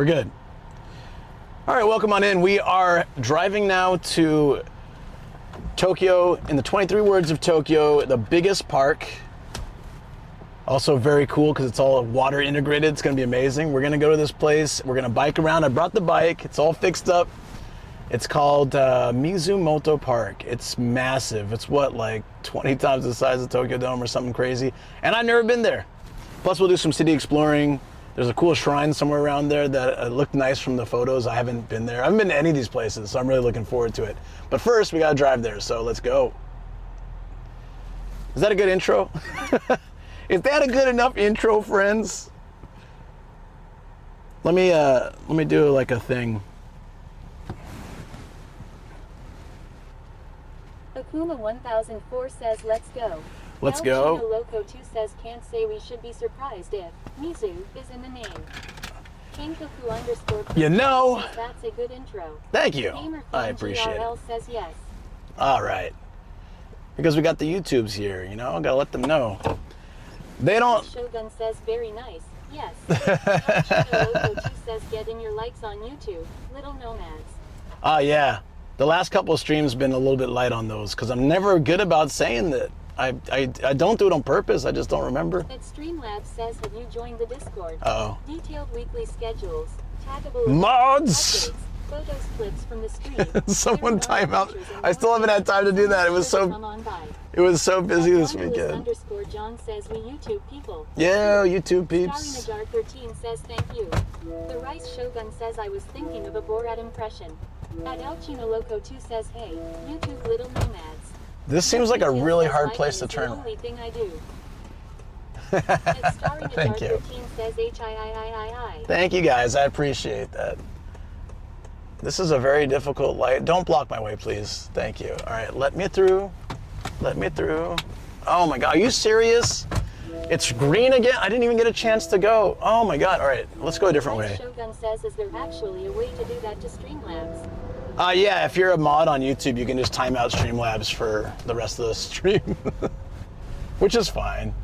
We're good. All right, welcome on in. We are driving now to Tokyo, in the 23 words of Tokyo, the biggest park. Also very cool because it's all water integrated. It's going to be amazing. We're going to go to this place. We're going to bike around. I brought the bike. It's all fixed up. It's called Mizumoto Park. It's massive. It's what, like 20 times the size of Tokyo Dome or something crazy. And I've never been there. Plus we'll do some city exploring. There's a cool shrine somewhere around there that looked nice from the photos. I haven't been there. I haven't been to any of these places, so I'm really looking forward to it. But first, we gotta drive there, so let's go. Is that a good intro? Is that a good enough intro, friends? Let me do like a thing. Akuma 1004 says, let's go. Let's go. El Chino Loco 2 says, can't say we should be surprised if Mizu is in the name. Kankoku_. You know. Says, that's a good intro. Thank you. Gamer I appreciate GRL it. says yes. All right. Because we got the YouTubes here, you know, gotta let them know. They don't. Shogun says, very nice. Yes. El Chino Loco 2 says, get in your likes on YouTube, Little Nomads. Ah, yeah. The last couple of streams been a little bit light on those because I'm never good about saying that. I don't do it on purpose. I just don't remember. But Streamlabs says, have you joined the Discord? Uh-oh. Detailed weekly schedules, taggable Mods! updates, photos, clips from the stream. Someone time out. I still haven't had time to do that. It was so busy this weekend. John says we YouTube people. Yeah, YouTube peeps. Starry Najar 13 says thank you. The Rice Shogun says I was thinking of a Borat impression. At El Chino Loco 2 says hey, YouTube Little Nomads. This seems like a really hard place to The turn. only thing I do. Starry Najar Thank you. 13 says HIIIII. Thank you guys. I appreciate that. This is a very difficult light. Don't block my way, please. Thank you. All right, let me through. Let me through. Oh my God, are you serious? It's green again? I didn't even get a chance to go. Oh my God, all right, let's go a different way. Shogun says, is there actually a way to do that to Streamlabs? Yeah, if you're a mod on YouTube, you can just time out Streamlabs for the rest of the stream. Which is fine.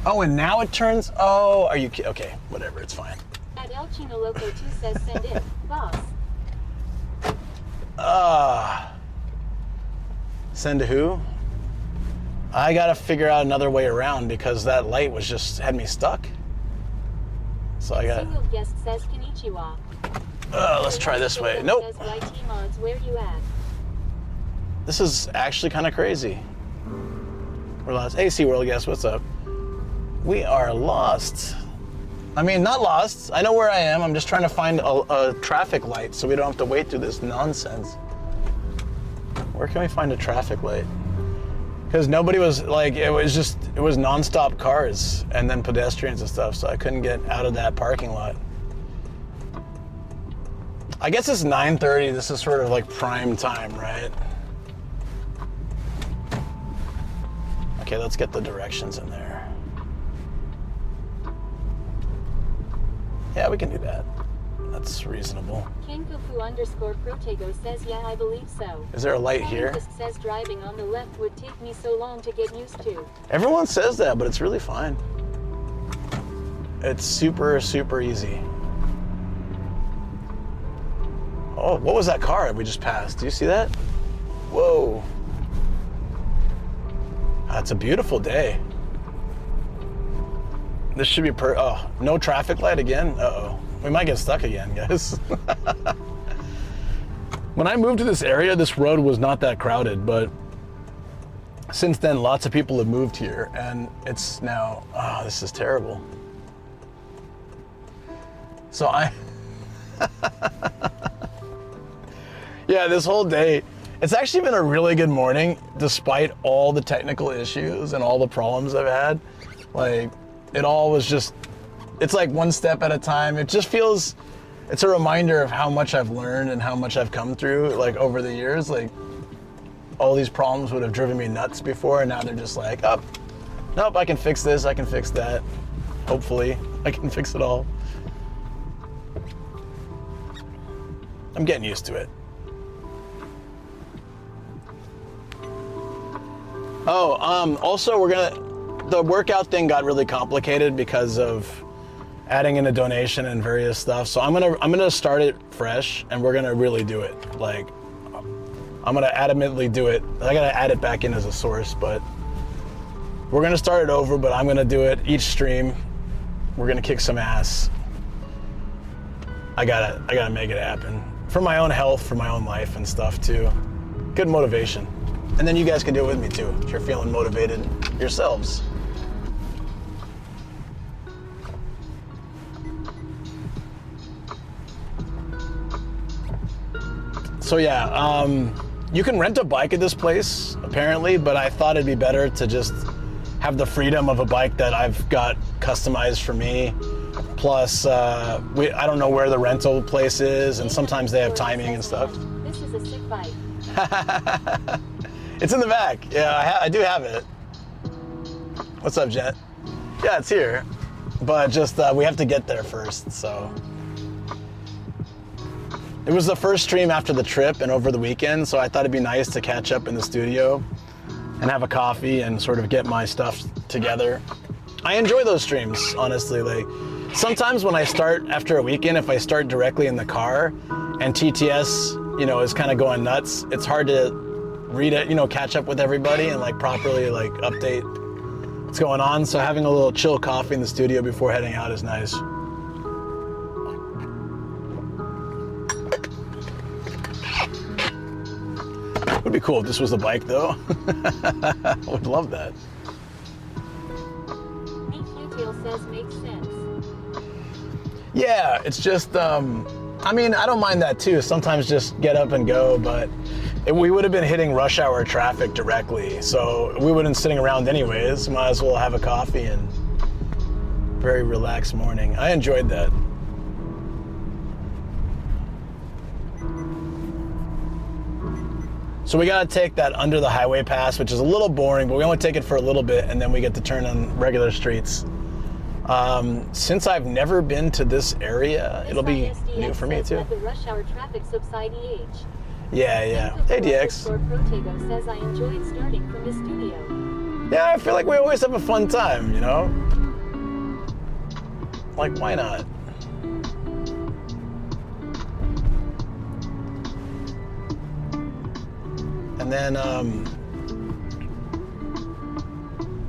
Oh, and now it turns, oh, are you kidding? Okay, whatever, it's fine. At El Chino Loco 2 says, send in, boss. Send to who? I gotta figure out another way around because that light was just, had me stuck. So I got. Single guest says konnichiwa. Let's try this way. Nope. Says, YT mods, where you at? This is actually kind of crazy. We're lost. Hey, SeaWorld guest, what's up? We are lost. I mean, not lost. I know where I am. I'm just trying to find a traffic light so we don't have to wait through this nonsense. Where can we find a traffic light? Because nobody was like, it was nonstop cars and then pedestrians and stuff, so I couldn't get out of that parking lot. I guess it's 9:30. This is sort of like prime time, right? Okay, let's get the directions in there. Yeah, we can do that. That's reasonable. Kankoku_Protego says, yeah, I believe so. Is there a light here? Scientist says driving on the left would take me so long to get used to. Everyone says that, but it's really fine. It's super, super easy. Oh, what was that car we just passed? Do you see that? Whoa. It's a beautiful day. This should be oh, no traffic light again? Uh-oh. We might get stuck again, guys. When I moved to this area, this road was not that crowded, but since then, lots of people have moved here, and it's now, oh, this is terrible. So yeah, this whole day, it's actually been a really good morning, despite all the technical issues and all the problems I've had. Like, it all was just, it's like one step at a time. It just feels, it's a reminder of how much I've learned and how much I've come through, like, over the years. Like, all these problems would have driven me nuts before, and now they're just like, oh, nope, I can fix this, I can fix that. Hopefully, I can fix it all. I'm getting used to it. Oh, also the workout thing got really complicated because of adding in a donation and various stuff. So I'm gonna start it fresh, and we're gonna really do it. Like, I'm gonna adamantly do it. I gotta add it back in as a source, but we're gonna start it over. But I'm gonna do it each stream. We're gonna kick some ass. I gotta make it happen for my own health, for my own life and stuff too. Good motivation, and then you guys can do it with me too if you're feeling motivated yourselves. So yeah, you can rent a bike at this place apparently, but I thought it'd be better to just have the freedom of a bike that I've got customized for me. Plus, I don't know where the rental place is, and sometimes they have timing and stuff. This is a sick bike. It's in the back. Yeah, I do have it. What's up, Jet? Yeah, it's here, but just we have to get there first, so. It was the first stream after the trip and over the weekend, so I thought it'd be nice to catch up in the studio and have a coffee and sort of get my stuff together. I enjoy those streams, honestly. Like, sometimes when I start after a weekend, if I start directly in the car and TTS, you know, is kind of going nuts, it's hard to read it, you know, catch up with everybody and like properly like update what's going on. So having a little chill coffee in the studio before heading out is nice. Would be cool if this was the bike though. I would love that. Meat Futile says makes sense. Yeah, it's just, I mean, I don't mind that too. Sometimes just get up and go, but we would have been hitting rush hour traffic directly. So we wouldn't sitting around anyways. Might as well have a coffee and very relaxed morning. I enjoyed that. So we gotta take that under the highway pass, which is a little boring, but we only take it for a little bit and then we get to turn on regular streets. Since I've never been to this area, it'll be new for me too. Let the rush hour traffic subside EH. Yeah. Hey DX. Protego says I enjoyed starting from the studio. Yeah, I feel like we always have a fun time, you know? Like, why not? And then,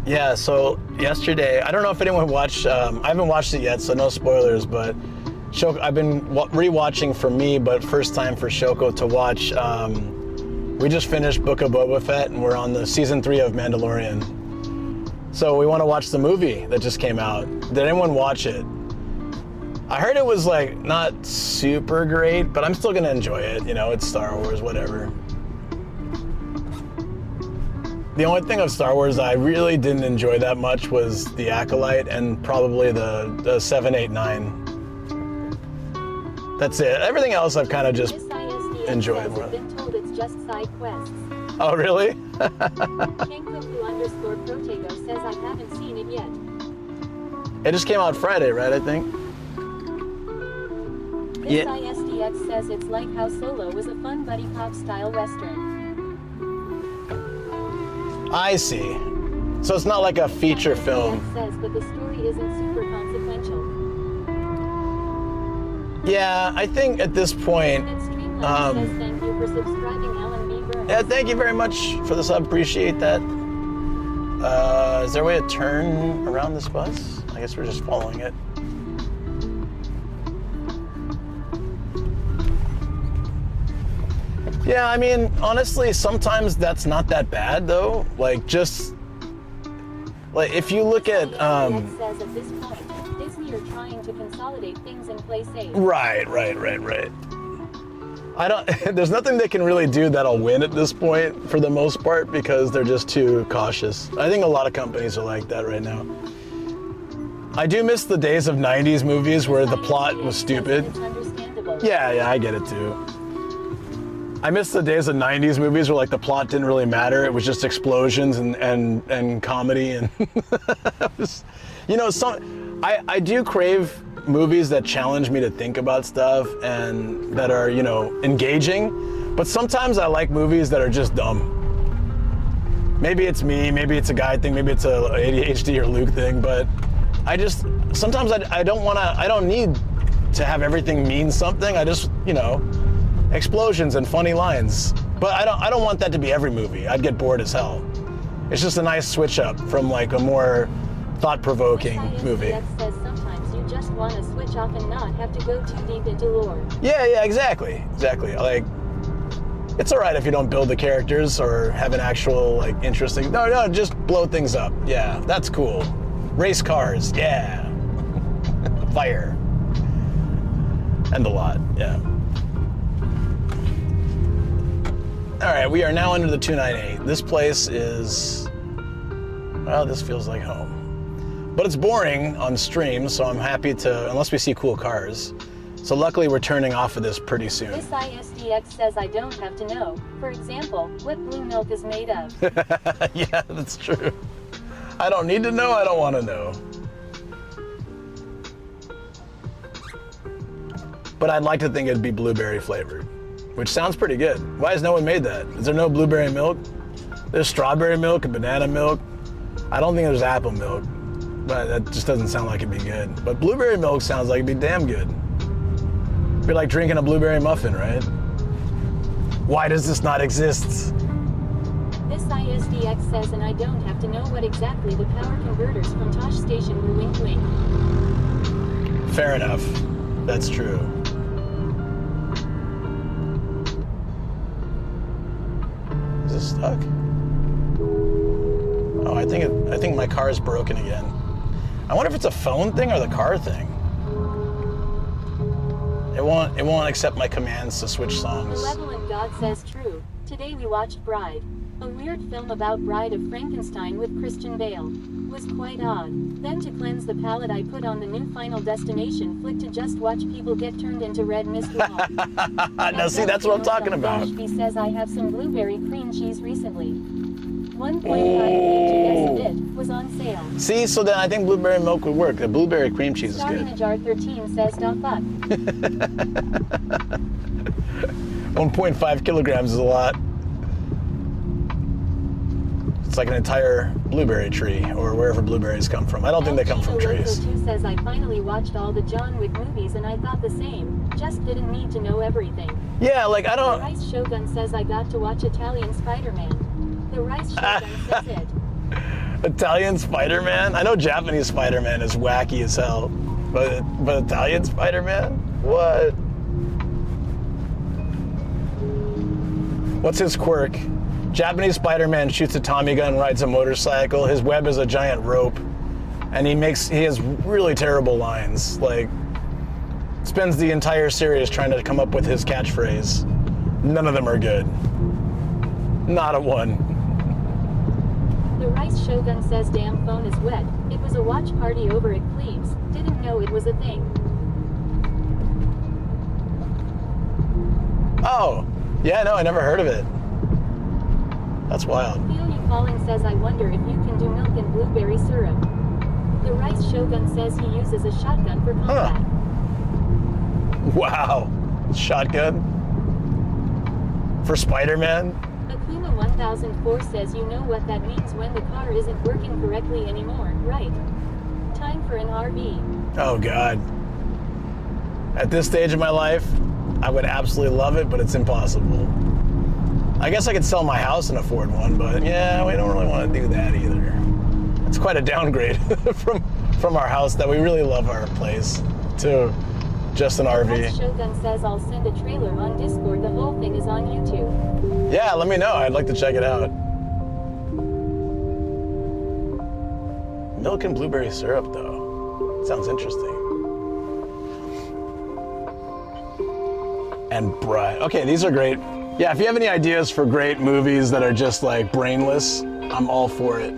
yeah, so yesterday, I don't know if anyone watched, I haven't watched it yet, so no spoilers, but I've been rewatching for me, but first time for Shoko to watch. We just finished Book of Boba Fett, and we're on the season 3 of Mandalorian. So we want to watch the movie that just came out. Did anyone watch it? I heard it was like not super great, but I'm still gonna enjoy it. You know, it's Star Wars, whatever. The only thing of Star Wars I really didn't enjoy that much was The Acolyte and probably the 7, 8, 9. That's it. Everything else I've kind of just enjoyed. I've been told it's just side quests. Oh, really? Protego says I haven't seen it yet. It just came out Friday, right, I think? This ISDX says it's like how Solo was a fun buddy cop style western. I see. So it's not like a feature film. Says, but the story isn't super consequential. Yeah, I think at this point. Says thank you for subscribing, Alan B. Burns. Yeah, thank you very much for the sub. Appreciate that. Is there a way to turn around this bus? I guess we're just following it. Yeah, I mean, honestly, sometimes that's not that bad, though. Like, just like if you look at says at this point, Disney are trying to consolidate things and play safe. Right. I don't. There's nothing they can really do that'll win at this point, for the most part, because they're just too cautious. I think a lot of companies are like that right now. I do miss the days of '90s movies where the plot was stupid. It's understandable. Yeah, I get it too. I miss the days of '90s movies where like the plot didn't really matter. It was just explosions and comedy and you know, I do crave movies that challenge me to think about stuff and that are, you know, engaging. But sometimes I like movies that are just dumb. Maybe it's me, maybe it's a guy thing, maybe it's a ADHD or Luke thing, but sometimes I don't need to have everything mean something. I just, explosions and funny lines. But I don't want that to be every movie. I'd get bored as hell. It's just a nice switch up from like a more thought-provoking movie. Says sometimes you just want to switch off and not have to go too deep into lore. Yeah, exactly. Like, it's all right if you don't build the characters or have an actual like interesting. No, just blow things up. Yeah, that's cool. Race cars. Yeah. Fire. And a lot. Yeah. All right, we are now under the 298. This place is, well, this feels like home. But it's boring on stream, so I'm happy to, unless we see cool cars. So luckily we're turning off of this pretty soon. This ISDX says I don't have to know. For example, what blue milk is made of. Yeah, that's true. I don't need to know, I don't want to know. But I'd like to think it'd be blueberry flavored, which sounds pretty good. Why has no one made that? Is there no blueberry milk? There's strawberry milk and banana milk. I don't think there's apple milk, but that just doesn't sound like it'd be good. But blueberry milk sounds like it'd be damn good. It'd be like drinking a blueberry muffin, right? Why does this not exist? This ISDX says, and I don't have to know what exactly the power converters from Tosh Station were. Wink wink. Fair enough. That's true. Is it stuck? Oh, I think my car is broken again. I wonder if it's a phone thing or the car thing. It won't accept my commands to switch songs. Malevolent God says true. Today we watched Bride, a weird film about Bride of Frankenstein with Christian Bale. Was quite odd. Then to cleanse the palate I put on the new Final Destination flick to just watch people get turned into red mist wall. Now see, that's what I'm talking about. He says I have some blueberry cream cheese recently. 1.5 kg a bit was on sale. See, so then I think blueberry milk would work. The blueberry cream cheese is Star in good. a jar 13 says da fuck. 1.5 kilograms is a lot. It's like an entire blueberry tree, or wherever blueberries come from. I don't think they come from trees. Loco 2 says I finally watched all the John Wick movies and I thought the same. Just didn't need to know everything. Yeah, like I The don't. Rice Shogun says I got to watch Italian Spider-Man. The Rice Shogun says it. Italian Spider-Man? I know Japanese Spider-Man is wacky as hell, but Italian Spider-Man? What? What's his quirk? Japanese Spider-Man shoots a Tommy gun, rides a motorcycle. His web is a giant rope, and he has really terrible lines. Like, spends the entire series trying to come up with his catchphrase. None of them are good. Not a one. The Rice Shogun says damn phone is wet. It was a watch party over at Cleves. Didn't know it was a thing. Oh, yeah, no, I never heard of it. That's wild. Feel You Calling says I wonder if you can do milk and blueberry syrup. The Rice Shogun says he uses a shotgun for combat. Huh. Wow. Shotgun? For Spider-Man? Akuma 1004 says you know what that means when the car isn't working correctly anymore, right? Time for an RV. Oh, God. At this stage of my life, I would absolutely love it, but it's impossible. I guess I could sell my house and afford one, but yeah, we don't really want to do that either. It's quite a downgrade from our house that we really love our place to just an RV. Rice Shogun says I'll send a trailer on Discord. The whole thing is on YouTube. Yeah, let me know. I'd like to check it out. Milk and blueberry syrup, though. Sounds interesting. And Bride. Okay, these are great. Yeah, if you have any ideas for great movies that are just like brainless, I'm all for it.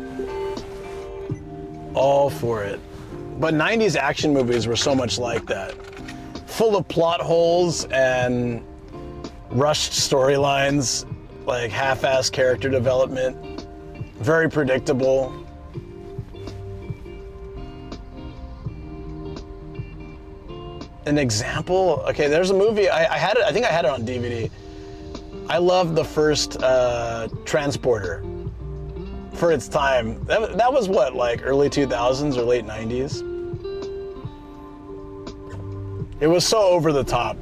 All for it. But 90s action movies were so much like that. Full of plot holes and rushed storylines, like half-assed character development, very predictable. An example? Okay, there's a movie, I think I had it on DVD. I loved the first Transporter for its time. That was what, like early 2000s or late 90s? It was so over the top.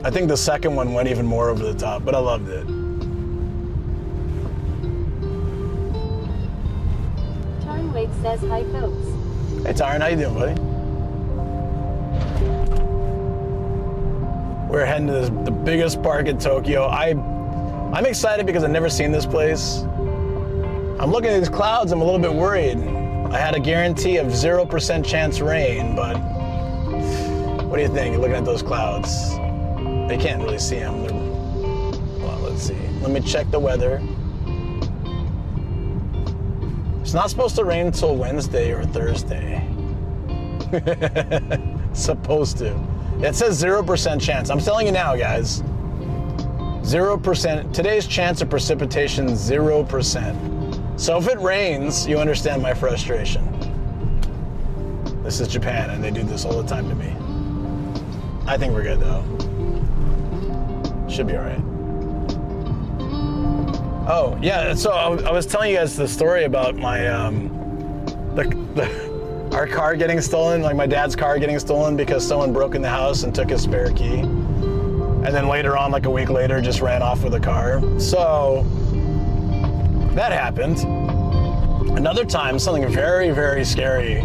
I think the second one went even more over the top, but I loved it. Tarnwake says hi folks. Hey Tyron, how you doing, buddy? We're heading to the biggest park in Tokyo. I'm excited because I've never seen this place. I'm looking at these clouds, I'm a little bit worried. I had a guarantee of 0% chance rain, but what do you think? You're looking at those clouds. They can't really see them. Well, let's see. Let me check the weather. It's not supposed to rain until Wednesday or Thursday. Supposed to. It says 0% chance. I'm telling you now, guys. 0%. Today's chance of precipitation, 0%. So if it rains, you understand my frustration. This is Japan, and they do this all the time to me. I think we're good, though. Should be all right. Oh, yeah, so I was telling you guys the story about my, our car getting stolen, like my dad's car getting stolen because someone broke in the house and took his spare key. And then later on, like a week later, just ran off with the car. So that happened. Another time, something very, very scary,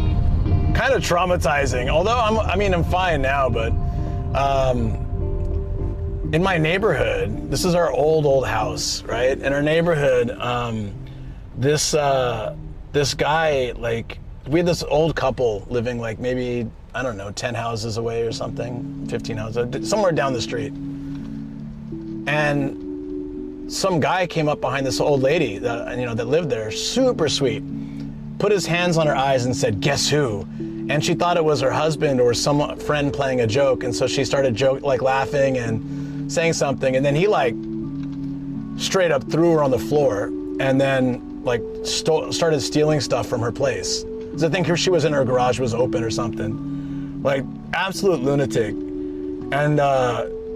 kind of traumatizing. Although I'm fine now, but in my neighborhood, this is our old house, right? In our neighborhood, this guy, like, we had this old couple living like maybe, I don't know, 10 houses away or something, 15 houses, somewhere down the street. And some guy came up behind this old lady that lived there, super sweet, put his hands on her eyes and said, "Guess who?" And she thought it was her husband or some friend playing a joke, and so she started laughing and saying something, and then he like straight up threw her on the floor and then like started stealing stuff from her place. So I think she was in her garage, was open or something. Like absolute lunatic. And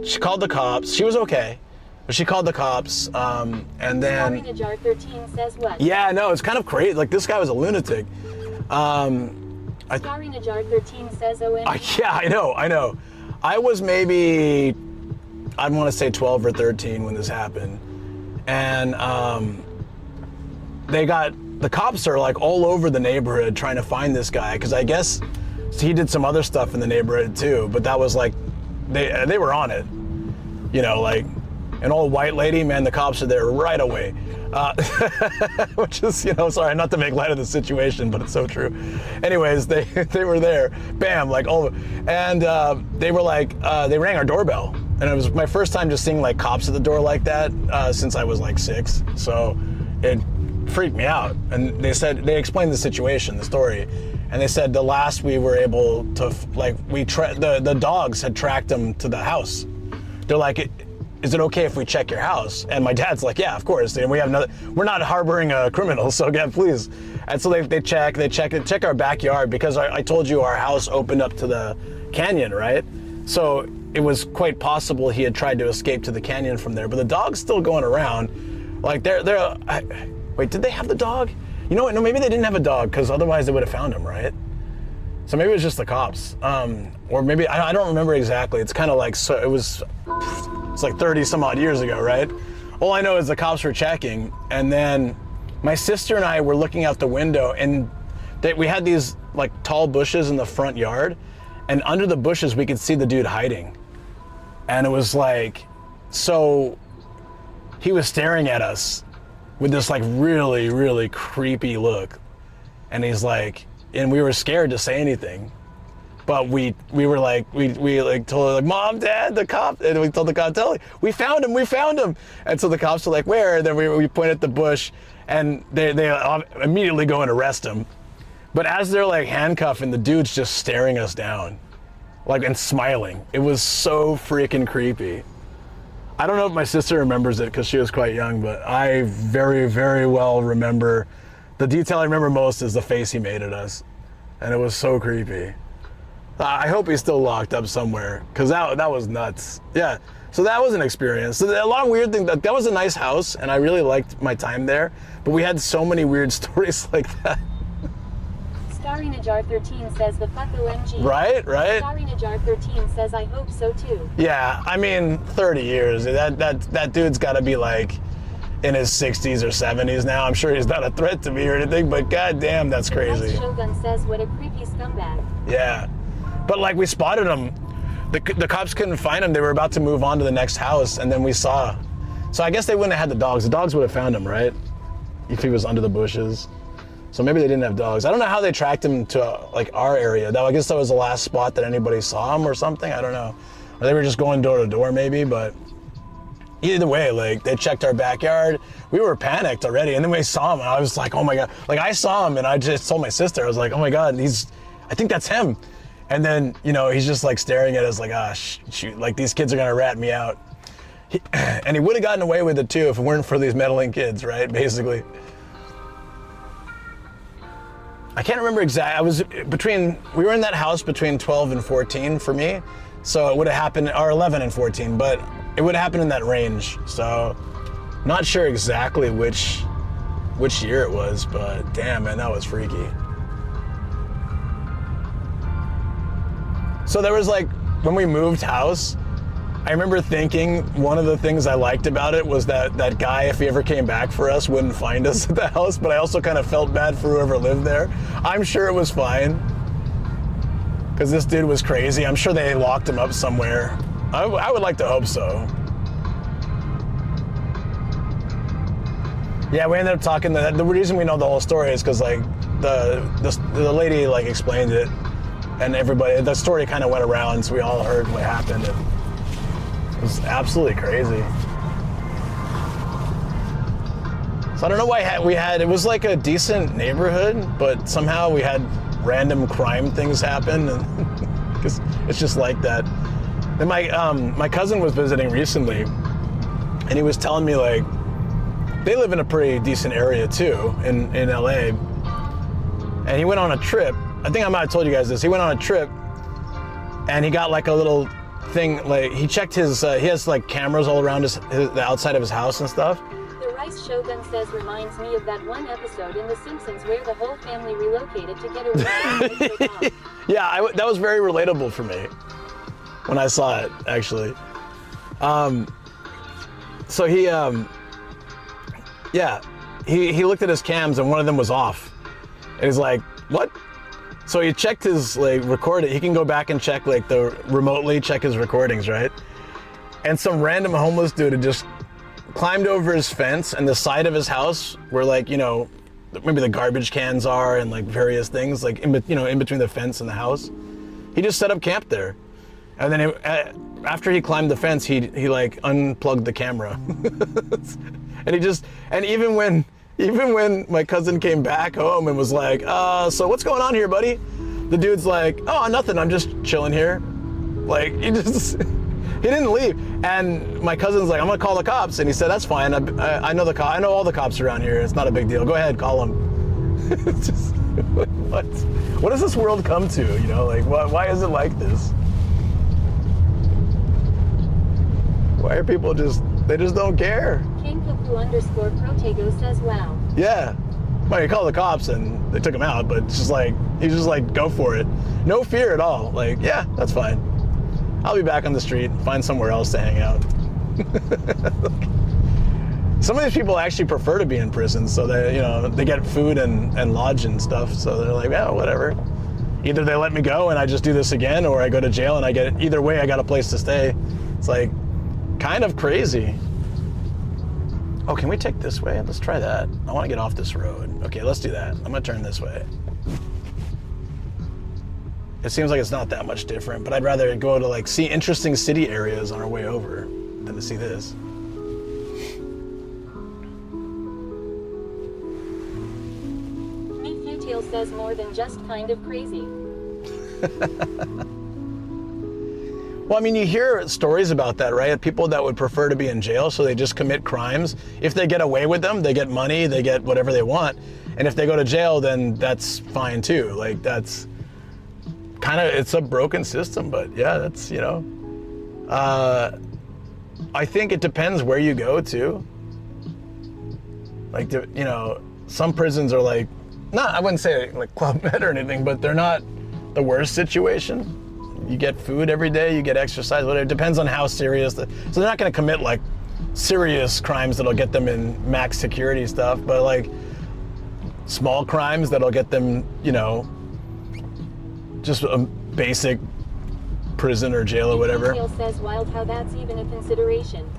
she called the cops. She was okay, but she called the cops. And then. Jar 13 says what? Yeah, no, it's kind of crazy. Like this guy was a lunatic. Jar 13 says OMG. Yeah, I know. I was maybe, I want to say 12 or 13 when this happened. And the cops are like all over the neighborhood trying to find this guy, because I guess he did some other stuff in the neighborhood too, but that was like, they were on it. You know, like an old white lady, man, the cops are there right away. Which is, sorry, not to make light of the situation, but it's so true. Anyways, they were there, bam, like all, and they were like, they rang our doorbell, and it was my first time just seeing like cops at the door like that since I was like 6. So it freaked me out. And they explained the situation, the story, and they said the last we were able to, like, the dogs had tracked them to the house. They're like, "Is it okay if we check your house?" And my dad's like, "Yeah, of course. And we're not harboring a criminal, so yeah, please." And so they check our backyard, because I told you our house opened up to the canyon, right? So it was quite possible he had tried to escape to the canyon from there, but the dog's still going around. Like wait, did they have the dog? You know what? No, maybe they didn't have a dog, because otherwise they would have found him, right? So maybe it was just the cops, or maybe I don't remember exactly. It's kind of like, so it's like 30 some odd years ago, right? All I know is the cops were checking, and then my sister and I were looking out the window, and we had these like tall bushes in the front yard, and under the bushes we could see the dude hiding, and it was like, so he was staring at us with this like really, really creepy look, and he's like, and we were scared to say anything, but we were like, we like told her, like, "Mom, Dad, the cop," and we told the cop, we found him. And so the cops were like, "Where?" And then we point at the bush, and they immediately go and arrest him. But as they're like handcuffing, the dude's just staring us down, like, and smiling. It was so freaking creepy. I don't know if my sister remembers it because she was quite young, but I very, very well remember. The detail I remember most is the face he made at us, and it was so creepy. I hope he's still locked up somewhere, because that was nuts. Yeah, so that was an experience. So a lot of weird things. That was a nice house, and I really liked my time there, but we had so many weird stories like that. Starry Najar 13 says the fuck OMG. Right? Starry Najar 13 says I hope so too. Yeah, I mean, 30 years. That dude's got to be like in his 60s or 70s now. I'm sure he's not a threat to me or anything, but goddamn, that's crazy. Shogun says what a creepy scumbag. Yeah, but like we spotted him. The cops couldn't find him. They were about to move on to the next house, and then we saw. So I guess they wouldn't have had the dogs. The dogs would have found him, right? If he was under the bushes. So maybe they didn't have dogs. I don't know how they tracked him to like our area. I guess that was the last spot that anybody saw him or something. I don't know. Or they were just going door to door maybe, but either way, like they checked our backyard. We were panicked already, and then we saw him, and I was like, oh my God. Like I saw him, and I just told my sister, I was like, oh my God, I think that's him. And then, he's just like staring at us like, shoot, like these kids are gonna rat me out. And he would have gotten away with it too if it weren't for these meddling kids, right? Basically. I can't remember exactly. We were in that house between 12 and 14 for me. So it would have happened, or 11 and 14, but it would have happened in that range. So not sure exactly which year it was, but damn, man, that was freaky. So there was like, when we moved house, I remember thinking one of the things I liked about it was that guy, if he ever came back for us, wouldn't find us at the house, but I also kind of felt bad for whoever lived there. I'm sure it was fine, because this dude was crazy. I'm sure they locked him up somewhere. I would like to hope so. Yeah, we ended up talking, the reason we know the whole story is because like the lady like explained it, and the story kind of went around, so we all heard what happened, and it was absolutely crazy. So I don't know why it was like a decent neighborhood, but somehow we had random crime things happen, and because it's just like that. Then my cousin was visiting recently, and he was telling me like, they live in a pretty decent area too, in LA, and he went on a trip. I think I might have told you guys this. He went on a trip, and he got like a little thing, like he checked he has like cameras all around the outside of his house and stuff. The Rice Shogun says reminds me of that one episode in The Simpsons where the whole family relocated to get away. Yeah, that was very relatable for me when I saw it, actually. So he looked at his cams and one of them was off, and he's like, what? So he checked his recording. He can go back and check remotely check his recordings, right? And some random homeless dude had just climbed over his fence and the side of his house where maybe the garbage cans are and like various things in between the fence and the house. He just set up camp there, and then after he climbed the fence, he unplugged the camera, and even when my cousin came back home and was like, so what's going on here, buddy? The dude's like, oh, nothing, I'm just chilling here. Like, he didn't leave. And my cousin's like, I'm gonna call the cops. And he said, that's fine, I know I know all the cops around here, it's not a big deal, go ahead, call them. It's just, what does this world come to, why is it like this? Why are people they just don't care? _Protego says wow. Yeah. Well, you call the cops and they took him out, but it's just he's just like, go for it. No fear at all. Like, yeah, that's fine. I'll be back on the street, find somewhere else to hang out. Some of these people actually prefer to be in prison, so they get food and lodge and stuff, so they're like, yeah, whatever. Either they let me go and I just do this again, or I go to jail and either way I got a place to stay. It's like, kind of crazy. Oh, can we take this way? Let's try that. I want to get off this road. Okay, let's do that. I'm gonna turn this way. It seems like it's not that much different, but I'd rather go to see interesting city areas on our way over than to see this. Futile says more than just kind of crazy. Well, I mean, you hear stories about that, right? People that would prefer to be in jail, so they just commit crimes. If they get away with them, they get money, they get whatever they want. And if they go to jail, then that's fine too. That's it's a broken system, but yeah, that's, I think it depends where you go to. Some prisons are not, I wouldn't say like Club Med or anything, but they're not the worst situation. You get food every day, you get exercise, whatever. It depends on how serious. So they're not going to commit like serious crimes that'll get them in max security stuff, but like small crimes that'll get them, you know, just a basic prison or jail or whatever. Detail says wild how that's even a consideration.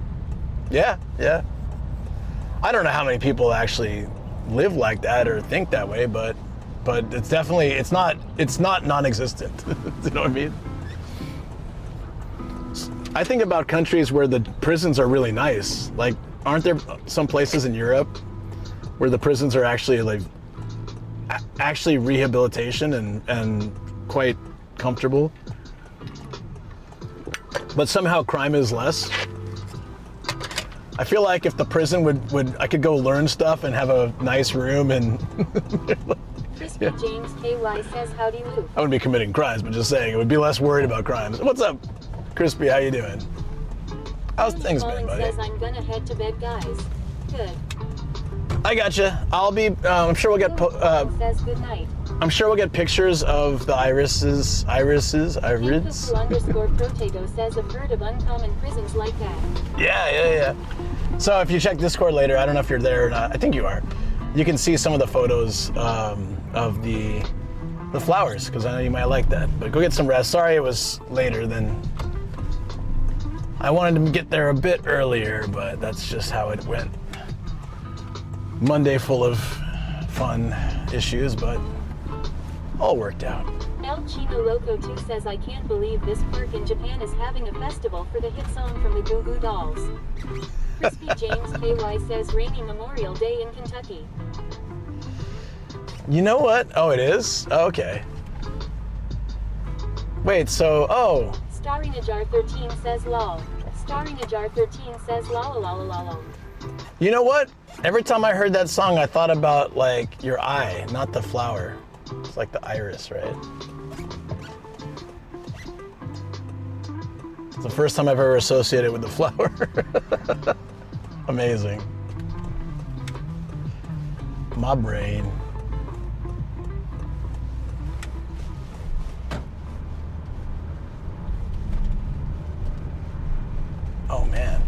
Yeah, yeah. I don't know how many people actually live like that or think that way, but it's definitely, it's not non-existent. You know what I mean? I think about countries where the prisons are really nice. Like, aren't there some places in Europe where the prisons are actually like actually rehabilitation and quite comfortable, but somehow crime is less? I feel like if the prison would I could go learn stuff and have a nice room and Crispy James KY says, how do you move? I wouldn't be committing crimes, but just saying, I would be less worried about crimes. What's up, Crispy? How you doing? How's things been, buddy? Says, I'm gonna head to bed, guys. Good. I gotcha. I'll be. I'm sure we'll get. Says good night. I'm sure we'll get pictures of the irids. _Protego says, I've heard of uncommon prisons like that. Yeah. So if you check Discord later, I don't know if you're there or not. I think you are. You can see some of the photos of the flowers, because I know you might like that. But go get some rest. Sorry it was later than I wanted to get there a bit earlier, but that's just how it went. Monday full of fun issues, but all worked out. El Chino Loco 2 says, I can't believe this park in Japan is having a festival for the hit song from the Goo Goo Dolls. Crispy James KY says, rainy Memorial Day in Kentucky. You know what? Oh, it is? Oh, okay. Wait, so, oh. Starry Najar 13 says, lol. Starry Najar 13 says, lol. You know what? Every time I heard that song, I thought about, like, your eye, not the flower. It's like the iris, right? It's the first time I've ever associated with the flower. Amazing. My brain. Oh, man.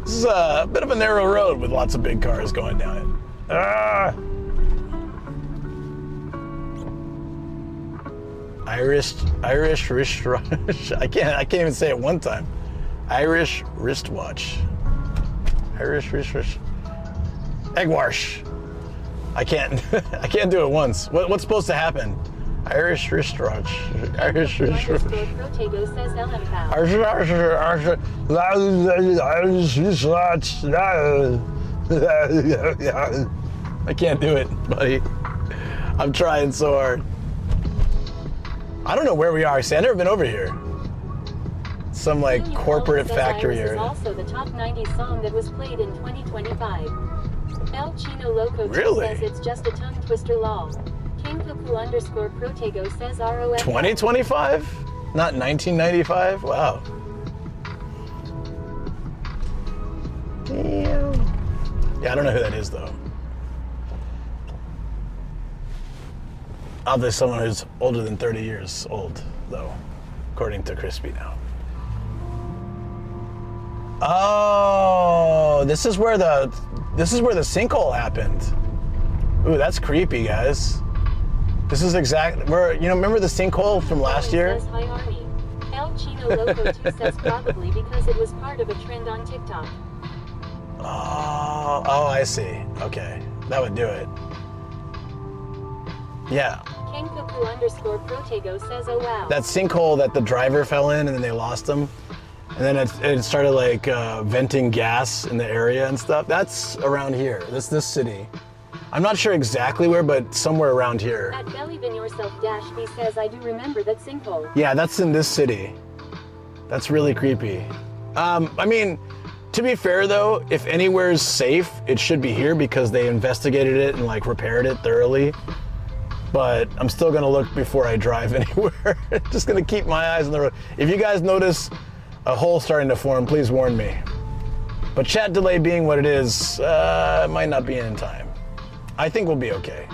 This is a bit of a narrow road with lots of big cars going down it. Ah! Irish wristwatch. I can't even say it one time. Irish wristwatch. Irish wristwatch. Eggwash. I can't do it once. What's supposed to happen? Irish wristwatch. Irish wristwatch. Protego says, Irish wristwatch. I can't do it, buddy. I'm trying so hard. I don't know where we are. See, I've never been over here. Some like corporate factory area. This is also the top 90 song that was played in 2025. El Chino Loco Really? says it's just a tongue twister lol. King_Protego says ROF. 2025? Not 1995? Wow. Damn. Yeah, I don't know who that is though. Obviously someone who's older than 30 years old, though, according to Crispy now. Oh, this is where the sinkhole happened. Ooh, that's creepy, guys. This is exactly where, you know, remember the sinkhole from last year? Says, hi Army. El Chino Loco 2 says probably because it was part of a trend on TikTok. Oh, I see. Okay, that would do it. Yeah. King_Protego says, oh wow. That sinkhole that the driver fell in and then they lost him. And then it started like venting gas in the area and stuff. That's around here, this city. I'm not sure exactly where, but somewhere around here. At Believe-in-Yourself-B says, I do remember that sinkhole. Yeah, that's in this city. That's really creepy. I mean, to be fair though, if anywhere's safe, it should be here because they investigated it and like repaired it thoroughly. But I'm still gonna look before I drive anywhere. Just gonna keep my eyes on the road. If you guys notice a hole starting to form, please warn me. But chat delay being what it is, it might not be in time. I think we'll be okay.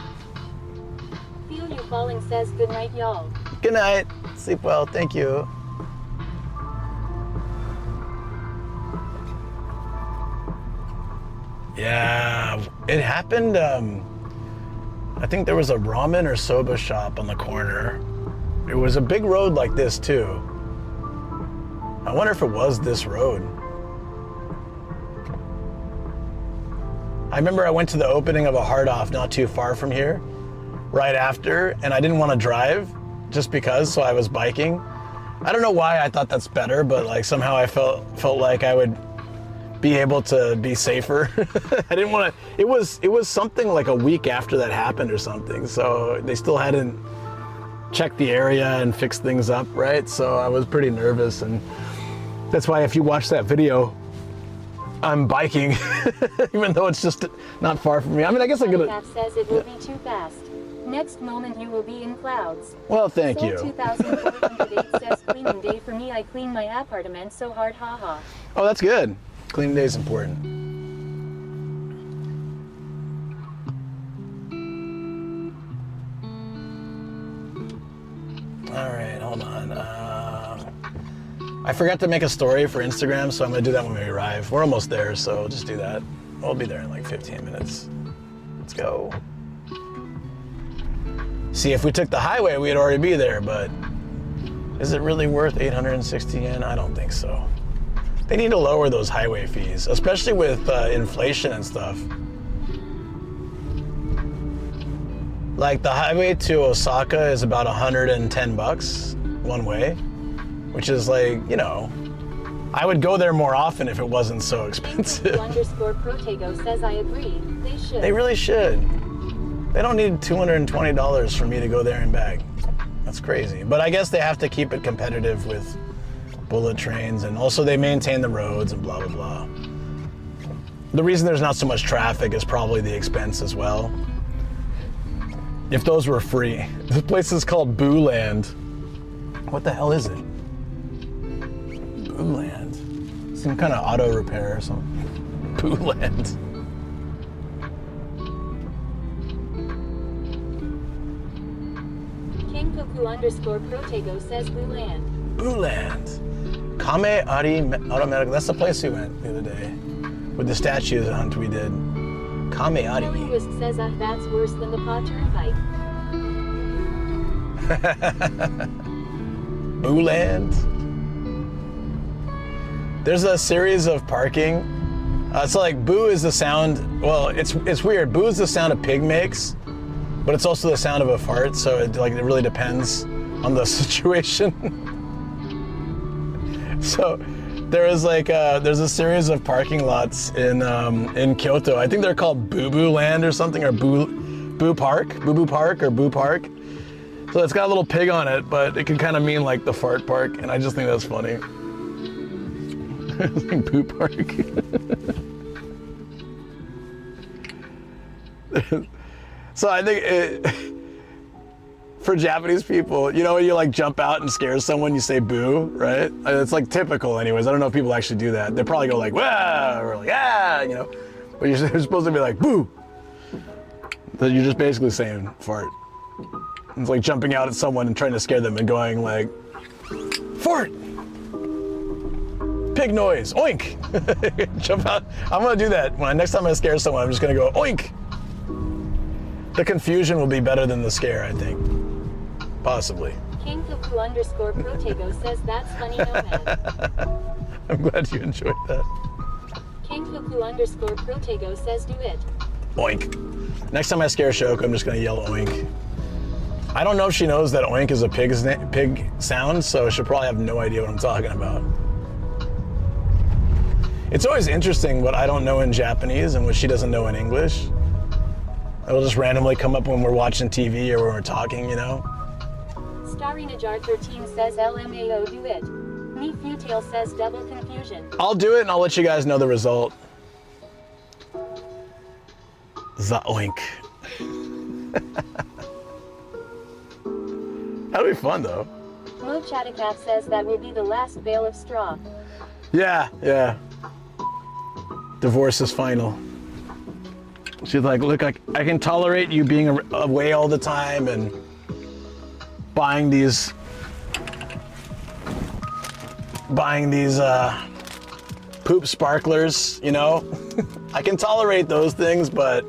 Falling says good night, y'all. Good night. Sleep well. Thank you. Yeah, it happened. I think there was a ramen or soba shop on the corner. It was a big road like this too. I wonder if it was this road. I remember I went to the opening of a Hard Off not too far from here, right after, and I didn't want to drive just because, so I was biking. I don't know why I thought that's better, but like somehow I felt like I would be able to be safer. I didn't want to, it was something like a week after that happened or something, so they still hadn't checked the area and fixed things up, right? So I was pretty nervous, and that's why if you watch that video, I'm biking, even though it's just not far from me. I mean, I guess I'm gonna... Cat says it will be too fast. Next moment you will be in clouds. Well, thank you. 2408 says cleaning day for me. I clean my apartment so hard, haha. Oh, that's good. Cleaning day is important. All right, hold on. I forgot to make a story for Instagram, so I'm gonna do that when we arrive. We're almost there, so we'll just do that. We'll be there in like 15 minutes. Let's go. See, if we took the highway, we'd already be there, but is it really worth 860 yen? I don't think so. They need to lower those highway fees, especially with inflation and stuff. Like the highway to Osaka is about 110 bucks one way, which is like, you know, I would go there more often if it wasn't so expensive. _Protego says I agree. They should. They really should. They don't need $220 for me to go there and back. That's crazy. But I guess they have to keep it competitive with bullet trains, and also they maintain the roads and blah, blah, blah. The reason there's not so much traffic is probably the expense as well. If those were free. This place is called Boo Land. What the hell is it? Boo Land. Some kind of auto repair or something. Boo Land. _Protego says Boo Land. Boo Land. Kame Ari Automatic. That's the place we went the other day. With the statues hunt we did. Kame Ari. Linguist says that's worse than the paw turnpike. Boo Land. There's a series of parking. So like Boo is the sound, well, it's weird. Boo is the sound a pig makes, but it's also the sound of a fart, so it really depends on the situation. So there is like there's a series of parking lots in Kyoto. I think they're called Boo Boo Land or something, or Boo Park, Boo Boo Park or Boo Park. So it's got a little pig on it, but it can kind of mean like the fart park, and I just think that's funny. Like Boo Park. So I think for Japanese people, you know, when you like jump out and scare someone, you say boo, right? It's like typical anyways. I don't know if people actually do that. They probably go like, wah, or like, ah, you know, but you're supposed to be like, boo. So you're just basically saying fart. It's like jumping out at someone and trying to scare them and going like, fart, pig noise, oink. Jump out. I'm gonna do that. Next time I scare someone, I'm just gonna go oink. The confusion will be better than the scare, I think. Possibly. _Protego says that's funny, Nomad. I'm glad you enjoyed that. _Protego says do it. Oink. Next time I scare Shoko, I'm just gonna yell oink. I don't know if she knows that oink is a pig sound, so she'll probably have no idea what I'm talking about. It's always interesting what I don't know in Japanese and what she doesn't know in English. It'll just randomly come up when we're watching TV or when we're talking, you know? Starry Najar 13 says LMAO do it. Me Futale says double confusion. I'll do it and I'll let you guys know the result. The oink. That'll be fun though. Mo Chatakath says that will be the last bale of straw. Yeah, yeah. Divorce is final. She's like, look, I can tolerate you being away all the time and buying these poop sparklers, you know? I can tolerate those things, but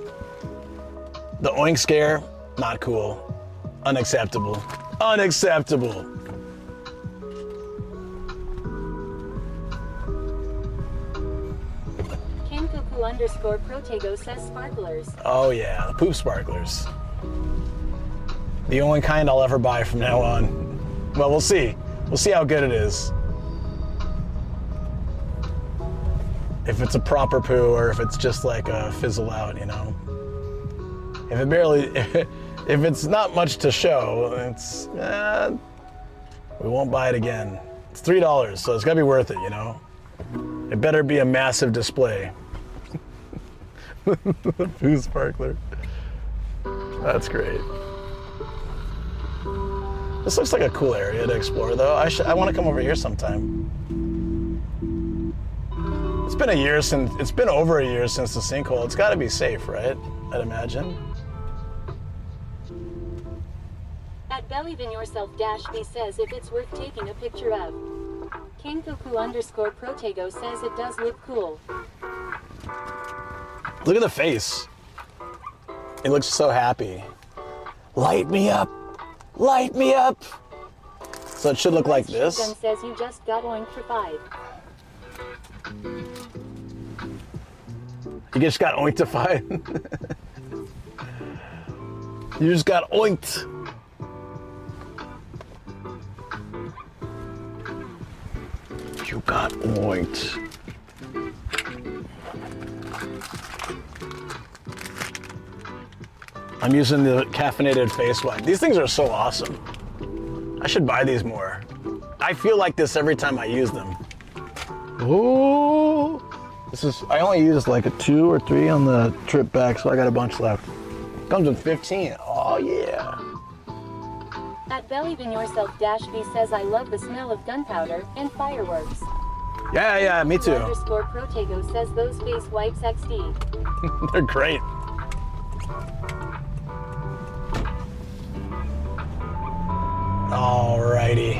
the oink scare, not cool. Unacceptable. Unacceptable. _Protego says sparklers. Oh yeah, the poop sparklers. The only kind I'll ever buy from now on. Well, we'll see. We'll see how good it is. If it's a proper poo or if it's just like a fizzle out, you know. If it barely, if it's not much to show, it's, we won't buy it again. It's $3, so it's gotta be worth it, you know. It better be a massive display. Poo sparkler. That's great. This looks like a cool area to explore, though. I want to come over here sometime. It's been over a year since the sinkhole. It's got to be safe, right? I'd imagine. At Believe in Yourself -B says if it's worth taking a picture of. _Protego says it does look cool. Look at the face. He looks so happy. Light me up. Light me up. So it should look like this. Shotgun says you just got oinked for 5. You just got oinked to 5. You just got oinked. You got oinked. I'm using the caffeinated face wipe. These things are so awesome. I should buy these more. I feel like this every time I use them. Ooh. I only used like a 2 or 3 on the trip back, so I got a bunch left. Comes with 15. Oh yeah. At Believe in Yourself -B says I love the smell of gunpowder and fireworks. Yeah, me too. _Protego says those face wipes XD. They're great. Alrighty.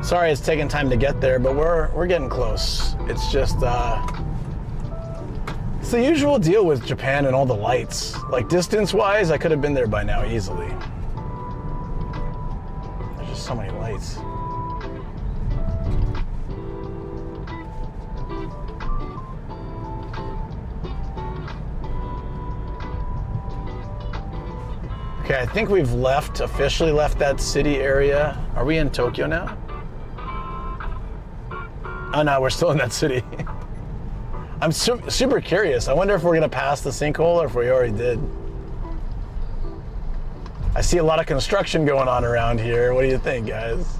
Sorry it's taking time to get there, but we're getting close. It's just it's the usual deal with Japan and all the lights. Like distance-wise, I could have been there by now easily. There's just so many lights. Okay, I think we've officially left that city area. Are we in Tokyo now? Oh no, we're still in that city. I'm super curious. I wonder if we're gonna pass the sinkhole or if we already did. I see a lot of construction going on around here. What do you think, guys?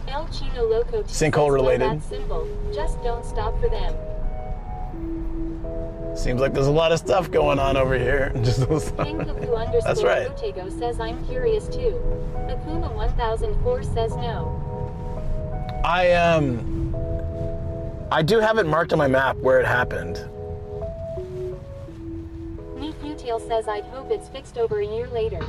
El Chino Loco Sinkhole related? That's simple. Just don't stop for them. Seems like there's a lot of stuff going on over here. Just That's right. Protego says I'm curious too. Akuma 1004 says no. I do have it marked on my map where it happened. Nefutail says I'd hope it's fixed over a year later.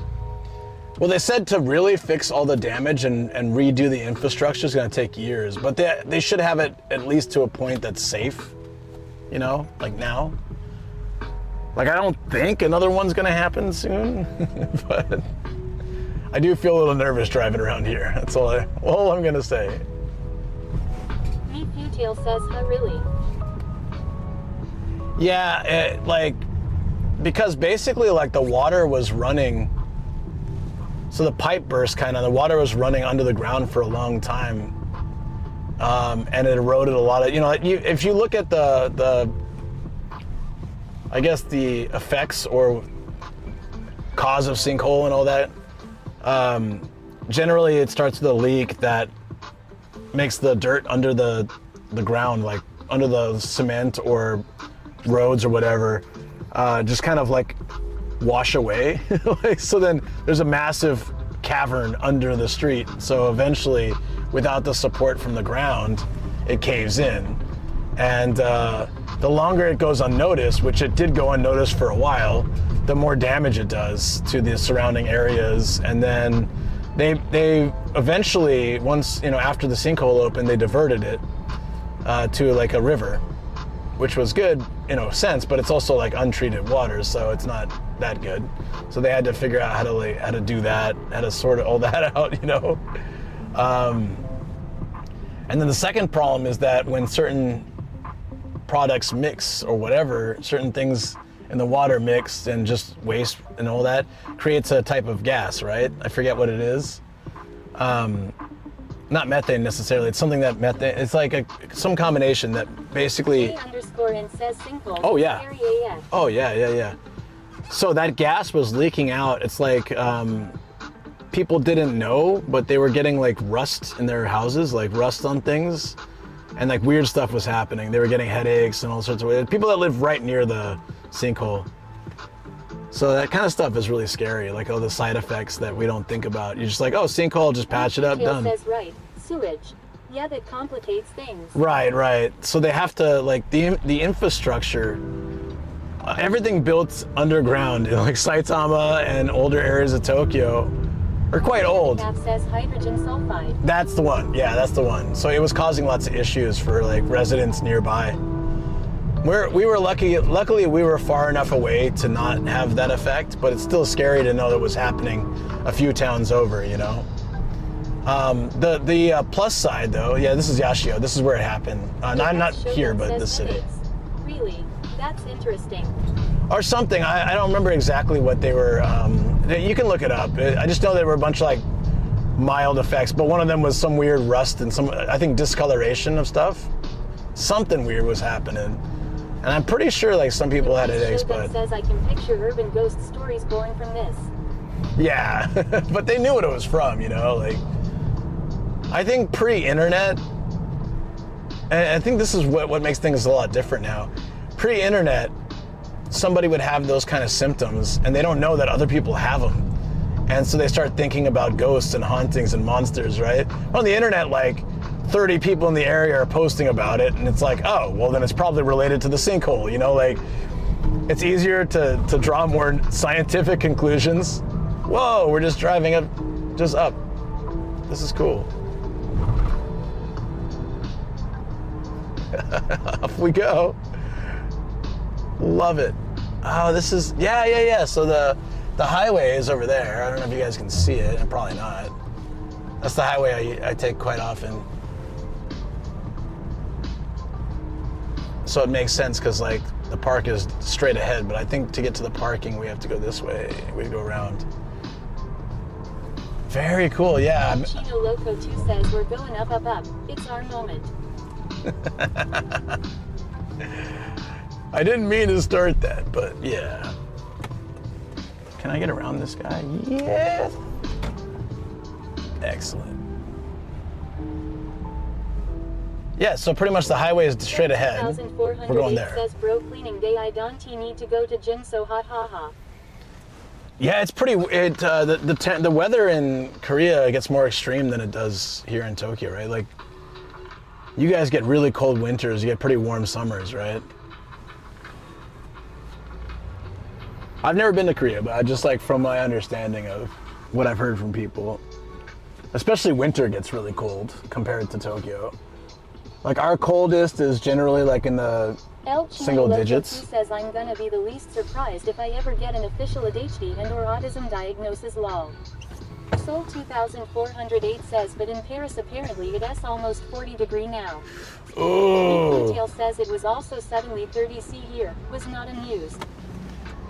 Well, they said to really fix all the damage and redo the infrastructure is going to take years, but they should have it at least to a point that's safe, you know, like now. Like, I don't think another one's going to happen soon, but I do feel a little nervous driving around here. That's all I'm going to say. Nefutail says, huh, really? Yeah, because basically, like, the water was running. So the pipe burst the water was running under the ground for a long time. And it eroded a lot of, if you look at I guess the effects or cause of sinkhole and all that, generally it starts with a leak that makes the dirt under the ground, like under the cement or roads or whatever, just kind of like wash away. So then there's a massive cavern under the street. So eventually, without the support from the ground, it caves in. And the longer it goes unnoticed, which it did go unnoticed for a while, the more damage it does to the surrounding areas. And then they eventually, once, after the sinkhole opened, they diverted it to like a river, which was good in a sense, but it's also like untreated water, so it's not that good. So they had to figure out how to do that, how to sort all that out, And then the second problem is that when certain products mix or whatever, certain things in the water mix and just waste and all that creates a type of gas, right? I forget what it is. Not methane necessarily. It's something that methane. It's like some combination that basically. A_N says sinkhole. Oh yeah. Scary AF. Oh yeah. So that gas was leaking out. It's like people didn't know, but they were getting like rust in their houses, like rust on things, and like weird stuff was happening. They were getting headaches and all sorts of weird. People that live right near the sinkhole. So that kind of stuff is really scary, like all the side effects that we don't think about. You're just like, oh, sinkhole, just patch it up, done. Says right. Sewage. Yeah, that complicates things. Right. So they have to, like, the infrastructure, everything built underground, like Saitama and older areas of Tokyo, are quite old. Map says hydrogen sulfide. That's the one. Yeah, that's the one. So it was causing lots of issues for like residents nearby. We were luckily we were far enough away to not have that effect, but it's still scary to know that was happening a few towns over, The plus side though, yeah, this is Yashio. This is where it happened. Not here, but this city. Really? That's interesting. Or something. I don't remember exactly what they were. You can look it up. I just know there were a bunch of like mild effects, but one of them was some weird rust and some, I think, discoloration of stuff. Something weird was happening. And I'm pretty sure like some people had headaches, but says I can picture urban ghost stories born from this. Yeah, but they knew what it was from, like I think pre-internet, and I think this is what makes things a lot different now. Pre-internet, somebody would have those kind of symptoms and they don't know that other people have them. And so they start thinking about ghosts and hauntings and monsters, right? On the internet, like 30 people in the area are posting about it, and it's like, oh, well then it's probably related to the sinkhole, like it's easier to draw more scientific conclusions. Whoa, we're just driving up. This is cool. Off we go. Love it. Oh, this is, yeah. So the highway is over there. I don't know if you guys can see it, and probably not. That's the highway I take quite often. So it makes sense because like the park is straight ahead, but I think to get to the parking we have to go this way. We go around. Very cool, yeah. Chino Loco 2 says we're going up. It's our moment. I didn't mean to start that, but yeah. Can I get around this guy? Yes. Excellent. Yeah, so pretty much the highway is straight ahead. We're going there. Says bro cleaning day I don't need to go to gym so hot haha. Yeah, it's pretty. The weather in Korea gets more extreme than it does here in Tokyo, right? Like, you guys get really cold winters, you get pretty warm summers, right? I've never been to Korea, but just like from my understanding of what I've heard from people, especially winter gets really cold compared to Tokyo. Like our coldest is generally like in the single digits. He says I'm gonna be the least surprised if I ever get an official ADHD and/or autism diagnosis. Lol. Soul 2408 says, but in Paris apparently it's almost 40 degrees now. Oh. Detail says it was also suddenly 30 C here. Was not amused.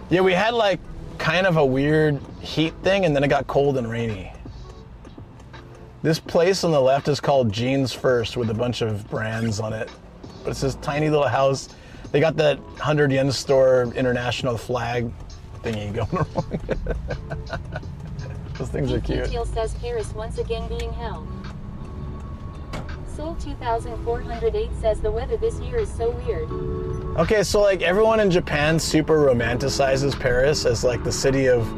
Yeah, we had like kind of a weird heat thing, and then it got cold and rainy. This place on the left is called Jeans First with a bunch of brands on it. But it's this tiny little house. They got that 100 yen store international flag thingy going around. Those things are cute. Detail says Paris once again being hell. Soul 2408 says the weather this year is so weird. Okay, so like everyone in Japan super romanticizes Paris as like the city of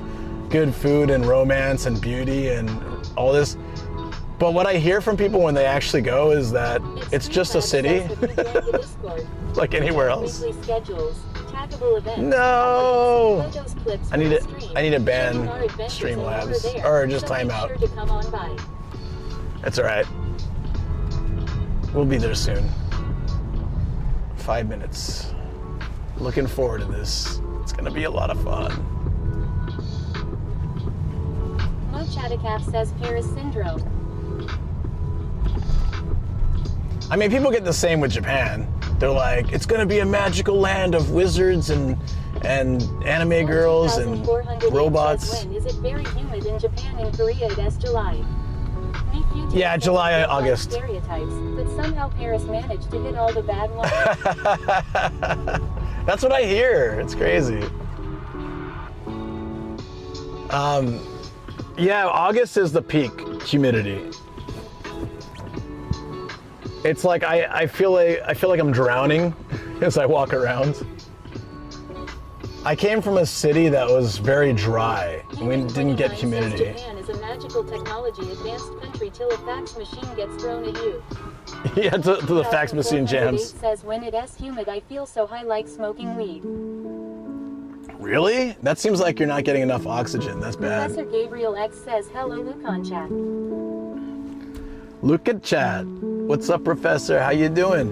good food and romance and beauty and all this. But what I hear from people when they actually go is that it's just a city. like anywhere else. Weekly schedules, taggable events, No. photos, clips I need from the stream, I need to sharing our ban adventures and more Streamlabs there, or just so time make out. sure to come on by. That's all right. We'll be there soon. 5 minutes. Looking forward to this. It's gonna be a lot of fun. Mo Chatakaf says Paris syndrome. I mean, people get the same with Japan. They're like, it's gonna be a magical land of wizards and anime girls and 2408 robots. says, when is it very humid in Japan and Korea? It is July. Yeah, July, Like August. Stereotypes, but somehow Paris managed to hit all the bad ones. That's what I hear. It's crazy. Yeah, August is the peak humidity. It's like I feel like I'm drowning as I walk around. I came from a city that was very dry. And we didn't get humidity. Japan is a magical technology advanced country till a fax machine gets thrown at you. Yeah, to the fax machine 2408 jams. says when it is humid I feel so high like smoking weed. Really? That seems like you're not getting enough oxygen. That's bad. Professor Gabriel X says hello Luke on chat. Look at chat. What's up, Professor? How you doing?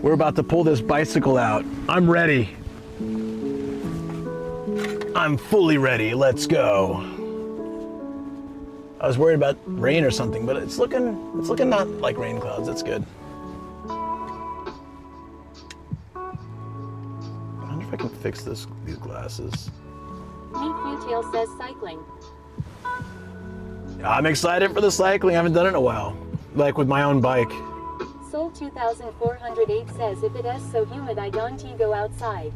We're about to pull this bicycle out. I'm ready. I'm fully ready. Let's go. I was worried about rain or something, but it's looking not like rain clouds. That's good. I wonder if I can fix these glasses. Meat Futile says cycling. I'm excited for the cycling. I haven't done it in a while. Like with my own bike. Soul 2408 says if it is so humid I don't go outside.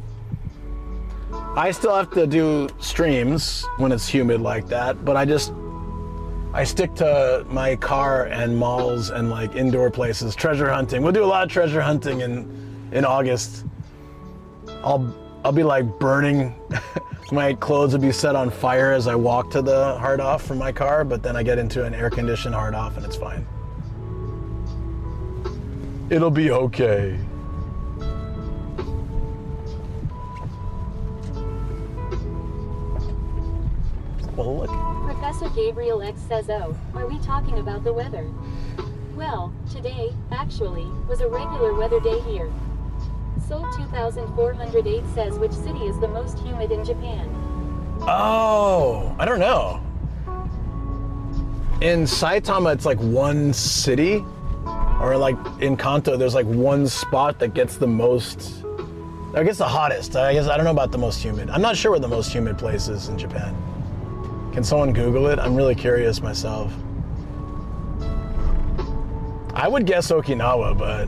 I still have to do streams when it's humid like that, but I stick to my car and malls and like indoor places, treasure hunting. We'll do a lot of treasure hunting in August. I'll be like burning, my clothes will be set on fire as I walk to the hard off from my car, but then I get into an air conditioned hard off and it's fine. It'll be okay. Well, look. Professor Gabriel X says, oh, are we talking about the weather? Well, today, actually, was a regular weather day here. Soul 2408 says which city is the most humid in Japan? Oh, I don't know. In Saitama, it's like one city, or like in Kanto, there's like one spot that gets the most, I guess the hottest. I don't know about the most humid. I'm not sure where the most humid place is in Japan. Can someone Google it? I'm really curious myself. I would guess Okinawa, but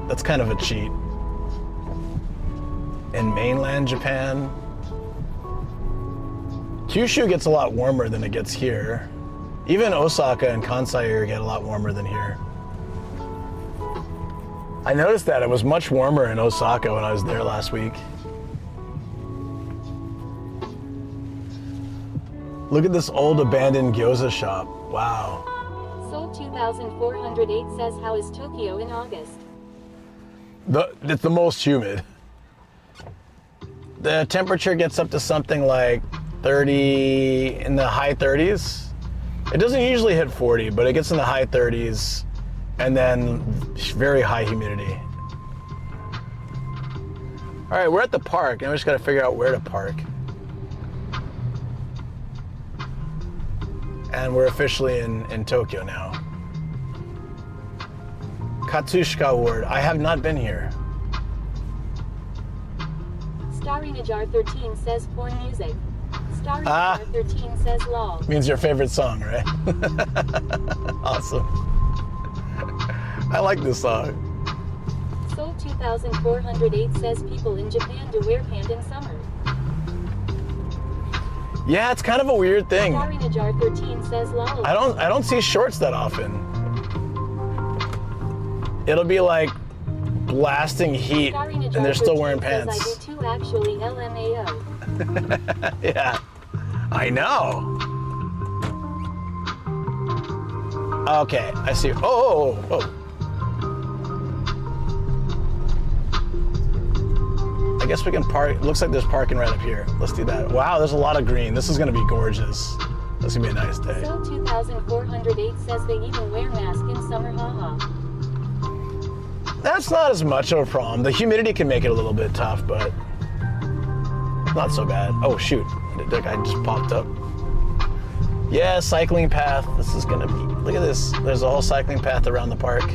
that's kind of a cheat. In mainland Japan, Kyushu gets a lot warmer than it gets here. Even Osaka and Kansai area get a lot warmer than here. I noticed that it was much warmer in Osaka when I was there last week. Look at this old abandoned gyoza shop. Wow. Soul 2408 says how is Tokyo in August? It's the most humid. The temperature gets up to something like 30, in the high 30s. It doesn't usually hit 40, but it gets in the high 30s and then very high humidity. All right, we're at the park and we just gotta figure out where to park. And we're officially in Tokyo now. Katsushika Ward. I have not been here. Starry Najar 13 says porn music. Starry Najar 13 says lol. Means your favorite song, right? Awesome. I like this song. Soul 2408 says people in Japan do wear pant in summer. Yeah, it's kind of a weird thing. Starry Najar 13 says lol. I don't see shorts that often. It'll be like blasting heat and they're still wearing pants. I do too actually LMAO. Yeah, I know. Okay, I see. Oh. guess we can park. It looks like there's parking right up here. Let's do that. Wow, there's a lot of green. This is gonna be gorgeous. This is gonna be a nice day. So 2408 says they even wear masks in summer, haha. That's not as much of a problem. The humidity can make it a little bit tough, but not so bad. Oh shoot, that guy just popped up. Yeah, cycling path. This is gonna be, look at this. There's a whole cycling path around the park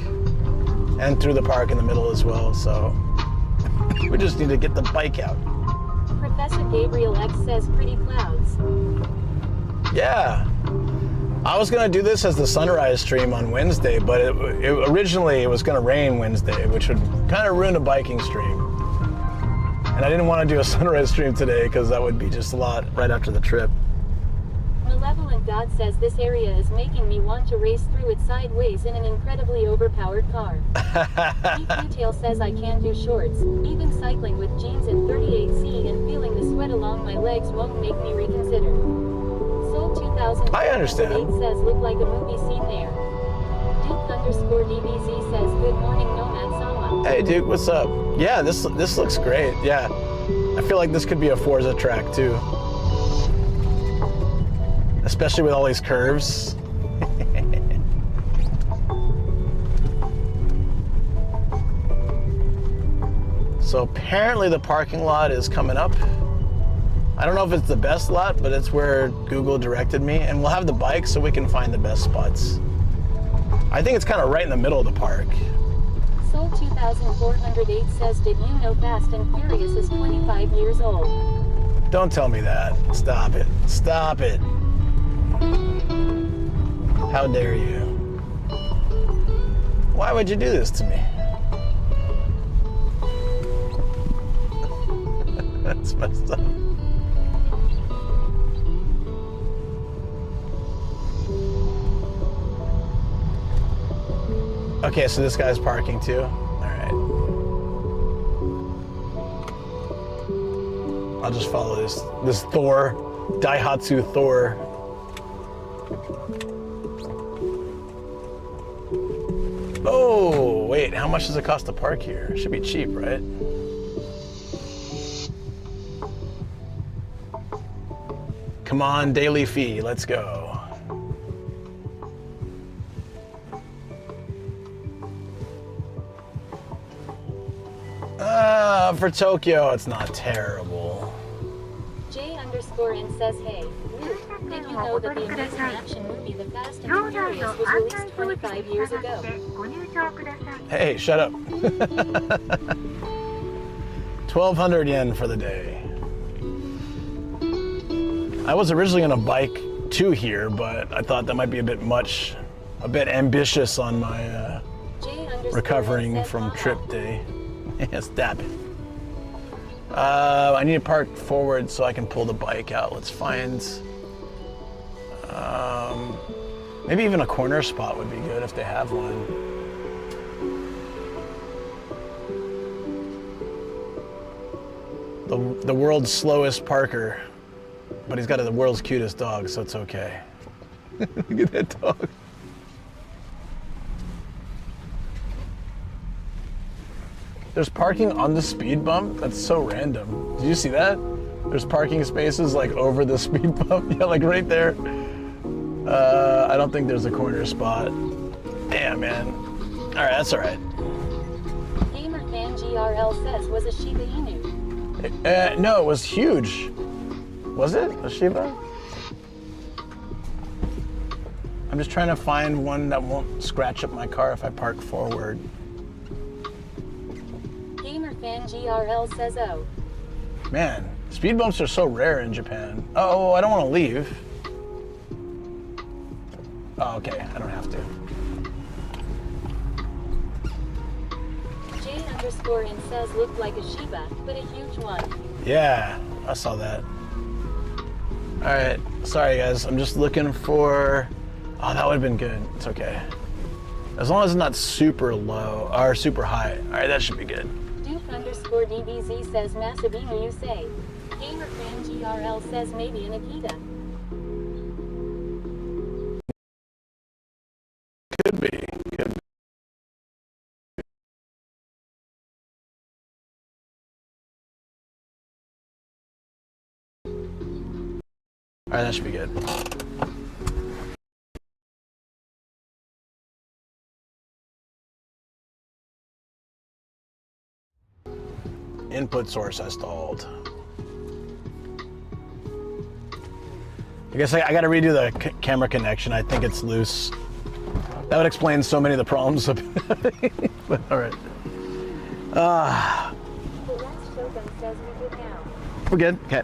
and through the park in the middle as well, so we just need to get the bike out. Professor Gabriel X says pretty clouds. Yeah. I was gonna do this as the sunrise stream on Wednesday, but originally it was gonna rain Wednesday, which would kind of ruin a biking stream. And I didn't want to do a sunrise stream today because that would be just a lot right after the trip. Malevolent God says this area is making me want to race through it sideways in an incredibly overpowered car. Tail says I can't do shorts. Even cycling with jeans and 38C and feeling the sweat along my legs won't make me reconsider. Soul 2000 I understand. says look like a movie scene there. Duke_DBZ says good morning Nomad Sama. Hey Duke, what's up? Yeah, this looks great. Yeah, I feel like this could be a Forza track too, especially with all these curves. So apparently the parking lot is coming up. I don't know if it's the best lot, but it's where Google directed me, and we'll have the bike so we can find the best spots. I think it's kind of right in the middle of the park. Soul 2408 says did you know Fast and Furious is 25 years old? Don't tell me that. Stop it. Stop it. How dare you? Why would you do this to me? That's messed up. Okay, so this guy's parking too. All right. I'll just follow this Thor, Daihatsu Thor. Oh, wait, how much does it cost to park here? It should be cheap, right? Come on, daily fee, let's go. For Tokyo, it's not terrible. J_N says hey, Luke, did you know that the amazing action movie The Fast and the Furious was released 25 years ago? Hey, shut up. 1,200 yen for the day. I was originally gonna bike to here, but I thought that might be a bit much, a bit ambitious on my recovering from trip day. Stab it. I need to park forward so I can pull the bike out. Let's find, maybe even a corner spot would be good if they have one. The world's slowest parker, but he's got the world's cutest dog, so it's okay. Look at that dog. There's parking on the speed bump? That's so random. Did you see that? There's parking spaces like over the speed bump. Yeah, like right there. I don't think there's a corner spot. Damn, man. All right, that's all right. GamerFanGRL says was a Shiba Inu. No, it was huge. Was it a Shiba? I'm just trying to find one that won't scratch up my car if I park forward. GamerFanGRL says oh. Man, speed bumps are so rare in Japan. Oh, I don't want to leave. Oh, okay, I don't have to. J_N says looked like a Shiba, but a huge one. Yeah, I saw that. All right, sorry guys, I'm just looking for, oh, that would have been good. It's okay. As long as it's not super low, or super high. All right, that should be good. Duke_DBZ says Masabini you say. GamerFanGRL says maybe an Akita. Could be. right, that should be good. Input source I stalled. I guess I gotta redo the camera connection. I think it's loose. That would explain so many of the problems. But all right. The last shogun says we good now. We're good. Okay.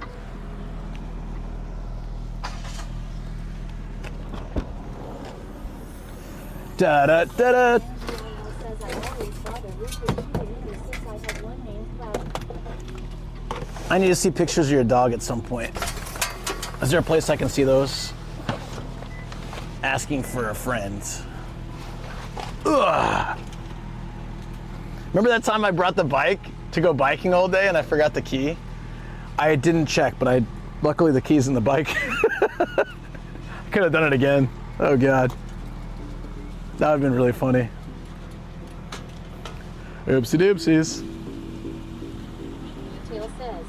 Da da da da. Says I always thought a roof would be the since I had one named Cloud. I need to see pictures of your dog at some point. Is there a place I can see those? Asking for a friend. Ugh. Remember that time I brought the bike to go biking all day and I forgot the key? I didn't check, but luckily the key's in the bike. I could have done it again. Oh God. That would have been really funny. Oopsie doopsies. Tail says.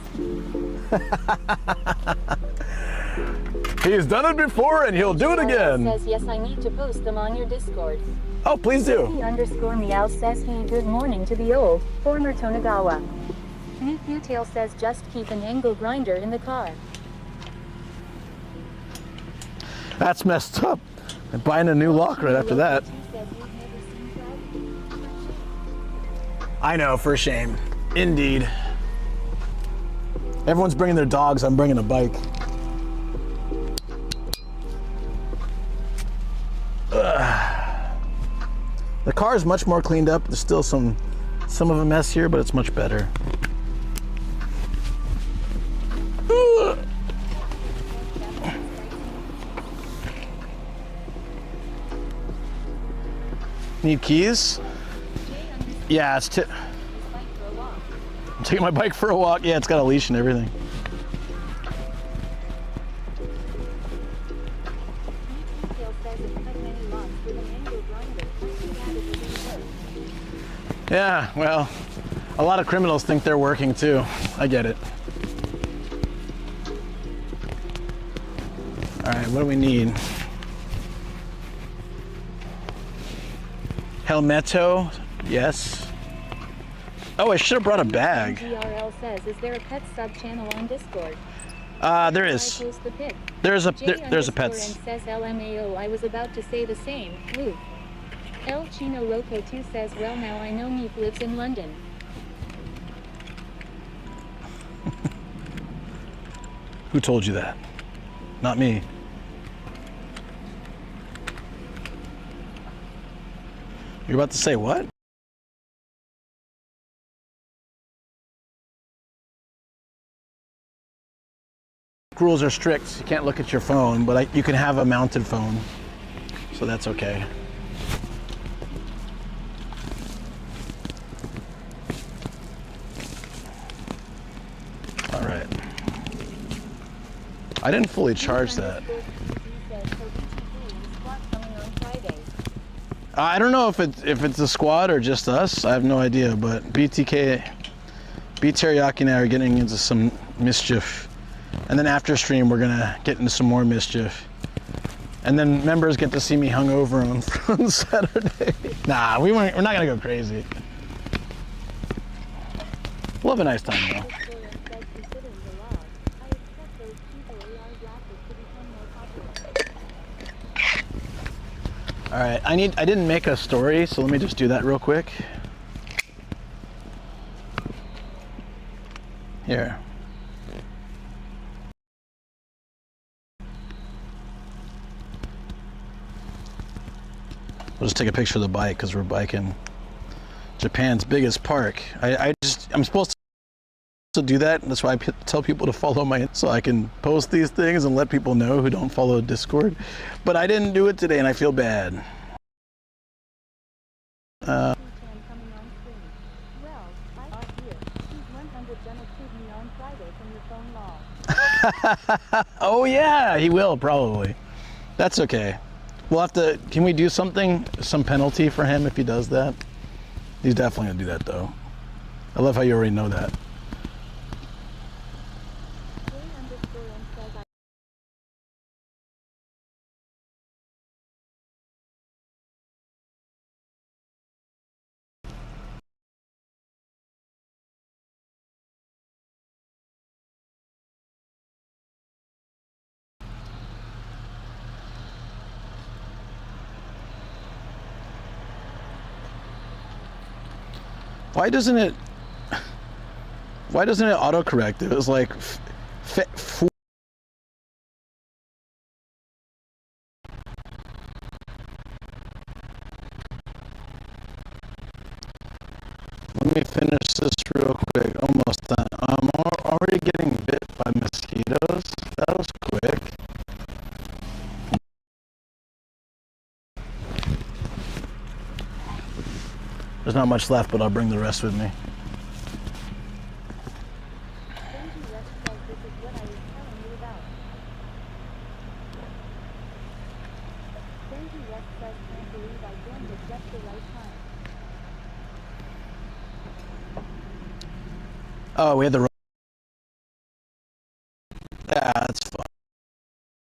He's done it before and he'll do it again. Says yes, I need to post them on your Discord. Oh, please do. He_meow says he good morning to the old former Tonagawa. Tail says just keep an angle grinder in the car. That's messed up. I'm buying a new lock right after that. I know, for shame. Indeed. Everyone's bringing their dogs, I'm bringing a bike. Ugh. The car is much more cleaned up. There's still some of a mess here, but it's much better. Ugh. Need keys? Yeah, I'm taking my bike for a walk. Yeah, it's got a leash and everything. Yeah, well, a lot of criminals think they're working too. I get it. All right, what do we need? Helmeto, yes. Oh, I should have brought a bag. GRL says, is there a pet sub channel on Discord? There is. I post the pic. There's a J__ pets. and says LMAO. I was about to say the same. Luke. El Chino Loco 2 says, well now I know Meep lives in London. Who told you that? Not me. You're about to say what? Rules are strict. You can't look at your phone, but you can have a mounted phone, so that's okay. All right. I didn't fully charge that. I don't know if it's a squad or just us. I have no idea, but BTK, B Teriyaki and I are getting into some mischief. And then after stream, we're gonna get into some more mischief. And then members get to see me hungover on Saturday. Nah, we're not gonna go crazy. We'll have a nice time though. All right, I didn't make a story, so let me just do that real quick. Here. We'll just take a picture of the bike because we're biking. Japan's biggest park. I'm supposed to do that. That's why I tell people to follow so I can post these things and let people know who don't follow Discord. But I didn't do it today and I feel bad. Oh yeah, he will probably. That's okay. We'll have to, can we do something, some penalty for him if he does that? He's definitely gonna do that though. I love how you already know that. Why doesn't it autocorrect? It was like let me finish this real quick. Almost done. I'm already getting bit by mosquitoes. That was quick. There's not much left, but I'll bring the rest with me. Oh, we had the. Yeah, that's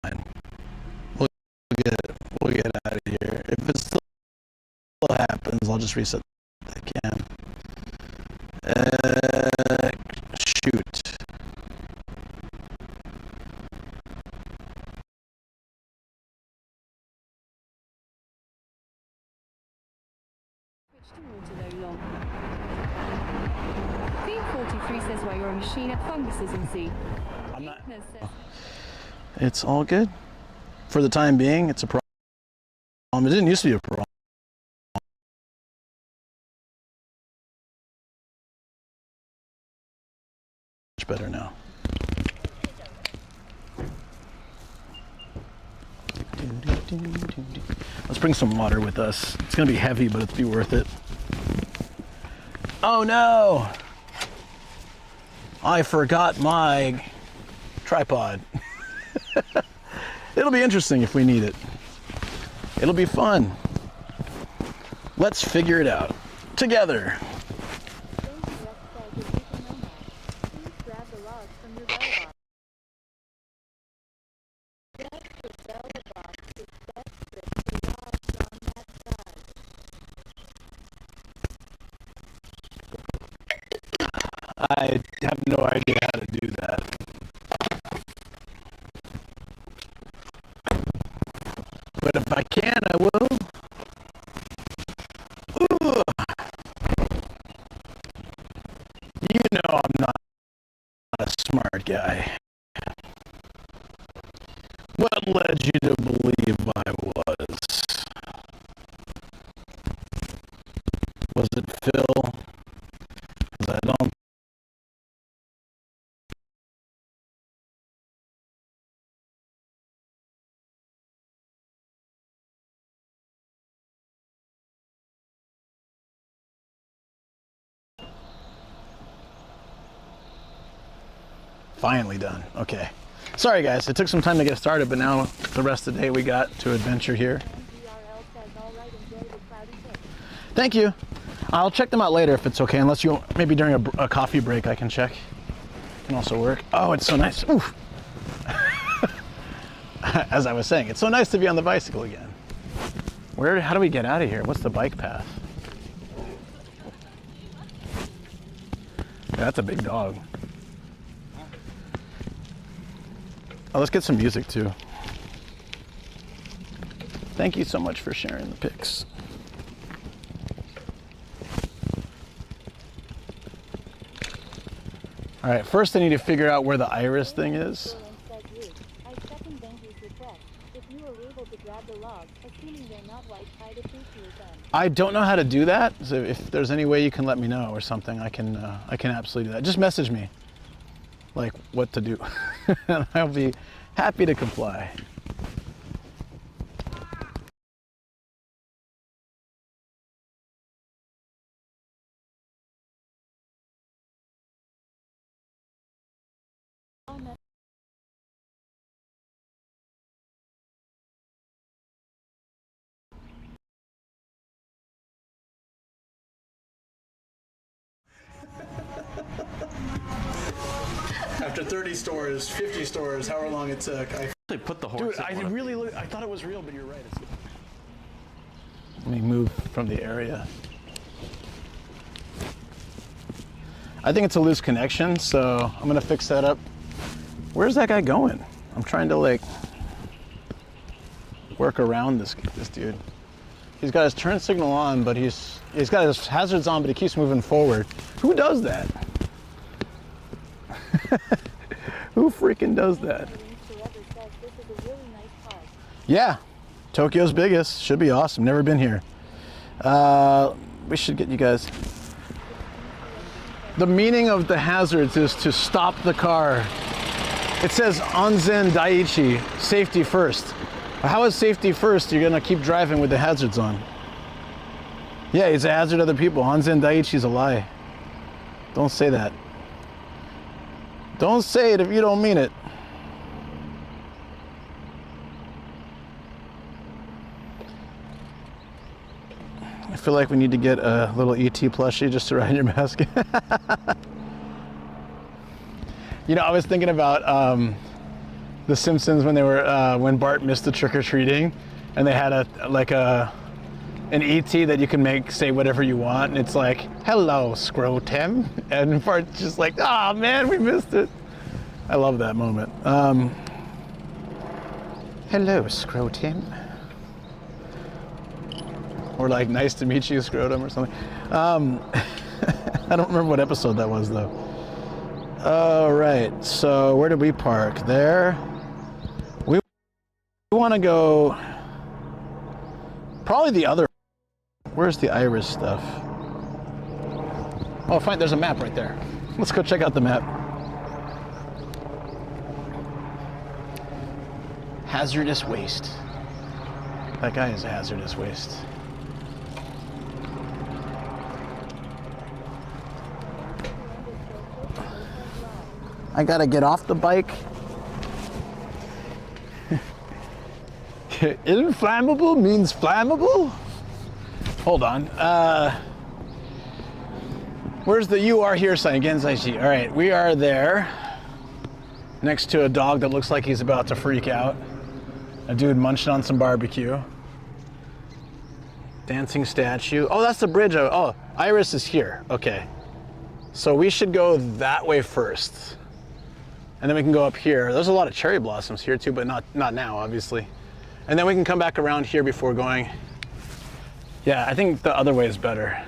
fine. We'll get out of here. If it still happens, I'll just reset the cam. Shoot. Says why you're a machine at funguses and see. I'm not. It's all good. For the time being, it's a problem. It didn't used to be a problem. Much better now. Let's bring some water with us. It's gonna be heavy, but it'll be worth it. Oh no! I forgot my tripod. It'll be interesting if we need it. It'll be fun. Let's figure it out together. I have no idea how to do that. But if I can, I will. Ooh. You know I'm not a smart guy. What led you to believe I was? Was it Phil? 'Cause I don't. Finally done. Okay. Sorry guys, it took some time to get started, but now the rest of the day we got to adventure here. Thank you. I'll check them out later if it's okay, unless you, maybe during a coffee break I can check. Can also work. Oh, it's so nice. Oof. As I was saying, it's so nice to be on the bicycle again. How do we get out of here? What's the bike path? Yeah, that's a big dog. Oh, let's get some music too. Thank you so much for sharing the pics. All right, first I need to figure out where the iris thing is. I don't know how to do that, so if there's any way you can let me know or something, I can absolutely do that. Just message me, like what to do, and I'll be happy to comply. After 30 stores, 50 stores, however long it took, They put the horse. I thought it was real, but you're right. Let me move from the area. I think it's a loose connection, so I'm gonna fix that up. Where's that guy going? I'm trying to like work around this dude. He's got his turn signal on, but he's got his hazards on, but he keeps moving forward. Who does that? Who freaking does that? Yeah, Tokyo's biggest. Should be awesome. Never been here. We should get you guys. The meaning of the hazards is to stop the car. It says Anzen Daiichi, safety first. How is safety first? You're gonna keep driving with the hazards on. Yeah, it's a hazard to other people. Anzen Daiichi is a lie. Don't say that. Don't say it if you don't mean it. I feel like we need to get a little ET plushie just to ride in your basket. You know, I was thinking about The Simpsons when they were when Bart missed the trick-or-treating, and they had an ET that you can make say whatever you want, and it's like, "Hello, Scrotum," and Bart's just like, "Ah, oh, man, we missed it." I love that moment. Hello, Scrotum. Or like, "Nice to meet you, Scrotum," or something. I don't remember what episode that was, though. All right, so where did we park? There. We want to go probably the other. Where's the iris stuff? Oh, fine, there's a map right there. Let's go check out the map. Hazardous waste. That guy is a hazardous waste. I gotta get off the bike. Inflammable means flammable? Hold on. Where's the "you are here" sign? Genzaishi. All right, we are there. Next to a dog that looks like he's about to freak out. A dude munching on some barbecue. Dancing statue. Oh, that's the bridge. Oh, Iris is here. Okay. So we should go that way first. And then we can go up here. There's a lot of cherry blossoms here too, but not now, obviously. And then we can come back around here before going. Yeah, I think the other way is better.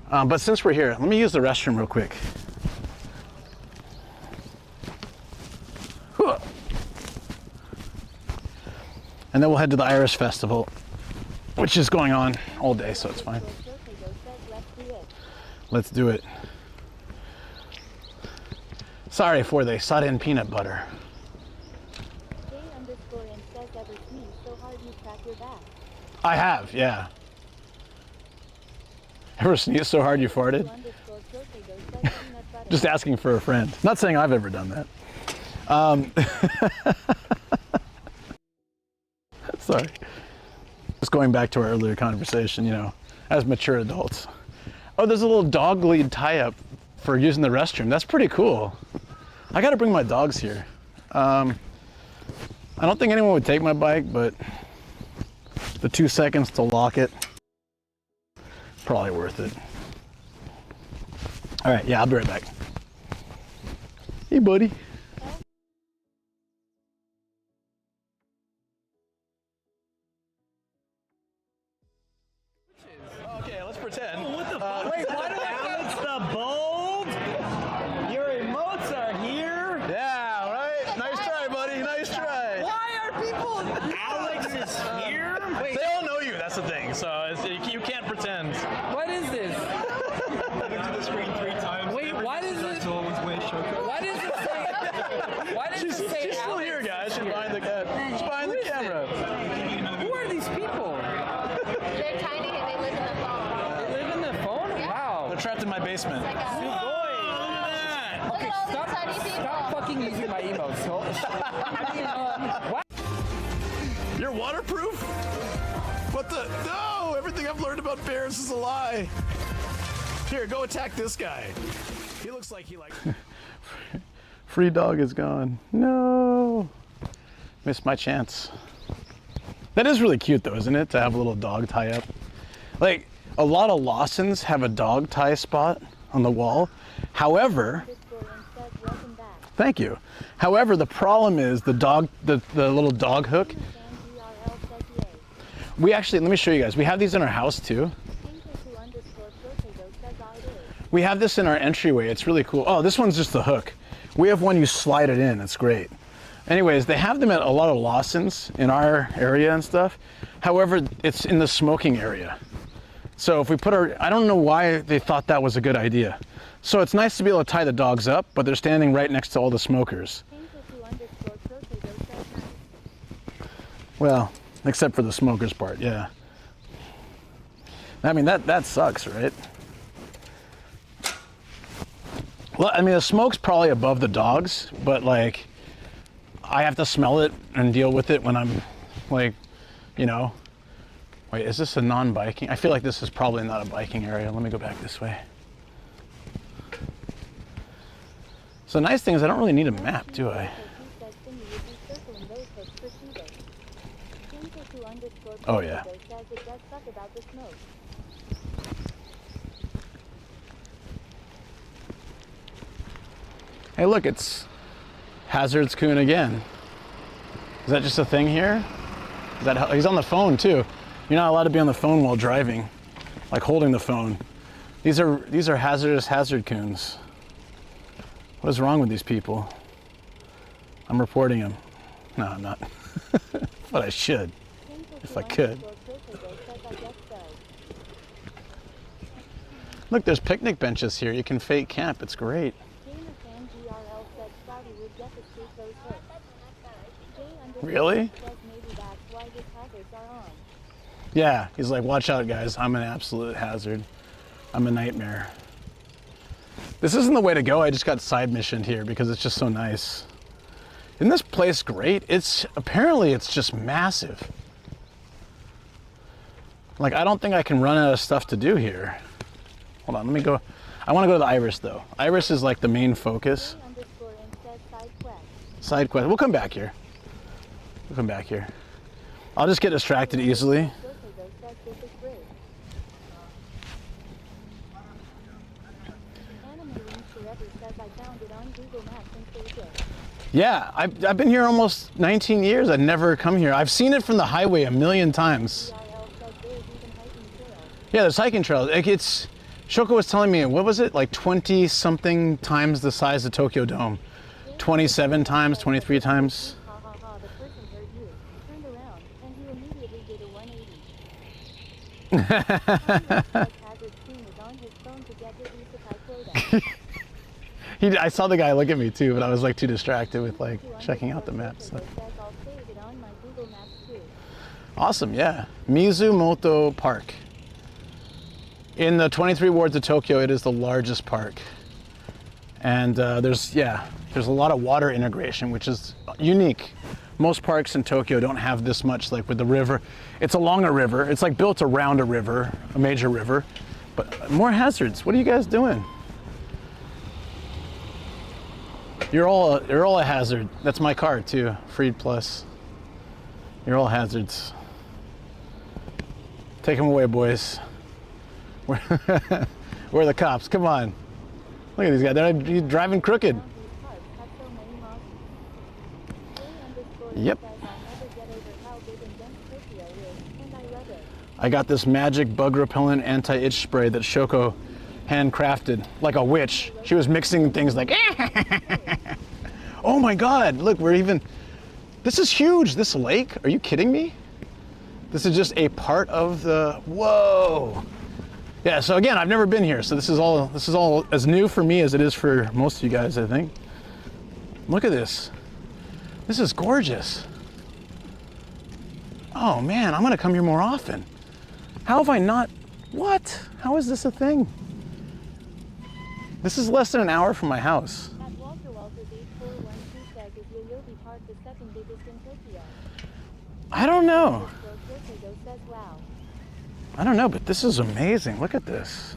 But since we're here, let me use the restroom real quick. Whew. And then we'll head to the Iris Festival, which is going on all day, so it's fine. Let's do it. Sorry for the sudden peanut butter. I have, yeah. Ever sneezed so hard you farted? Just asking for a friend. Not saying I've ever done that. Sorry. Just going back to our earlier conversation, you know, as mature adults. Oh, there's a little dog lead tie-up for using the restroom. That's pretty cool. I gotta bring my dogs here. I don't think anyone would take my bike, but the 2 seconds to lock it, probably worth it. All right, yeah, I'll be right back. Hey, buddy. Okay, let's pretend. Oh, what the fuck? Wait, why did Alex the Bold? Your emotes are here? Yeah, right? Nice try, buddy. Nice try. Why are people... Alex is here? Wait, They all know you, that's the thing, so you can't pretend. what is this? Look to the screen 3 times. Wait, why does it... Why does it say... Why does it say She's still Alex? here, guys. She's behind the camera. Who are these people? They're tiny and they live in the phone. They live in the phone? Wow. They're trapped in my basement. Okay, Look at all these tiny people. stop fucking using my emotes. What? You're waterproof? What the? No! Everything I've learned about bears is a lie. Here, go attack this guy. He looks like he likes. Free dog is gone. No. Missed my chance. That is really cute though, isn't it? To have a little dog tie up. Like, a lot of Lawsons have a dog tie spot on the wall. However, thank you. However, the problem is the little dog hook. We actually, let me show you guys. We have these in our house too. We have this in our entryway. It's really cool. Oh, this one's just the hook. We have one you slide it in. It's great. Anyways, they have them at a lot of Lawsons in our area and stuff. However, it's in the smoking area. So if we put our, I don't know why they thought that was a good idea. So it's nice to be able to tie the dogs up, but they're standing right next to all the smokers. Well, except for the smokers part, yeah. I mean, that sucks, right? Well, I mean, the smoke's probably above the dogs, but like, I have to smell it and deal with it when I'm like, you know. Wait, is this a non-biking? I feel like this is probably not a biking area. Let me go back this way. So the nice thing is I don't really need a map, do I? Oh yeah. Hey look, it's Hazard's coon again. Is that just a thing here? Is that, he's on the phone too. You're not allowed to be on the phone while driving, like holding the phone. These are hazardous hazard coons. What is wrong with these people? I'm reporting them. No, I'm not. But I should, if I could. Look, there's picnic benches here. You can fake camp. It's great. Really? Yeah, he's like, watch out guys, I'm an absolute hazard. I'm a nightmare. This isn't the way to go. I just got side missioned here because it's just so nice. Isn't this place great? Apparently it's just massive. Like, I don't think I can run out of stuff to do here. Hold on, let me go. I want to go to the Iris though. Iris is like the main focus. Side quest. We'll come back here. We'll come back here. I'll just get distracted easily. Yeah, I've been here almost 19 years. I'd never come here. I've seen it from the highway a million times. Yeah, there's hiking trails. Like Shoko was telling me, what was it? Like 20 something times the size of Tokyo Dome. 27 times, 23 times. I saw the guy look at me too, but I was like too distracted with like checking out the maps. So. Awesome, yeah. Mizumoto Park. In the 23 wards of Tokyo, it is the largest park. And there's a lot of water integration, which is unique. Most parks in Tokyo don't have this much, like with the river. It's along a river. It's like built around a river, a major river. But more hazards. What are you guys doing? You're all a hazard. That's my car too, Freed Plus. You're all hazards. Take them away, boys. Where are the cops? Come on. Look at these guys. They're driving crooked. Yep. I got this magic bug repellent anti-itch spray that Shoko handcrafted, like a witch. She was mixing things like, oh my God, look, this is huge, this lake. Are you kidding me? This is just a part of the, whoa. Yeah, so again, I've never been here, so this is all as new for me as it is for most of you guys, I think. Look at this. This is gorgeous. Oh man, I'm gonna come here more often. How have I not, what? How is this a thing? This is less than an hour from my house. I don't know. I don't know, but this is amazing. Look at this.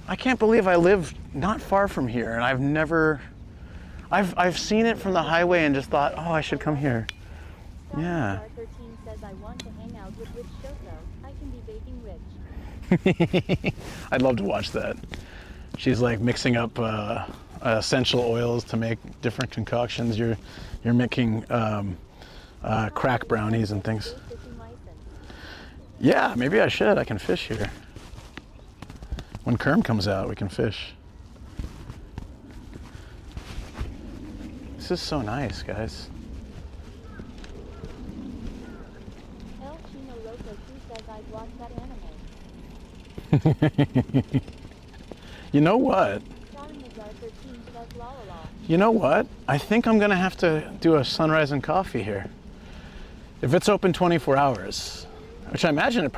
I can't believe I live not far from here, and I've seen it from the highway and just thought, oh, I should come here. Yeah. I'd love to watch that. She's like mixing up essential oils to make different concoctions. You're making crack brownies and things. Yeah, maybe I should. I can fish here. When Kerm comes out, we can fish. This is so nice, guys. El Chino Loco 2 says I'd watch that anime. You know what? Starring the Dark 13 says la la la. You know what? I think I'm gonna have to do a sunrise and coffee here. If it's open 24 hours, which I imagine it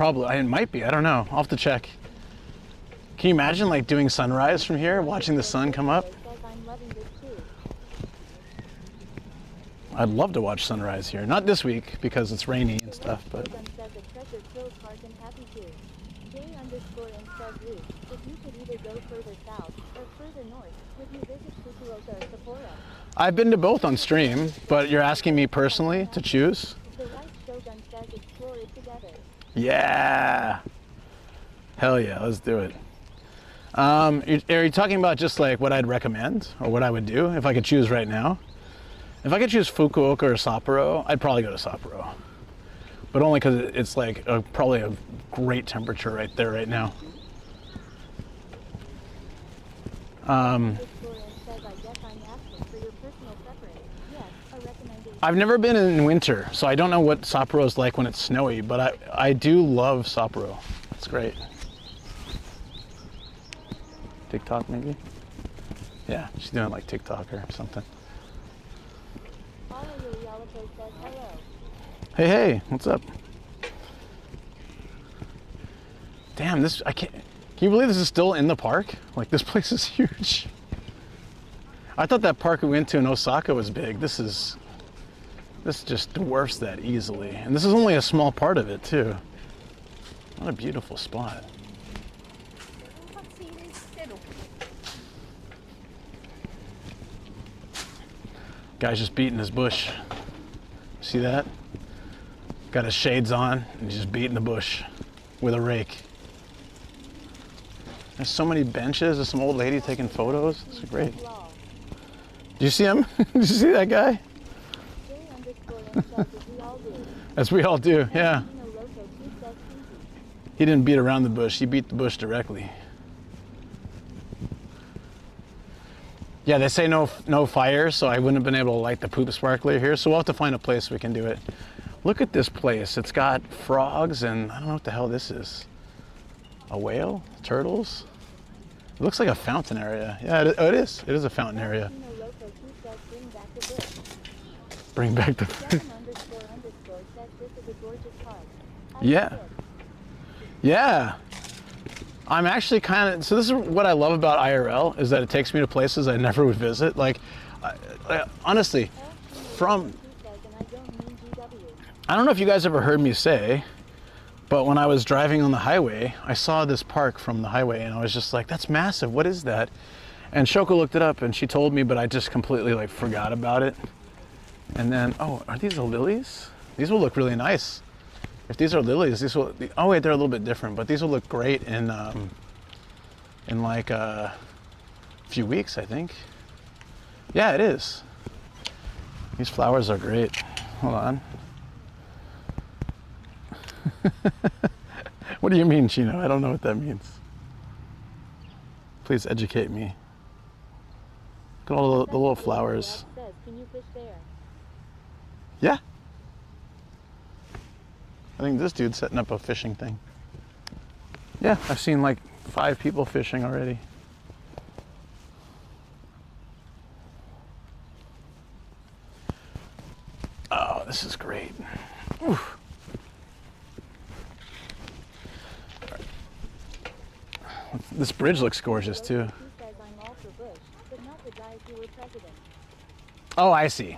might be, I don't know. I'll have to check. Can you imagine like doing sunrise from here, watching the sun come up? Says I'm loving this too. I'd love to watch sunrise here. Not this week because it's rainy and stuff, but Shogun says a treasure trove park and happy too. J_and says Luke, if you could either go further south or further north, would you visit Fukuoka or Sapporo? I've been to both on stream, but you're asking me personally to choose? The right Shogun says explore it together. Yeah. Hell yeah, let's do it. Are you talking about just like what I'd recommend or what I would do if I could choose right now? If I could choose Fukuoka or Sapporo, I'd probably go to Sapporo. But only because it's like probably a great temperature right there right now. Explorer says I guess I'm asking for your personal preference. Yes, a recommendation. I've never been in winter, so I don't know what Sapporo is like when it's snowy, but I do love Sapporo. It's great. TikTok maybe? Yeah, she's doing like TikTok or something. Paula Urialato says hello. Hey, hey, what's up? Damn, I can't, can you believe this is still in the park? Like this place is huge. I thought that park we went to in Osaka was big. This just dwarfs that easily. And this is only a small part of it too. What a beautiful spot. Guy's just beating his bush. See that? Got his shades on and he's just beating the bush with a rake. There's so many benches. There's some old lady taking photos. It's great. Did you see him? Did you see that guy? As we all do, yeah. He didn't beat around the bush. He beat the bush directly. Yeah, they say no fire, so I wouldn't have been able to light the poop sparkler here. So we'll have to find a place we can do it. Look at this place. It's got frogs and I don't know what the hell this is. A whale? Turtles? It looks like a fountain area. Yeah, it is. It is a fountain area. Bring back the food. Yeah. Yeah. I'm actually kind of, so this is what I love about IRL, is that it takes me to places I never would visit. Like, honestly, I don't know if you guys ever heard me say, but when I was driving on the highway, I saw this park from the highway and I was just like, that's massive, what is that? And Shoko looked it up and she told me, but I just completely like forgot about it. And then, oh, are these the lilies? These will look really nice. If these are lilies, these will, oh wait, they're a little bit different, but these will look great in like a few weeks, I think. Yeah, it is. These flowers are great. Hold on. What do you mean, Chino? I don't know what that means. Please educate me. Look at all the little flowers. Can you fish there? Yeah. I think this dude's setting up a fishing thing. Yeah, I've seen like 5 people fishing already. Oh, this is great. Oof. This bridge looks gorgeous too. Oh, I see.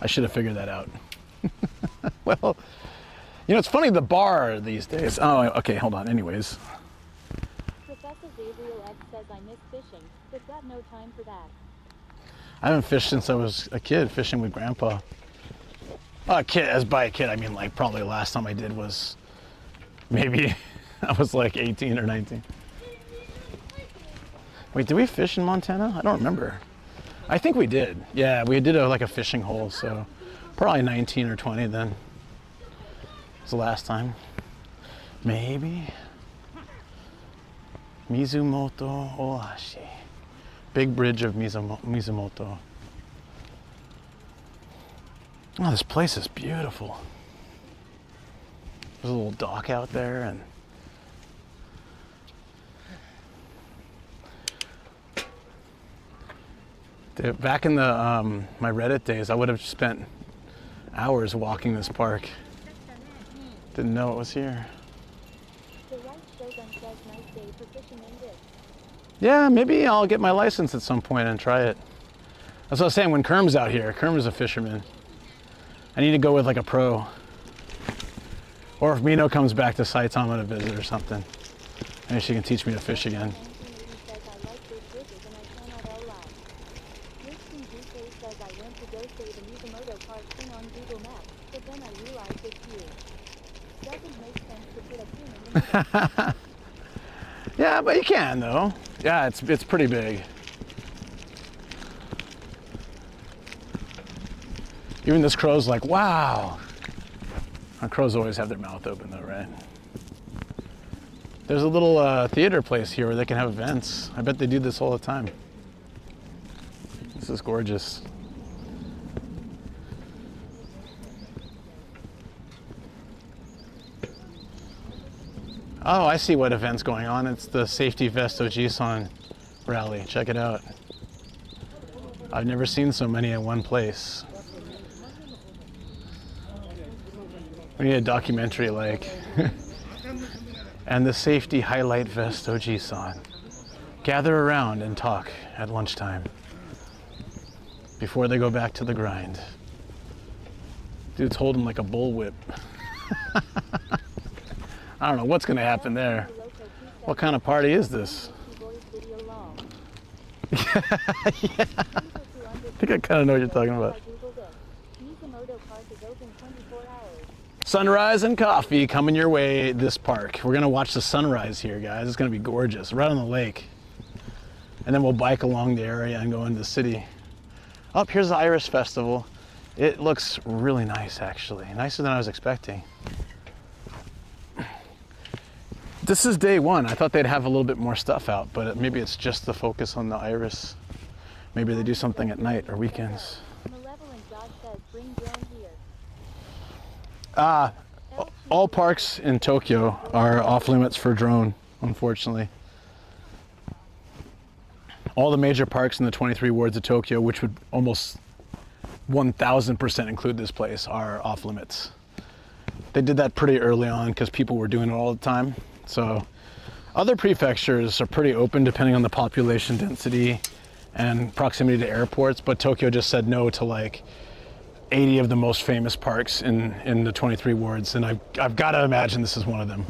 I should have figured that out. Well, you know, it's funny, the bar these days. Oh, okay, hold on. Anyways. Professor Gabriel X says I miss fishing, but got no time for that. I haven't fished since I was a kid, fishing with Grandpa. A kid, as by a kid, I mean like probably the last time I did was maybe I was like 18 or 19. Wait, did we fish in Montana? I don't remember. I think we did. Yeah, we did like a fishing hole, so probably 19 or 20 then. It's the last time. Maybe. Mizumoto Oashi. Big bridge of Mizumoto. Oh, this place is beautiful. There's a little dock out there, and back in the my Reddit days, I would have spent hours walking this park. Didn't know it was here. The right shogun says nice day for fishing in this. Yeah, maybe I'll get my license at some point and try it. That's what I was saying when Kerm's out here. Kerm's a fisherman. I need to go with like a pro. Or if Mino comes back to Saitama on a visit or something, maybe she can teach me to fish again. 1980 says I like big bridges and I cannot all lie. Christian DK says I went to go say the Mizumoto Park thing on Google Maps, but then I realized it's here. Doesn't make sense to put a pin in the middle. Yeah, but you can though. Yeah, it's pretty big. Even this crow's like, wow. Crows always have their mouth open though, right? There's a little theater place here where they can have events. I bet they do this all the time. This is gorgeous. Oh, I see what event's going on. It's the Safety Vest Ojisan rally. Check it out. I've never seen so many in one place. We need a documentary like, and the Safety Highlight Vest Oji-san. Gather around and talk at lunchtime before they go back to the grind. Dude's holding like a bullwhip. I don't know what's gonna happen there. What kind of party is this? Yeah. I think I kind of know what you're talking about. Mizumoto Park is open 24 hours. Sunrise and coffee coming your way this park. We're gonna watch the sunrise here, guys. It's gonna be gorgeous, right on the lake. And then we'll bike along the area and go into the city. Oh, here's the Iris Festival. It looks really nice, actually. Nicer than I was expecting. This is day one. I thought they'd have a little bit more stuff out, but maybe it's just the focus on the Iris. Maybe they do something at night or weekends. Malevolent God says bring drone here. All parks in Tokyo are off limits for drone, unfortunately. All the major parks in the 23 wards of Tokyo, which would almost 1000% include this place, are off limits. They did that pretty early on because people were doing it all the time. So other prefectures are pretty open depending on the population density and proximity to airports, but Tokyo just said no to like 80 of the most famous parks in the 23 wards, and I've got to imagine this is one of them.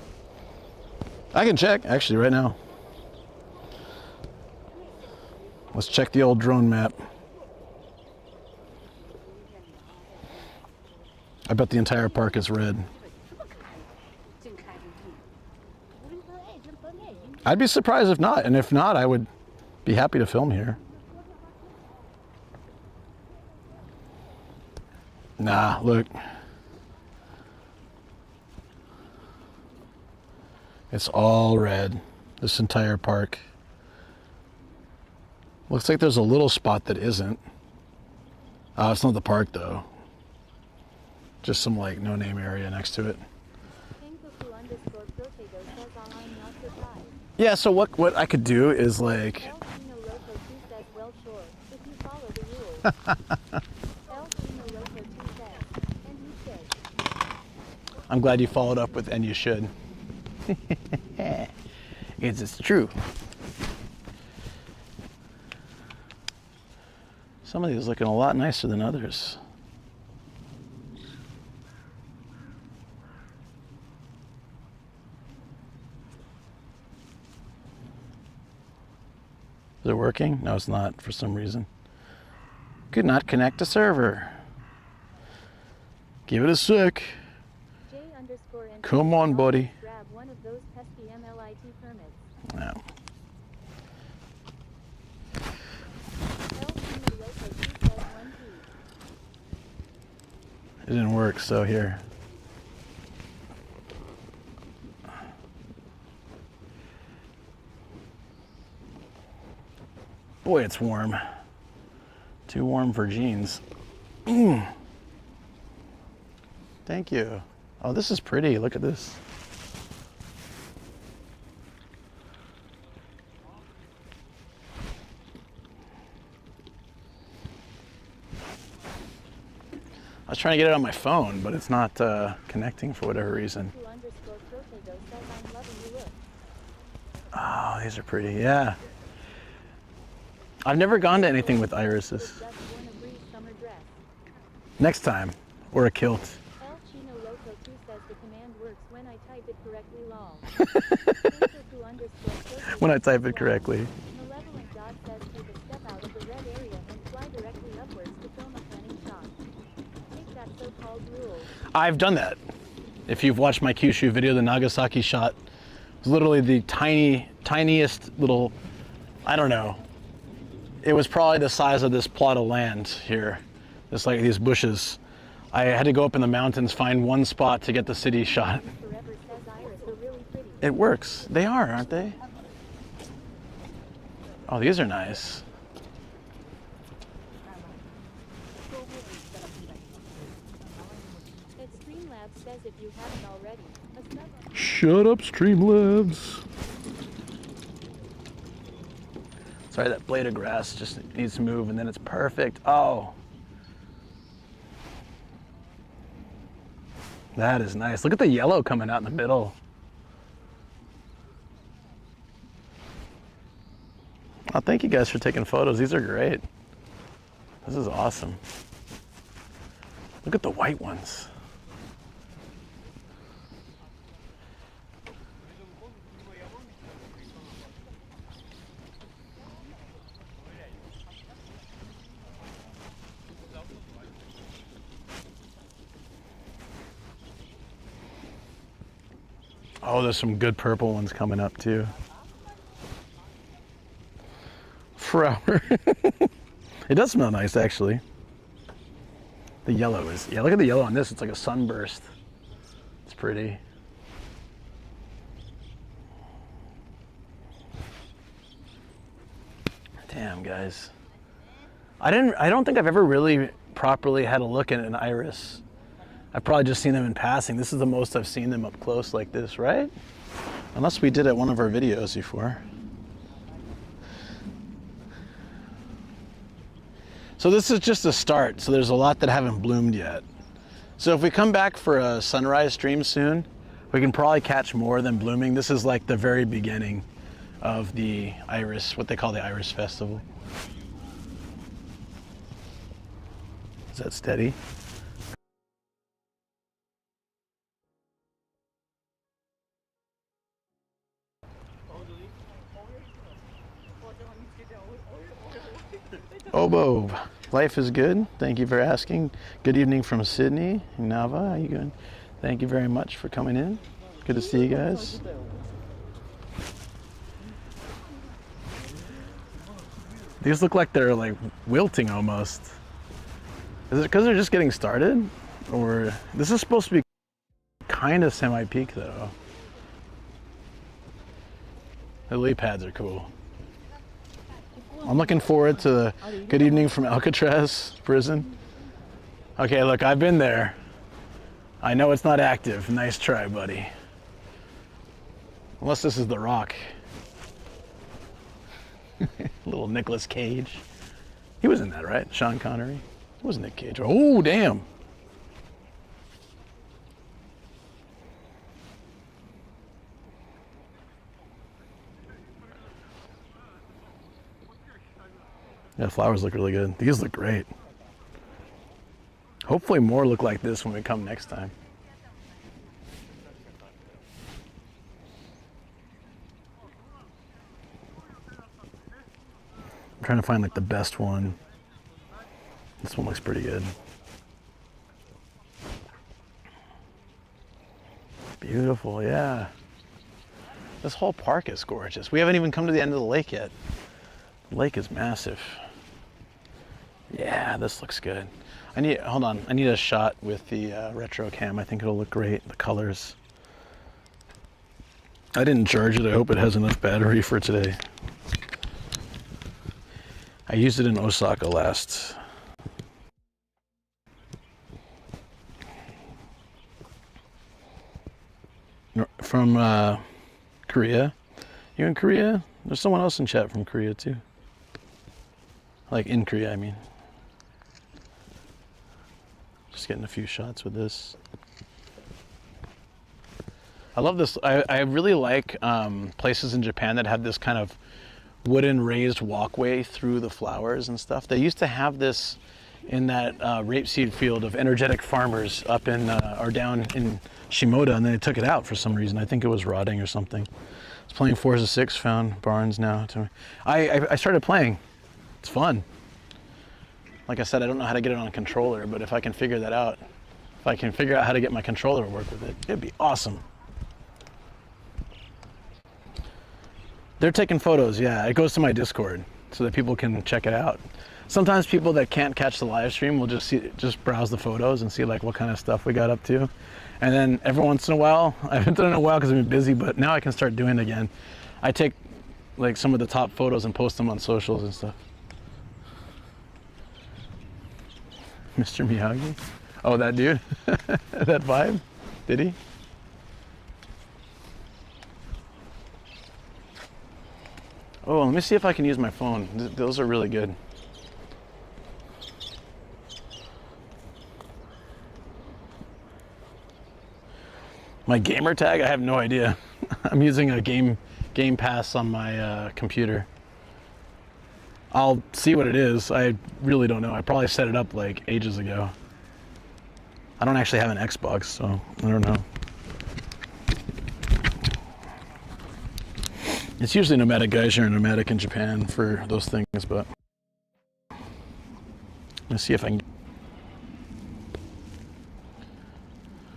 I can check actually right now. Let's check the old drone map. I bet the entire park is red. I'd be surprised if not, and if not, I would be happy to film here. Nah, look. It's all red, this entire park. Looks like there's a little spot that isn't. It's not the park though. Just some like no-name area next to it. Yeah, so what I could do is like... I'm glad you followed up with "and you should." It's true. Some of these looking a lot nicer than others. Is it working? No, it's not for some reason. Could not connect to server. Give it a sec. Come on, buddy. Grab one of those pesky MLIT permits. No. It didn't work, so here. Boy, it's warm. Too warm for jeans. Thank you. Oh, this is pretty. Look at this. I was trying to get it on my phone, but it's not connecting for whatever reason. Oh, these are pretty. Yeah. I've never gone to anything with irises. Next time, or a kilt. El Chino Loco 2 says the command works when I type it correctly, lol. When I type it correctly. Malevolent God says take a step out of the red area and fly directly upwards to film a planning shot. Take that so-called rule. I've done that. If you've watched my Kyushu video, the Nagasaki shot was literally the tiniest little, I don't know. It was probably the size of this plot of land here. It's like these bushes. I had to go up in the mountains, find one spot to get the city shot. Forever says Iris are really pretty. It works. They are, aren't they? Oh, these are nice. Streamlabs says if you haven't already, a snug Shut up, Streamlabs. Sorry, that blade of grass just needs to move and then it's perfect. Oh. That is nice. Look at the yellow coming out in the middle. Oh, thank you guys for taking photos. These are great. This is awesome. Look at the white ones. Oh, there's some good purple ones coming up too. Flower. It does smell nice, actually. The yellow is, yeah, look at the yellow on this. It's like a sunburst. It's pretty. Damn, guys. I don't think I've ever really properly had a look at an iris. I've probably just seen them in passing. This is the most I've seen them up close like this, right? Unless we did it one of our videos before. So this is just a start. So there's a lot that haven't bloomed yet. So if we come back for a sunrise stream soon, we can probably catch more than blooming. This is like the very beginning of the iris, what they call the iris festival. Is that steady? Obo, life is good. Thank you for asking. Good evening from Sydney. Nava, how you doing? Thank you very much for coming in. Good to see you guys. These look like they're like wilting almost. Is it because they're just getting started? Or this is supposed to be kind of semi-peak though. The lily pads are cool. I'm looking forward to the good evening from Alcatraz prison. Okay, look, I've been there. I know it's not active. Nice try, buddy. Unless this is The Rock. Little Nicolas Cage. He was in that, right? Sean Connery. It was Nick Cage. Oh, damn. Yeah, the flowers look really good. These look great. Hopefully more look like this when we come next time. I'm trying to find like the best one. This one looks pretty good. Beautiful, yeah. This whole park is gorgeous. We haven't even come to the end of the lake yet. The lake is massive. Yeah, this looks good. Hold on, I need a shot with the retro cam. I think it'll look great, the colors. I didn't charge it. I hope it has enough battery for today. I used it in Osaka last. From Korea. You in Korea? There's someone else in chat from Korea too. Like in Korea, I mean. Just getting a few shots with this. I love this. I really like places in Japan that have this kind of wooden raised walkway through the flowers and stuff. They used to have this in that rapeseed field of energetic farmers up in or down in Shimoda, and then they took it out for some reason. I think it was rotting or something. I was playing Forza 6, found Barnes now. I started playing. It's fun. Like I said, I don't know how to get it on a controller, but if I can figure that out, if I can figure out how to get my controller to work with it, it'd be awesome. They're taking photos, yeah. It goes to my Discord so that people can check it out. Sometimes people that can't catch the live stream will just browse the photos and see like what kind of stuff we got up to. And then every once in a while, I haven't done it in a while because I've been busy, but now I can start doing it again. I take like some of the top photos and post them on socials and stuff. Mr. Miyagi? Oh, that dude? That vibe? Did he? Oh, let me see if I can use my phone. Those are really good. My gamer tag? I have no idea. I'm using a game pass on my computer. I'll see what it is. I really don't know. I probably set it up like ages ago. I don't actually have an Xbox, so I don't know. It's usually Nomadic Gaijin or Nomadic in Japan for those things, but let's see if I can.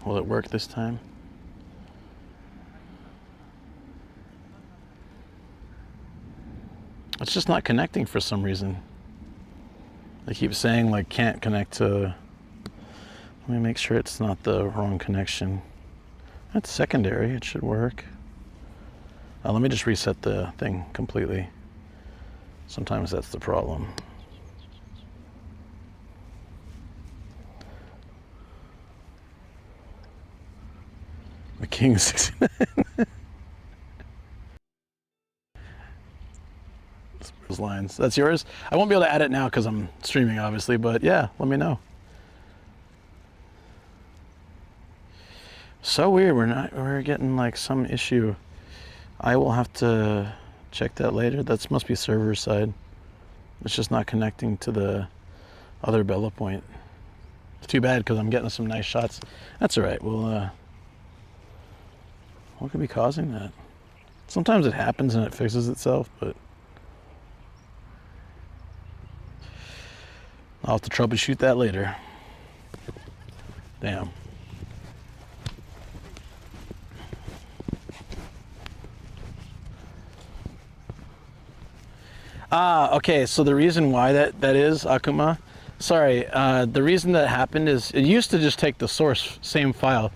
Will it work this time? It's just not connecting for some reason. They keep saying like can't connect to. Let me make sure it's not the wrong connection. That's secondary, it should work. Let me just reset the thing completely. Sometimes that's the problem. The King 69. Those lines. That's yours? I won't be able to add it now because I'm streaming, obviously, but yeah, let me know. So weird, we're getting like some issue. I will have to check that later. That must be server side. It's just not connecting to the other Bella point. It's too bad because I'm getting some nice shots. That's all right. Well, what could be causing that? Sometimes it happens and it fixes itself, but I'll have to troubleshoot that later. Damn. Okay, so the reason why that is, Akuma, sorry, the reason that happened is it used to just take the source, same file,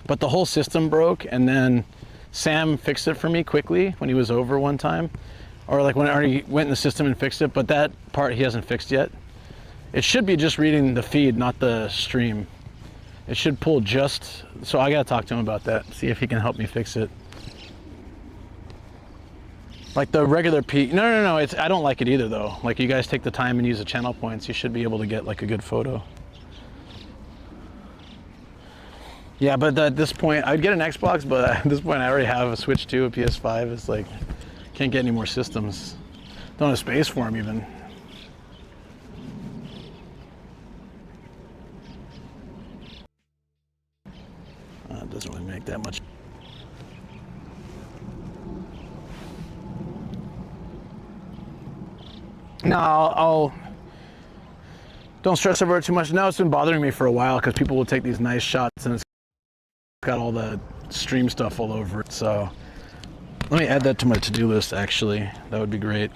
but the whole system broke, and then Sam fixed it for me quickly when he was over one time, or like when I already went in the system and fixed it, but that part he hasn't fixed yet. It should be just reading the feed, not the stream. It should pull just, so I gotta talk to him about that, see if he can help me fix it. Like the regular no, I don't like it either though. Like you guys take the time and use the channel points, you should be able to get like a good photo. Yeah, but at this point, I'd get an Xbox, but at this point I already have a Switch 2, a PS5. It's like, can't get any more systems. Don't have space for them even. It doesn't really make that much. No, I'll don't stress over it too much. No, it's been bothering me for a while because people will take these nice shots and it's got all the stream stuff all over it. So let me add that to my to-do list, actually. That would be great.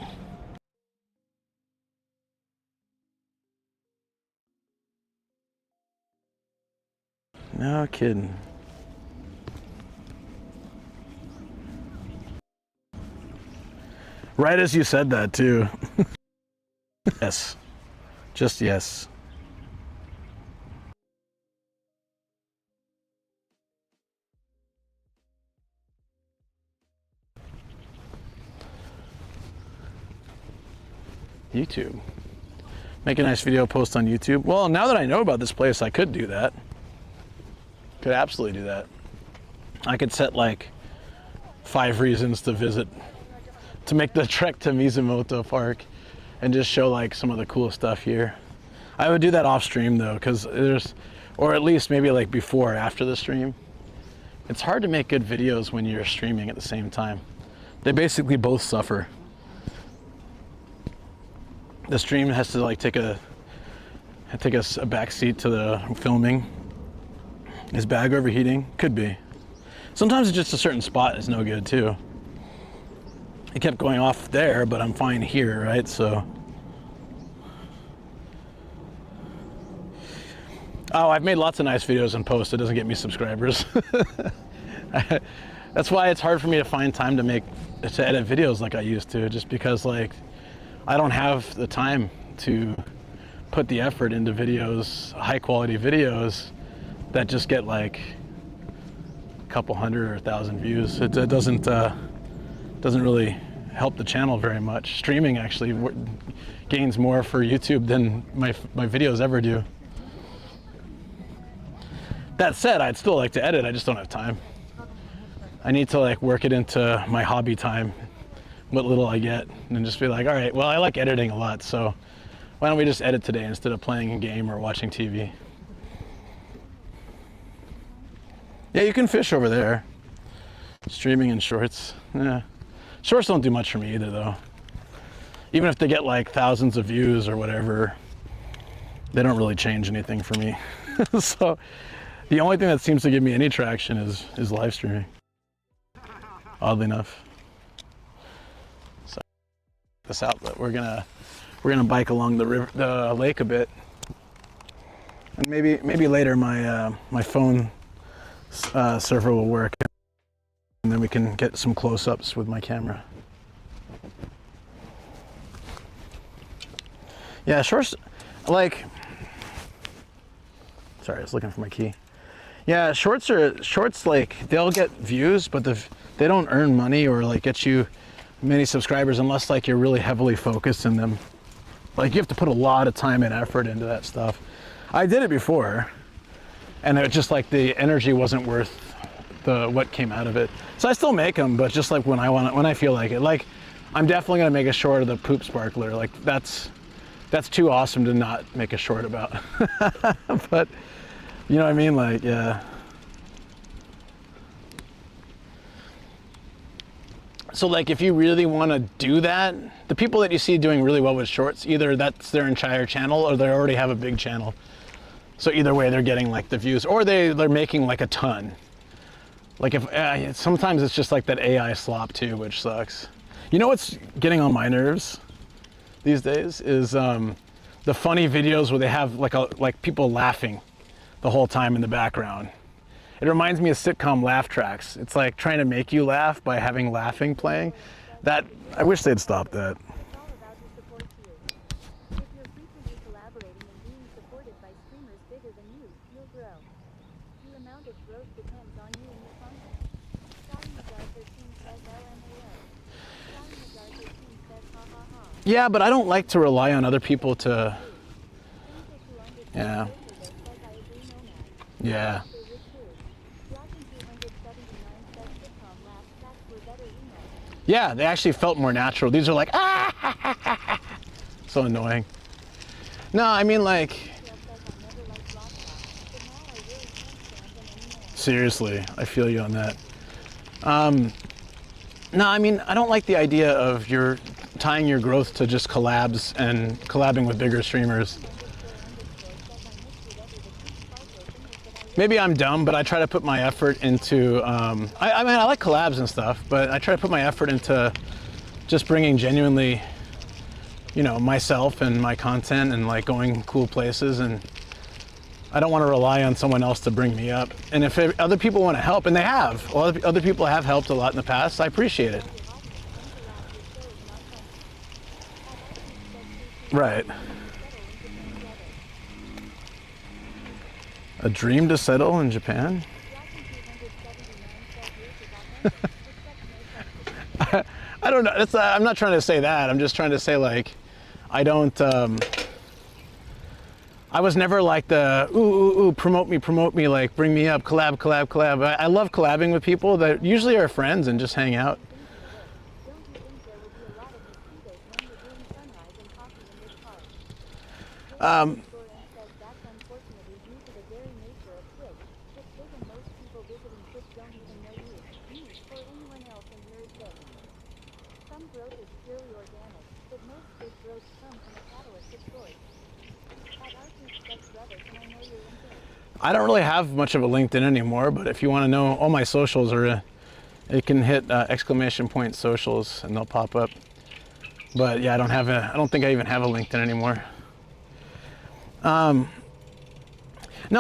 No kidding. Right as you said that too. Yes. Just yes. YouTube. Make a nice video post on YouTube. Well, now that I know about this place, I could do that. Could absolutely do that. I could set like 5 reasons to visit, to make the trek to Mizumoto Park and just show like some of the cool stuff here. I would do that off stream though, because there's, or at least maybe like before or after the stream. It's hard to make good videos when you're streaming at the same time. They basically both suffer. The stream has to like take a back seat to the filming. Is bag overheating? Could be. Sometimes it's just a certain spot is no good too. It kept going off there, but I'm fine here, right? So. Oh, I've made lots of nice videos and posts. It doesn't get me subscribers. That's why it's hard for me to find time to edit videos like I used to, just because like I don't have the time to put the effort into videos, high quality videos that just get like a couple hundred or 1,000 views. It doesn't really help the channel very much. Streaming actually gains more for YouTube than my videos ever do. That said, I'd still like to edit, I just don't have time. I need to like work it into my hobby time, what little I get, and just be like, all right, well, I like editing a lot, so why don't we just edit today instead of playing a game or watching TV? Yeah, you can fish over there. Streaming in shorts. Yeah. Shorts don't do much for me either though. Even if they get like thousands of views or whatever, they don't really change anything for me. So the only thing that seems to give me any traction is live streaming. Oddly enough. So this outlet, we're gonna bike along the lake a bit, and maybe later my phone server will work, and then we can get some close-ups with my camera. Yeah, shorts, like, sorry, I was looking for my key. Yeah, shorts like, they'll get views, but they don't earn money or like get you many subscribers unless like you're really heavily focused in them. Like you have to put a lot of time and effort into that stuff. I did it before, and it just like the energy wasn't worth what came out of it. So I still make them, but just like when I feel like it. Like I'm definitely gonna make a short of the poop sparkler. Like that's too awesome to not make a short about. But you know what I mean? Like, yeah. So like if you really want to do that, the people that you see doing really well with shorts, either that's their entire channel or they already have a big channel. So either way they're getting like the views, or they're making like a ton. Like if sometimes it's just like that AI slop too, which sucks. You know what's getting on my nerves these days is the funny videos where they have like people laughing the whole time in the background. It reminds me of sitcom laugh tracks. It's like trying to make you laugh by having laughing playing. That, I wish they'd stop that. It's all about who supports you. If you're frequently collaborating and being supported by streamers bigger than you, you'll grow. The amount of growth depends on you and your content. Johnny13 says LMAO. Johnny13 says ha ha ha. Yeah, but I don't like to rely on other people to, yeah. Yeah. Yeah, they actually felt more natural. These are like, ah, so annoying. No, I mean like, seriously, I feel you on that. No, I mean, I don't like the idea of tying your growth to just collabs and collabing with bigger streamers. Maybe I'm dumb, but I try to put my effort into, I mean, I like collabs and stuff, but I try to put my effort into just bringing genuinely, you know, myself and my content and like going cool places. And I don't want to rely on someone else to bring me up. And if other people want to help, and they have, a lot of other people have helped a lot in the past, I appreciate it. Right. A dream to settle in Japan? I don't know. I'm not trying to say that. I'm just trying to say, like, I don't. I was never like the ooh, promote me, like bring me up, collab. I love collabing with people that usually are friends and just hang out. I don't really have much of a LinkedIn anymore, but if you want to know, all my socials are, you can hit ! socials and they'll pop up. But yeah, I don't think I even have a LinkedIn anymore. No,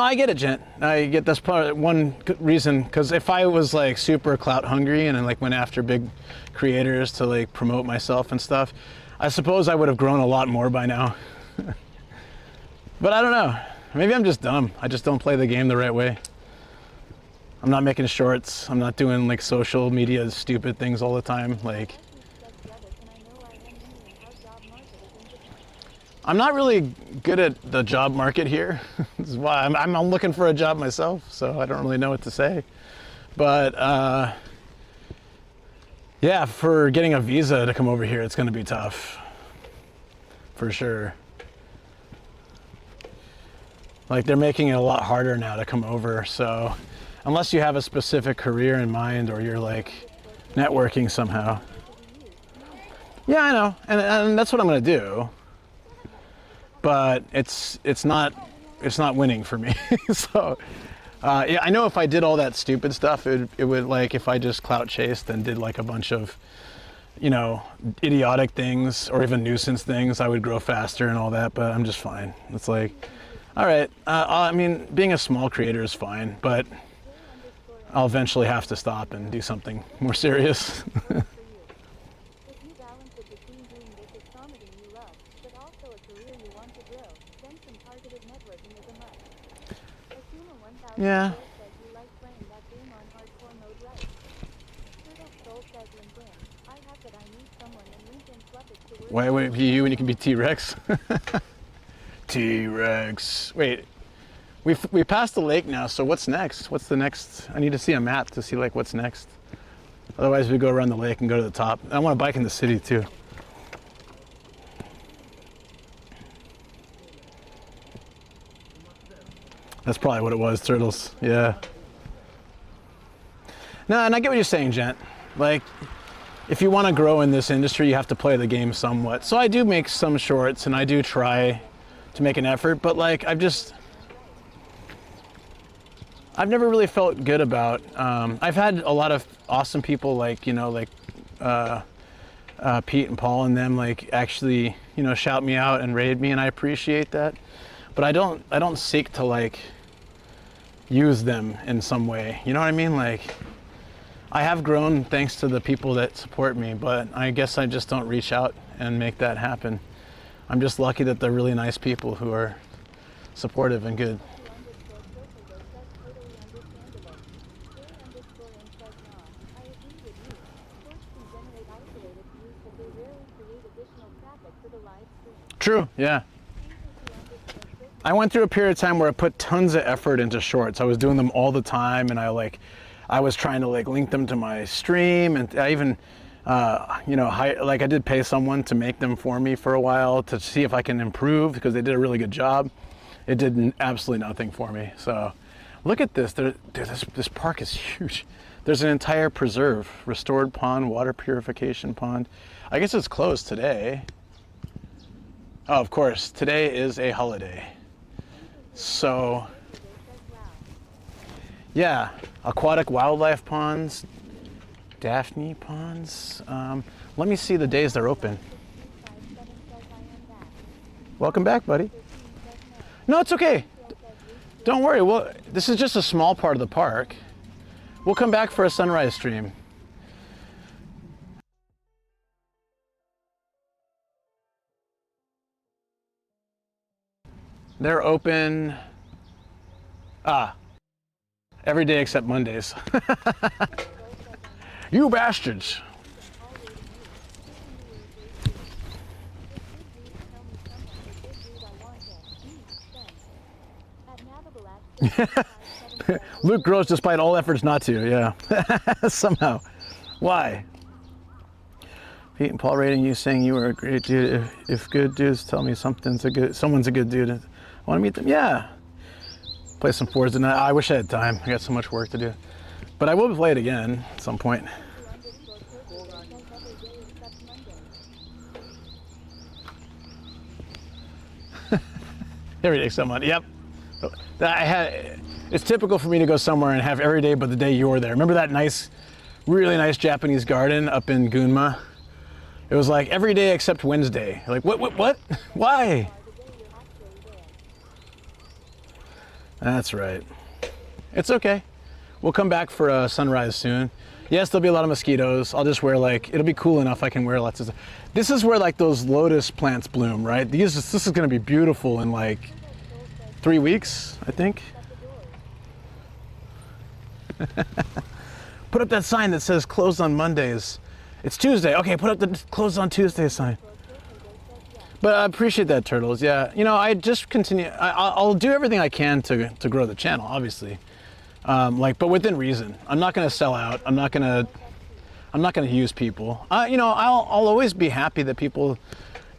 I get it, gent. I get that's probably one reason, because if I was like super clout hungry and like went after big creators to like promote myself and stuff, I suppose I would have grown a lot more by now. But I don't know. Maybe I'm just dumb. I just don't play the game the right way. I'm not making shorts. I'm not doing like social media stupid things all the time. Like, I'm not really good at the job market here. This is why I'm looking for a job myself, so I don't really know what to say. But yeah, for getting a visa to come over here, it's going to be tough, for sure. Like, they're making it a lot harder now to come over, so unless you have a specific career in mind or you're like networking somehow. Yeah, I know, and that's what I'm going to do. But it's not winning for me. So yeah, I know if I did all that stupid stuff, it would, like, if I just clout chased and did like a bunch of, you know, idiotic things or even nuisance things, I would grow faster and all that. But I'm just fine. It's like, all right. I mean, being a small creator is fine, but I'll eventually have to stop and do something more serious. Yeah. Why would it be you when you can be T-Rex? T-Rex. Wait, we passed the lake now, so what's next? What's the next? I need to see a map to see like what's next. Otherwise we go around the lake and go to the top. I want to bike in the city too. That's probably what it was, turtles. Yeah. No, and I get what you're saying, gent. Like, if you want to grow in this industry, you have to play the game somewhat. So I do make some shorts and I do try to make an effort, but like, I've never really felt good about, I've had a lot of awesome people like, you know, like Pete and Paul and them, like, actually, you know, shout me out and raid me, and I appreciate that. But I don't seek to like use them in some way. You know what I mean? Like, I have grown thanks to the people that support me, but I guess I just don't reach out and make that happen. I'm just lucky that they're really nice people who are supportive and good. True, yeah. I went through a period of time where I put tons of effort into shorts. I was doing them all the time, and I was trying to like link them to my stream, and I even, you know, I did pay someone to make them for me for a while to see if I can improve, because they did a really good job. It did absolutely nothing for me. So look at this. Dude, this park is huge. There's an entire preserve, restored pond, water purification pond. I guess it's closed today. Oh, of course, today is a holiday. So, yeah, aquatic wildlife ponds, Daphne ponds. Let me see the days they're open. Welcome back, buddy. No, it's okay. Don't worry, this is just a small part of the park. We'll come back for a sunrise stream. They're open, every day except Mondays. You bastards. Luke grows despite all efforts not to, yeah. Somehow. Why? Pete and Paul rating you, saying you were a great dude. If good dudes tell me someone's a good dude, I want to meet them. Yeah. Play some fours tonight. I wish I had time. I got so much work to do. But I will play it again at some point. Every day someone. Yep. It's typical for me to go somewhere and have every day but the day you're there. Remember that nice, really nice Japanese garden up in Gunma? It was like every day except Wednesday. Like, what? Why? That's right. It's okay. We'll come back for a sunrise soon. Yes, there'll be a lot of mosquitoes. I'll just wear it'll be cool enough I can wear lots of stuff. This is where like those lotus plants bloom, right? This is gonna be beautiful in like 3 weeks, I think. Put up that sign that says closed on Mondays. It's Tuesday. Okay, put up the closed on Tuesday sign. But I appreciate that, Turtles. Yeah, I just continue. I'll do everything I can to grow the channel, obviously. But within reason. I'm not gonna sell out. I'm not gonna use people. I'll always be happy that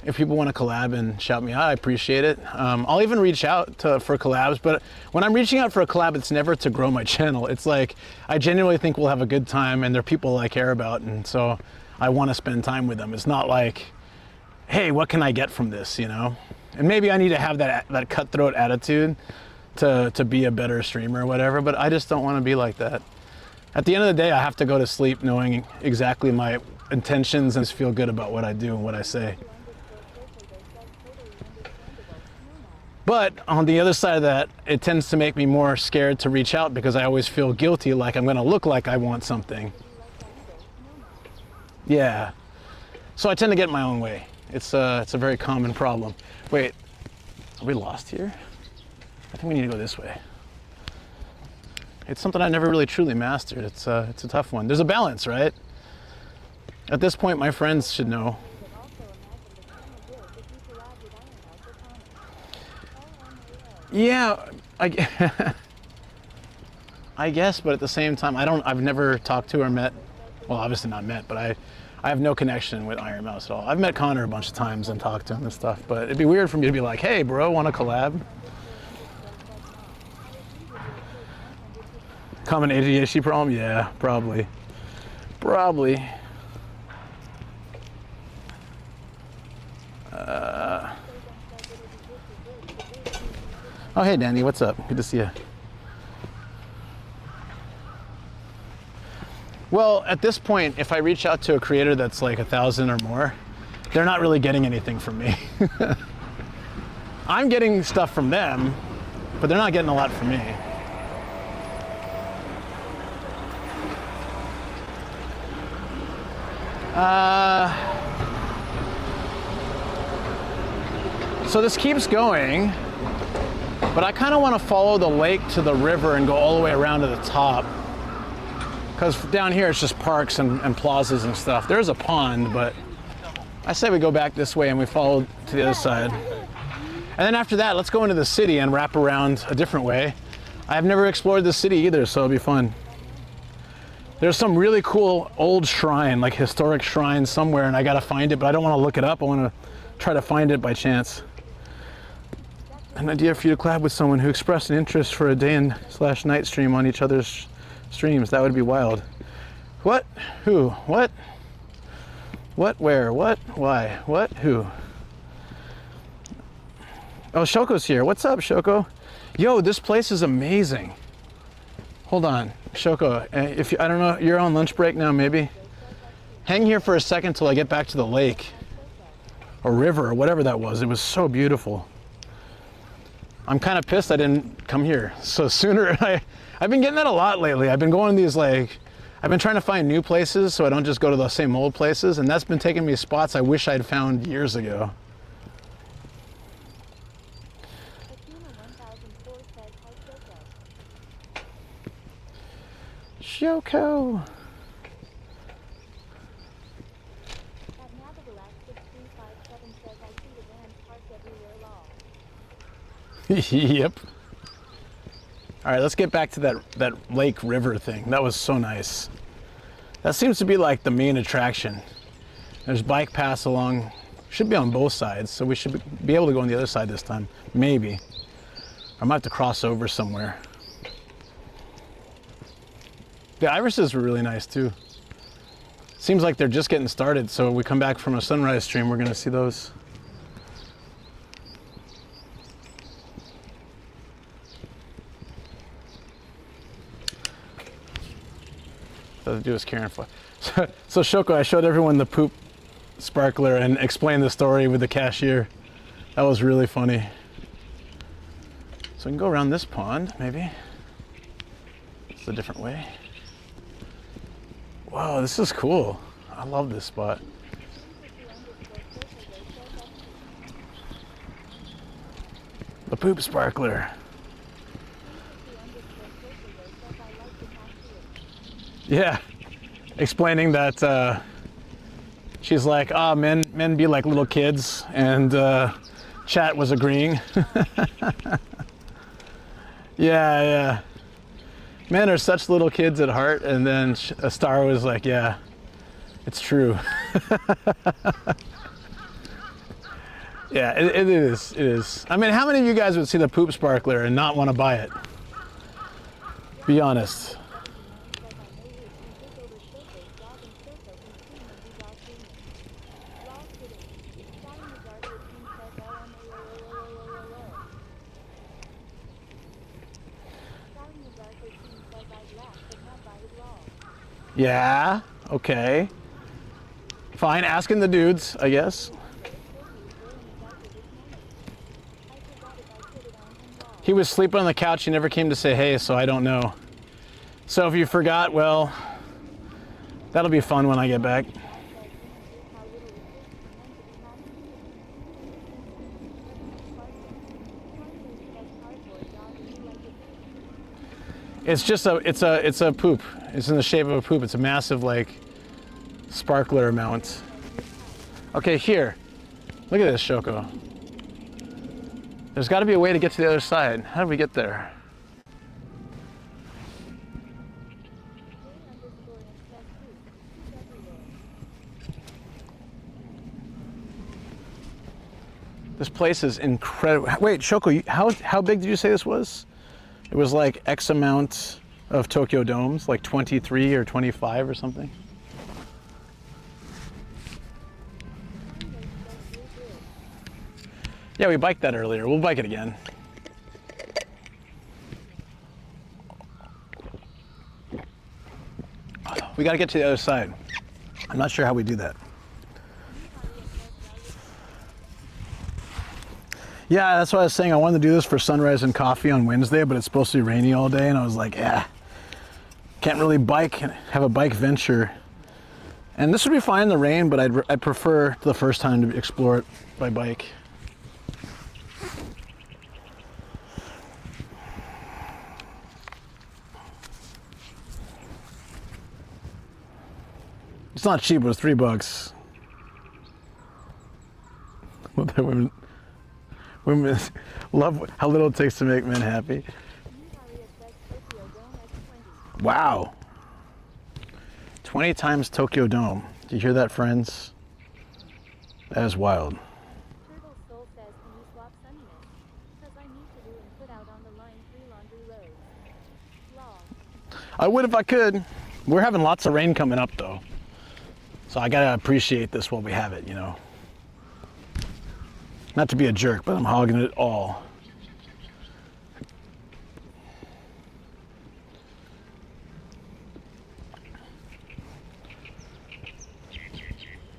if people want to collab and shout me out, I appreciate it. I'll even reach out for collabs, but when I'm reaching out for a collab, it's never to grow my channel. It's like, I genuinely think we'll have a good time and they're people I care about, and so I want to spend time with them. It's not like, hey, what can I get from this, And maybe I need to have that cutthroat attitude to be a better streamer or whatever, but I just don't want to be like that. At the end of the day, I have to go to sleep knowing exactly my intentions and just feel good about what I do and what I say. But on the other side of that, it tends to make me more scared to reach out because I always feel guilty, like I'm going to look like I want something. Yeah. So I tend to get in my own way. It's a very common problem. Wait, are we lost here? I think we need to go this way. It's something I never really truly mastered. It's a tough one. There's a balance, right? At this point, my friends should know. Yeah, I guess, but at the same time, I've never talked to or met, well, obviously not met, but I have no connection with Iron Mouse at all. I've met Connor a bunch of times and talked to him and stuff, but it'd be weird for me to be like, hey bro, want to collab? Common ADHD problem? Yeah, probably. Oh, hey, Danny, what's up? Good to see you. Well, at this point, if I reach out to a creator that's like 1,000 or more, they're not really getting anything from me. I'm getting stuff from them, but they're not getting a lot from me. So this keeps going. But I kind of want to follow the lake to the river and go all the way around to the top. Because down here it's just parks and plazas and stuff. There's a pond, but I say we go back this way and we follow to the other side. And then after that, let's go into the city and wrap around a different way. I've never explored the city either, so it'll be fun. There's some really cool old shrine, like historic shrine somewhere, and I gotta find it, but I don't want to look it up. I want to try to find it by chance. An idea for you to collab with someone who expressed an interest for a day/night stream on each other's streams. That would be wild. What? Who? What? What? Where? What? Why? What? Who? Oh, Shoko's here. What's up, Shoko? Yo, this place is amazing. Hold on, Shoko. I don't know, you're on lunch break now, maybe? Hang here for a second till I get back to the lake or river or whatever that was. It was so beautiful. I'm kind of pissed I didn't come here. So sooner, I've been getting that a lot lately. I've been going to these like, I've been trying to find new places so I don't just go to the same old places, and that's been taking me spots I wish I'd found years ago. Shoko. Yep. All right, let's get back to that lake river thing. That was so nice. That seems to be like the main attraction. There's bike paths along, should be on both sides, so we should be able to go on the other side this time, maybe. I might have to cross over somewhere. The irises were really nice too. Seems like they're just getting started, so when we come back from a sunrise stream, we're gonna see those. To do is Karen fly. So Shoko, I showed everyone the poop sparkler and explained the story with the cashier. That was really funny. So we can go around this pond, maybe. It's a different way. Wow, this is cool. I love this spot. The poop sparkler. Yeah, explaining that she's like, men be like little kids, and chat was agreeing. Yeah. Men are such little kids at heart, and then a star was like, yeah, it's true. Yeah, it is. I mean, how many of you guys would see the poop sparkler and not want to buy it? Be honest. Yeah, okay. Fine, asking the dudes, I guess. He was sleeping on the couch, he never came to say hey, so I don't know. So if you forgot, well, that'll be fun when I get back. It's just it's a poop. It's in the shape of a poop. It's a massive like sparkler amount. Okay, here. Look at this, Shoko. There's got to be a way to get to the other side. How do we get there? This place is incredible. Wait, Shoko, how big did you say this was? It was like X amount of Tokyo domes, like 23 or 25 or something. Yeah, we biked that earlier. We'll bike it again. We got to get to the other side. I'm not sure how we do that. Yeah, that's what I was saying. I wanted to do this for sunrise and coffee on Wednesday, but it's supposed to be rainy all day, and I was like, yeah, can't really bike and have a bike venture. And this would be fine in the rain, but I'd prefer the first time to explore it by bike. It's not cheap, but it's $3. What the women love how little it takes to make men happy. Wow. 20 times Tokyo Dome. Do you hear that, friends? That is wild. Turtle Soul says, can you swap sunniness? Because I need to do and put out on the line 3 laundry loads. Lol. I would if I could. We're having lots of rain coming up though. So I gotta appreciate this while we have it, you know. Not to be a jerk, but I'm hogging it all.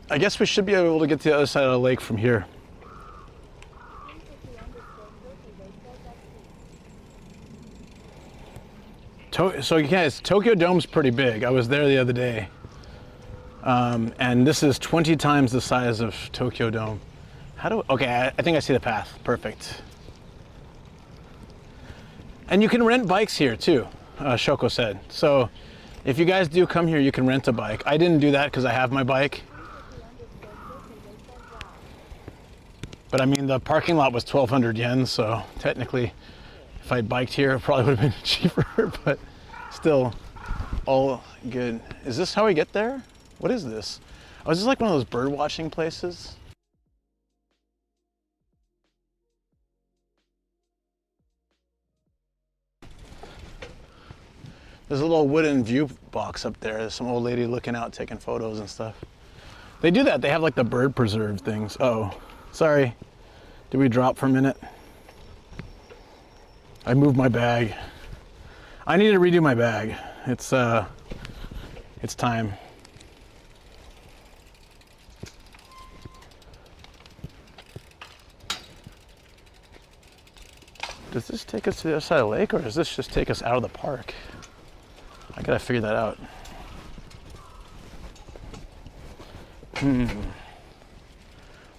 I guess we should be able to get to the other side of the lake from here. So you guys, Tokyo Dome's pretty big. I was there the other day. And this is 20 times the size of Tokyo Dome. Okay, I think I see the path. Perfect. And you can rent bikes here too, Shoko said. So if you guys do come here, you can rent a bike. I didn't do that because I have my bike. But I mean, the parking lot was 1,200 yen, so technically, if I'd biked here, it probably would have been cheaper, but still, all good. Is this how we get there? What is this? Oh, is this like one of those bird watching places? There's a little wooden view box up there. There's some old lady looking out, taking photos and stuff. They do that. They have like the bird preserve things. Oh, sorry. Did we drop for a minute? I moved my bag. I need to redo my bag. It's time. Does this take us to the other side of the lake, or does this just take us out of the park? I gotta figure that out.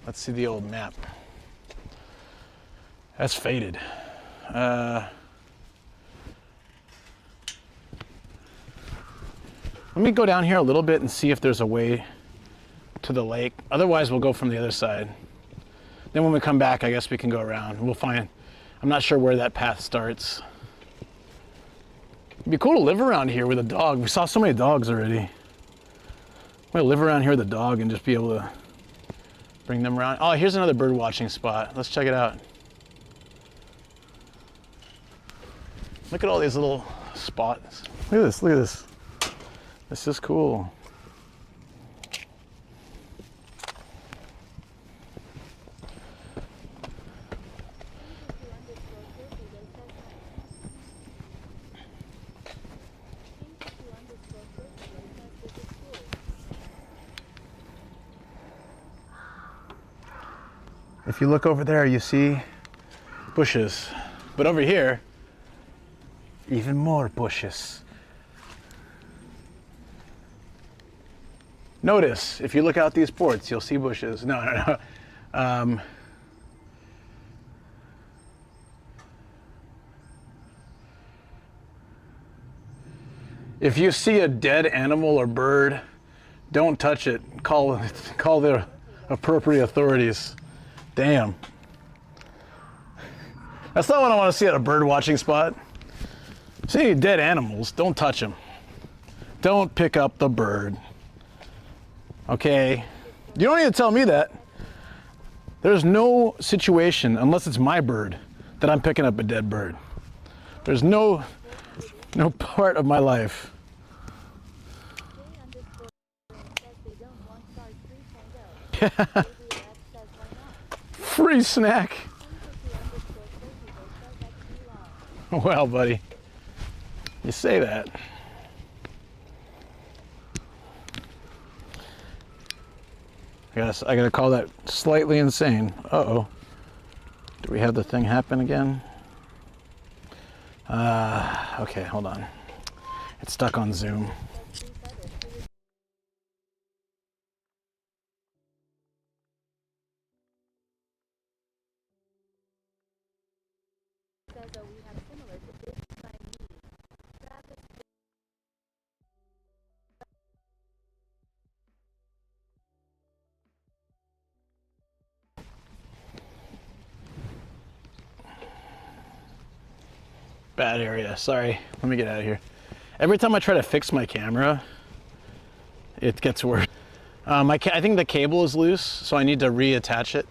Let's see the old map. That's faded. Let me go down here a little bit and see if there's a way to the lake. Otherwise, we'll go from the other side. Then when we come back, I guess we can go around. We'll find, I'm not sure where that path starts. It'd be cool to live around here with a dog. We saw so many dogs already. I'm gonna live around here with a dog and just be able to bring them around. Oh, here's another bird watching spot. Let's check it out. Look at all these little spots. Look at this, look at this. This is cool. If you look over there, you see bushes. But over here, even more bushes. Notice, if you look out these ports, you'll see bushes. No. If you see a dead animal or bird, don't touch it. Call the appropriate authorities. Damn. That's not what I want to see at a bird watching spot. See any dead animals, don't touch them. Don't pick up the bird. Okay? You don't need to tell me that. There's no situation, unless it's my bird, that I'm picking up a dead bird. There's no part of my life. Free snack. Well, buddy, you say that. I gotta call that slightly insane. Uh-oh. Do we have the thing happen again? Okay, hold on. It's stuck on Zoom. Bad area, sorry. Let me get out of here. Every time I try to fix my camera, it gets worse. I think the cable is loose, so I need to reattach it.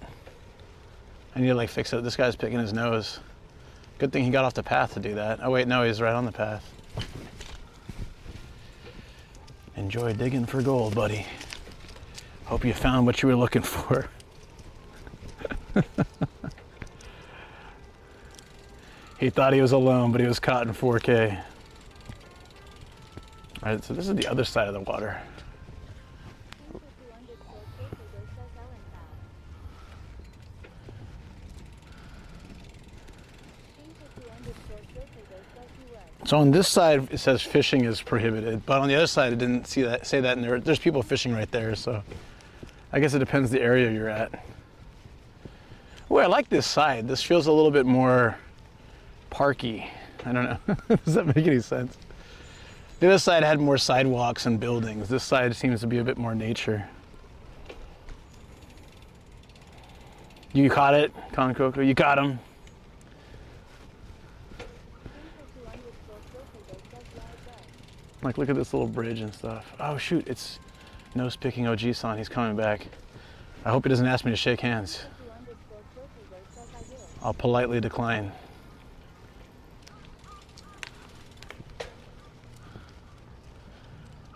I need to like fix it. This guy's picking his nose. Good thing he got off the path to do that. Oh wait, no, he's right on the path. Enjoy digging for gold, buddy. Hope you found what you were looking for. He thought he was alone, but he was caught in 4K. All right, so this is the other side of the water. So on this side it says fishing is prohibited, but on the other side it didn't say that, and there's people fishing right there. So I guess it depends the area you're at. Oh, I like this side. This feels a little bit more parky. I don't know. Does that make any sense? The other side had more sidewalks and buildings. This side seems to be a bit more nature. You caught it, Con Coco? You got him. Like, look at this little bridge and stuff. Oh shoot, it's nose picking OG-san. He's coming back. I hope he doesn't ask me to shake hands. I'll politely decline.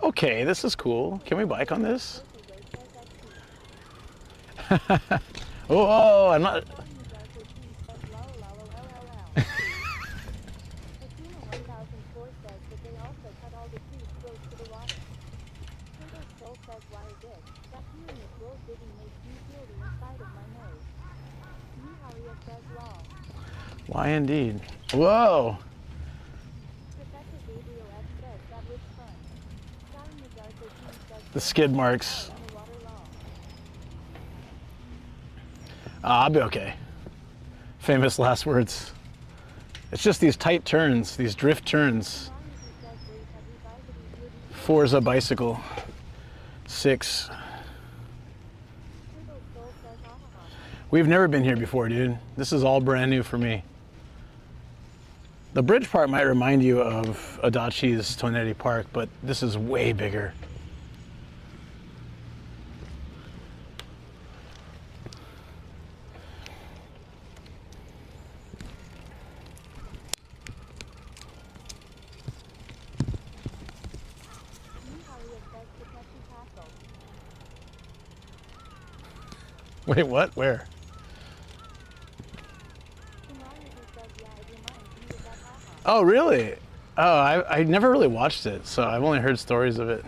Okay, this is cool. Can we bike on this? Oh, I'm not. Why indeed? Whoa! The skid marks. I'll be okay. Famous last words. It's just these tight turns, these drift turns. Forza bicycle. 6. We've never been here before, dude. This is all brand new for me. The bridge part might remind you of Adachi's Nomadic Park, but this is way bigger. Wait, what? Where? Oh, really? Oh, I never really watched it, so I've only heard stories of it.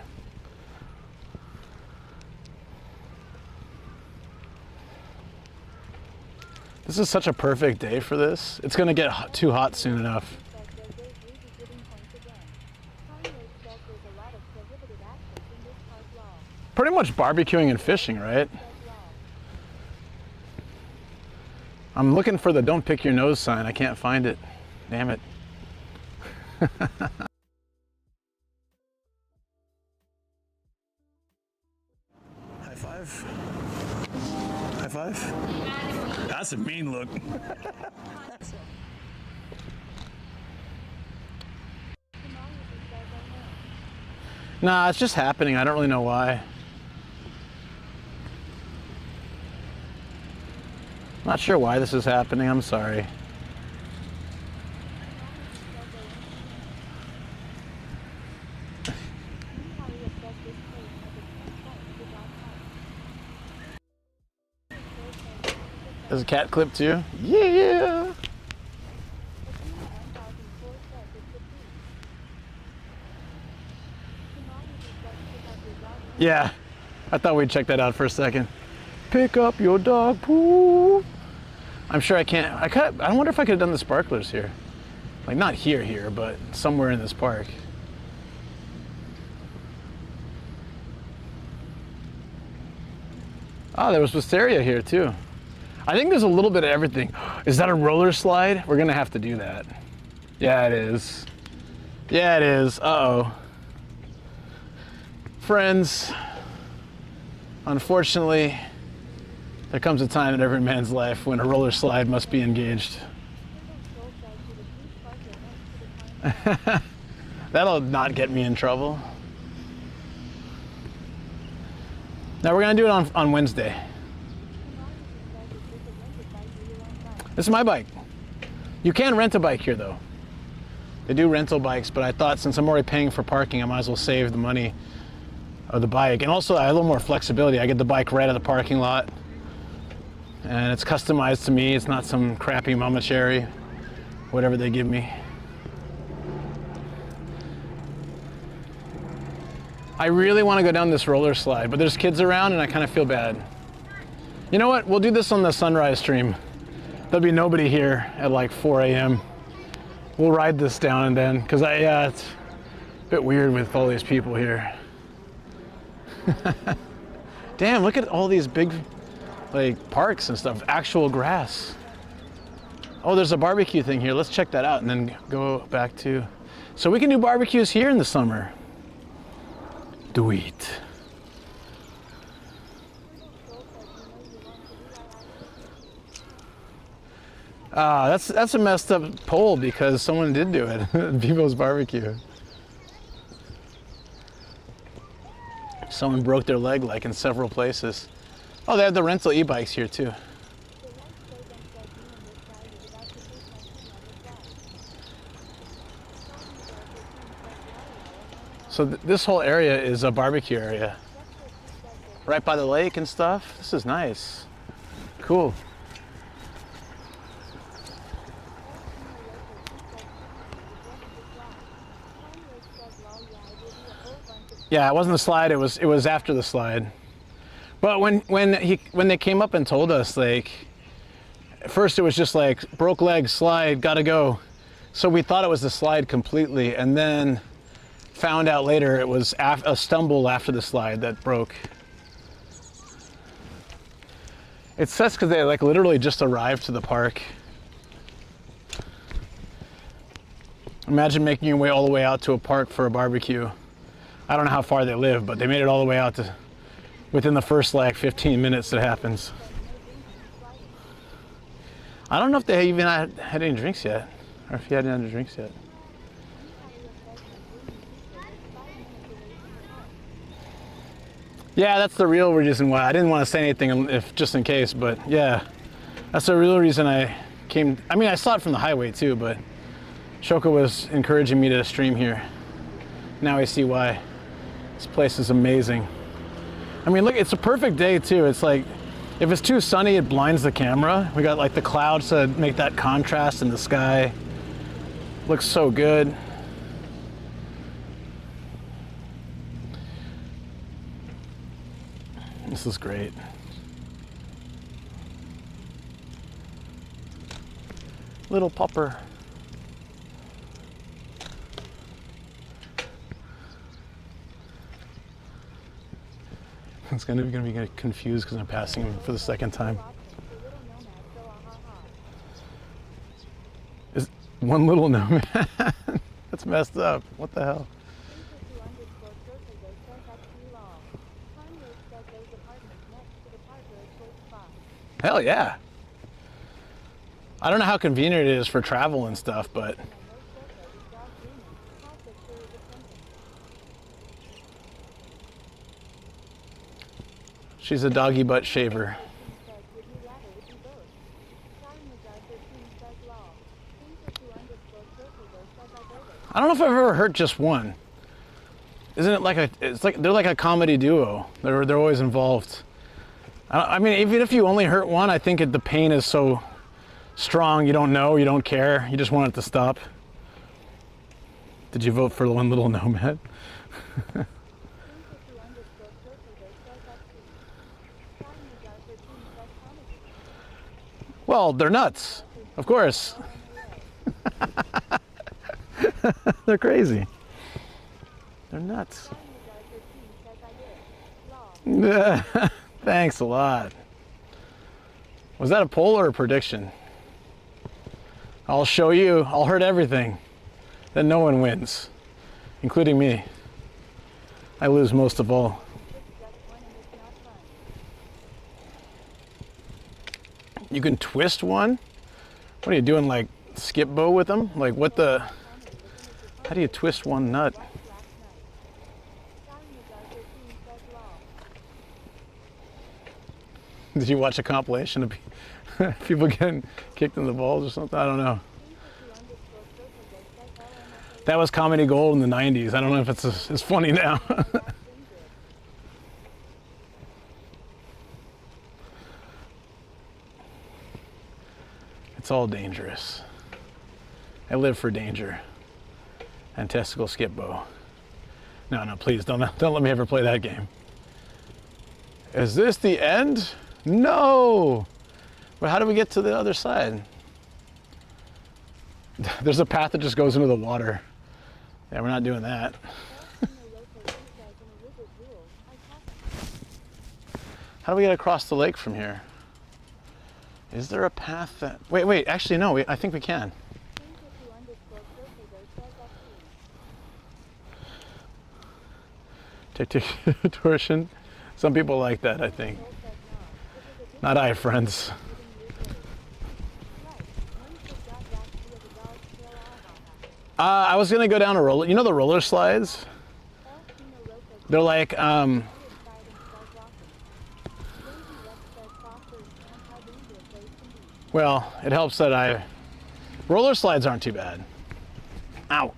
This is such a perfect day for this. It's gonna get too hot soon enough. Pretty much barbecuing and fishing, right? I'm looking for the don't pick your nose sign. I can't find it. Damn it. High five. High five. That's a mean look. Nah, it's just happening. I don't really know why. Not sure why this is happening. I'm sorry. There's a cat clip too? Yeah! Yeah, I thought we'd check that out for a second. Pick up your dog poop. I'm sure I can't, I wonder if I could have done the sparklers here. Like not here, but somewhere in this park. Oh, there was wisteria here too. I think there's a little bit of everything. Is that a roller slide? We're gonna have to do that. Yeah, it is. Yeah, it is. Uh-oh. Friends, unfortunately, there comes a time in every man's life when a roller slide must be engaged. That'll not get me in trouble. Now we're gonna do it on Wednesday. This is my bike. You can rent a bike here though. They do rental bikes, but I thought since I'm already paying for parking, I might as well save the money of the bike. And also I have a little more flexibility. I get the bike right out of the parking lot. And it's customized to me. It's not some crappy Mama Cherry, whatever they give me. I really want to go down this roller slide, but there's kids around and I kind of feel bad. You know what? We'll do this on the sunrise stream. There'll be nobody here at like 4 a.m. We'll ride this down and then, because yeah, it's a bit weird with all these people here. Damn, look at all these big, like, parks and stuff, actual grass. Oh, there's a barbecue thing here. Let's check that out and then go back to... So we can do barbecues here in the summer. Do it. That's a messed up pole because someone did do it. People's barbecue. Someone broke their leg like in several places. Oh, they have the rental e-bikes here too. So this whole area is a barbecue area. Right by the lake and stuff. This is nice. Cool. Yeah, it wasn't a slide. It was after the slide. But when they came up and told us, like, at first it was just like broke leg, slide, gotta go. So we thought it was the slide completely, and then found out later it was a stumble after the slide that broke. It sucks because they like literally just arrived to the park. Imagine making your way all the way out to a park for a barbecue. I don't know how far they live, but they made it all the way out to within the first like 15 minutes it happens. I don't know if they even had any drinks yet, or if you had any drinks yet. Yeah, that's the real reason why. I didn't want to say anything if just in case, but yeah, that's the real reason I came. I mean, I saw it from the highway too, but Shoko was encouraging me to stream here. Now I see why. This place is amazing. I mean, look, it's a perfect day too. It's like, if it's too sunny, it blinds the camera. We got like the clouds to make that contrast in the sky. Looks so good. This is great. Little pupper. It's gonna be confused because I'm passing him for the second time. Is one little nomad? That's messed up. What the hell? Hell yeah. I don't know how convenient it is for travel and stuff, but she's a doggy butt shaver. I don't know if I've ever heard just one. Isn't it like they're like a comedy duo. They're always involved. I mean, even if you only hurt one, I think the pain is so strong, you don't know, you don't care, you just want it to stop. Did you vote for one little nomad? Well, they're nuts, of course. They're crazy. They're nuts. Thanks a lot. Was that a poll or a prediction? I'll show you. I'll hurt everything. Then no one wins, including me. I lose most of all. You can twist one? What are you doing, like skip bow with them? Like what the? How do you twist one nut? Did you watch a compilation of people getting kicked in the balls or something? I don't know. That was comedy gold in the 90s. I don't know if it's as funny now. It's all dangerous. I live for danger. And testicle skip bow. No, please don't let me ever play that game. Is this the end? No! But how do we get to the other side? There's a path that just goes into the water. Yeah, we're not doing that. How do we get across the lake from here? Is there a path that... Wait, actually no, I think we can. Tick torsion. Some people like that, I think. Not I, friends. I was gonna go down a roller. You know the roller slides? They're like, well, it helps that roller slides aren't too bad. Ow!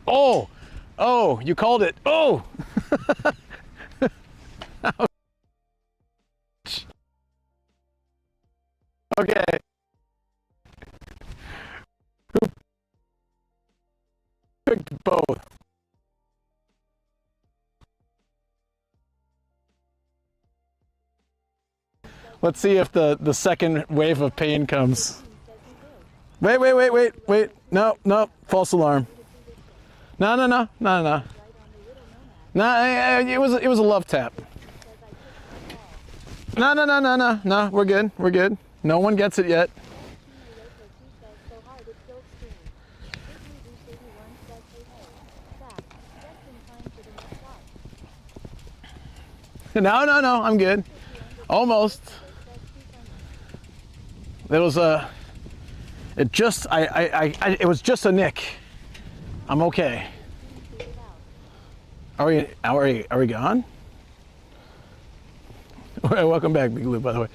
Oh! You called it. Oh! Ouch. Okay. Who picked both? Let's see if the second wave of pain comes. Wait. No. False alarm. No. No, it was a love tap. No. We're good. No one gets it yet. No. I'm good. Almost. It was it was just a nick. I'm okay. Are we gone? Welcome back, Big Lou, by the way.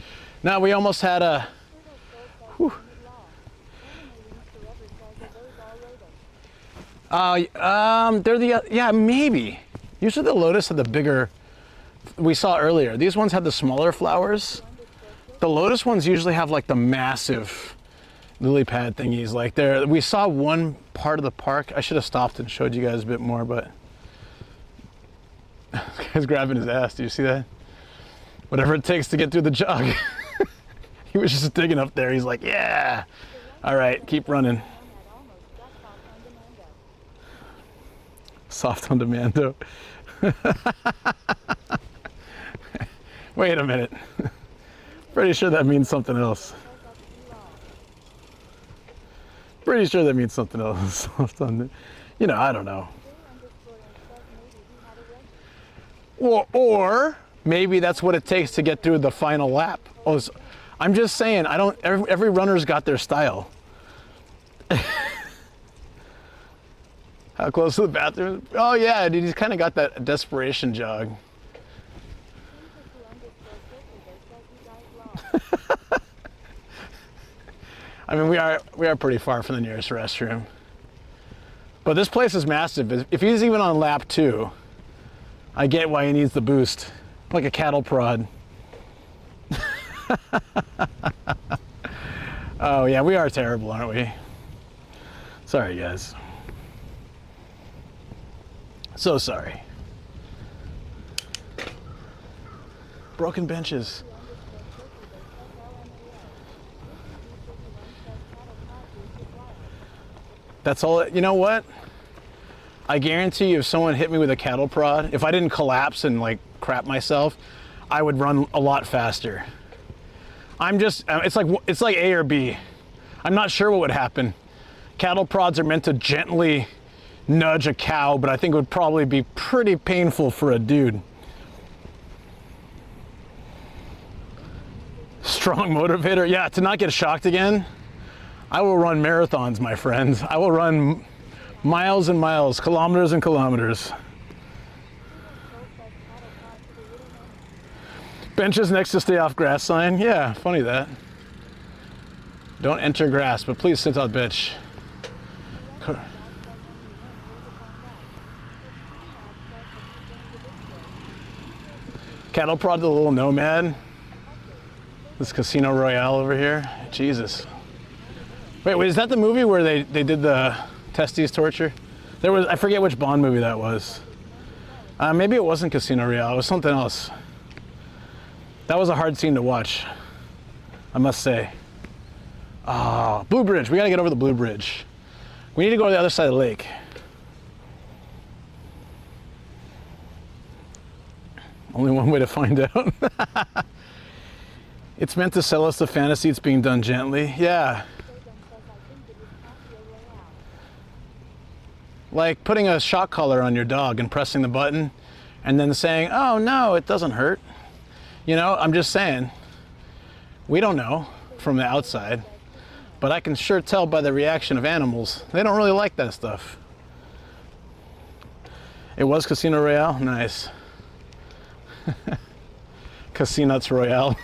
Now we almost had a they're the yeah, maybe. Usually the lotus had the bigger, we saw earlier. These ones had the smaller flowers. The lotus ones usually have like the massive lily pad thingies. Like there, we saw one part of the park. I should have stopped and showed you guys a bit more, but this guy's grabbing his ass. Do you see that? Whatever it takes to get through the jog. He was just digging up there. He's like, yeah. All right, keep running. Soft on demand, though. Wait a minute. Pretty sure that means something else. Pretty sure that means something else. Soft on, you know, I don't know. Or maybe that's what it takes to get through the final lap. I'm just saying, every runner's got their style. How close to the bathroom? Oh yeah, dude, he's kind of got that desperation jog. I mean, we are pretty far from the nearest restroom. But this place is massive. If he's even on lap 2, I get why he needs the boost. Like a cattle prod. Oh yeah, we are terrible, aren't we? Sorry, guys. So sorry. Broken benches. That's all. You know what? I guarantee you, if someone hit me with a cattle prod, if I didn't collapse and like crap myself, I would run a lot faster. It's like A or B. I'm not sure what would happen. Cattle prods are meant to gently nudge a cow, but I think it would probably be pretty painful for a dude. Strong motivator. Yeah, to not get shocked again. I will run marathons, my friends. I will run miles and miles, kilometers and kilometers. Benches next to stay off grass sign. Yeah, funny that. Don't enter grass, but please sit on bench. Cattle prod the little Nomad. This Casino Royale over here. Jesus. Wait, is that the movie where they did the testes torture? I forget which Bond movie that was. Maybe it wasn't Casino Royale, it was something else. That was a hard scene to watch, I must say. Ah, Blue Bridge, we gotta get over the Blue Bridge. We need to go to the other side of the lake. Only one way to find out. It's meant to sell us the fantasy it's being done gently. Yeah. Like putting a shock collar on your dog and pressing the button and then saying, oh no, it doesn't hurt. You know, I'm just saying, we don't know from the outside, but I can sure tell by the reaction of animals. They don't really like that stuff. It was Casino Royale? Nice. Casinuts Royale.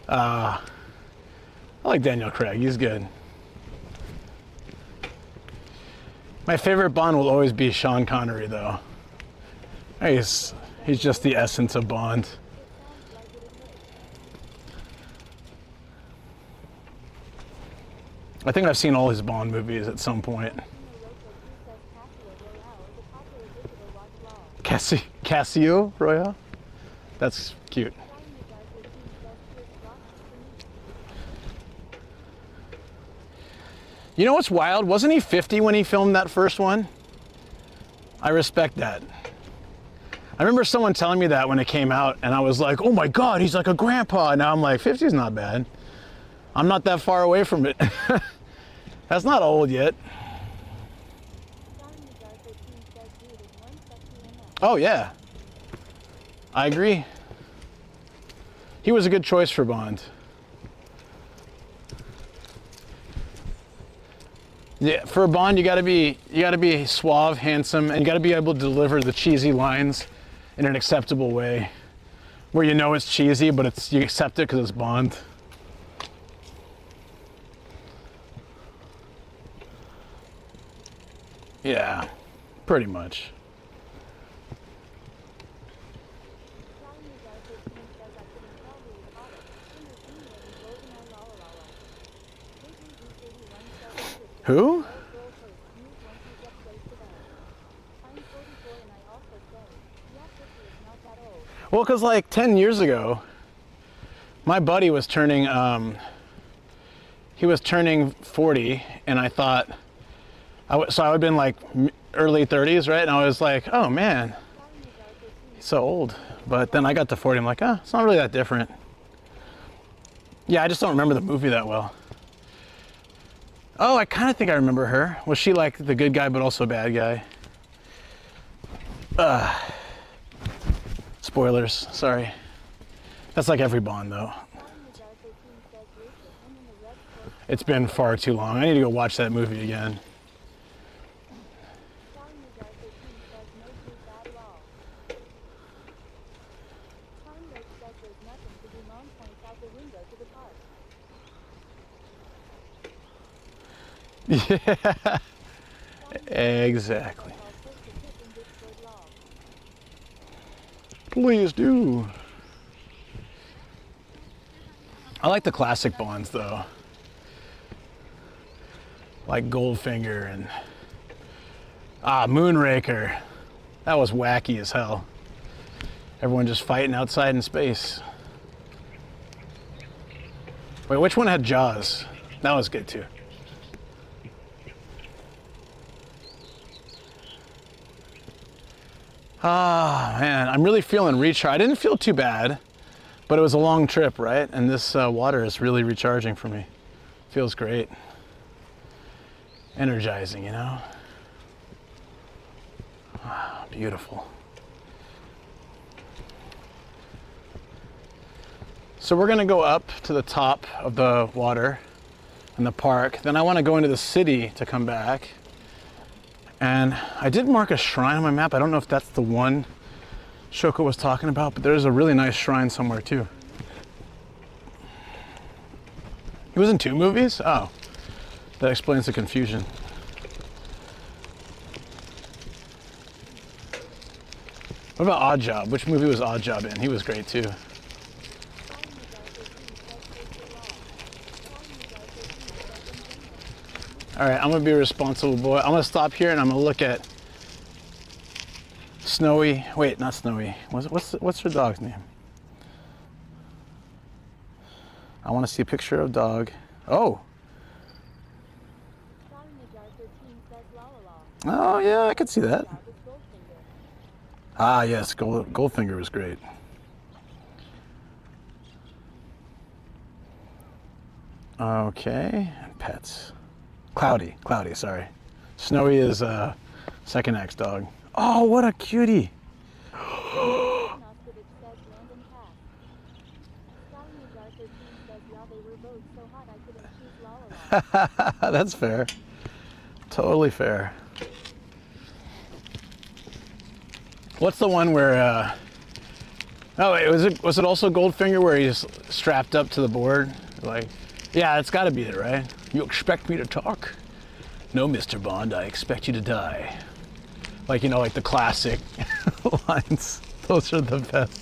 I like Daniel Craig, he's good. My favorite Bond will always be Sean Connery though. He's just the essence of Bond. I think I've seen all his Bond movies at some point. Casio Royale? That's cute. You know what's wild? Wasn't he 50 when he filmed that first one? I respect that. I remember someone telling me that when it came out, and I was like, oh my God, he's like a grandpa. Now I'm like, 50 is not bad. I'm not that far away from it. That's not old yet. Oh yeah, I agree. He was a good choice for Bond. Yeah, for a Bond, you gotta be suave, handsome, and you gotta be able to deliver the cheesy lines in an acceptable way, where you know it's cheesy, but you accept it because it's Bond. Yeah, pretty much. Who? Well, because like 10 years ago, my buddy was turning, he was turning 40, and I thought, so I would have been like early 30s, right? And I was like, oh man, he's so old. But then I got to 40, I'm like, oh, it's not really that different. Yeah, I just don't remember the movie that well. Oh, I kind of think I remember her. Was she like the good guy but also bad guy? Spoilers, sorry. That's like every Bond though. It's been far too long. I need to go watch that movie again. Yeah, exactly. Please do. I like the classic Bonds though, like Goldfinger and Moonraker. That was wacky as hell. Everyone just fighting outside in space. Wait, which one had Jaws? That was good too. Ah, man, I'm really feeling recharged. I didn't feel too bad, but it was a long trip, right? And this water is really recharging for me. Feels great. Energizing, you know? Ah, beautiful. So we're gonna go up to the top of the water in the park. Then I wanna go into the city to come back. And I did mark a shrine on my map. I don't know if that's the one Shoko was talking about, but there's a really nice shrine somewhere too. He was in 2 movies? Oh, that explains the confusion. What about Odd Job? Which movie was Odd Job in? He was great too. All right, I'm gonna be a responsible boy. I'm gonna stop here and I'm gonna look at Snowy. Wait, not Snowy. What's her dog's name? I want to see a picture of dog. Oh. Oh yeah, I could see that. Ah yes, Goldfinger was great. Okay, pets. Cloudy, sorry. Snowy is second axe dog. Oh, what a cutie. That's fair. Totally fair. What's the one where oh wait, was it also Goldfinger where he's strapped up to the board? Like, yeah, it's gotta be it, right? You expect me to talk? No, Mr. Bond, I expect you to die. Like, you know, like the classic lines. Those are the best.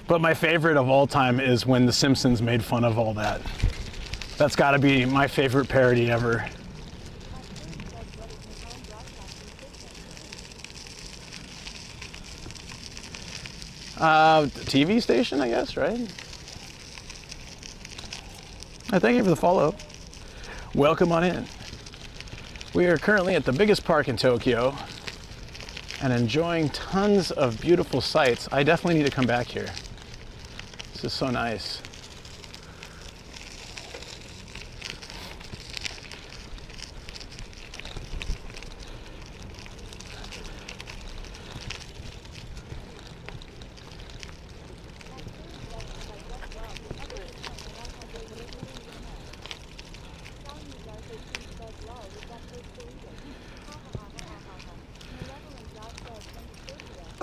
But my favorite of all time is when The Simpsons made fun of all that. That's gotta be my favorite parody ever. TV station, I guess, right? Thank you for the follow. Welcome on in. We are currently at the biggest park in Tokyo and enjoying tons of beautiful sights. I definitely need to come back here. This is so nice.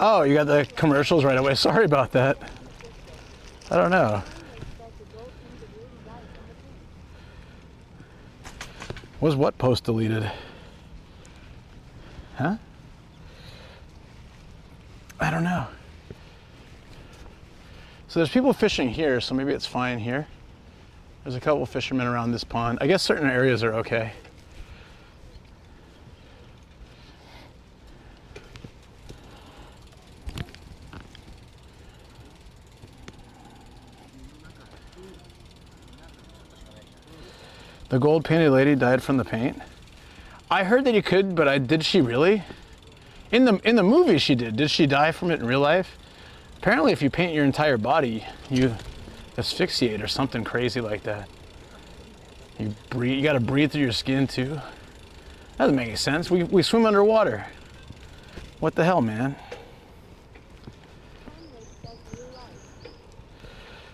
Oh, you got the commercials right away. Sorry about that. I don't know. Was what post deleted? Huh? I don't know. So there's people fishing here, so maybe it's fine here. There's a couple fishermen around this pond. I guess certain areas are okay. The gold painted lady died from the paint. I heard that you could, but did she really? In the movie she did. Did she die from it in real life? Apparently if you paint your entire body, you asphyxiate or something crazy like that. You gotta breathe through your skin too. That doesn't make any sense. We swim underwater. What the hell, man?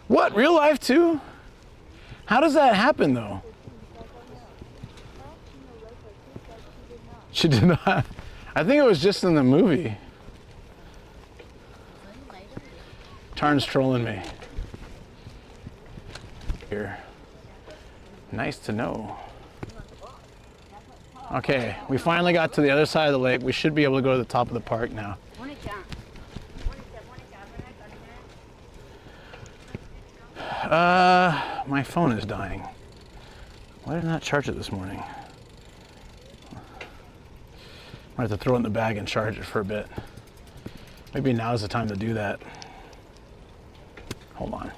What, real life too? How does that happen though? She did not. I think it was just in the movie. Tarn's trolling me. Here. Nice to know. Okay, we finally got to the other side of the lake. We should be able to go to the top of the park now. My phone is dying. Why did I not charge it this morning? I have to throw it in the bag and charge it for a bit. Maybe now's the time to do that. Hold on.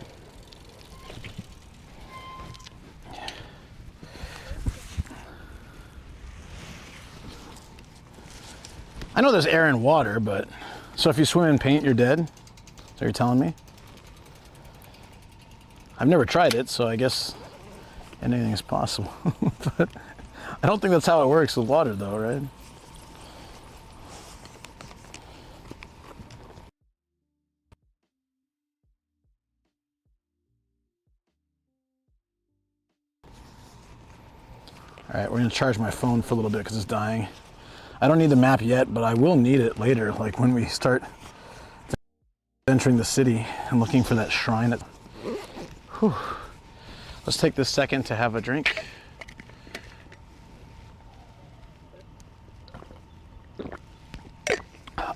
I know there's air and water, but so if you swim in paint, you're dead? Is that what you're telling me? I've never tried it, so I guess anything is possible. But I don't think that's how it works with water though, right? All right, we're gonna charge my phone for a little bit because it's dying. I don't need the map yet, but I will need it later, like when we start entering the city and looking for that shrine. Whew. Let's take this second to have a drink.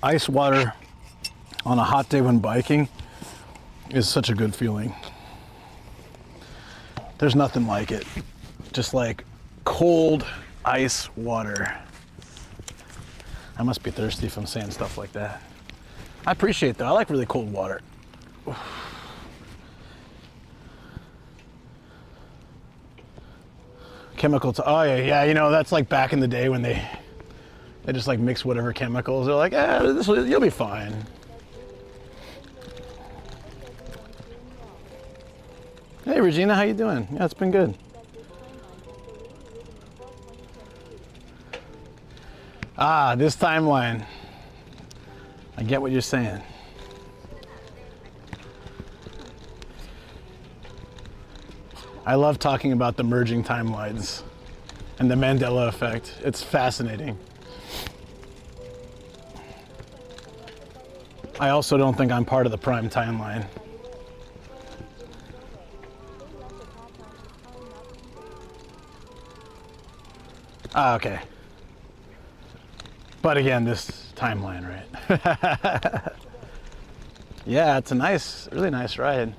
Ice water on a hot day when biking is such a good feeling. There's nothing like it. Just like cold ice water. I must be thirsty if I'm saying stuff like that. I appreciate that. I like really cold water. Oof. Chemical to, oh yeah, you know, that's like back in the day when they just like mix whatever chemicals. They're like, you'll be fine. Hey Regina, how you doing? Yeah, it's been good. Ah, this timeline. I get what you're saying. I love talking about the merging timelines and the Mandela effect. It's fascinating. I also don't think I'm part of the prime timeline. Ah, okay. But again, this timeline, right? Yeah, it's a nice, really nice ride.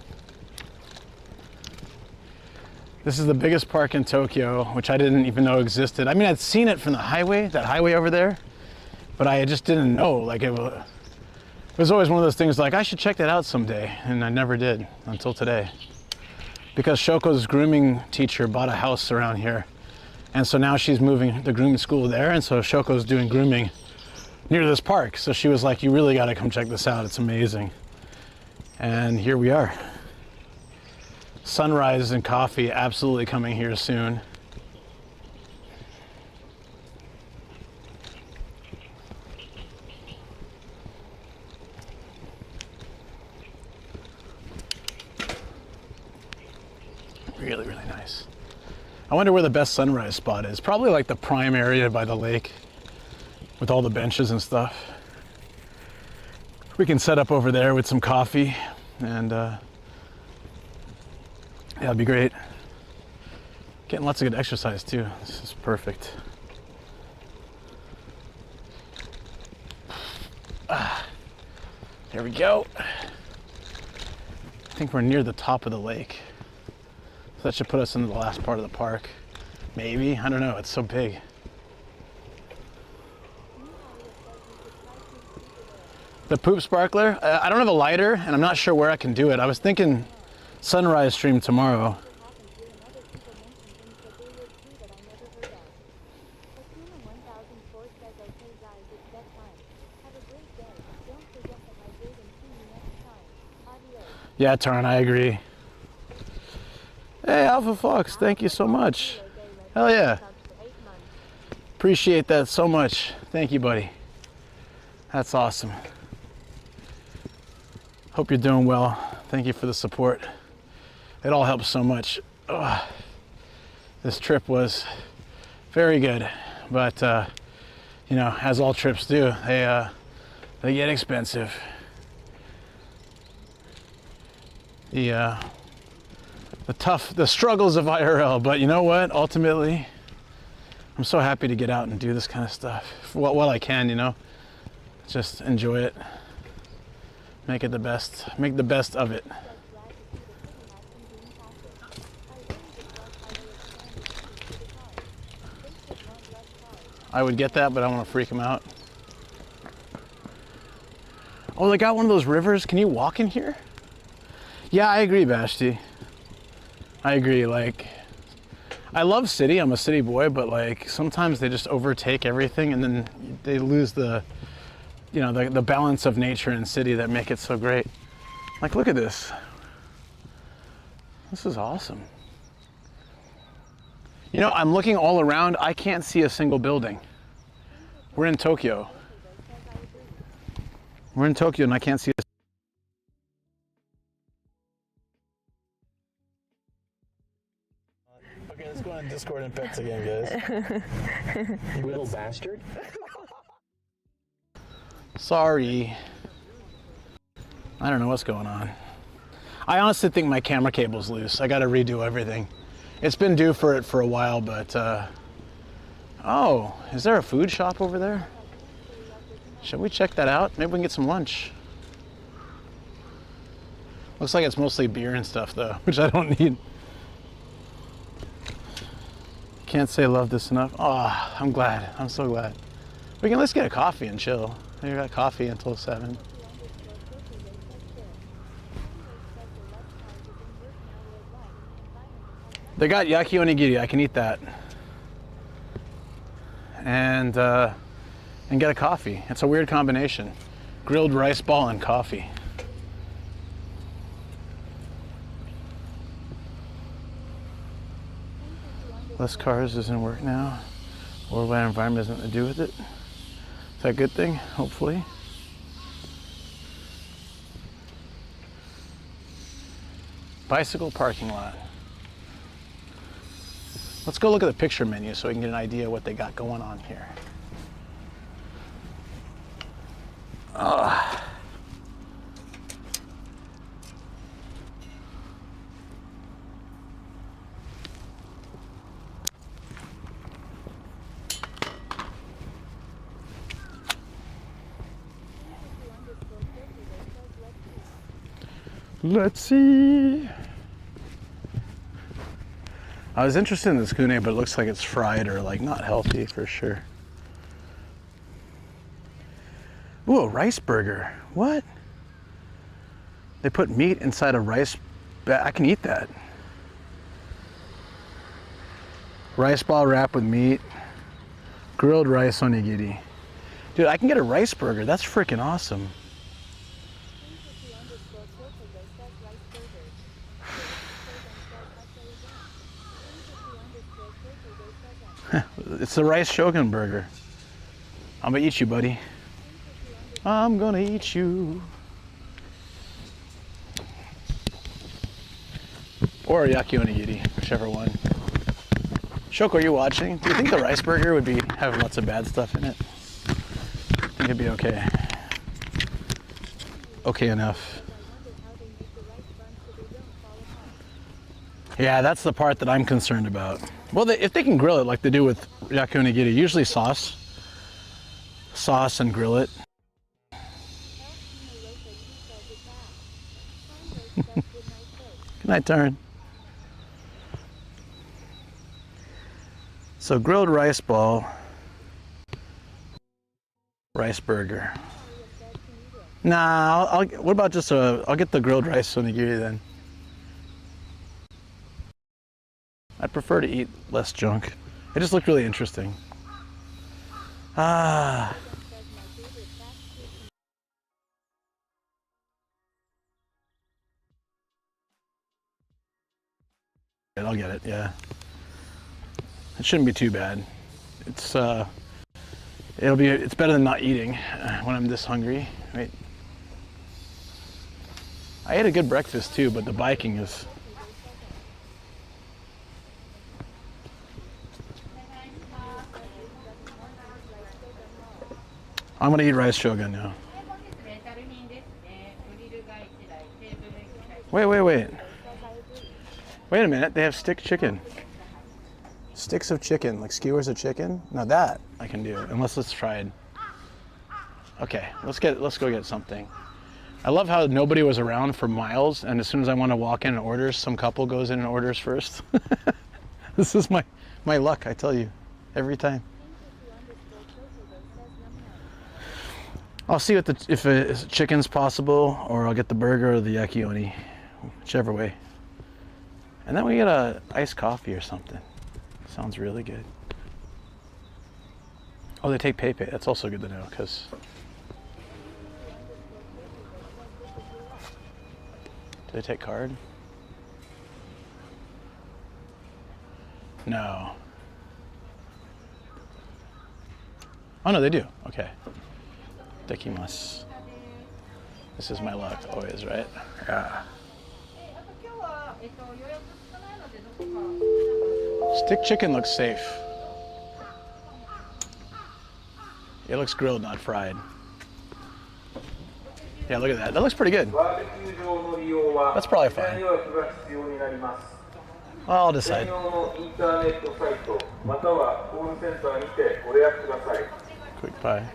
This is the biggest park in Tokyo, which I didn't even know existed. I mean, I'd seen it from the highway, that highway over there, but I just didn't know. Like it was always one of those things like, I should check that out someday, and I never did until today. Because Shoko's grooming teacher bought a house around here, and so now she's moving the grooming school there, and so Shoko's doing grooming near this park. So she was like, you really gotta come check this out, it's amazing. And here we are. Sunrise and coffee absolutely coming here soon. Really, really nice. I wonder where the best sunrise spot is. Probably like the prime area by the lake with all the benches and stuff. We can set up over there with some coffee and yeah, it'd be great. Getting lots of good exercise too. This is perfect. There we go. I think we're near the top of the lake. So that should put us into the last part of the park. Maybe, I don't know, it's so big. The poop sparkler, I don't have a lighter and I'm not sure where I can do it. I was thinking sunrise stream tomorrow. Yeah, Tarn, I agree. Hey, Alpha Fox, thank you so much. Hell yeah. Appreciate that so much. Thank you, buddy. That's awesome. Hope you're doing well. Thank you for the support. It all helps so much. Ugh. This trip was very good, but you know, as all trips do, they get expensive. The struggles of IRL, but you know what? Ultimately, I'm so happy to get out and do this kind of stuff while I can, you know. Just enjoy it. Make it the best. Make the best of it. I would get that, but I don't want to freak him out. Oh, they got one of those rivers. Can you walk in here? Yeah, I agree, Bashti. I agree. Like, I love city. I'm a city boy, but like sometimes they just overtake everything, and then they lose the, you know, the balance of nature and city that make it so great. Like, look at this. This is awesome. You know, I'm looking all around. I can't see a single building. We're in Tokyo. We're in Tokyo, and I can't see a Okay, let's go on Discord and pets again, guys. You little bastard. Sorry. I don't know what's going on. I honestly think my camera cable's loose. I gotta redo everything. It's been due for it for a while, but oh, is there a food shop over there? Should we check that out? Maybe we can get some lunch. Looks like it's mostly beer and stuff though, which I don't need. Can't say love this enough. Oh, I'm glad. I'm so glad. We can let's get a coffee and chill. We got coffee until 7. They got yaki onigiri. I can eat that. And get a coffee. It's a weird combination. Grilled rice ball and coffee. Less cars doesn't work now. Worldwide environment has nothing to do with it. Is that a good thing? Hopefully. Bicycle parking lot. Let's go look at the picture menu so we can get an idea of what they got going on here. Let's see. I was interested in this gune, but it looks like it's fried or like not healthy for sure. Ooh, a rice burger. What? They put meat inside a rice bag. I can eat that. Rice ball wrapped with meat. Grilled rice onigiri. Dude, I can get a rice burger. That's freaking awesome. It's the rice shogun burger. I'm gonna eat you, buddy. I'm gonna eat you. Or yaki onigiri, whichever one. Shoko, are you watching? Do you think the rice burger would be having lots of bad stuff in it? I think it'd be okay. Okay enough. Yeah, that's the part that I'm concerned about. Well, if they can grill it like they do with yaki onigiri, usually sauce and grill it. Good night, Taryn. So grilled rice ball, rice burger. Nah, what about just I'll get the grilled rice onigiri then. I'd prefer to eat less junk. It just looked really interesting. Ah. I'll get it, yeah. It shouldn't be too bad. It's better than not eating when I'm this hungry. Wait. I ate a good breakfast too, but the biking is I'm gonna eat rice shogun now. Wait. Wait a minute, they have stick chicken. Sticks of chicken, like skewers of chicken? Now that I can do, unless it's fried. Okay, let's go get something. I love how nobody was around for miles, and as soon as I want to walk in and order, some couple goes in and orders first. This is my luck, I tell you, every time. I'll see if chicken's possible, or I'll get the burger or the yaki oni, whichever way. And then we get a iced coffee or something. Sounds really good. Oh, they take PayPay. That's also good to know, because do they take card? No. Oh no, they do. Okay. Dekimasu. This is my luck, always, right? Yeah. Stick chicken looks safe. It looks grilled, not fried. Yeah, look at that. That looks pretty good. That's probably fine. Well, I'll decide. Quick pie.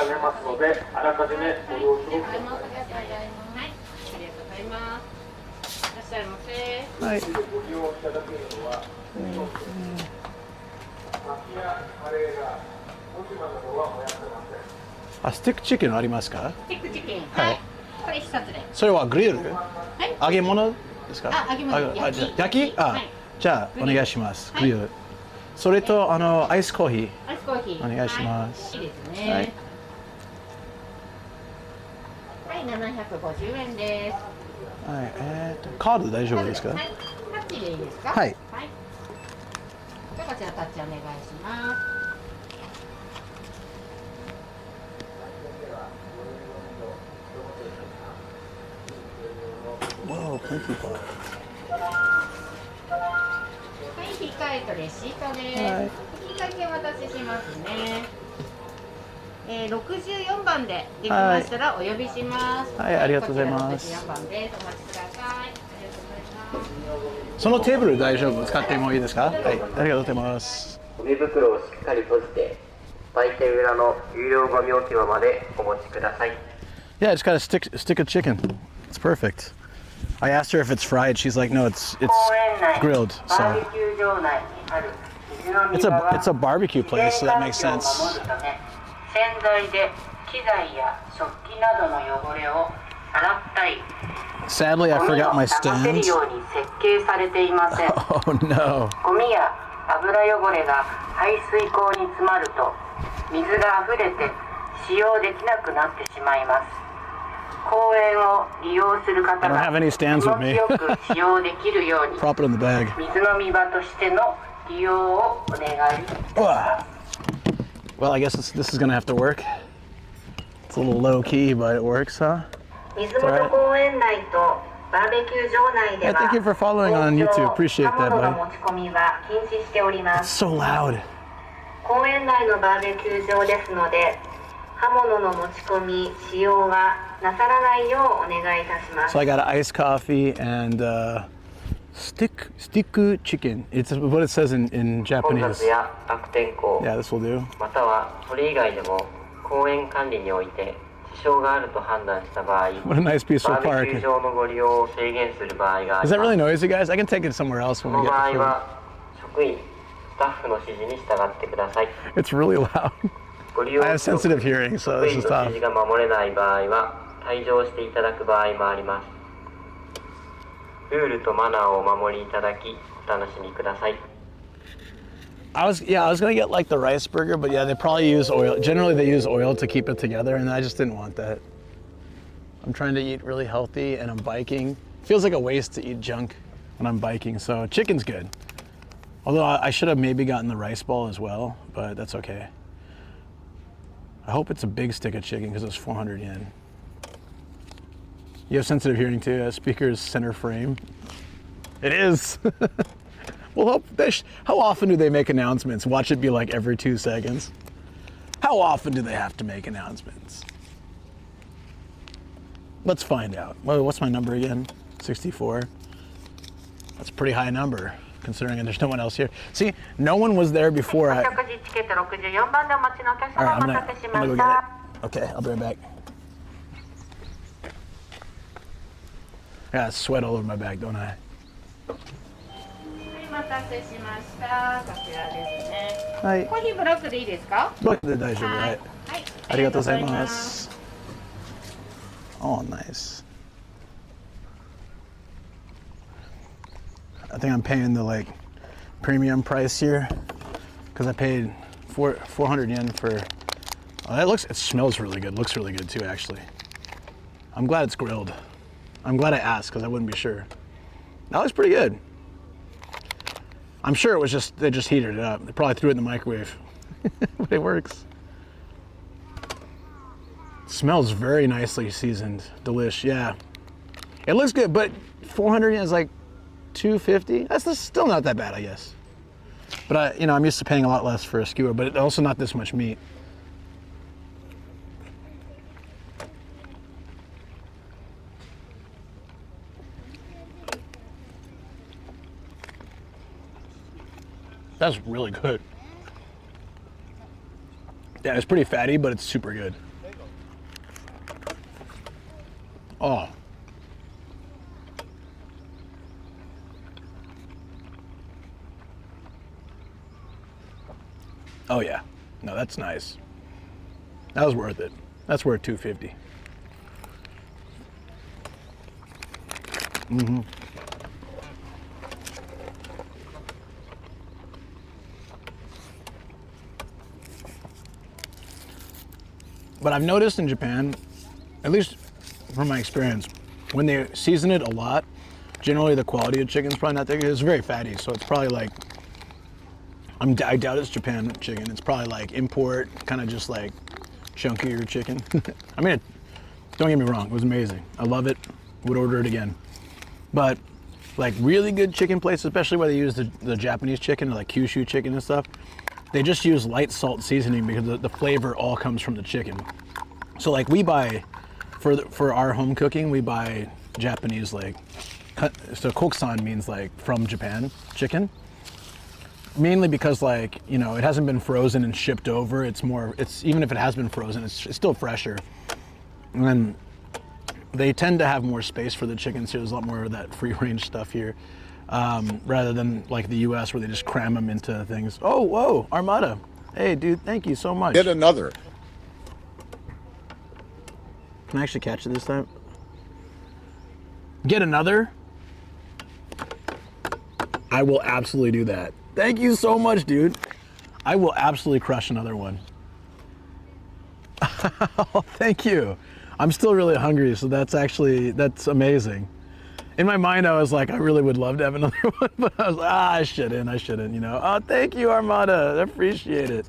めますので、あらかじめご了承ください。はい、ありがとうございます。いらっしゃいませ。はい。ご利用いただけるのは、薪やカレーが落ち葉などは燃やせません。あ、スティックチキンありますか？スティックチキン。はいはい。これ一つで。それはグリル？はい。揚げ物ですか？あ揚げ物あじゃあ焼き？あ、はいじゃあお願いします。はいグリル。それとアイスコーヒー。アイスコーヒー。お願いしますはい、いいですね。はいはい、750円です。はい。カード大丈夫ですか？はい。タッチでいいですか？はい。はい。じゃあこちらタッチお願いします。Whoa, plenty of. はい、引換えとレシートです。はい引換券お渡ししますね。64番でできましたらお呼びします。はいありがとうございますこちら64番です。お待ちください。ありがとうございます。そのテーブル大丈夫？使ってもいいですか？はい。ありがとうございます。ゴミ袋をしっかり閉じて、売店裏の有料ゴミ置き場までお持ちください。 Yeah, it's got a stick of chicken. It's perfect. I asked her if it's fried. She's like, no, it's grilled. So it's a barbecue place, so that makes sense. 洗剤で機材や食器などの汚れを洗ったり、 Sadly, I ゴミを forgot my 流せる stands. ように設計されていません。 Oh no. ゴミや油汚れが排水口に詰まると水が溢れて使用できなくなってしまいます。公園を利用する方 I don't が have any 気 stands 持 with ち me. よく使用できるように Prop it in the bag. 水飲み場としての利用をお願いします。 Well, I guess this is gonna have to work. It's a little low key, but it works, huh? 水元公園内とバーベキュー場内で Yeah, は thank you for following on YouTube. Appreciate 刃 that, 物の buddy. 持ち込みは禁止しておりま It's す。 so loud. 公園内のバーベキュー場ですので、刃物の持ち込み使用はなさらないようお願いいたします。 So I got an iced coffee and stick chicken. It's what it says in 混 Japanese. 雑や悪天候、 Yeah, this will do. またはそれ以外でも公園管理において支障があると判断した場合、 What a nice peaceful バーベキュー park. 場のご利用を制限する場合があ Is り that ます。 really noisy, guys? I can take it somewhere else そ when の we 場 get 合 the は職員、スタッフの指示に従ってください。 food. It's really loud. ご利用 I have sensitive hearing, so 職 this 員 is の tough. 指示が守れない場合は退場していただく場合もあります。ルールとマナーをお守りいただきお楽しみください。 I was gonna get like the rice burger, but yeah, they probably use oil. Generally, they use oil to keep it together, and I just didn't want that. I'm trying to eat really healthy, and I'm biking. Feels like a waste to eat junk when I'm biking, so chicken's good. Although I should have maybe gotten the rice ball as well, but that's okay. I hope it's a big stick of chicken because it's 400 yen. You have sensitive hearing too. Speaker's center frame. It is. Well, how often do they make announcements? Watch it be like every 2 seconds. How often do they have to make announcements? Let's find out. Well, what's my number again? 64. That's a pretty high number, considering there's no one else here. See, no one was there before I... お食事チケット64番でお待ちのお客 All 様 right, お待たせし I'm ま gonna し go た。 get it. Okay, I'll be right back. I got sweat all over my back, don't I? お待たせしました。こちらですね。はい。コーヒーブラックでいいですか？Look,大丈夫、はい。はい。ありがとうございます。Oh, nice. I think I'm paying the like premium price here because I paid 400 yen for. Oh, it smells really good. Looks really good too, actually. I'm glad it's grilled. I'm glad I asked because I wouldn't be sure. That looks pretty good. I'm sure it was they just heated it up. They probably threw it in the microwave, but it works. It smells very nicely seasoned. Delish, yeah. It looks good, but 400 yen is like 250. That's still not that bad, I guess. But I'm used to paying a lot less for a skewer, but it's also not this much meat. That's really good. Yeah, it's pretty fatty, but it's super good. Oh. Oh yeah. No, that's nice. That was worth it. That's worth $250. Mm-hmm. But I've noticed in Japan, at least from my experience, when they season it a lot, generally the quality of chicken is probably not that good. It's very fatty, so it's probably like, I doubt it's Japan chicken. It's probably like import, kind of just like chunkier chicken. I mean, don't get me wrong, it was amazing. I love it, would order it again. But like really good chicken places, especially where they use the Japanese chicken, like Kyushu chicken and stuff, they just use light salt seasoning because the flavor all comes from the chicken. So like we buy, for our home cooking, we buy Japanese like, so koksan means like from Japan chicken. Mainly because like, you know, it hasn't been frozen and shipped over. It's even if it has been frozen, it's still fresher. And then they tend to have more space for the chickens here. There's a lot more of that free range stuff here. Rather than like the US where they just cram them into things. Oh, whoa, Armada. Hey dude, thank you so much. Get another. Can I actually catch it this time? Get another? I will absolutely do that. Thank you so much, dude. I will absolutely crush another one. Oh, thank you. I'm still really hungry, so that's amazing. In my mind, I was like, I really would love to have another one, but I was like, I shouldn't, you know. Oh, thank you, Armada. I appreciate it.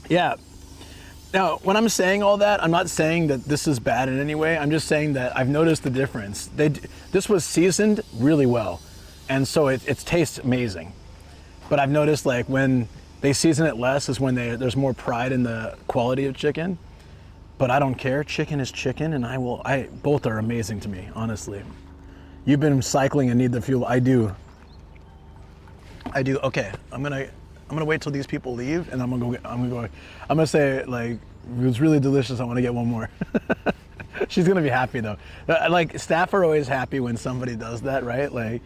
Yeah. Now, when I'm saying all that, I'm not saying that this is bad in any way. I'm just saying that I've noticed the difference. This was seasoned really well, and so it tastes amazing. But I've noticed like when they season it less is when there's more pride in the quality of chicken. But I don't care. Chicken is chicken, and both are amazing to me, honestly. You've been cycling and need the fuel. I do. Okay, I'm gonna wait till these people leave, and I'm gonna say like it was really delicious. I want to get one more. She's gonna be happy though. Like staff are always happy when somebody does that, right? Like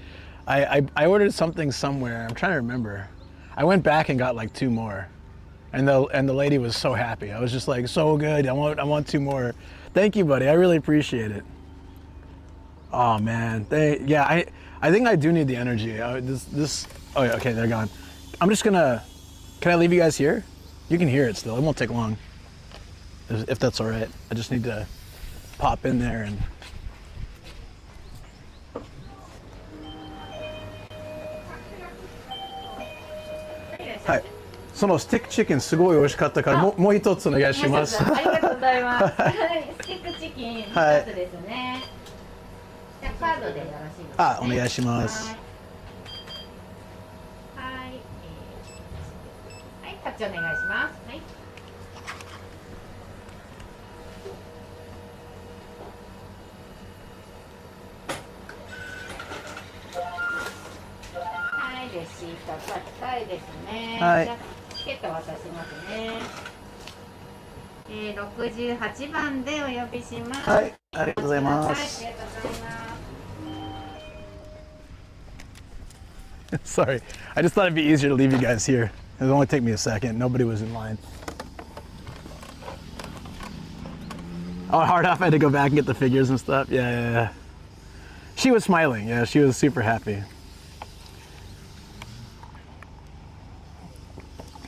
I ordered something somewhere. I'm trying to remember. I went back and got like 2 more. And the lady was so happy. I was just like, so good. I want 2 more. Thank you, buddy. I really appreciate it. Oh man, I think I do need the energy. Oh yeah, okay, they're gone. I'm just gonna. Can I leave you guys here? You can hear it still. It won't take long. If that's all right. I just need to pop in there and. Hi. そのスティックチキンすごい美味しかったからもう一つお願いします。ありがとうございます。スティックチキン一つですね。じゃあカードでよろしいですか。あ、お願いします。はい、はい、タッチお願いします。はい。はい、レシート書き換えですね。はい。チケット渡しますね。68番でお呼びします。はい、ありがとうございます。はい、ありがとうございます。Sorry, I just thought it'd be easier to leave you guys here. It would only take me a second. Nobody was in line. Oh, hard off. I had to go back and get the figures and stuff. Yeah. She was smiling. Yeah, she was super happy.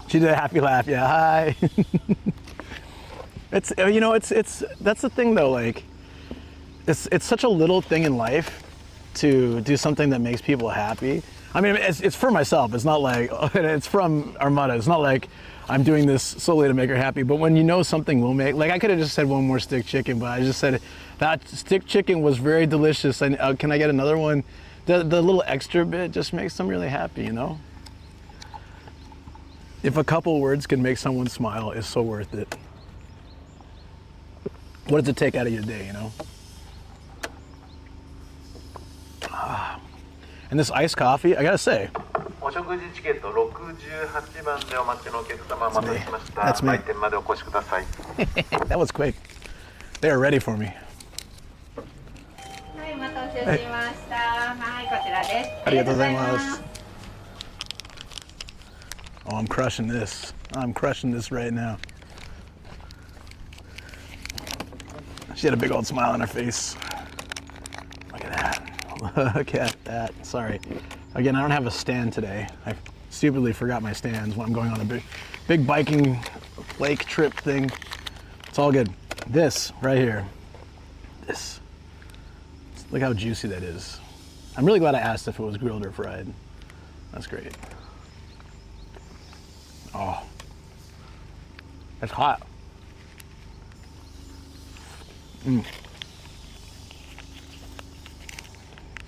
She did a happy laugh. Yeah, hi. It's that's the thing though. Like, it's such a little thing in life to do something that makes people happy. I mean, it's for myself. It's not like it's from Armada. It's not like I'm doing this solely to make her happy. But when you know something will make, like I could have just said one more stick chicken, but I just said that stick chicken was very delicious. And can I get another one? The little extra bit just makes them really happy, you know. If a couple words can make someone smile, it's so worth it. What does it take out of your day, you know? And this iced coffee, I gotta say. That's me. That was quick. They are ready for me. せしました。はい、こちらです。ありがとうございます。Oh, I'm crushing this. I'm crushing this right now. She had a big old smile on her face. Look at that. Look at that. Sorry. Again, I don't have a stand today. I stupidly forgot my stands when I'm going on a big biking lake trip thing. It's all good. This right here. This. Look how juicy that is. I'm really glad I asked if it was grilled or fried. That's great. Oh. It's hot.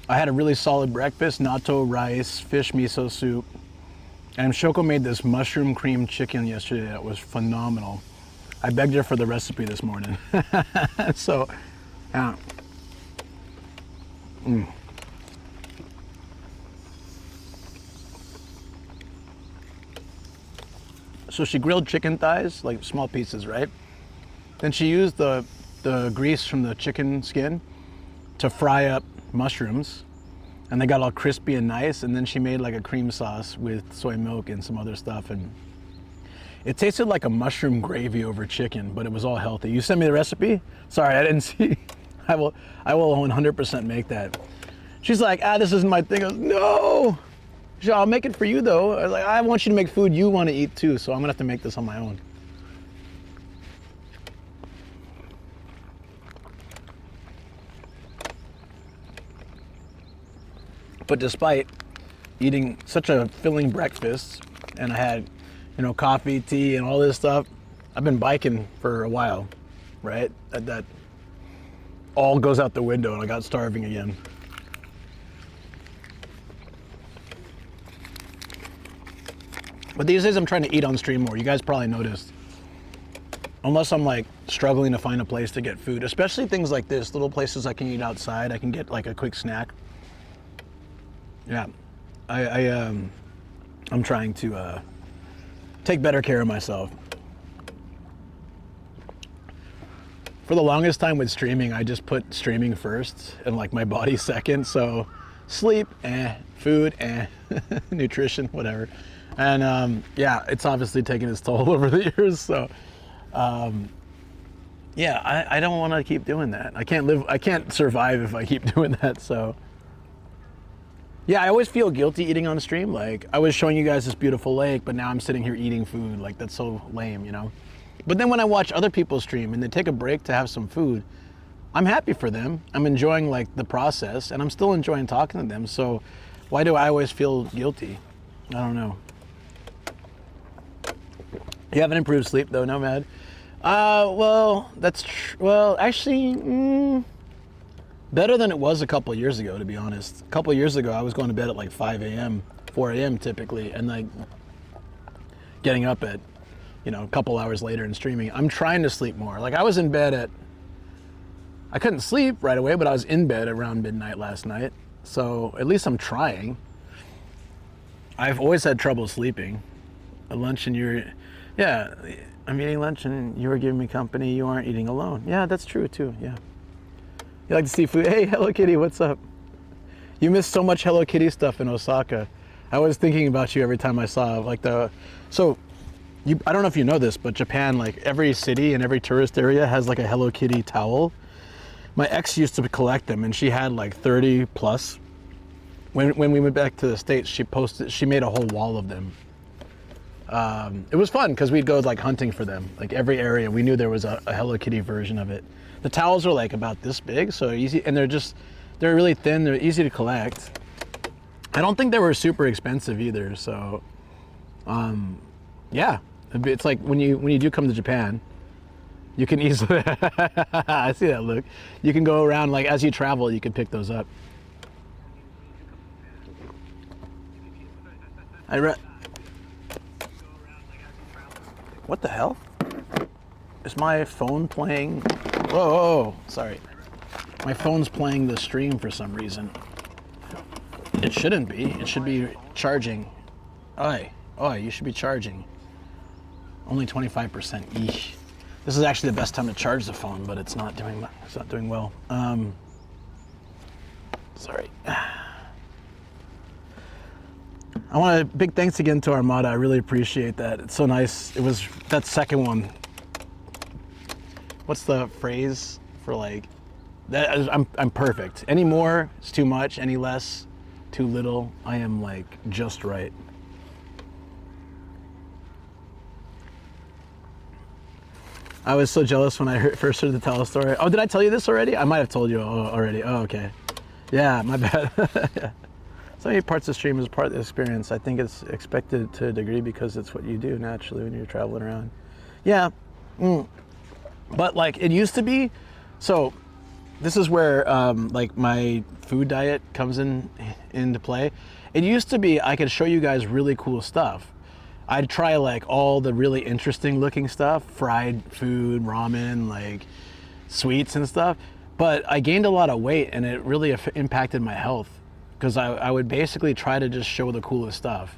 I had a really solid breakfast, natto rice, fish miso soup, and Shoko made this mushroom cream chicken yesterday that was phenomenal. I begged her for the recipe this morning. So, yeah. So she grilled chicken thighs, like small pieces, right? Then she used the grease from the chicken skin to fry up mushrooms, and they got all crispy and nice. And then she made like a cream sauce with soy milk and some other stuff, and it tasted like a mushroom gravy over chicken, but it was all healthy. You sent me the recipe? Sorry, I didn't see. I will 100% make that. She's like, this isn't my thing. I was, no. She's like, I'll make it for you though. I was like, I want you to make food you want to eat too, so I'm gonna have to make this on my own. But despite eating such a filling breakfast, and I had, coffee, tea, and all this stuff, I've been biking for a while, right? That all goes out the window, and I got starving again. But these days I'm trying to eat on stream more. You guys probably noticed. Unless I'm like struggling to find a place to get food, especially things like this, little places I can eat outside, I can get like a quick snack. Yeah, I'm trying to take better care of myself. For the longest time with streaming, I just put streaming first and like my body second. So sleep, food, nutrition, whatever. And yeah, it's obviously taken its toll over the years. So yeah, I don't want to keep doing that. I can't survive if I keep doing that. So. Yeah, I always feel guilty eating on stream. Like, I was showing you guys this beautiful lake, but now I'm sitting here eating food. Like, that's so lame, But then when I watch other people stream and they take a break to have some food, I'm happy for them. I'm enjoying, like, the process, and I'm still enjoying talking to them. So why do I always feel guilty? I don't know. You haven't improved sleep, though, Nomad? Well, actually, better than it was a couple of years ago, to be honest. A couple of years ago, I was going to bed at like 5 a.m., 4 a.m. typically, and like getting up at, a couple hours later and streaming. I'm trying to sleep more. Like I was in bed I couldn't sleep right away, but I was in bed around midnight last night. So at least I'm trying. I've always had trouble sleeping. At lunch and yeah, I'm eating lunch and you were giving me company. You aren't eating alone. Yeah, that's true too, yeah. You like to see food? Hey, Hello Kitty, what's up? You missed so much Hello Kitty stuff in Osaka. I was thinking about you every time I saw I don't know if you know this, but Japan, like every city and every tourist area has like a Hello Kitty towel. My ex used to collect them and she had like 30 plus. When we went back to the States, she made a whole wall of them. It was fun because we'd go like hunting for them. Like every area, we knew there was a Hello Kitty version of it. The towels are like about this big, so easy, and they're really thin, they're easy to collect. I don't think they were super expensive either, so yeah. It's like when you do come to Japan, you can easily, I see that look. You can go around, like as you travel, you can pick those up. What the hell? Is my phone playing? Whoa, sorry. My phone's playing the stream for some reason. It shouldn't be. It should be charging. Oi, you should be charging. Only 25%. Eesh. This is actually the best time to charge the phone, but it's not doing well. Sorry. I want a big thanks again to Armada. I really appreciate that. It's so nice. It was that second one. What's the phrase for like that? I'm perfect. Any more, it's too much. Any less, too little. I am like just right. I was so jealous when I first heard the tell story. Oh, did I tell you this already? I might have told you already. Oh, okay. Yeah, my bad. Yeah. So many parts of the stream is part of the experience. I think it's expected to a degree because it's what you do naturally when you're traveling around. Yeah. But like it used to be, so this is where like my food diet comes into play. It used to be I could show you guys really cool stuff. I'd try like all the really interesting looking stuff, fried food, ramen, like sweets and stuff. But I gained a lot of weight and it really impacted my health because I would basically try to just show the coolest stuff.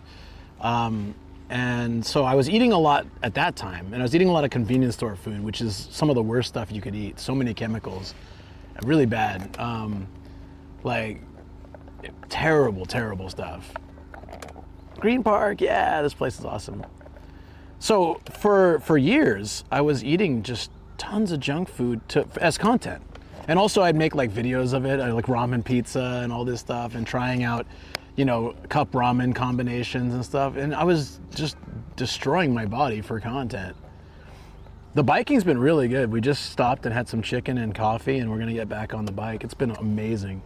And so I was eating a lot at that time, and I was eating a lot of convenience store food, which is some of the worst stuff you could eat. So many chemicals, really bad, like terrible, terrible stuff. Green Park, yeah, this place is awesome. So for years, I was eating just tons of junk food as content. And also I'd make like videos of it, like ramen pizza and all this stuff, and trying out, you know, cup ramen combinations and stuff. And I was just destroying my body for content. The biking's been really good. We just stopped and had some chicken and coffee, and we're gonna get back on the bike. It's been amazing.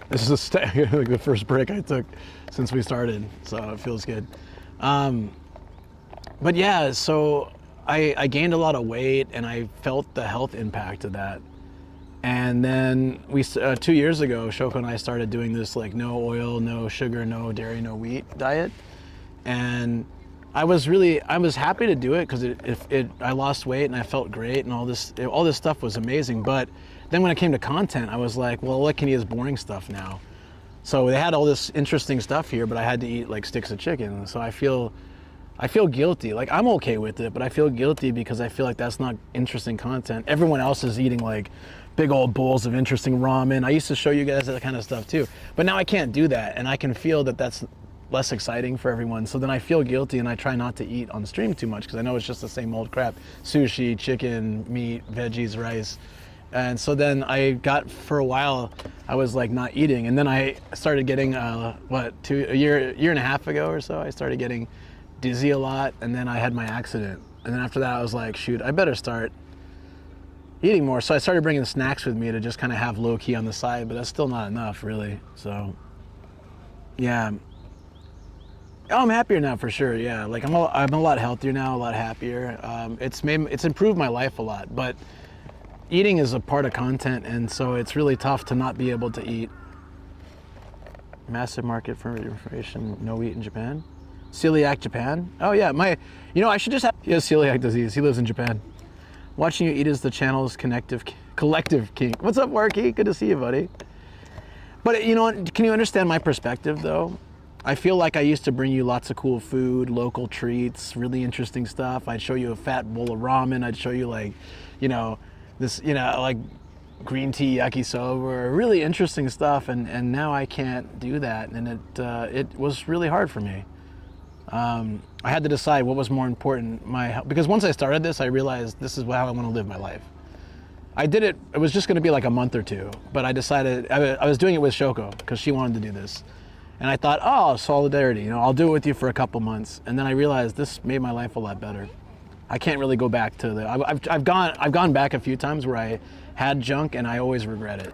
This is like the first break I took since we started, so it feels good. But yeah, so I gained a lot of weight, and I felt the health impact of that. And then 2 years ago, Shoko and I started doing this like no oil, no sugar, no dairy, no wheat diet. And I was happy to do it because I lost weight and I felt great, and all this stuff was amazing. But then when it came to content, I was like, well, what can eat is boring stuff now. So they had all this interesting stuff here, but I had to eat like sticks of chicken. So I feel guilty. Like I'm okay with it, but I feel guilty because I feel like that's not interesting content. Everyone else is eating like big old bowls of interesting ramen. I used to show you guys that kind of stuff too, but now I can't do that, and I can feel that that's less exciting for everyone. So then I feel guilty, and I try not to eat on stream too much because I know it's just the same old crap: sushi, chicken, meat, veggies, rice. And so then for a while, I was like not eating, and then I started getting a year and a half ago or so, I started getting dizzy a lot, and then I had my accident. And then after that, I was like, shoot, I better start eating more. So I started bringing snacks with me to just kind of have low key on the side, but that's still not enough really. So yeah. Oh, I'm happier now for sure. Yeah, like I'm a lot healthier now, a lot happier. It's improved my life a lot, but eating is a part of content, and so it's really tough to not be able to eat. Massive market for information, no wheat in Japan. Celiac Japan. Oh yeah, I should just have, he has celiac disease. He lives in Japan. Watching you eat is the channel's collective kink. What's up, Marky? Good to see you, buddy. But you know what, can you understand my perspective though? I feel like I used to bring you lots of cool food, local treats, really interesting stuff. I'd show you a fat bowl of ramen. I'd show you like, like green tea yakisoba, really interesting stuff. And now I can't do that. And it was really hard for me. I had to decide what was more important, my health, because once I started this, I realized this is how I want to live my life. I did it was just going to be like a month or two, but I decided, I was doing it with Shoko because she wanted to do this. And I thought, oh, solidarity, I'll do it with you for a couple months. And then I realized this made my life a lot better. I can't really go back to I've gone back a few times where I had junk and I always regret it.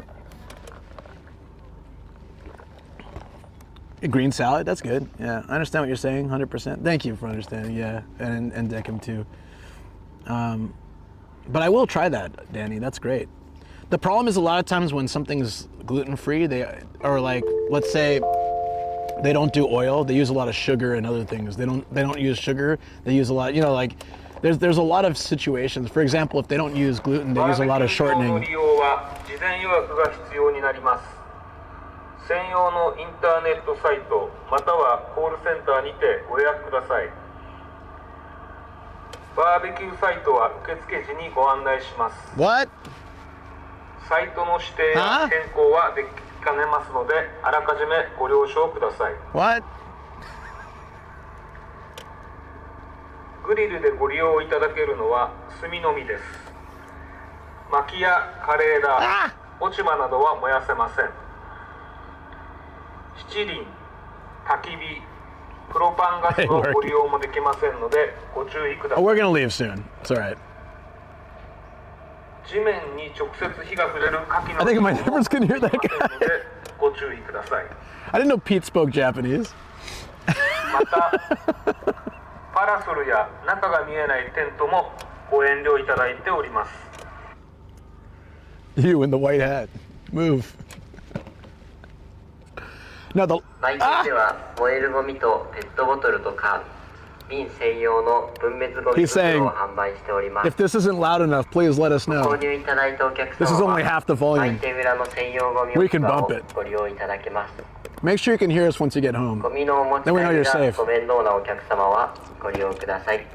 A green salad, that's good. Yeah, I understand what you're saying, 100%. Thank you for understanding, yeah, and Decim too. But I will try that, Danny, that's great. The problem is a lot of times when something's gluten-free, let's say they don't do oil, they use a lot of sugar and other things. They don't use sugar, they use a lot, there's a lot of situations. For example, if they don't use gluten, they use a lot of shortening. 専用のインターネットサイトまたはコールセンターにてご予約ください。バーベキューサイトは受付時にご案内します。 What? サイトの指定や変更はできかねますので、あらかじめご了承ください。 What? グリルでご利用いただけるのは炭のみです。薪や枯れ枝、落ち葉などは燃やせません。七輪、焚き火、プロパンガスのご利用もできませんのでご注意くださ Oh, い。 we're gonna leave soon. It's alright. 地面に直接火が触れる火器の I think my neighbors can hear that の guy. でご注意ください。 I didn't know Pete spoke Japanese. また、パラソルや中が見えないテントもご遠慮いただいております。 You in the white hat. Move. No, the 売店では燃えるゴミとペットボトルと缶、瓶専用の分別ゴミ He's saying, 袋を販売しております。 if this isn't loud enough, please let us 購 know. 入いただいたお客 This is 様 only は half the volume. 売店裏の専用ゴミ We 置き can 場 bump を it. ご利用いただけます。 Make sure you can hear us once you get home. ゴミのお持ち Then we know 帰 you're りが safe. ご面倒なお客様はご利用ください。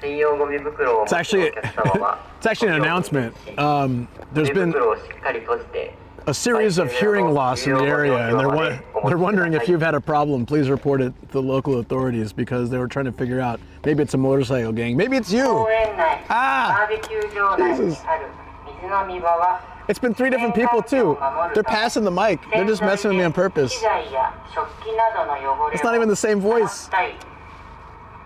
専用ゴミ袋をお持 It's ちのお actually 客様は it's actually an announcement. ゴ There's ミ been 袋をしっかり閉じて a series of hearing loss in the area, and they're wondering if you've had a problem. Please report it to the local authorities because they were trying to figure out maybe it's a motorcycle gang, maybe it's you. 公園内、 Ah! バーベキュー場内にある水飲み場は It's been 3 different people too. They're passing the mic. They're just messing with me on purpose. 機材や食器などの汚れ It's not even the same voice. 洗ったり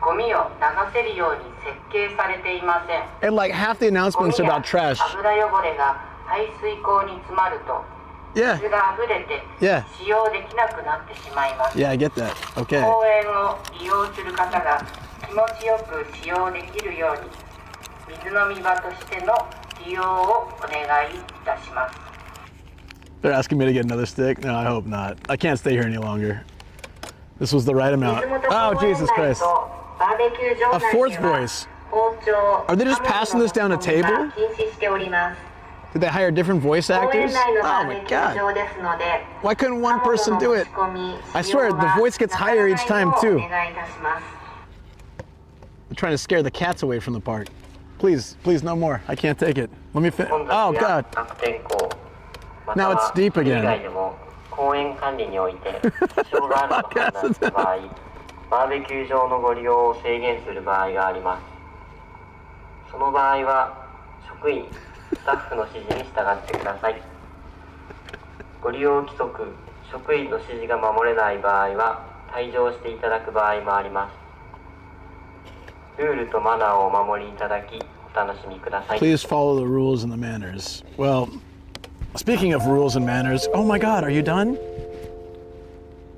ゴミを流せるように設計されていません。 And like half the announcements are about trash. 油汚れが排水溝に詰まると Yeah, 水が溢れて Yeah. 使用できなくなってしまいます。 yeah, I get that. Okay. 公園を利用する方が気持ちよく使用できるように水飲み場としての利用をお願いいたします。 They're asking me to get another stick. No, I hope not. I can't stay here any longer. This was the right amount. 水元 Oh, 公園 Jesus 内 Christ. とバーベキュー場 A 内 fourth には voice. 包丁、 Are they just passing this down a 刃物の持ち込み table? が禁止しております。 Did they hire different voice 公園 actors? 内のバ Oh ー my ベキュー god. 場ですので、 Why couldn't one person do it? I swear, the voice gets higher each time, too. お願いいたします。 They're trying to scare the cats away from the park. Please, please, no more. I can't take it. Let me fit. 混 Oh 雑や god. 悪天候、ま Now た it's は deep それ again. 以外でも公園管理において支障があると判断した場合、バーベキュー場のご利用を制限する場合があります。その場合は職員、スタッフの指示に従ってください。ご利用規則、職員の指示が守れない場合は退場していただく場合もあります。ルールとマナーをお守りいただきお楽しみください。 Please follow the rules and the manners. Well, speaking of rules and manners, oh my god, are you done?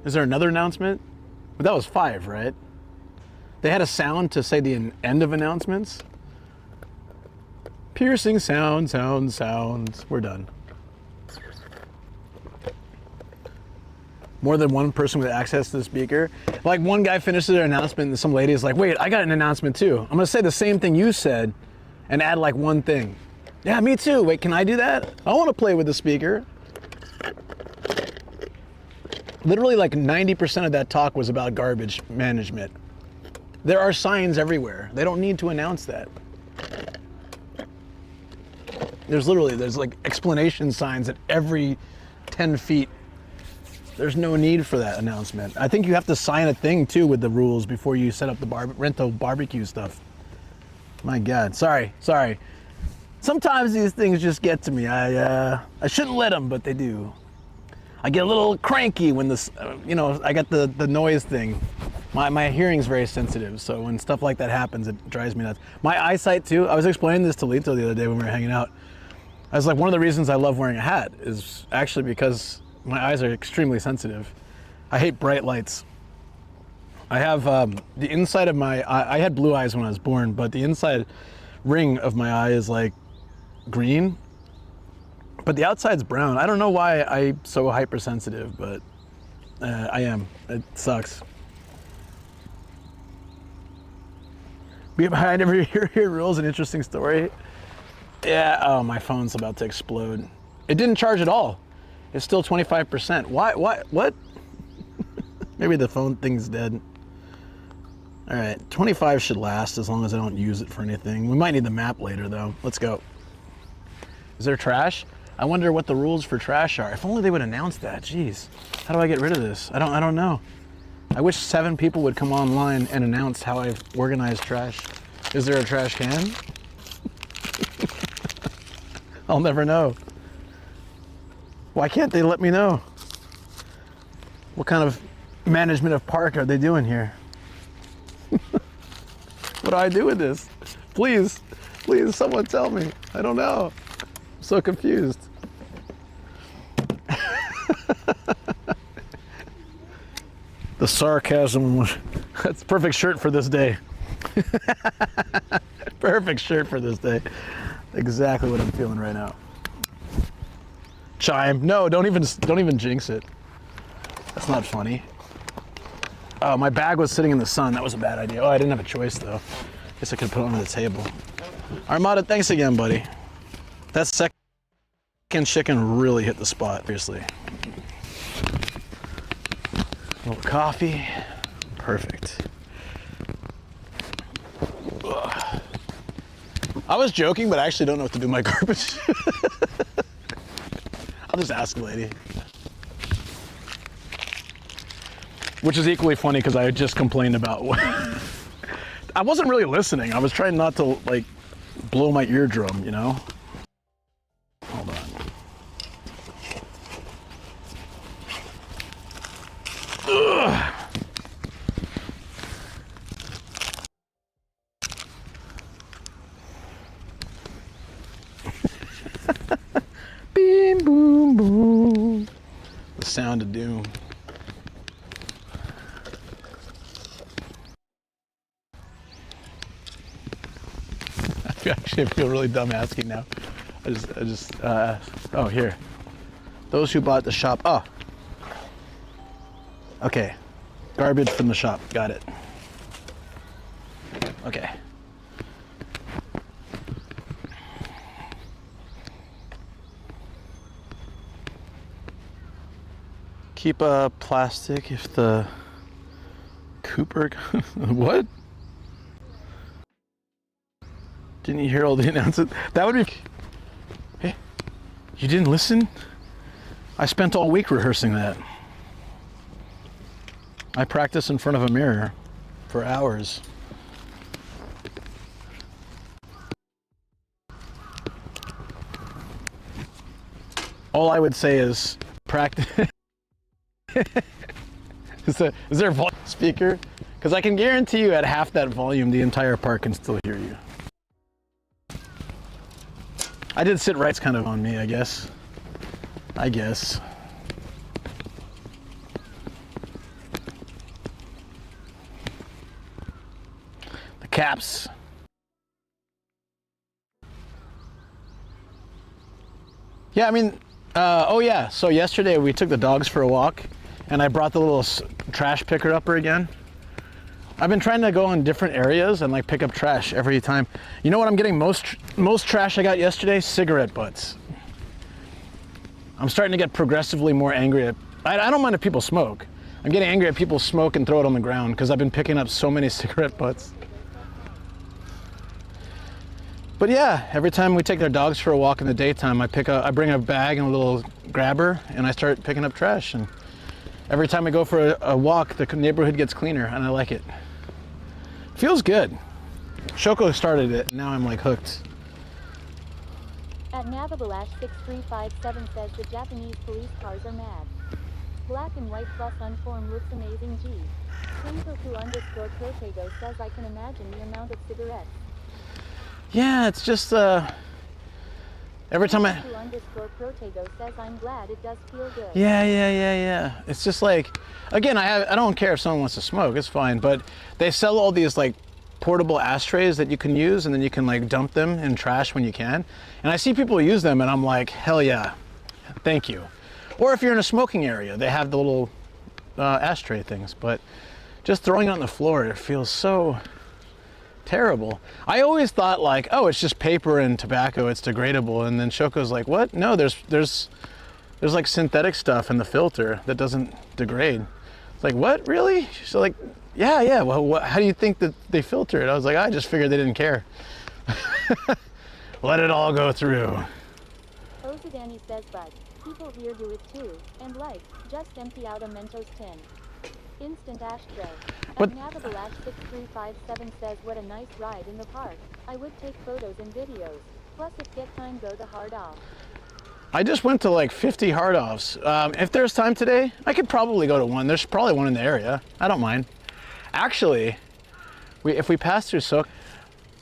Is there another announcement? But that was 5, right? They had a sound to say the end of announcements. Piercing sound, sounds. We're done. More than one person with access to the speaker. Like one guy finishes their announcement and some lady is like, wait, I got an announcement too. I'm gonna say the same thing you said and add like one thing. Yeah, me too. Wait, can I do that? I wanna play with the speaker. Literally like 90% of that talk was about garbage management. There are signs everywhere. They don't need to announce that. There's like explanation signs at every 10 feet. There's no need for that announcement. I think you have to sign a thing too with the rules before you set up the rental barbecue stuff. My God, sorry. Sometimes these things just get to me. I shouldn't let them, but they do. I get a little cranky when this, I got the noise thing. My hearing's very sensitive, so when stuff like that happens, it drives me nuts. My eyesight too. I was explaining this to Lito the other day when we were hanging out. I was like, one of the reasons I love wearing a hat is actually because my eyes are extremely sensitive. I hate bright lights. I have the inside of my eye, I had blue eyes when I was born, but the inside ring of my eye is like green, but the outside's brown. I don't know why I'm so hypersensitive, but I am. It sucks. Behind every here rules, an interesting story. Yeah, oh, my phone's about to explode. It didn't charge at all. It's still 25%. Why, what? Maybe the phone thing's dead. All right, 25 should last as long as I don't use it for anything. We might need the map later though. Let's go. Is there trash? I wonder what the rules for trash are. If only they would announce that. Jeez. How do I get rid of this? I don't know. I wish 7 people would come online and announce how I've organized trash. Is there a trash can? I'll never know. Why can't they let me know? What kind of management of park are they doing here? What do I do with this? Please, please, someone tell me. I don't know. I'm so confused. The sarcasm, that's perfect shirt for this day. Perfect shirt for this day. Exactly what I'm feeling right now. Chime. No, don't even jinx it. That's not funny. Oh, my bag was sitting in the sun. That was a bad idea. Oh, I didn't have a choice though. Guess I could put it on the table. Armada, thanks again, buddy. That second chicken really hit the spot, seriously. A little coffee. Perfect. Ugh. I was joking, but I actually don't know what to do with my garbage. I'll just ask the lady. Which is equally funny because I had just complained about what I wasn't really listening. I was trying not to like blow my eardrum, you know? Hold on. Ugh. Beam, boom, boom. The sound of doom. Actually, I feel really dumb asking now. Oh, here. Those who bought the shop. Oh. Okay. Garbage from the shop. Got it. Okay. Keep plastic if the Cooper. What? Didn't you hear all the announcements? That would be. Hey, you didn't listen? I spent all week rehearsing that. I practiced in front of a mirror for hours. All I would say is practice. Is there a volume speaker? Because I can guarantee you at half that volume, the entire park can still hear you. I did sit right's kind of on me, I guess. The caps. Yeah, I mean, oh yeah, so yesterday we took the dogs for a walk and I brought the little trash picker upper again. I've been trying to go in different areas and like pick up trash every time. You know what I'm getting most trash I got yesterday? Cigarette butts. I'm starting to get progressively more angry at, I don't mind if people smoke. I'm getting angry at people smoke and throw it on the ground because I've been picking up so many cigarette butts. But yeah, every time we take our dogs for a walk in the daytime, I bring a bag and a little grabber and I start picking up trash. And every time I go for a walk, the neighborhood gets cleaner and I like it. Feels good. Shoko started it, and now I'm like hooked. At Navabalash6357 says the Japanese police cars are mad. Black and white plus uniform looks amazing. G. Protego says I can imagine the amount of cigarettes. Yeah, it's just every time Protego says I'm glad it does feel good. Yeah. It's just like, again, I don't care if someone wants to smoke, it's fine, but they sell all these like portable ashtrays that you can use and then you can like dump them in trash when you can. And I see people use them and I'm like, hell yeah, thank you. Or if you're in a smoking area, they have the little ashtray things, but just throwing it on the floor, it feels so terrible. I always thought like, oh, it's just paper and tobacco, it's degradable. And then Shoko's like, what? No, there's like synthetic stuff in the filter that doesn't degrade. It's like, what, really? She's like, yeah, well, how do you think that they filter it? I was like, I just figured they didn't care. Let it all go through. Danny says but, people here do it too, and like, just empty out a Mentos tin. Instant ashtray. But- Navigalash6357 says what a nice ride in the park. I would take photos and videos. Plus if get time go the hard off. I just went to like 50 hard offs. If there's time today, I could probably go to one. There's probably one in the area. I don't mind. Actually, if we pass through Sook,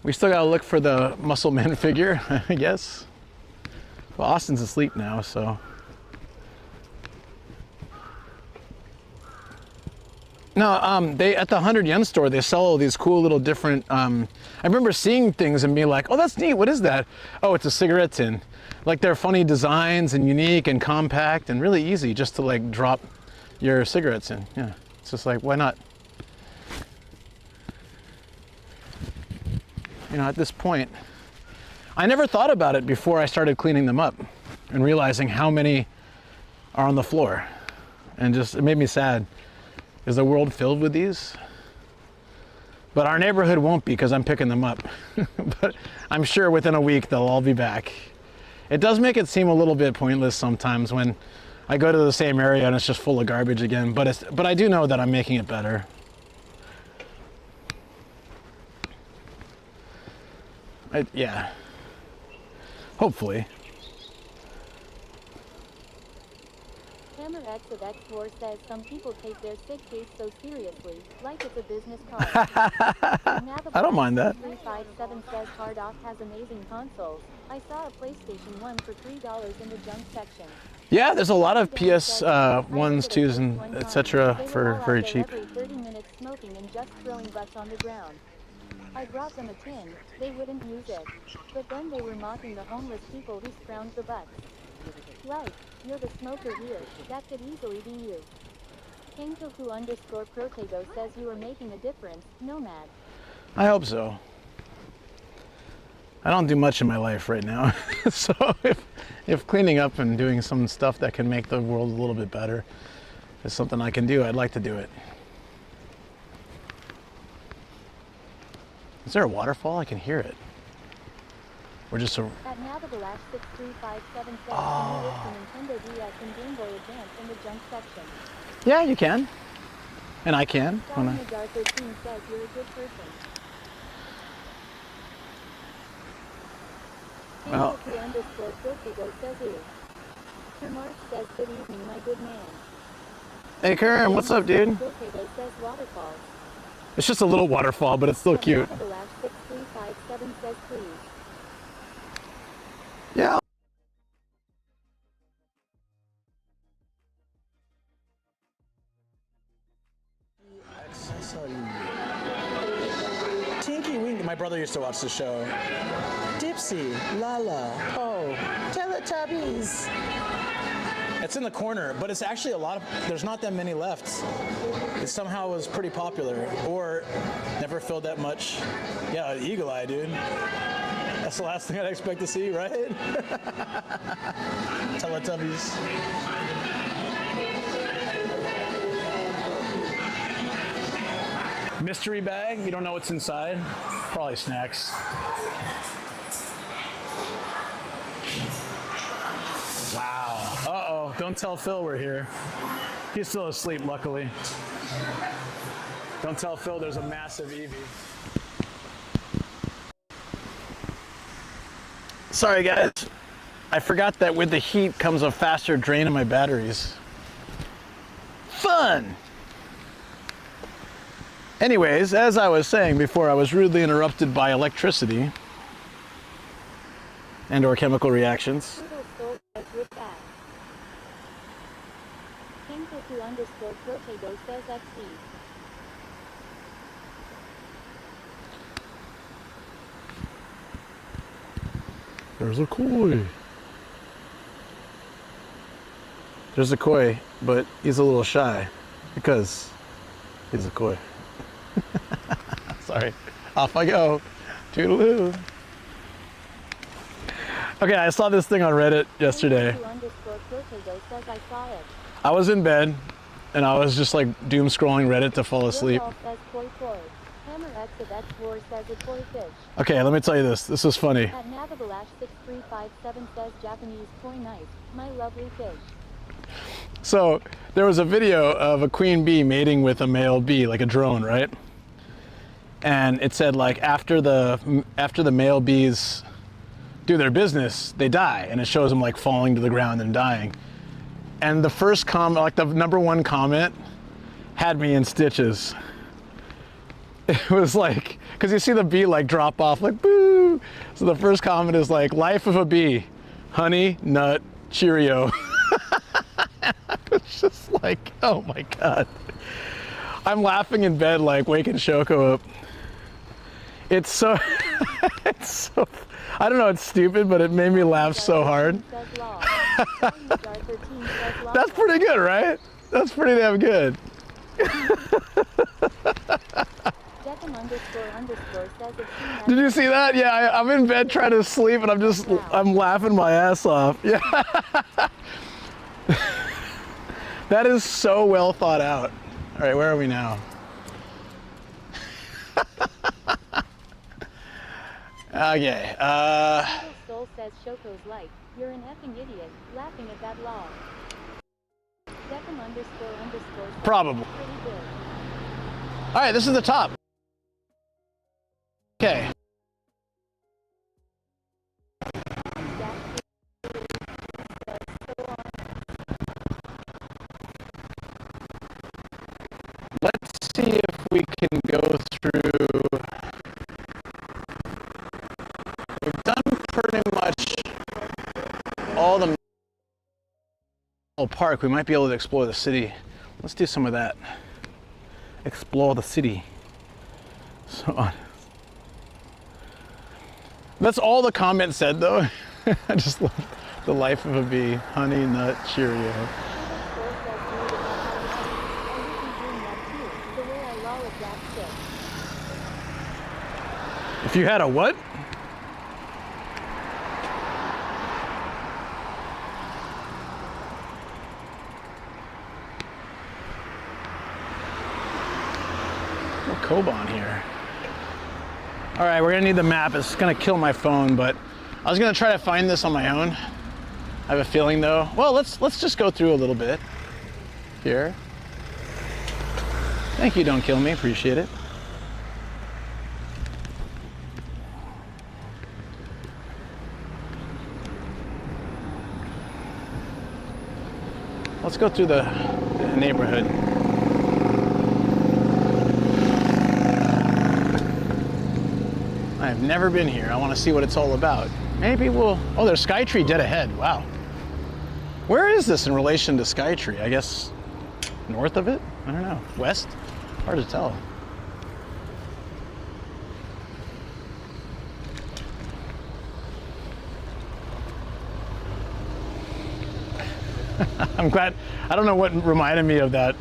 we still gotta look for the muscle man figure, I guess. Well, Austin's asleep now, so. No, they at the 100 yen store, they sell all these cool little different, I remember seeing things and being like, oh, that's neat, what is that? Oh, it's a cigarette tin. Like they're funny designs and unique and compact and really easy just to like drop your cigarettes in. Yeah, it's just like, why not? You know, at this point, I never thought about it before I started cleaning them up and realizing how many are on the floor. And just, it made me sad. Is the world filled with these? But our neighborhood won't be because I'm picking them up. But I'm sure within a week they'll all be back. It does make it seem a little bit pointless sometimes when I go to the same area and it's just full of garbage again. But I do know that I'm making it better. Yeah. Hopefully. Hammer X of X4 says some people take their sick case so seriously, like it's a business card. I don't mind that. 357 says Hard Off has amazing consoles. I saw a PlayStation 1 for $3 in the junk section. Yeah, there's a lot of PS 1s, 2s, and etc. for very cheap. Every 30 minutes smoking and just throwing butts on the ground. I brought them a tin, they wouldn't use it. But then they were mocking the homeless people who scrounged the butts. Right, you're the smoker here, that could easily be you. Kangtoku_Protego says you are making a difference, Nomad. I hope so. I don't do much in my life right now. So if cleaning up and doing some stuff that can make the world a little bit better is something I can do, I'd like to do it. Is there a waterfall? I can hear it. Or just a... At Navigalash6357 says can you list the Nintendo DS and Game Boy Advance in the junk section? Yeah, you can. And I can. Dominigar 13 says you're a good person. Well... Kangtoku_Protego says you. Mark says good evening my good man. Hey Karen, what's up, dude? Protego says waterfalls. It's just a little waterfall, but it's still cute. Navigalash6357 says please. Yeah. Tinky Winky. My brother used to watch the show. Dipsy, Lala, Po, Teletubbies. It's in the corner, but it's actually a lot of, there's not that many left. It somehow was pretty popular, or never filled that much. Yeah, Eagle Eye, dude. That's the last thing I'd expect to see, right? Teletubbies. Mystery bag, you don't know what's inside? Probably snacks. Wow. Uh-oh, don't tell Phil we're here. He's still asleep, luckily. Don't tell Phil there's a massive Eevee. Sorry guys, I forgot that with the heat comes a faster drain of my batteries. Fun! Anyways, as I was saying before, I was rudely interrupted by electricity and or chemical reactions. Kangtoku_Protego says XD. There's a koi. There's a koi, but he's a little shy because he's a koi. Sorry. Off I go. Toodaloo. Okay, I saw this thing on Reddit yesterday. Kangtoku_Protego says I saw it. I was in bed and I was just like doom scrolling Reddit to fall asleep. Says koi koi. Hammer X of X4 says a toy fish. Okay, let me tell you this. This is funny. At Navigalash 6357 says Japanese toy knife. My lovely fish. So there was a video of a queen bee mating with a male bee, like a drone, right? And it said like after the male bees do their business, they die, and it shows them like falling to the ground and dying. And the first comment, like the #1 comment, had me in stitches. It was like, because you see the bee like drop off, like boo. So the first comment is like, life of a bee, honey, nut, Cheerio. It's just like, oh my God. I'm laughing in bed, like waking Shoko up. It's so, it's so, I don't know, it's stupid, but it made me laugh so hard. That's pretty good, right? That's pretty damn good. Did you see that? Yeah, I'm in bed trying to sleep and I'm laughing my ass off. Yeah. That is so well thought out. All right, where are we now? Okay. Soul says Shoko's like, you're an effing idiot, laughing at that law. Deckham __. Probably. Pretty good. All right, this is the top. Okay. Let's see if we can go through. We've done pretty much all the park. We might be able to explore the city. Let's do some of that. Explore the city. So that's all the comment said though. I just love the life of a bee. Honey, nut, Cheerio. If you had a what? No Koban here. All right, we're gonna need the map. It's gonna kill my phone, but I was gonna try to find this on my own. I have a feeling though. Well, let's just go through a little bit here. Thank you, don't kill me, appreciate it. Let's go through the neighborhood. I've never been here. I want to see what it's all about. Maybe we'll... Oh, there's Skytree dead ahead. Wow. Where is this in relation to Skytree? I guess north of it? I don't know. West? Hard to tell. I'm glad. I don't know what reminded me of that,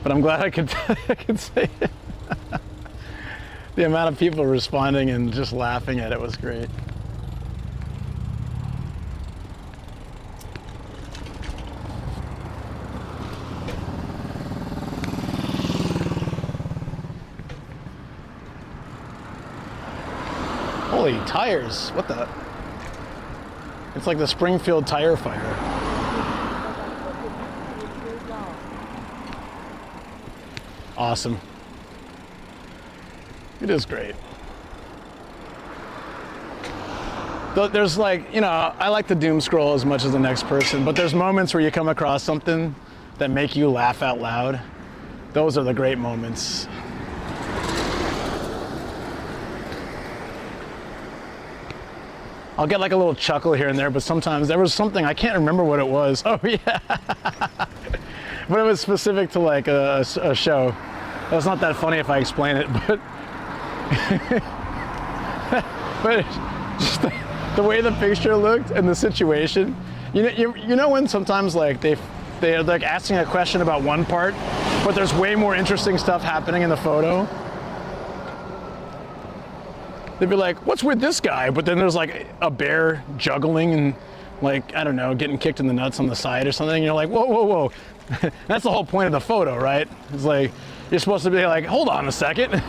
but I'm glad I could say it. The amount of people responding and just laughing at it was great. Holy tires, what the? It's like the Springfield tire fire. Awesome. It is great. There's like, you know, I like to doom scroll as much as the next person, but there's moments where you come across something that make you laugh out loud. Those are the great moments. I'll get like a little chuckle here and there, but sometimes there was something, I can't remember what it was. Oh yeah. But it was specific to like a show. It's not that funny if I explain it, but but just the way the picture looked and the situation. You know when sometimes like they're like asking a question about one part, but there's way more interesting stuff happening in the photo. They'd be like, what's with this guy? But then there's like a bear juggling and like, I don't know, getting kicked in the nuts on the side or something. And you're like, whoa, whoa, whoa. That's the whole point of the photo, right? It's like, you're supposed to be like, hold on a second.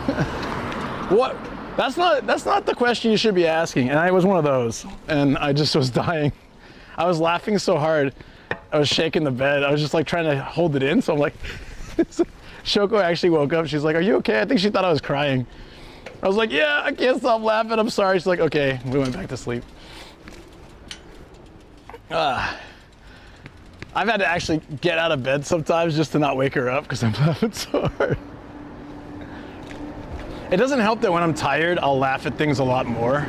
What? That's not the question you should be asking. And I was one of those, and I just was dying. I was laughing so hard, I was shaking the bed. I was just like trying to hold it in. So I'm like, Shoko actually woke up. She's like, are you okay? I think she thought I was crying. I was like, yeah, I can't stop laughing. I'm sorry. She's like, okay. We went back to sleep. I've had to actually get out of bed sometimes just to not wake her up because I'm laughing so hard. It doesn't help that when I'm tired, I'll laugh at things a lot more.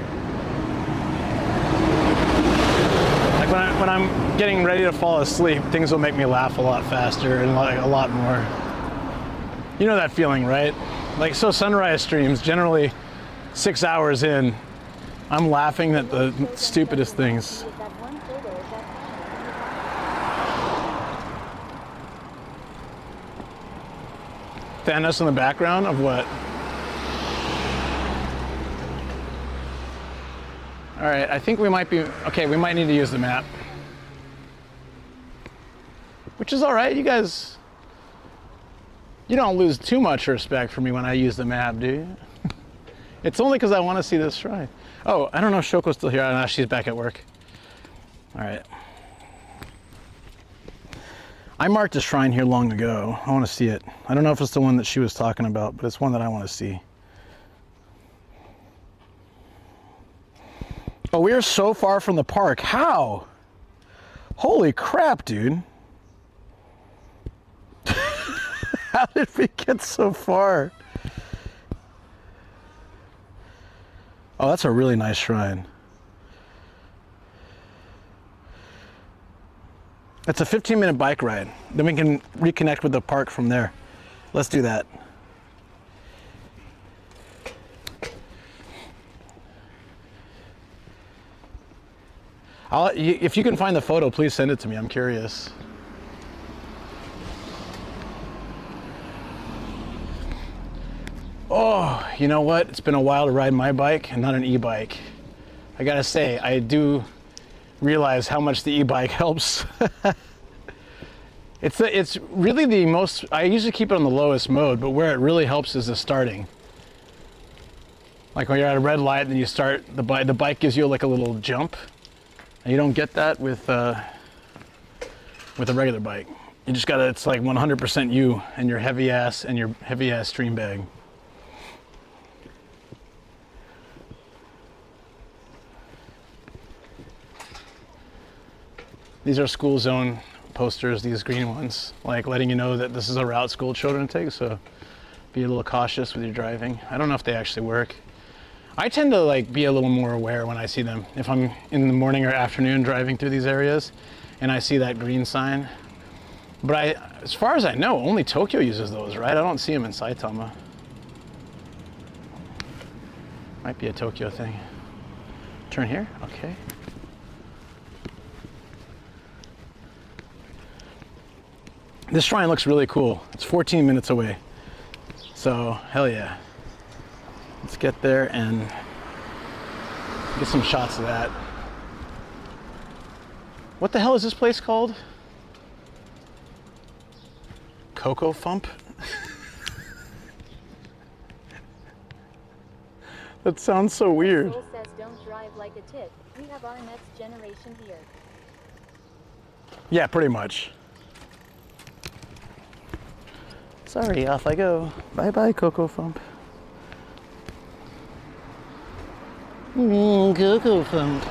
Like when I'm getting ready to fall asleep, things will make me laugh a lot faster and like a lot more. You know that feeling, right? Like, so sunrise streams, generally 6 hours in, I'm laughing at the stupidest things. Thanos in the background of what? All right, I think we might be, okay, we might need to use the map. Which is all right, you guys, you don't lose too much respect for me when I use the map, do you? It's only because I want to see this shrine. Oh, I don't know if Shoko's still here. I don't know, she's back at work. All right. I marked a shrine here long ago. I want to see it. I don't know if it's the one that she was talking about, but it's one that I want to see. Oh, we are so far from the park. How? Holy crap, dude. How did we get so far? Oh, that's a really nice shrine. It's a 15-minute bike ride. Then we can reconnect with the park from there. Let's do that. If you can find the photo, please send it to me. I'm curious. Oh, you know what? It's been a while to ride my bike and not an e-bike. I gotta say, I do realize how much the e-bike helps. It's really the most, I usually keep it on the lowest mode, but where it really helps is the starting. Like when you're at a red light and then you start, the bike gives you like a little jump. And you don't get that with a regular bike. You just gotta, it's like 100% you and your heavy ass stream bag. These are school zone posters, these green ones, like letting you know that this is a route school children take, so be a little cautious with your driving. I don't know if they actually work. I tend to like be a little more aware when I see them. If I'm in the morning or afternoon driving through these areas and I see that green sign. But as far as I know, only Tokyo uses those, right? I don't see them in Saitama. Might be a Tokyo thing. Turn here, okay. This shrine looks really cool. It's 14 minutes away. So, hell yeah. Let's get there and get some shots of that. What the hell is this place called? Coco Fump? That sounds so weird. Soul says don't drive like a tit. We have our next generation here. Yeah, pretty much. Sorry, off I go. Bye-bye, Coco Fump. Coco Fump.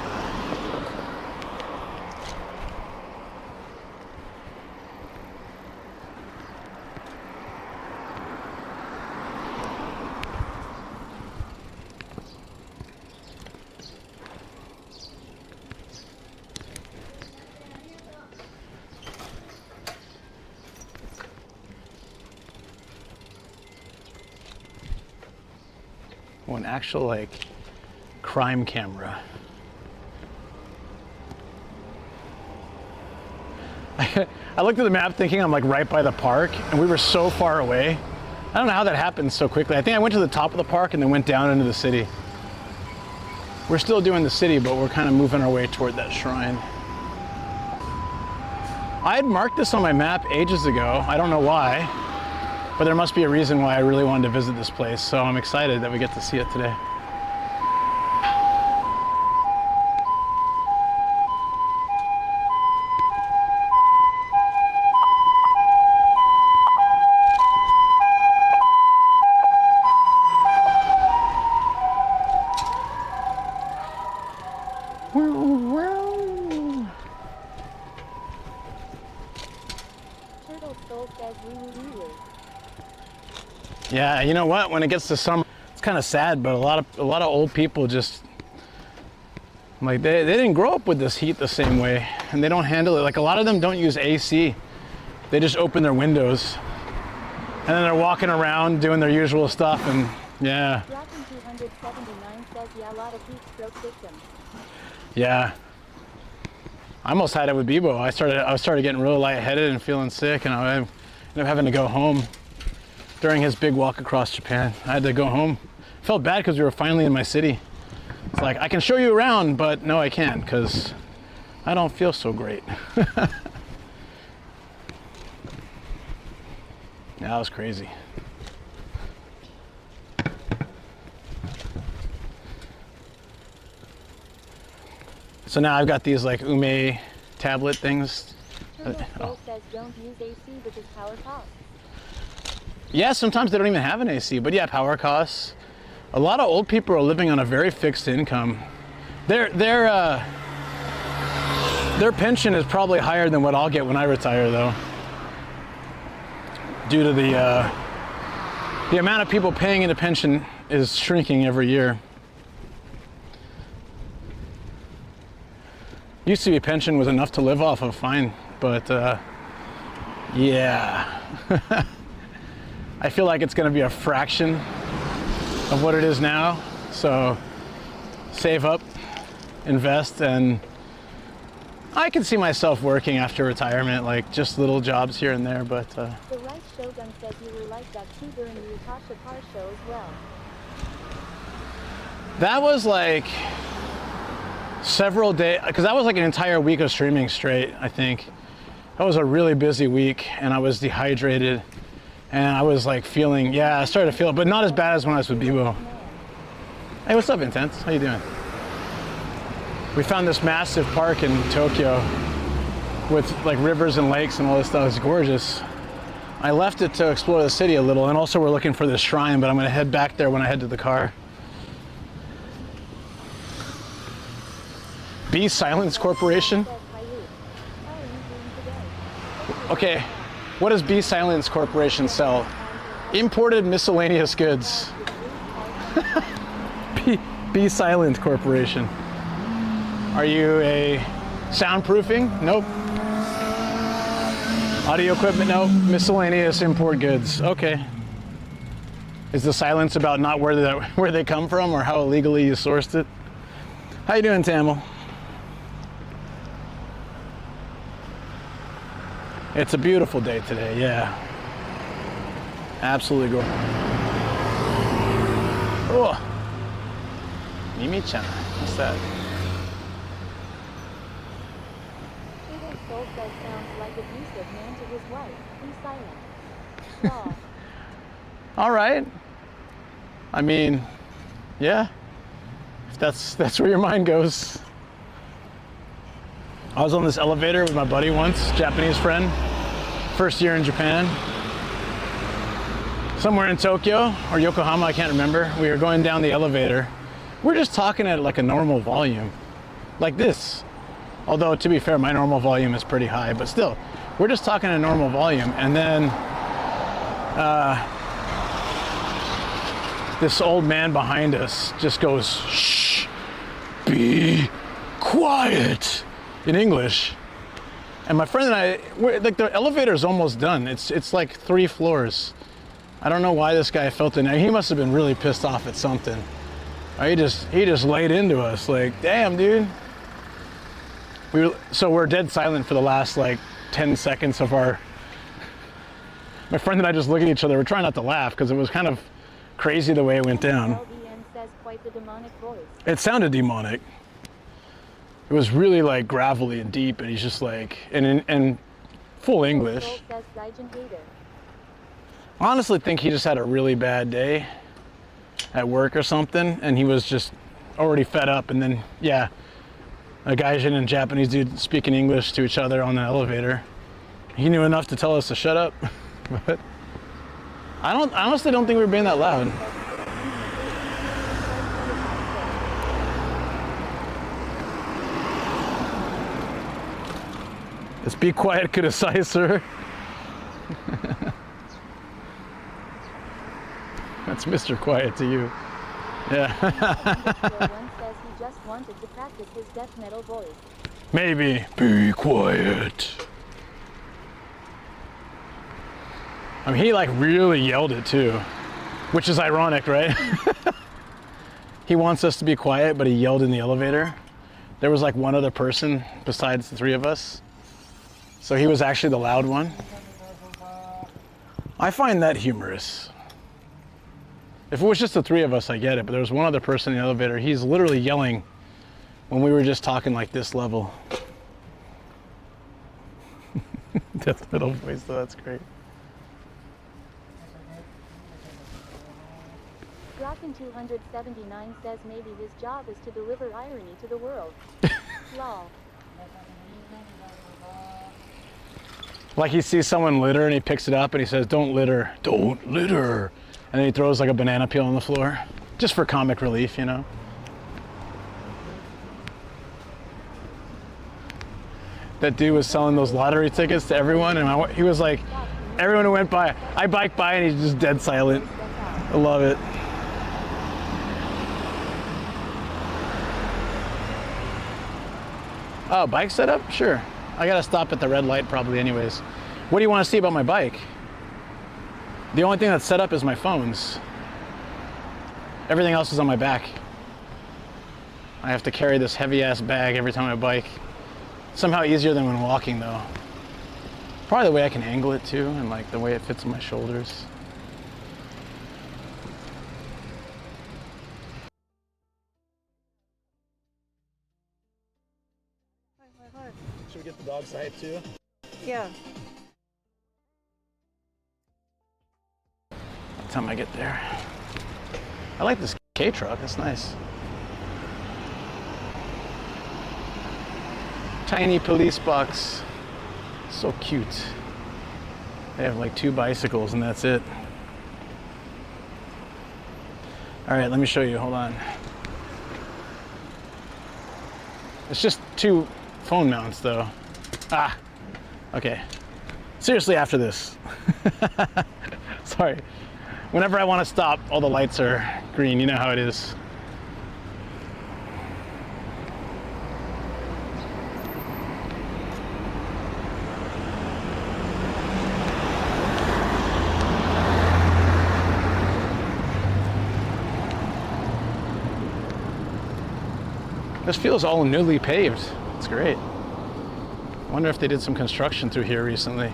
Oh, an actual like crime camera. I looked at the map thinking I'm like right by the park and we were so far away. I don't know how that happened so quickly. I think I went to the top of the park and then went down into the city. We're still doing the city, but we're kind of moving our way toward that shrine. I had marked this on my map ages ago. I don't know why, but there must be a reason why I really wanted to visit this place. So I'm excited that we get to see it today. Turtle Soul says woo. Yeah, you know what? When it gets to summer, it's kind of sad, but a lot of old people just like they didn't grow up with this heat the same way, and they don't handle it. Like a lot of them don't use AC. They just open their windows, and then they're walking around doing their usual stuff, and yeah. Dragon 279 says yeah, a lot of heat stroke victims. Yeah. I almost had it with Bebo. I started getting really lightheaded and feeling sick, and I ended up having to go home during his big walk across Japan. I had to go home. Felt bad because we were finally in my city. It's like, I can show you around, but no, I can't because I don't feel so great. Yeah, that was crazy. So now I've got these like ume tablet things. Turtle Soul says don't use AC because power costs. Yeah, sometimes they don't even have an AC, but yeah, power costs. A lot of old people are living on a very fixed income. Their pension is probably higher than what I'll get when I retire, though, due to the amount of people paying into pension is shrinking every year. Used to be pension was enough to live off of, fine, but yeah. I feel like it's going to be a fraction of what it is now. So save up, invest, and I can see myself working after retirement, like just little jobs here and there. But The Right Shogun says you were like that too during the Utasha Car show as well. that was like several days, because that was like an entire week of streaming straight, I think. That was a really busy week, and I was dehydrated, and I was like feeling, yeah, I started to feel it, but not as bad as when I was with Bebo. Hey, what's up, Intense? How you doing? We found this massive park in Tokyo with like rivers and lakes and all this stuff. It's gorgeous. I left it to explore the city a little, and also we're looking for this shrine, but I'm gonna head back there when I head to the car. Be Silence Corporation? Okay, what does Be Silence Corporation sell? Imported miscellaneous goods. Be Silent Corporation. Are you a soundproofing? Nope. Audio equipment? Nope. Miscellaneous import goods. Okay. Is the silence about not where they come from or how illegally you sourced it? How you doing, Tamil? It's a beautiful day today, yeah. Absolutely gorgeous. Oh, Mimi-chan, what's that? Turtle Soul says sounds like abusive man to his wife. Be silent. Aw. All right. I mean, yeah. If that's where your mind goes. I was on this elevator with my buddy once, Japanese friend, first year in Japan. Somewhere in Tokyo or Yokohama, I can't remember. We were going down the elevator. We're just talking at like a normal volume, like this. Although to be fair, my normal volume is pretty high, but still, we're just talking at a normal volume. And then this old man behind us just goes, "Shh, be quiet," in English. And my friend and I, like the elevator is almost done. It's like 3 floors. I don't know why this guy felt it. He must have been really pissed off at something. He just laid into us like, damn, dude. So we're dead silent for the last like 10 seconds of our. My friend and I just look at each other. We're trying not to laugh because it was kind of crazy the way it went down. LDN says quite the demonic voice. It sounded demonic. It was really like gravelly and deep, and he's just like, and full English. Soul says Gaijin hater. I honestly think he just had a really bad day at work or something, and he was just already fed up. And then, yeah, a Gaijin and Japanese dude speaking English to each other on the elevator. He knew enough to tell us to shut up. But I honestly don't think we were being that loud. Let's be quiet, kudasai, sir. That's Mr. Quiet to you. Yeah. One says he just wanted to practice his death metal voice. Maybe. Be quiet. I mean, he like really yelled it too, which is ironic, right? He wants us to be quiet, but he yelled in the elevator. There was like one other person besides the three of us. So he was actually the loud one. I find that humorous. If it was just the three of us, I get it, but there was one other person in the elevator. He's literally yelling when we were just talking like this level. Death metal voice, though, that's great. Glocken 279 says maybe his job is to deliver irony to the world. Lol. Like he sees someone litter and he picks it up and he says, "Don't litter, don't litter." And then he throws like a banana peel on the floor, just for comic relief, you know? That dude was selling those lottery tickets to everyone, and he was like, everyone who went by, I bike by and he's just dead silent. I love it. Oh, bike setup? Sure. I gotta stop at the red light probably anyways. What do you want to see about my bike? The only thing that's set up is my phones. Everything else is on my back. I have to carry this heavy ass bag every time I bike. Somehow easier than when walking though. Probably the way I can angle it too, and like the way it fits on my shoulders. Should we get the dog side too? Yeah. By the time I get there. I like this K truck, that's nice. Tiny police box. So cute. They have like 2 bicycles and that's it. All right, let me show you, hold on. It's just 2 phone mounts though. Ah, okay. Seriously after this. Sorry. Whenever I want to stop, all the lights are green, you know how it is. This feels all newly paved. It's great. I wonder if they did some construction through here recently.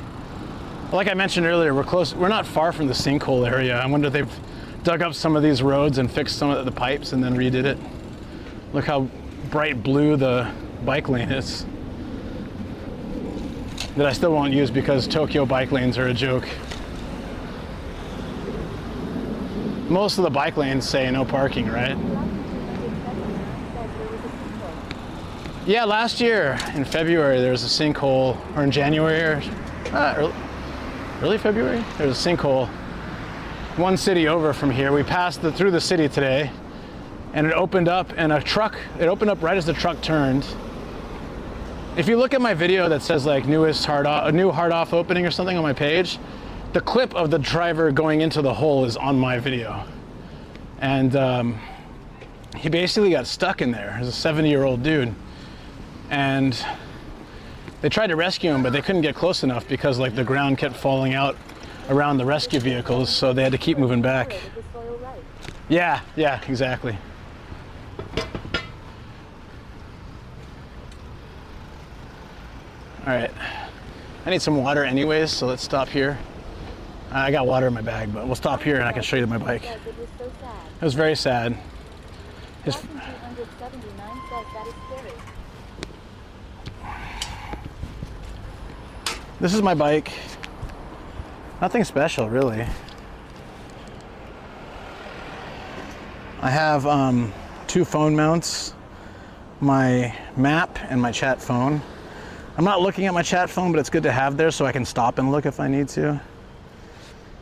Like I mentioned earlier, we're not far from the sinkhole area. I wonder if they've dug up some of these roads and fixed some of the pipes and then redid it. Look how bright blue the bike lane is. That I still won't use because Tokyo bike lanes are a joke. Most of the bike lanes say no parking, right? Yeah, last year in February there was a sinkhole, or in January, or early February? There was a sinkhole. One city over from here. We passed through the city today, and it opened up, and it opened up right as the truck turned. If you look at my video that says like new hard off opening or something on my page, the clip of the driver going into the hole is on my video. And he basically got stuck in there. He's a 70-year-old dude. And they tried to rescue him, but they couldn't get close enough because like the ground kept falling out around the rescue vehicles, so they had to keep moving back. Yeah, exactly. All right, I need some water anyways, so let's stop here. I got water in my bag, but we'll stop here and I can show you my bike. It was very sad. His... This is my bike. Nothing special, really. I have 2 phone mounts, my map and my chat phone. I'm not looking at my chat phone, but it's good to have there so I can stop and look if I need to.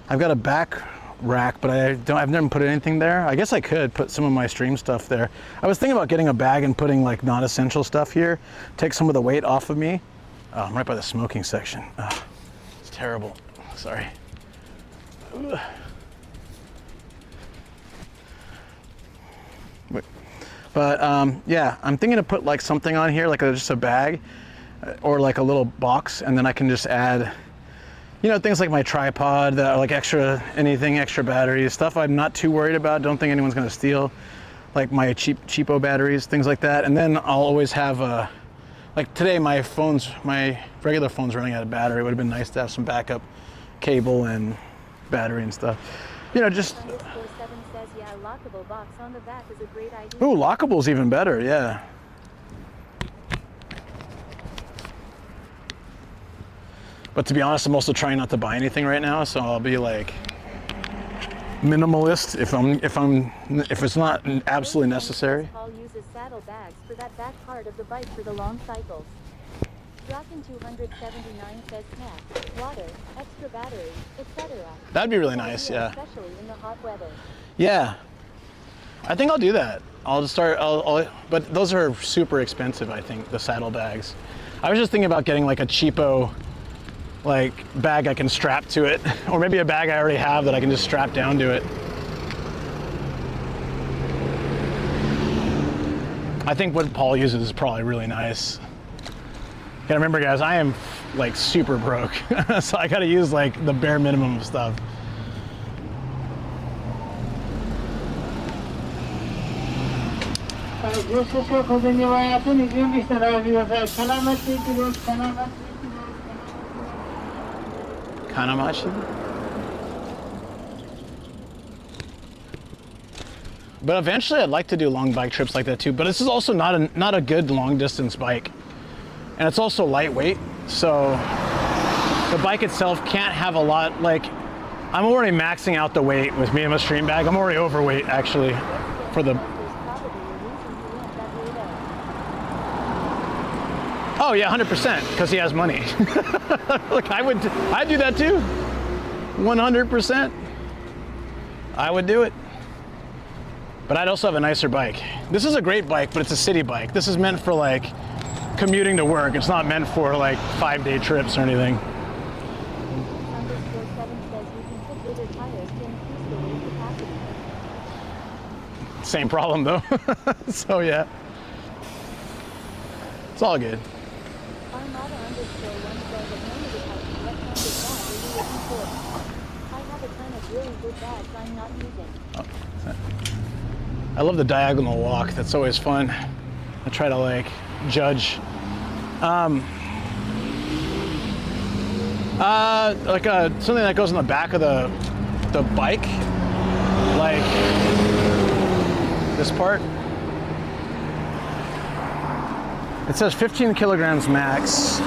I've got a back rack, but I've never put anything there. I guess I could put some of my stream stuff there. I was thinking about getting a bag and putting like non-essential stuff here, take some of the weight off of me. Oh, I'm right by the smoking section. Oh, it's terrible. Sorry. But yeah, I'm thinking to put like something on here, like just a bag or like a little box, and then I can just add, you know, things like my tripod, that are like extra batteries, stuff I'm not too worried about, don't think anyone's gonna steal, like my cheapo batteries, things like that. And then I'll always have like today my regular phone's running out of battery. It would have been nice to have some backup cable and battery and stuff. You know, just... _7 says, yeah, a lockable box on the back is a great idea. Ooh, lockable's even better, yeah. But to be honest, I'm also trying not to buy anything right now, so I'll be like minimalist if it's not absolutely necessary. Paul uses saddle bags for that back part of the bike for the long cycles. Rockin' 279 says snacks, water, extra battery, etc. That'd be really nice, yeah. Especially in the hot weather. Yeah, I think I'll do that. I'll just start. But those are super expensive, I think, the saddle bags. I was just thinking about getting like a cheapo, like bag I can strap to it, or maybe a bag I already have that I can just strap down to it. I think what Paul uses is probably really nice. Gotta remember, guys, I am like super broke, so I gotta use like the bare minimum of stuff. Kanamachi? But eventually I'd like to do long bike trips like that too, but this is also not a good long distance bike. And it's also lightweight, so the bike itself can't have a lot, like, I'm already maxing out the weight with me and my stream bag. I'm already overweight, actually, for the... Oh yeah, 100%, because he has money. Look, I'd do that too. 100%. I would do it. But I'd also have a nicer bike. This is a great bike, but it's a city bike. This is meant for like commuting to work. It's not meant for like 5-day trips or anything. Same problem though. So yeah, it's all good. I love the diagonal walk. That's always fun. I try to like judge. Something that goes on the back of the bike, like this part. It says 15 kilograms max.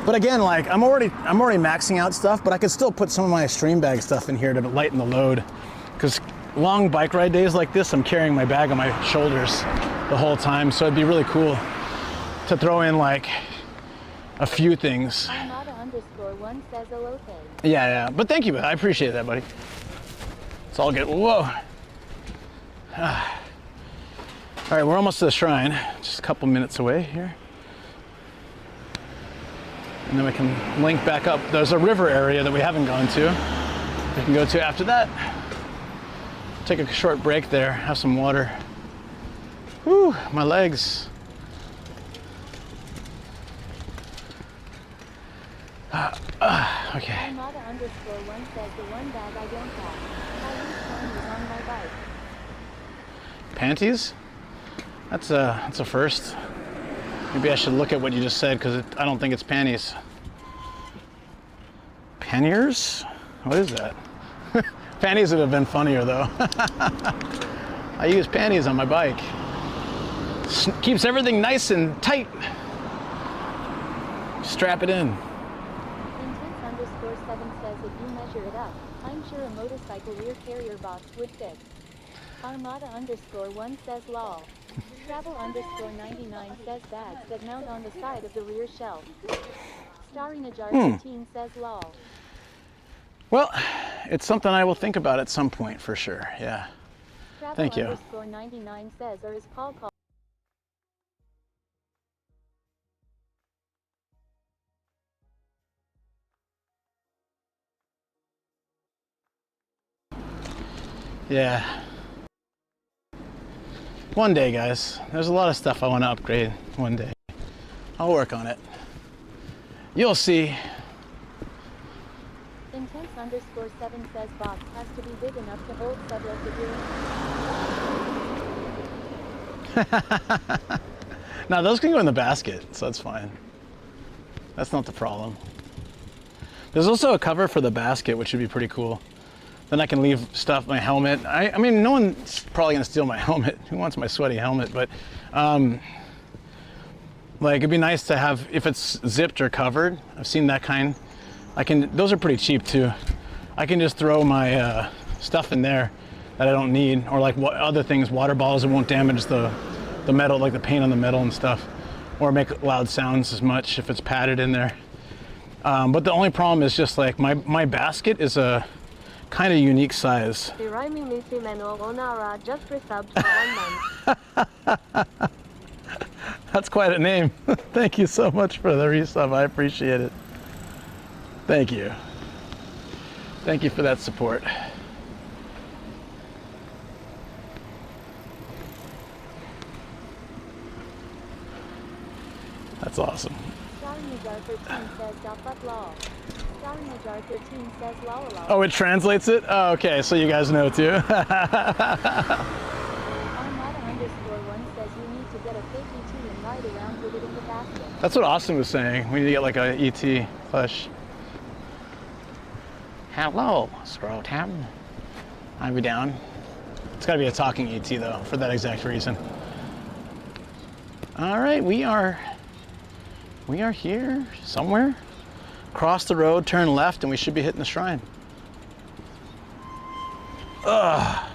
But again, like I'm already maxing out stuff, but I could still put some of my stream bag stuff in here to lighten the load. Because long bike ride days like this, I'm carrying my bag on my shoulders the whole time, so it'd be really cool to throw in like a few things. _1 says elote. Yeah, but thank you, I appreciate that, buddy. It's all good. Whoa. All right, we're almost to the shrine, just a couple minutes away here. And then we can link back up. There's a river area that we haven't gone to. We can go to after that. Take a short break there, have some water. Whew, my legs. Okay. _1 says the one bag I don't have. I use on my bike. Panties? That's a first. Maybe I should look at what you just said, because I don't think it's panties. Panniers? What is that? Panties would have been funnier though. I use panties on my bike. Keeps everything nice and tight. Strap it in. measure it up. I'm sure a motorcycle rear carrier box would fit. Armada_1 says lol. Travel_99 says bags that mount on the side of the rear shelf. Starinajar13 says lol. Well, it's something I will think about at some point for sure. Yeah. Thank you. Travel_99 says or is Paul called. Yeah. One day, guys. There's a lot of stuff I want to upgrade one day. I'll work on it. You'll see. Intense_7 says box has to be big enough to hold several figurines. Now those can go in the basket, so that's fine. That's not the problem. There's also a cover for the basket, which would be pretty cool. Then I can leave stuff, my helmet. I mean, no one's probably gonna steal my helmet. Who wants my sweaty helmet? But like it'd be nice to have, if it's zipped or covered. I've seen that kind. Those are pretty cheap too. I can just throw my stuff in there that I don't need, or like other things, water bottles that won't damage the metal, like the paint on the metal and stuff, or make loud sounds as much if it's padded in there. But the only problem is just like my basket is a kind of unique size. That's quite a name. Thank you so much for the resub. I appreciate it. Thank you. Thank you for that support. That's awesome. Oh, it translates it? Oh, okay, so you guys know too. That's what Austin was saying. We need to get like a ET plush. Hello, Scrotum. I'll be down. It's gotta be a talking ET though, for that exact reason. All right, we are here somewhere. Cross the road, turn left, and we should be hitting the shrine. Ugh.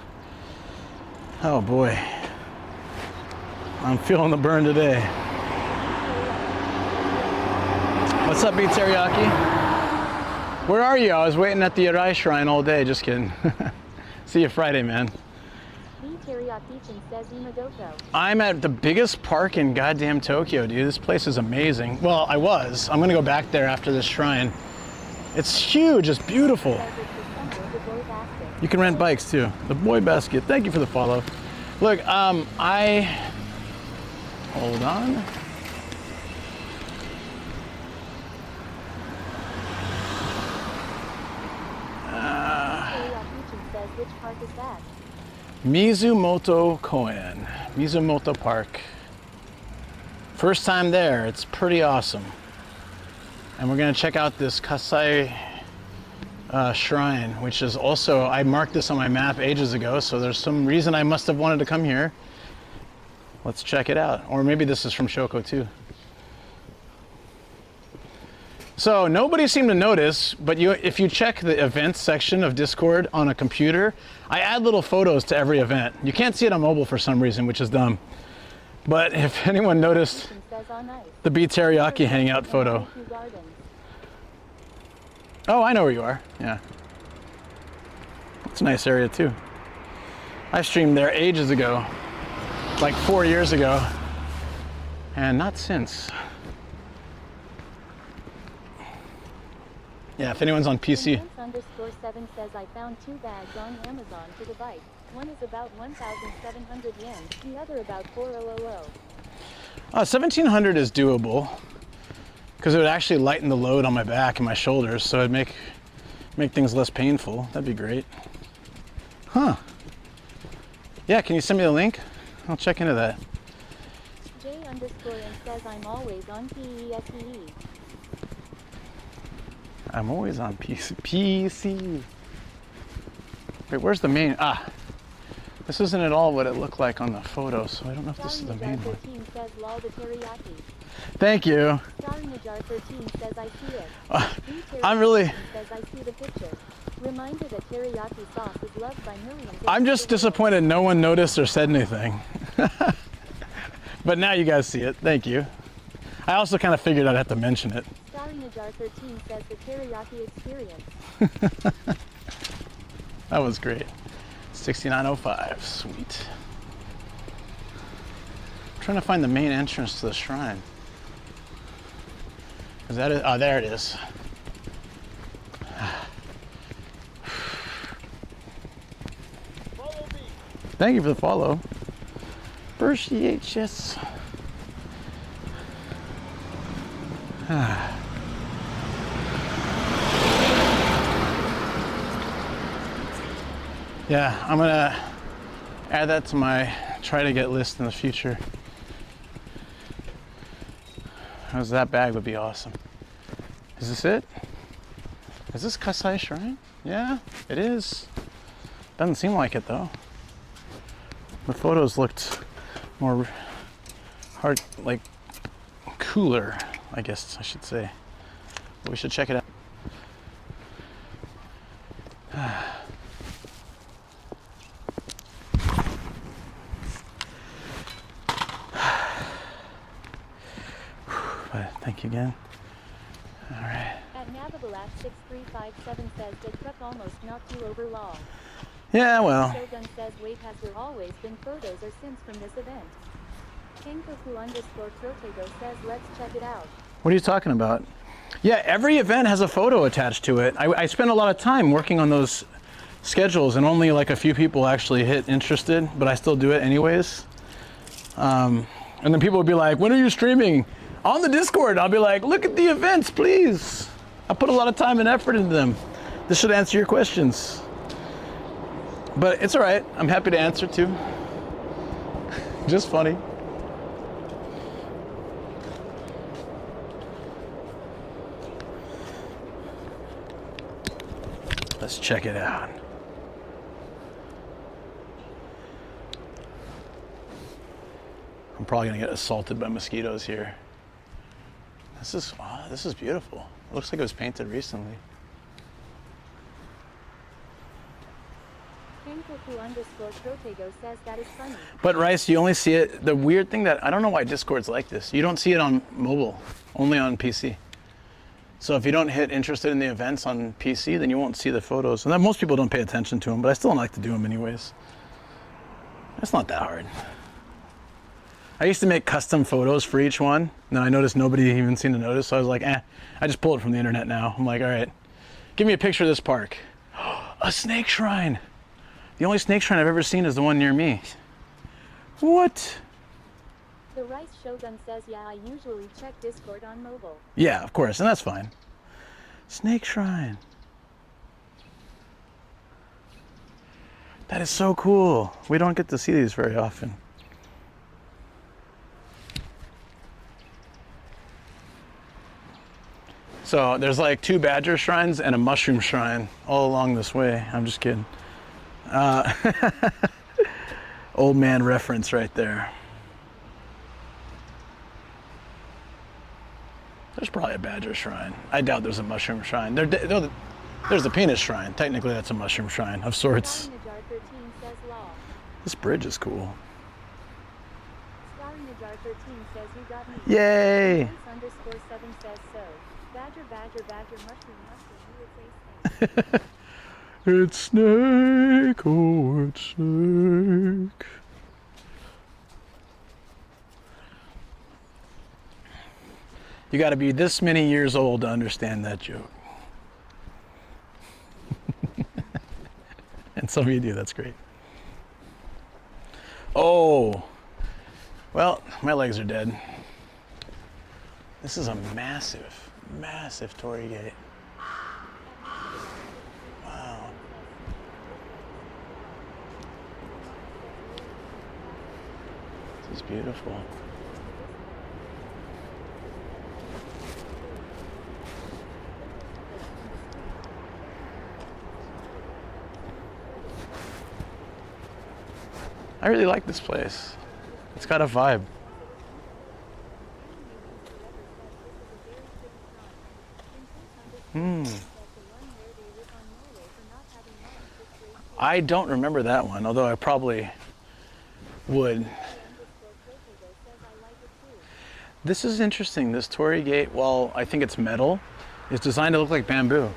Oh boy. I'm feeling the burn today. What's up, Beat Teriyaki? Where are you? I was waiting at the Arai Shrine all day. Just kidding. See you Friday, man. I'm at the biggest park in goddamn Tokyo, dude. This place is amazing. Well, I was. I'm gonna go back there after this shrine. It's huge. It's beautiful. You can rent bikes too. The Boy Basket. Thank you for the follow. Look, hold on. Which park is that? Mizumoto Koen, Mizumoto Park. First time there, it's pretty awesome. And we're gonna check out this Kasai shrine, which is also, I marked this on my map ages ago, so there's some reason I must have wanted to come here. Let's check it out. Or maybe this is from Shoko too. So nobody seemed to notice, but if you check the events section of Discord on a computer, I add little photos to every event. You can't see it on mobile for some reason, which is dumb. But if anyone noticed the Beat Teriyaki hangout photo. Oh, I know where you are, yeah. It's a nice area too. I streamed there ages ago, like 4 years ago, and not since. Yeah, if anyone's on PC. _7 says I found 2 bags on Amazon for the bike. One is about 1,700 yen, the other about 4,000. 1,700 is doable because it would actually lighten the load on my back and my shoulders, so it'd make things less painful. That'd be great. Huh. Yeah, can you send me the link? I'll check into that. J_and says I'm always on PESE. I'm always on PC. Wait, where's the main? Ah, this isn't at all what it looked like on the photo, so I don't know if this is the main one. Says lol the teriyaki. Thank you. Starinajar13 says I see it. I'm really. Says I see the picture. Reminder that teriyaki sauce is loved by millions. I'm just disappointed no one noticed or said anything. But now you guys see it. Thank you. I also kind of figured I'd have to mention it. Starry Najar 13 says the teriyaki experience. That was great. 6905, sweet. I'm trying to find the main entrance to the shrine. Is that it? Oh, there it is. Follow me. Thank you for the follow. Appreciate yes. Yeah, I'm gonna add that to my try to get list in the future. Because that bag would be awesome. Is this it? Is this Kasai Shrine? Yeah, it is. Doesn't seem like it though. The photos looked more hard, like cooler, I guess I should say. But we should check it out. But thank you again. All right. At Navigable at 6357 says the truck almost knocked you over long. Yeah, well. Shogun says wait, has there always been photos or scenes from this event? Kenkoku_Protego says let's check it out. What are you talking about? Yeah, every event has a photo attached to it. I spend a lot of time working on those schedules and only like a few people actually hit interested, but I still do it anyways. And then people would be like, when are you streaming? On the Discord, I'll be like, look at the events, please. I put a lot of time and effort into them. This should answer your questions. But it's all right. I'm happy to answer too. Just funny. Let's check it out. I'm probably gonna get assaulted by mosquitoes here. This is beautiful. It looks like it was painted recently. Kenkoku_Protego says that is funny. But Rice, you only see it. The weird thing that I don't know why Discord's like this. You don't see it on mobile, only on PC. So if you don't hit interested in the events on PC, then you won't see the photos. And then most people don't pay attention to them, but I still don't like to do them anyways. It's not that hard. I used to make custom photos for each one, and then I noticed nobody even seemed to notice, so I was like, I just pull it from the internet now. I'm like, all right, give me a picture of this park. A snake shrine. The only snake shrine I've ever seen is the one near me. What? The Rice Shogun says, yeah, I usually check Discord on mobile. Yeah, of course, and that's fine. Snake shrine. That is so cool. We don't get to see these very often. So there's like 2 badger shrines and a mushroom shrine all along this way. I'm just kidding. Old man reference right there. There's probably a badger shrine. I doubt there's a mushroom shrine. There's a penis shrine. Technically, that's a mushroom shrine of sorts. Starry Najar 13 says law. This bridge is cool. Starry Najar 13 says you got me. Yay! Prince_7 says so. Badger, mushroom, you would say snake. It's snake, oh, it's snake. You got to be this many years old to understand that joke. And some of you do, that's great. Oh, well, my legs are dead. This is a massive, massive torii gate. Wow. This is beautiful. I really like this place. It's got a vibe. I don't remember that one, although I probably would. This is interesting. This torii gate, while I think it's metal, is designed to look like bamboo.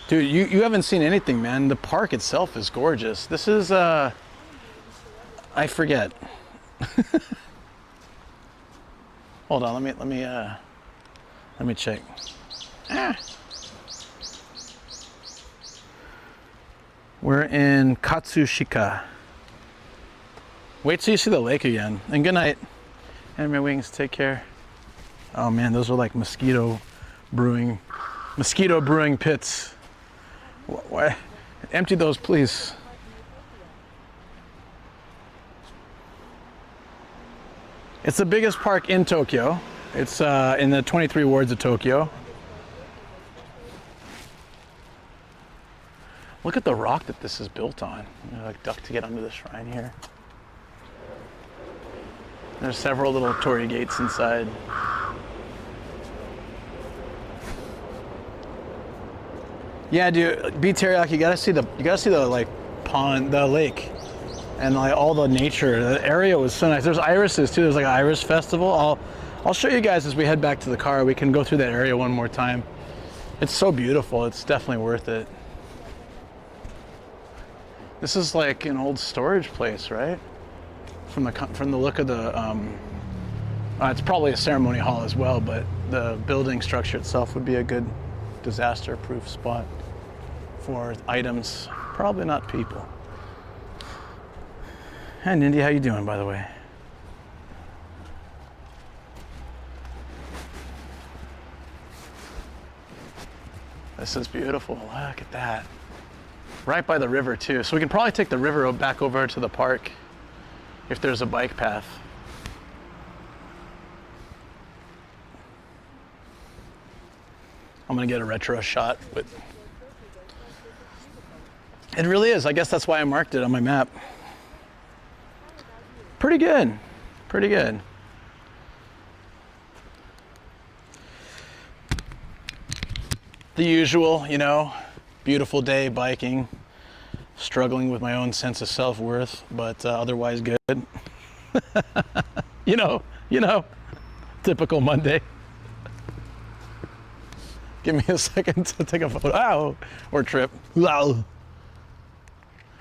Dude, you haven't seen anything, man. The park itself is gorgeous. This is, I forget. Hold on, let me check. Ah. We're in Katsushika. Wait till you see the lake again. And good night. And my wings, take care. Oh man, those are like mosquito brewing pits. Why? Empty those, please. It's the biggest park in Tokyo. It's in the 23 wards of Tokyo. Look at the rock that this is built on. Like duck to get under the shrine here. There's several little torii gates inside. Yeah, dude, be teriyaki. You gotta see the like pond, the lake, and like all the nature. The area was so nice. There's irises too. There's like an iris festival. I'll show you guys as we head back to the car. We can go through that area one more time. It's so beautiful. It's definitely worth it. This is like an old storage place, right? From the look of the, it's probably a ceremony hall as well, but the building structure itself would be a good disaster-proof spot for items, probably not people. And Indy, how you doing, by the way? This is beautiful. Look at that. Right by the river too. So we can probably take the river back over to the park if there's a bike path. I'm gonna get a retro shot, but it really is. I guess that's why I marked it on my map. Pretty good, pretty good. The usual, you know, beautiful day biking, struggling with my own sense of self-worth, but otherwise good. you know, typical Monday. Give me a second to take a photo. Ow! Or trip. Ow.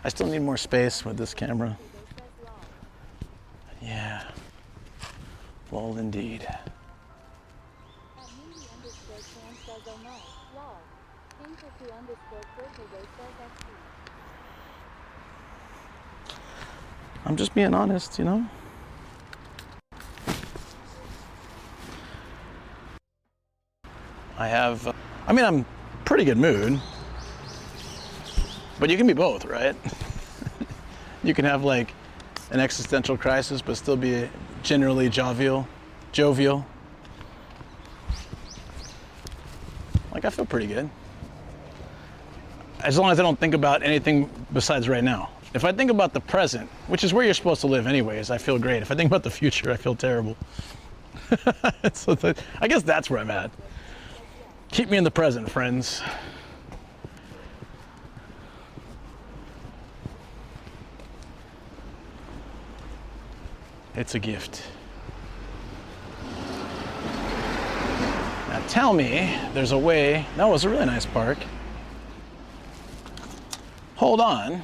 I still need more space with this camera. Yeah. Lol indeed. I'm just being honest, you know? I'm pretty good mood, but you can be both, right? You can have like an existential crisis, but still be generally jovial. Like I feel pretty good. As long as I don't think about anything besides right now. If I think about the present, which is where you're supposed to live anyways, I feel great. If I think about the future, I feel terrible. So I guess that's where I'm at. Keep me in the present, friends. It's a gift. Now tell me there's a way. That was a really nice park. Hold on.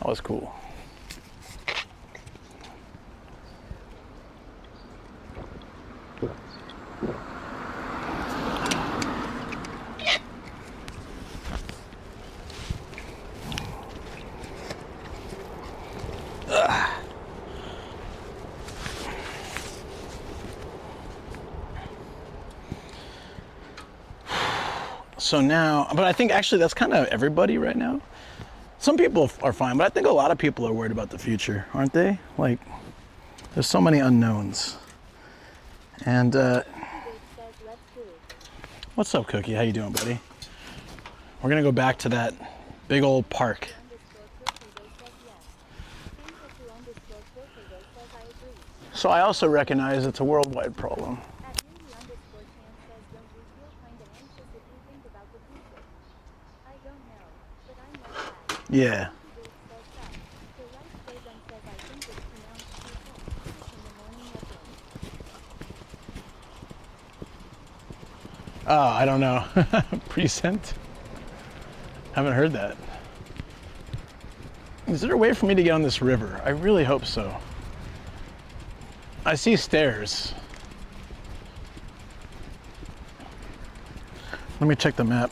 That was cool. So now, but I think actually that's kind of everybody right now. Some people are fine, but I think a lot of people are worried about the future, aren't they? Like, there's so many unknowns. And, what's up, Cookie? How you doing, buddy? We're gonna go back to that big old park. So I also recognize it's a worldwide problem. At Yuri_Chan says, don't you feel kinda anxious if you think about the future? I don't know, but I'm like that. Yeah. Dave says that. The right shogun says I think it's pronounced present. In the morning again. Oh, I don't know. Present? Haven't heard that. Is there a way for me to get on this river? I really hope so. I see stairs. Let me check the map.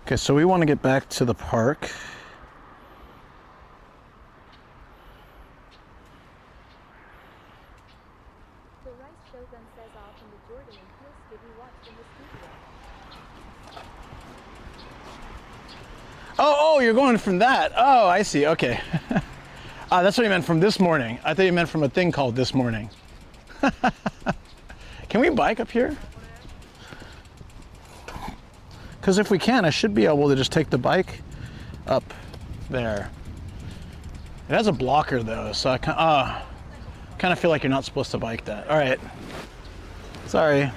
Okay, so we want to get back to the park. The rice shogun says off in the Jordan and he'll skip you watched in the studio. Oh, you're going from that. Oh, I see. Okay. That's what you meant from this morning. I thought you meant from a thing called This Morning. Can we bike up here? Because if we can, I should be able to just take the bike up there. It has a blocker though, so I kind of feel like you're not supposed to bike that. All right. Sorry.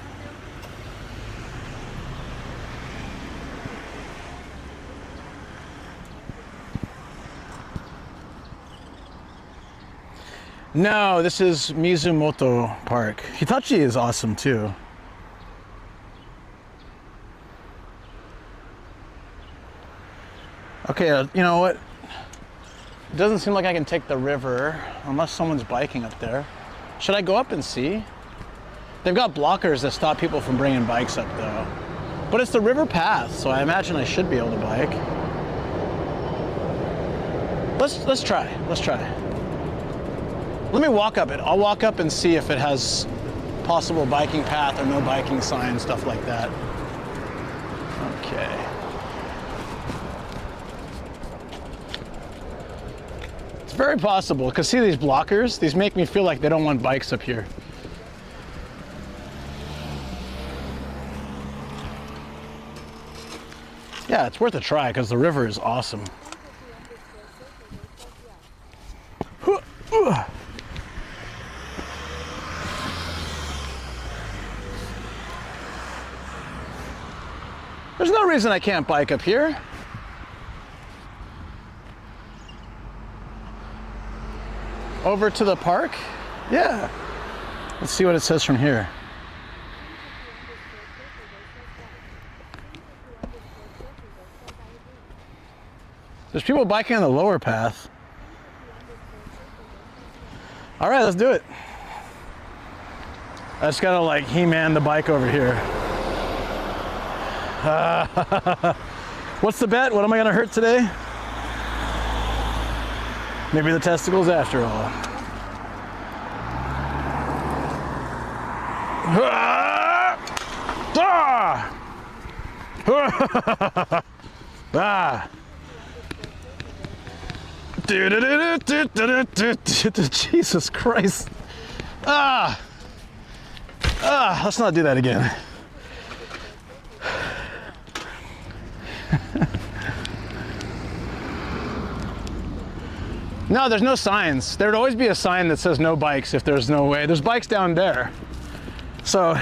No, this is Mizumoto Park. Hitachi is awesome too. Okay, you know what? It doesn't seem like I can take the river unless someone's biking up there. Should I go up and see? They've got blockers that stop people from bringing bikes up though. But it's the river path, so I imagine I should be able to bike. Let's try. Let me walk up it. I'll walk up and see if it has possible biking path or no biking sign, stuff like that. Okay. It's very possible, because see these blockers? These make me feel like they don't want bikes up here. Yeah, it's worth a try, because the river is awesome. There's no reason I can't bike up here. Over to the park? Yeah. Let's see what it says from here. There's people biking on the lower path. All right, let's do it. I just gotta like He-Man the bike over here. What's the bet? What am I gonna hurt today? Maybe the testicles after all. Jesus Christ. Let's not do that again. No, there's no signs. There'd always be a sign that says no bikes if there's no way. There's bikes down there. So,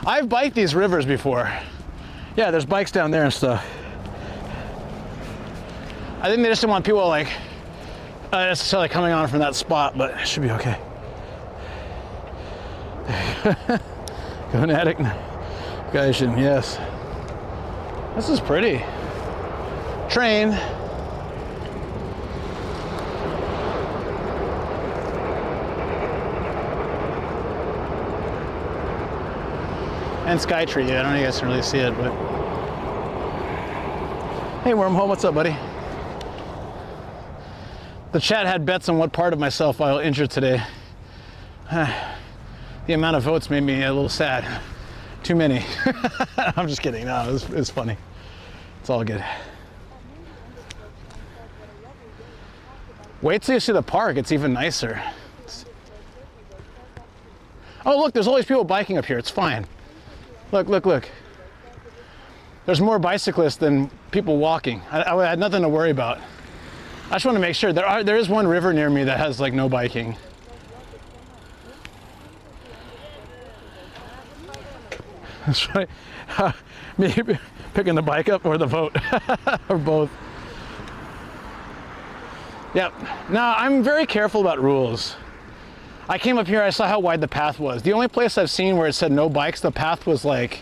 I've biked these rivers before. Yeah, there's bikes down there and stuff. I think they just didn't want people like necessarily coming on from that spot, but it should be okay. Nomadic, Gaijin, yes. This is pretty. Train. And Skytree, I don't know if you guys can really see it, but. Hey Wormhole, what's up, buddy? The chat had bets on what part of myself I'll injure today. The amount of votes made me a little sad. Too many. I'm just kidding, no, it's funny. It's all good. Wait till you see the park, it's even nicer. Oh look, there's always people biking up here, it's fine. Look, look, look. there's more bicyclists than people walking. I had nothing to worry about. I just want to make sure. There is one river near me that has like no biking. That's right. Maybe picking the bike up or the boat, or both. Yep. Now, I'm very careful about rules. I came up here, I saw how wide the path was. The only place I've seen where it said no bikes, the path was like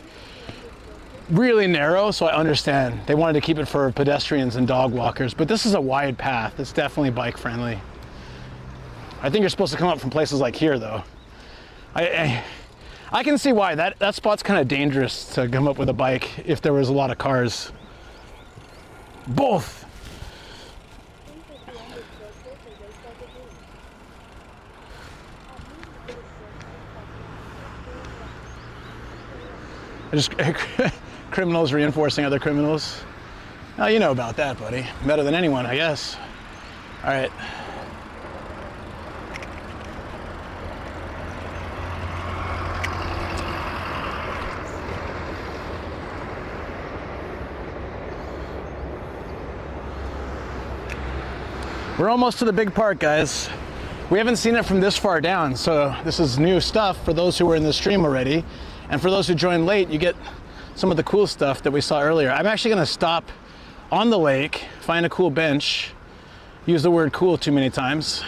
really narrow, so I understand. They wanted to keep it for pedestrians and dog walkers, but this is a wide path. It's definitely bike friendly. I think you're supposed to come up from places like here though. I can see why. That spot's kind of dangerous to come up with a bike if there was a lot of cars. Both. Just criminals reinforcing other criminals. Oh, you know about that, buddy. Better than anyone, I guess. All right. We're almost to the big park, guys. We haven't seen it from this far down, so this is new stuff for those who were in the stream already. And for those who joined late, you get some of the cool stuff that we saw earlier. I'm actually gonna stop on the lake, find a cool bench, use the word cool too many times,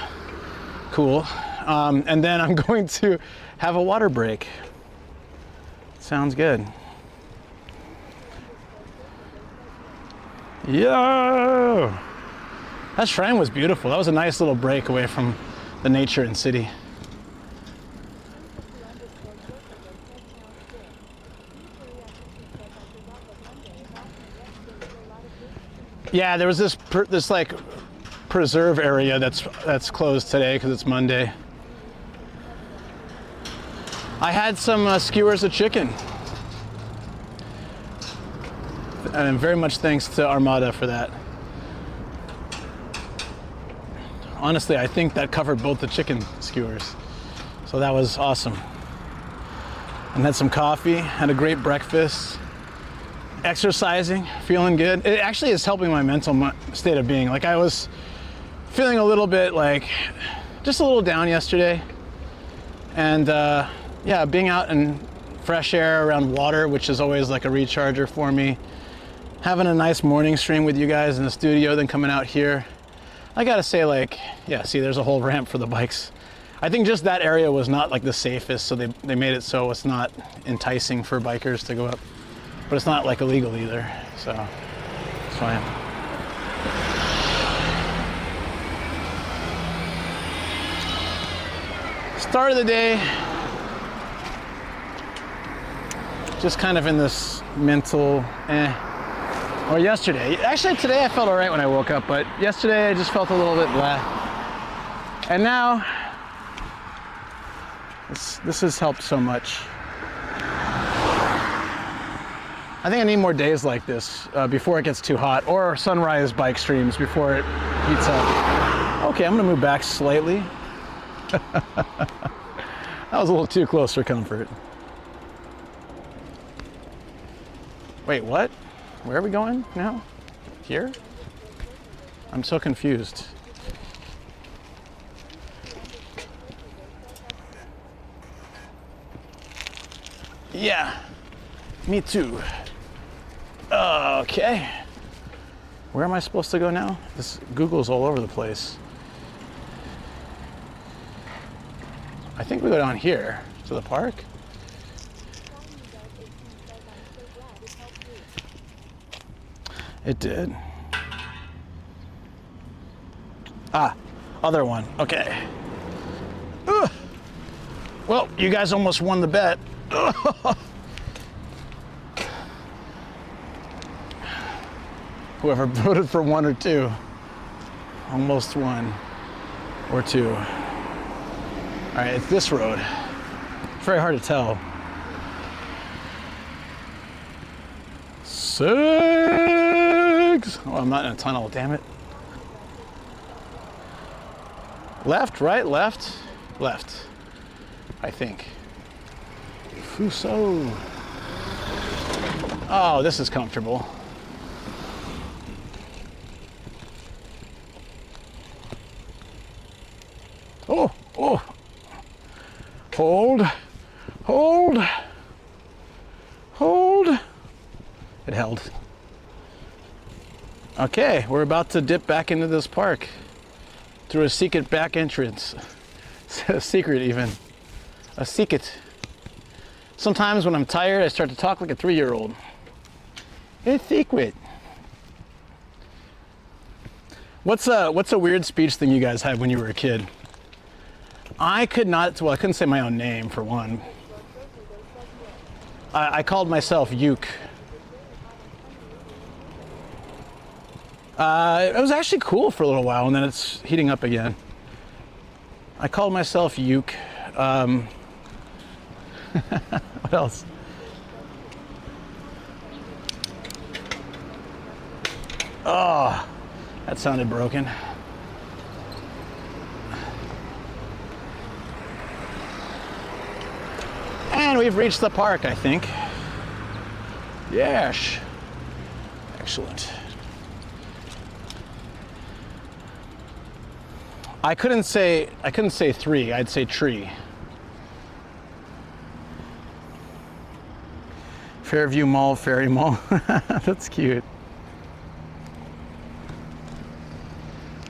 cool, and then I'm going to have a water break. Sounds good. Yo! That shrine was beautiful. That was a nice little break away from the nature and city. Yeah, there was this like preserve area that's closed today because it's Monday. I had some skewers of chicken, and very much thanks to Armada for that. Honestly, I think that covered both the chicken skewers, so that was awesome. And had some coffee, had a great breakfast. Exercising, feeling good. It actually is helping my mental state of being. Like I was feeling a little bit like, just a little down yesterday. And yeah, being out in fresh air around water, which is always like a recharger for me. Having a nice morning stream with you guys in the studio, then coming out here. I gotta say like, yeah, see there's a whole ramp for the bikes. I think just that area was not like the safest, so they made it so it's not enticing for bikers to go up. But it's not like illegal either, so it's fine. Start of the day, just kind of in this mental or yesterday. Actually today I felt all right when I woke up, but yesterday I just felt a little bit blah. And now, this has helped so much. I think I need more days like this before it gets too hot, or sunrise bike streams before it heats up. Okay, I'm gonna move back slightly. That was a little too close for comfort. Wait, what? Where are we going now? Here? I'm so confused. Yeah, me too. Okay. Where am I supposed to go now? This Google's all over the place. I think we go down here to the park. It did. Ah, other one. Okay. Ugh. Well, you guys almost won the bet. Whoever voted for 1 or 2 almost won, or 2. All right, it's this road. It's very hard to tell. 6. Oh, I'm not in a tunnel, damn it. Left, right, left, left, I think. Fuso. Oh, this is comfortable. Oh, oh. Hold, hold, hold. It held. Okay, we're about to dip back into this park through a secret back entrance. A secret even. A secret. Sometimes when I'm tired, I start to talk like a 3-year-old. It's secret. What's a weird speech thing you guys had when you were a kid? I couldn't say my own name for one. I called myself Uke. It was actually cool for a little while, and then it's heating up again. I called myself Uke. What else? Oh, that sounded broken. And we've reached the park, I think. Yes. Excellent. I couldn't say 3, I'd say tree. Fairview Mall, Ferry Mall. That's cute.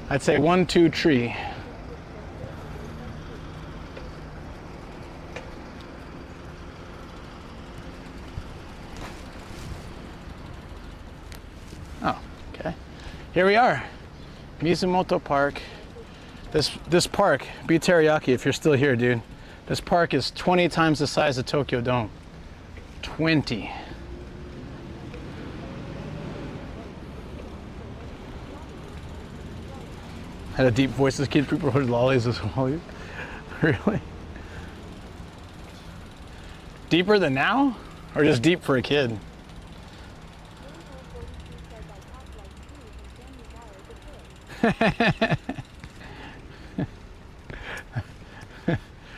I'd say 1, 2, tree. Oh, okay. Here we are. Mizumoto Park. This park, be teriyaki if you're still here, dude. This park is 20 times the size of Tokyo Dome. 20. Had a deep voice as kid, people heard lollies as well. Really? Deeper than now? Or just deep for a kid?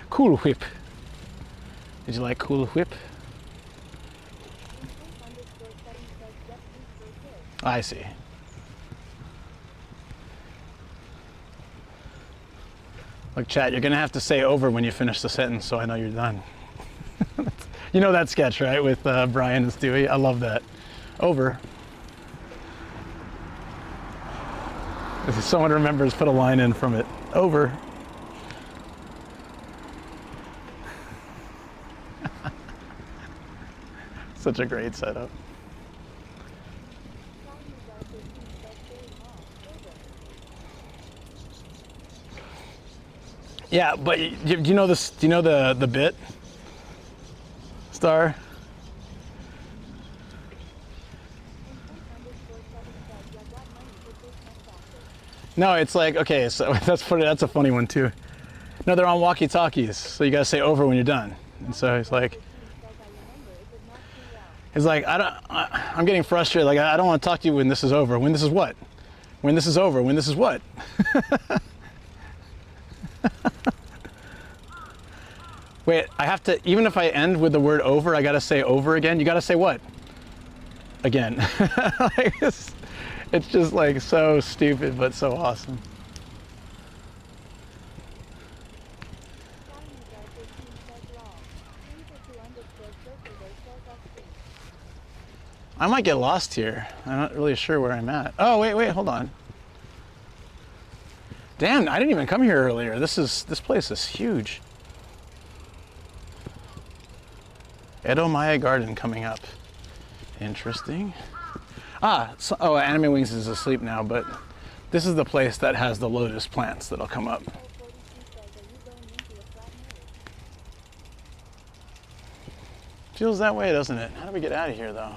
Cool Whip. Did you like Cool Whip? I see. Look, chat, you're gonna have to say over when you finish the sentence so I know you're done. You know that sketch, right, with Brian and Stewie? I love that. Over. If someone remembers, put a line in from it. Over. Such a great setup. Yeah, but do you know this? Do you know the bit? Star. No, it's like, okay, so that's funny. That's a funny one too. No, they're on walkie-talkies, so you gotta say over when you're done. And so he's like, I'm getting frustrated. Like, I don't want to talk to you when this is over. When this is what? When this is over. When this is what? Wait, I have to, even if I end with the word over, I gotta say over again? You gotta say what? Again. Like, it's just like so stupid, but so awesome. I might get lost here. I'm not really sure where I'm at. Oh, wait, hold on. Damn, I didn't even come here earlier. This place is huge. Edo Maya Garden coming up. Interesting. Anime Wings is asleep now, but this is the place that has the lotus plants that'll come up. Feels that way, doesn't it? How do we get out of here, though?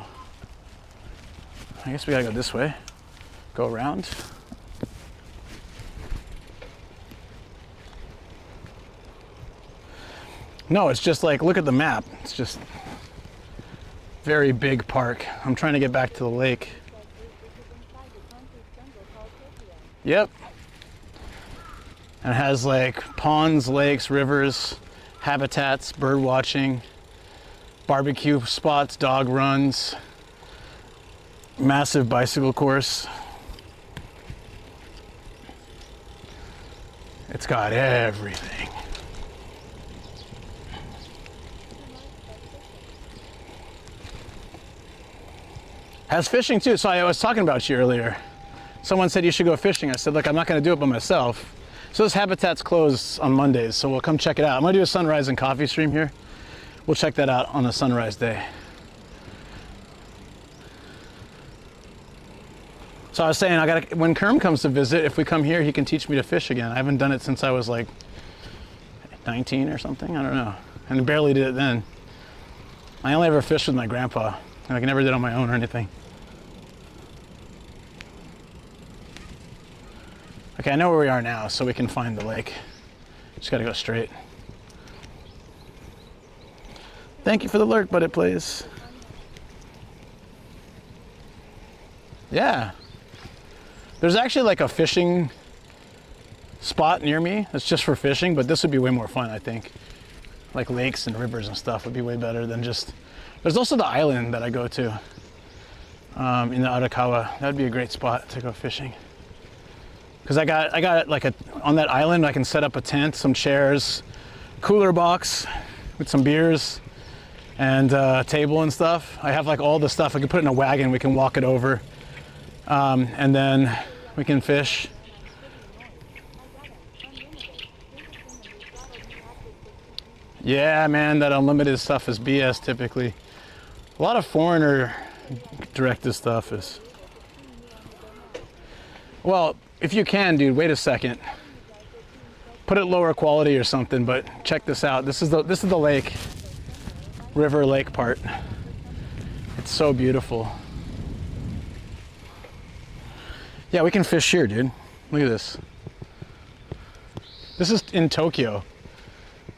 I guess we gotta go this way. Go around. No, it's just like, look at the map. It's just very big park. I'm trying to get back to the lake. Yep. And it has like ponds, lakes, rivers, habitats, bird watching, barbecue spots, dog runs, Massive bicycle course. It's got everything. Has fishing too. So I was talking about you earlier. Someone said you should go fishing. I said, look, I'm not going to do it by myself. So this habitat's closed on Mondays, so we'll come check it out. I'm going to do a sunrise and coffee stream here. We'll check that out on a sunrise day. So I was saying, when Kerm comes to visit, if we come here, he can teach me to fish again. I haven't done it since I was like 19 or something. I don't know. And barely did it then. I only ever fished with my grandpa, and I never did it on my own or anything. Okay, I know where we are now, so we can find the lake. Just gotta go straight. Thank you for the alert, but it plays. Yeah. There's actually like a fishing spot near me that's just for fishing, but this would be way more fun, I think. Like lakes and rivers and stuff would be way better than just... There's also the island that I go to in the Arakawa. That'd be a great spot to go fishing. Because I got like on that island, I can set up a tent, some chairs, cooler box with some beers and a table and stuff. I have like all the stuff. I can put it in a wagon, we can walk it over. And then we can fish. Yeah, man, that unlimited stuff is BS typically. A lot of foreigner directed stuff is. Well, if you can, dude, wait a second. Put it lower quality or something, but check this out. This is the lake, river lake part. It's so beautiful. Yeah, we can fish here, dude. Look at this. This is in Tokyo,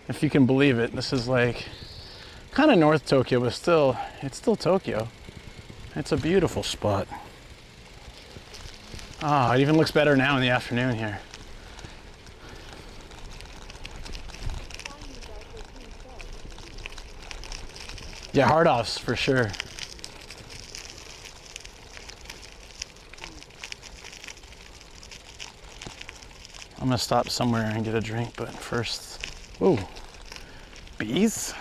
if you can believe it. This is like kind of North Tokyo, but still, it's still Tokyo. It's a beautiful spot. Ah, it even looks better now in the afternoon here. Yeah, hard offs for sure. I'm gonna stop somewhere and get a drink, but first, whoa, bees?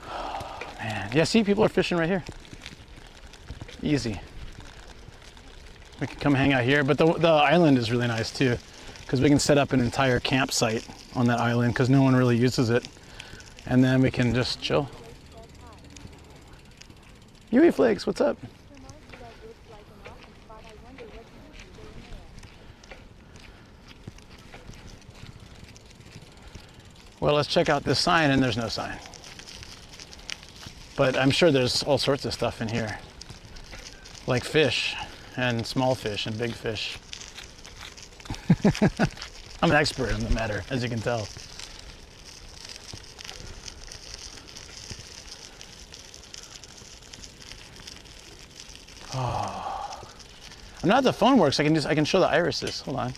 Oh, man, yeah, see, people are fishing right here. Easy. We can come hang out here, but the island is really nice too, because we can set up an entire campsite on that island because no one really uses it, and then we can just chill. Yui Flakes, what's up? Well, let's check out this sign, and there's no sign. But I'm sure there's all sorts of stuff in here, like fish, and small fish, and big fish. I'm an expert in the matter, as you can tell. Oh. I'm not, the phone works. I can show the irises. Hold on.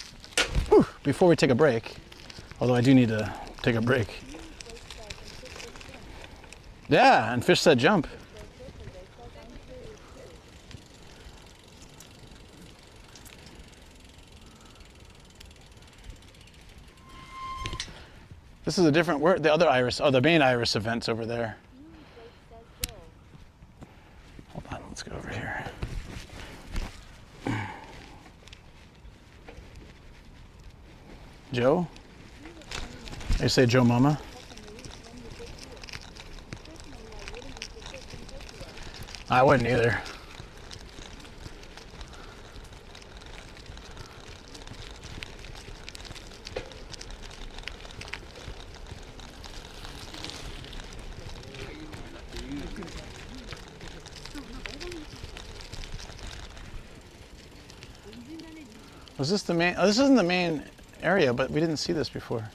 Whew. Before we take a break, although I do need to take a break. Yeah, and fish that jump. This is a different word. The other iris, oh, the main iris event's over there. Hold on, let's go over here. Joe? They say Joe Mama. I wouldn't either. Was this the main? Oh, this isn't the main area, but we didn't see this before.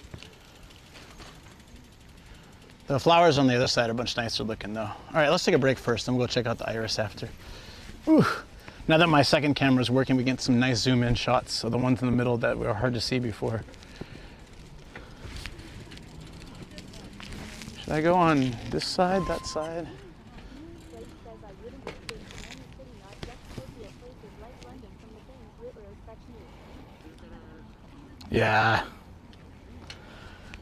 The flowers on the other side are a bunch nicer looking though. All right, let's take a break first, and we'll go check out the iris after. Whew. Now that my second camera is working, we get some nice zoom in shots of the ones in the middle that were hard to see before. Should I go on this side, that side? Place says I wouldn't be staying in any city not just Tokyo places like London from the Thames River or such news. Yeah.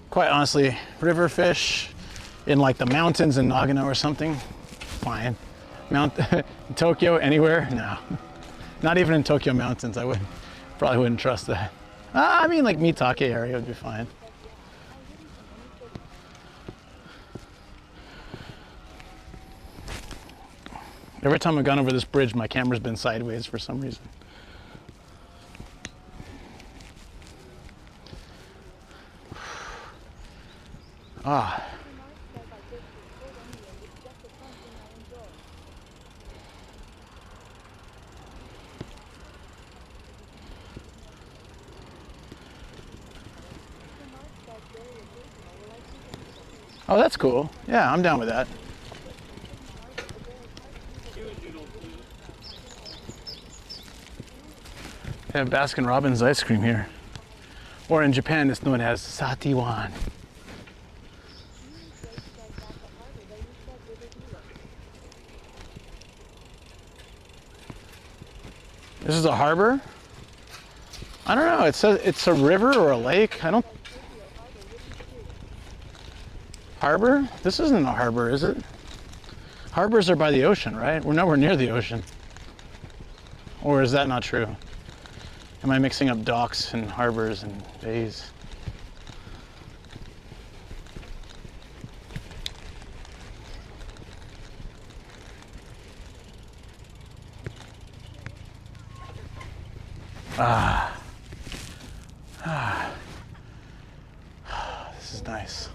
Quite honestly, river fish in like the mountains in Nagano or something, fine. Tokyo, anywhere? No. Not even in Tokyo mountains, probably wouldn't trust that. I mean, like Mitake area would be fine. Every time I've gone over this bridge, my camera's been sideways for some reason. Ah. Oh, that's cool. Yeah, I'm down with that. They have Baskin Robbins ice cream here. Or in Japan, it's known as Satiwan. This is a harbor? I don't know. It says it's a river or a lake. Harbor? This isn't a harbor, is it? Harbors are by the ocean, right? We're nowhere near the ocean. Or is that not true? Am I mixing up docks and harbors and bays? This is nice.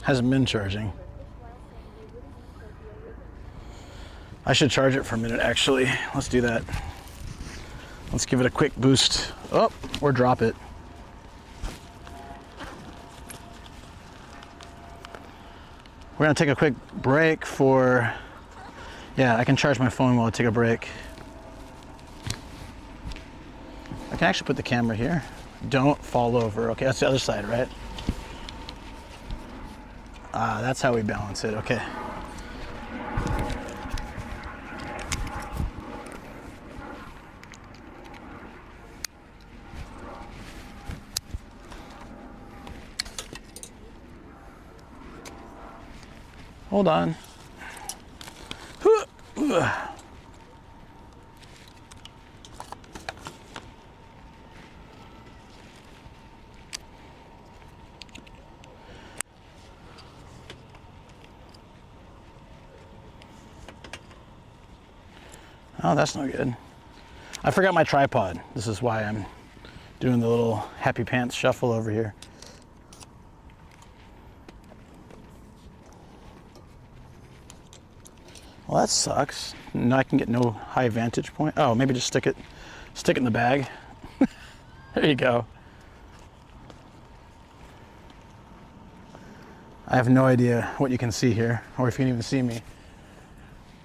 Hasn't been charging. I should charge it for a minute, actually. Let's do that. Let's give it a quick boost. Oh, or drop it. We're gonna take a quick break for, yeah, I can charge my phone while I take a break. I can actually put the camera here. Don't fall over. Okay, that's the other side, right? Ah, that's how we balance it. Okay. Hold on. Oh, that's no good. I forgot my tripod. This is why I'm doing the little happy pants shuffle over here. Well, that sucks. Now I can get no high vantage point. Oh, maybe just stick it in the bag. There you go. I have no idea what you can see here, or if you can even see me.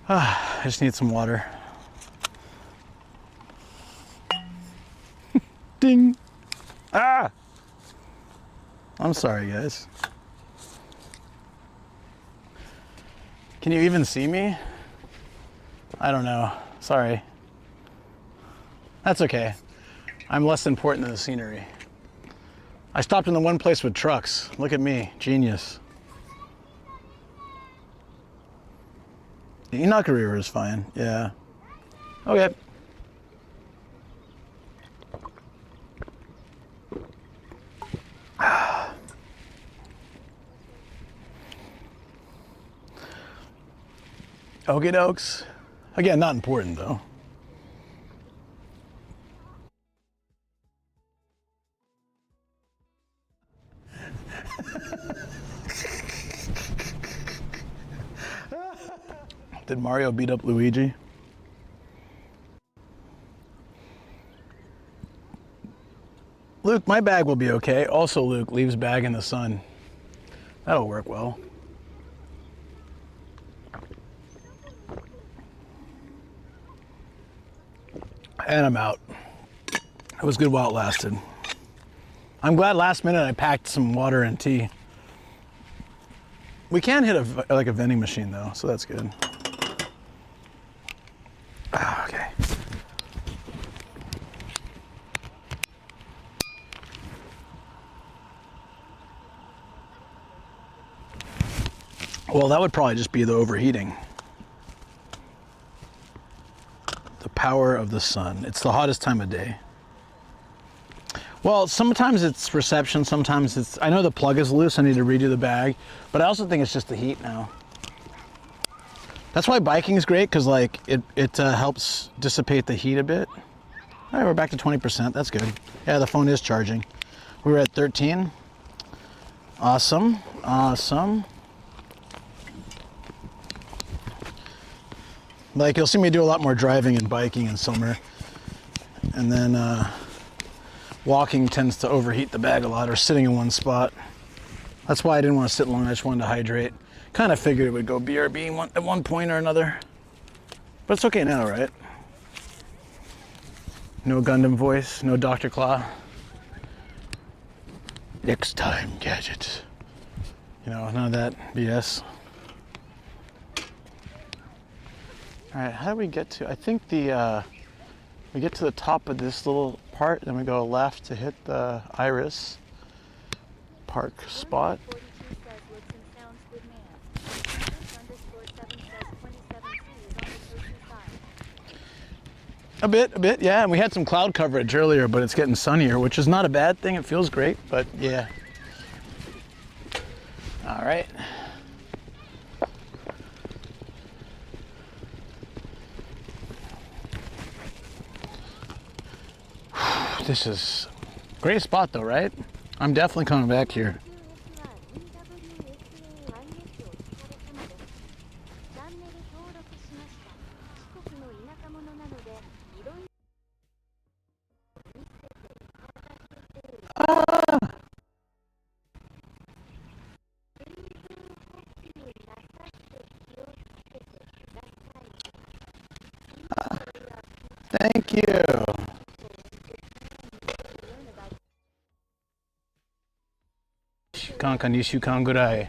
I just need some water. Ding! Ah! I'm sorry, guys. Can you even see me? I don't know. Sorry. That's okay. I'm less important than the scenery. I stopped in the one place with trucks. Look at me. Genius. The Inaka River is fine. Yeah. Okay. Okie dokes. Again, not important though. Did Mario beat up Luigi? Luke, my bag will be okay. Also, Luke, leaves bag in the sun. That'll work well. And I'm out. It was good while it lasted. I'm glad last minute I packed some water and tea. We can hit a vending machine though, so that's good. Okay. Well, that would probably just be the overheating. The power of the sun. It's the hottest time of day. Well, sometimes it's reception, sometimes it's... I know the plug is loose, I need to redo the bag, but I also think it's just the heat now. That's why biking is great, because like it helps dissipate the heat a bit. All right, we're back to 20%, that's good. Yeah, the phone is charging. We were at 13. Awesome, awesome. Like, you'll see me do a lot more driving and biking in summer. And then walking tends to overheat the bag a lot, or sitting in one spot. That's why I didn't want to sit long, I just wanted to hydrate. Kind of figured it would go BRB at one point or another. But it's okay now, right? No Gundam voice, no Dr. Claw. Next time, gadgets. You know, none of that BS. All right, how do we get to, I think we get to the top of this little part, then we go left to hit the Iris Park spot. A bit, yeah. And we had some cloud coverage earlier, but it's getting sunnier, which is not a bad thing. It feels great, but yeah. All right. This is a great spot though, right? I'm definitely coming back here. Thank you. 1週間か2週間ぐらい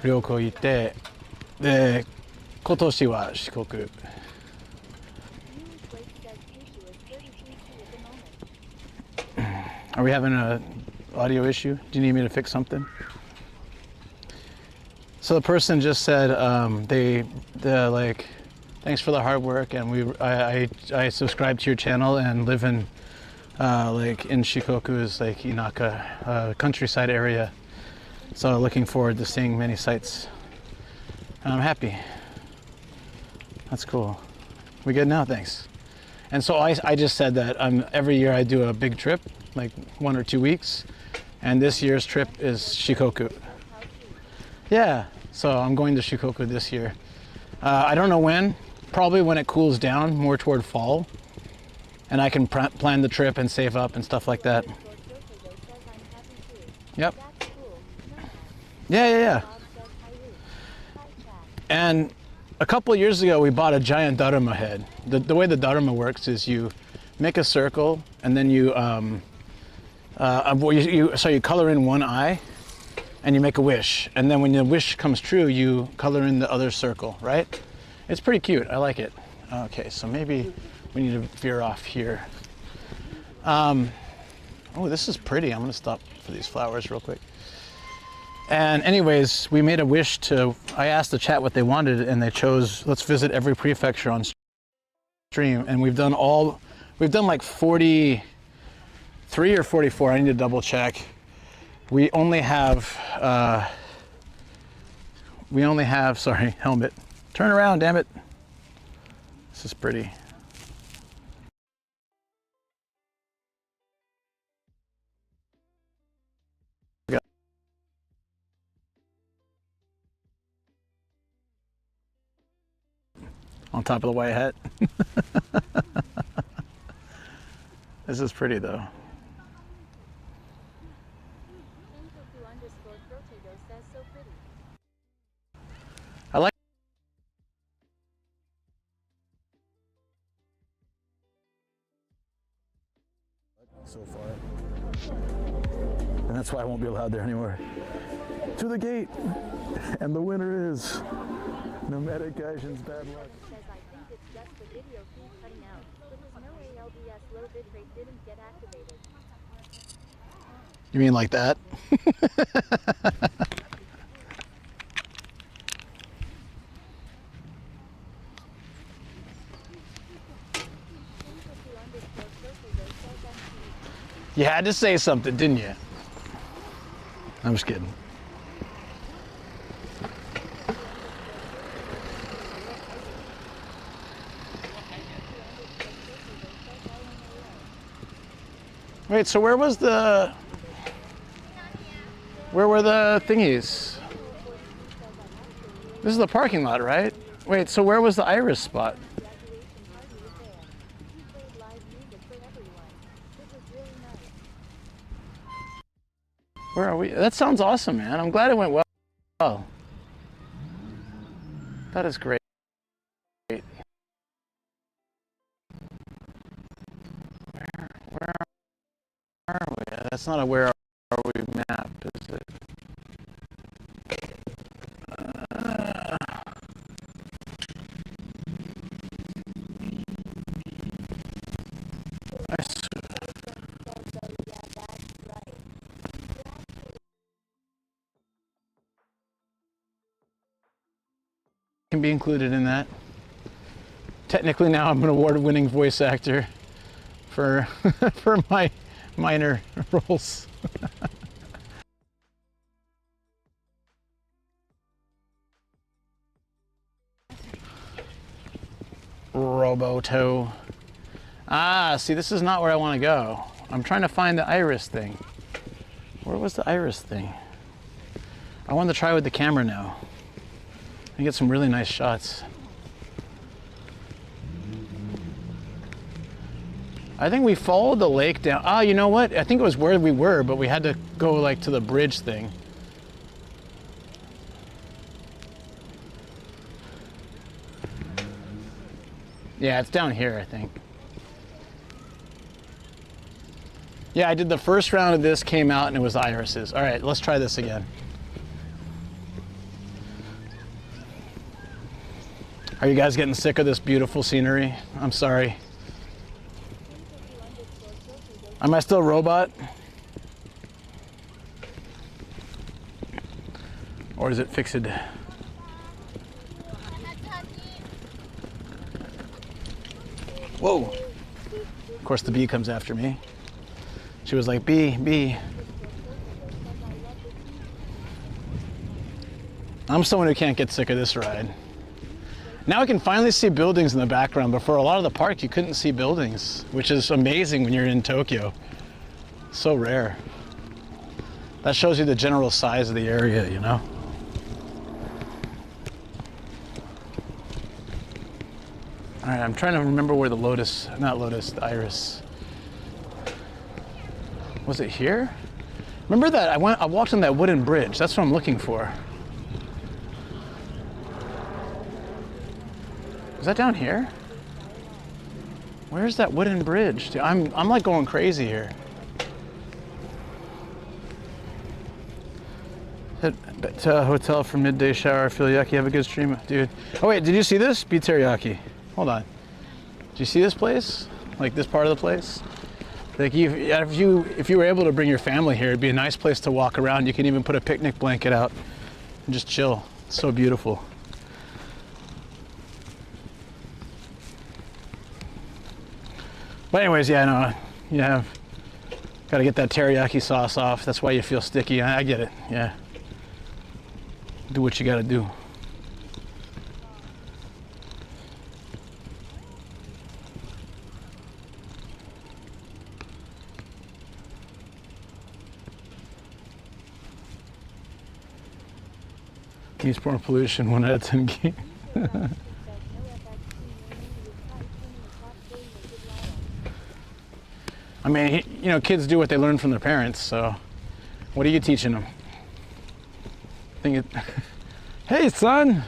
旅行行って、で今年は四国。Are we having an audio issue? Do you need me to fix something? So the person just said they're like, thanks for the hard work, and I subscribe to your channel and live in like in Shikoku, is like Inaka, countryside area. So looking forward to seeing many sights. And I'm happy. That's cool. We good now? Thanks. And so I just said that every year I do a big trip, like 1 or 2 weeks, and this year's trip is Shikoku. Yeah, so I'm going to Shikoku this year. I don't know when, probably when it cools down more toward fall, and I can plan the trip and save up and stuff like that. Yep. Yeah. And a couple of years ago, we bought a giant Dharma head. The way the Dharma works is you make a circle, and then you color in one eye, and you make a wish. And then when the wish comes true, you color in the other circle, right? It's pretty cute. I like it. Okay, so maybe we need to veer off here. Oh, this is pretty. I'm gonna stop for these flowers real quick. And anyways, we made a wish I asked the chat what they wanted, and they chose, let's visit every prefecture on stream. And we've done like 43 or 44, I need to double check. We only have, sorry, helmet. Turn around, damn it. This is pretty. On top of the white hat. This is pretty though. I like. so far. And that's why I won't be allowed there anymore. To the gate! And the winner is Nomadic Gaijin's bad luck. Says I think it's just the video feed cutting out. It was no ALDS low bitrate didn't get activated. You mean like that? You had to say something, didn't you? I'm just kidding. Wait, so where were the thingies? This is the parking lot, right? Wait, so where was the iris spot? Where are we? That sounds awesome, man. I'm glad it went well. That is great. Where are we? That's not a where are we map, is it? Can be included in that. Technically now I'm an award-winning voice actor for for my minor roles. Roboto. Ah, see, this is not where I want to go. I'm trying to find the iris thing. Where was the iris thing? I want to try with the camera now. I get some really nice shots. I think we followed the lake down. Ah, you know what? I think it was where we were, but we had to go like to the bridge thing. Yeah, it's down here, I think. Yeah, I did the first round of this, came out, and it was the irises. All right, let's try this again. Are you guys getting sick of this beautiful scenery? I'm sorry. Am I still a robot? Or is it fixed? Whoa! Of course the bee comes after me. She was like, bee, bee. I'm someone who can't get sick of this ride. Now I can finally see buildings in the background, but for a lot of the park you couldn't see buildings, which is amazing when you're in Tokyo. So rare. That shows you the general size of the area, you know? All right, I'm trying to remember where the the iris. Was it here? Remember that I walked on that wooden bridge. That's what I'm looking for. Is that down here? Where's that wooden bridge? Dude, I'm like going crazy here. Hit hotel for midday shower. Feel yucky. Have a good stream, dude. Oh wait, did you see this? Beef teriyaki. Hold on. Did you see this place? Like this part of the place? Like if you were able to bring your family here, it'd be a nice place to walk around. You can even put a picnic blanket out and just chill. It's so beautiful. But anyways, yeah, no, you have got to get that teriyaki sauce off. That's why you feel sticky. I get it. Yeah. Do what you got to do. Eastbourne pollution, 1 out of 10 games. I mean, you know, kids do what they learn from their parents, so what are you teaching them? Hey, son,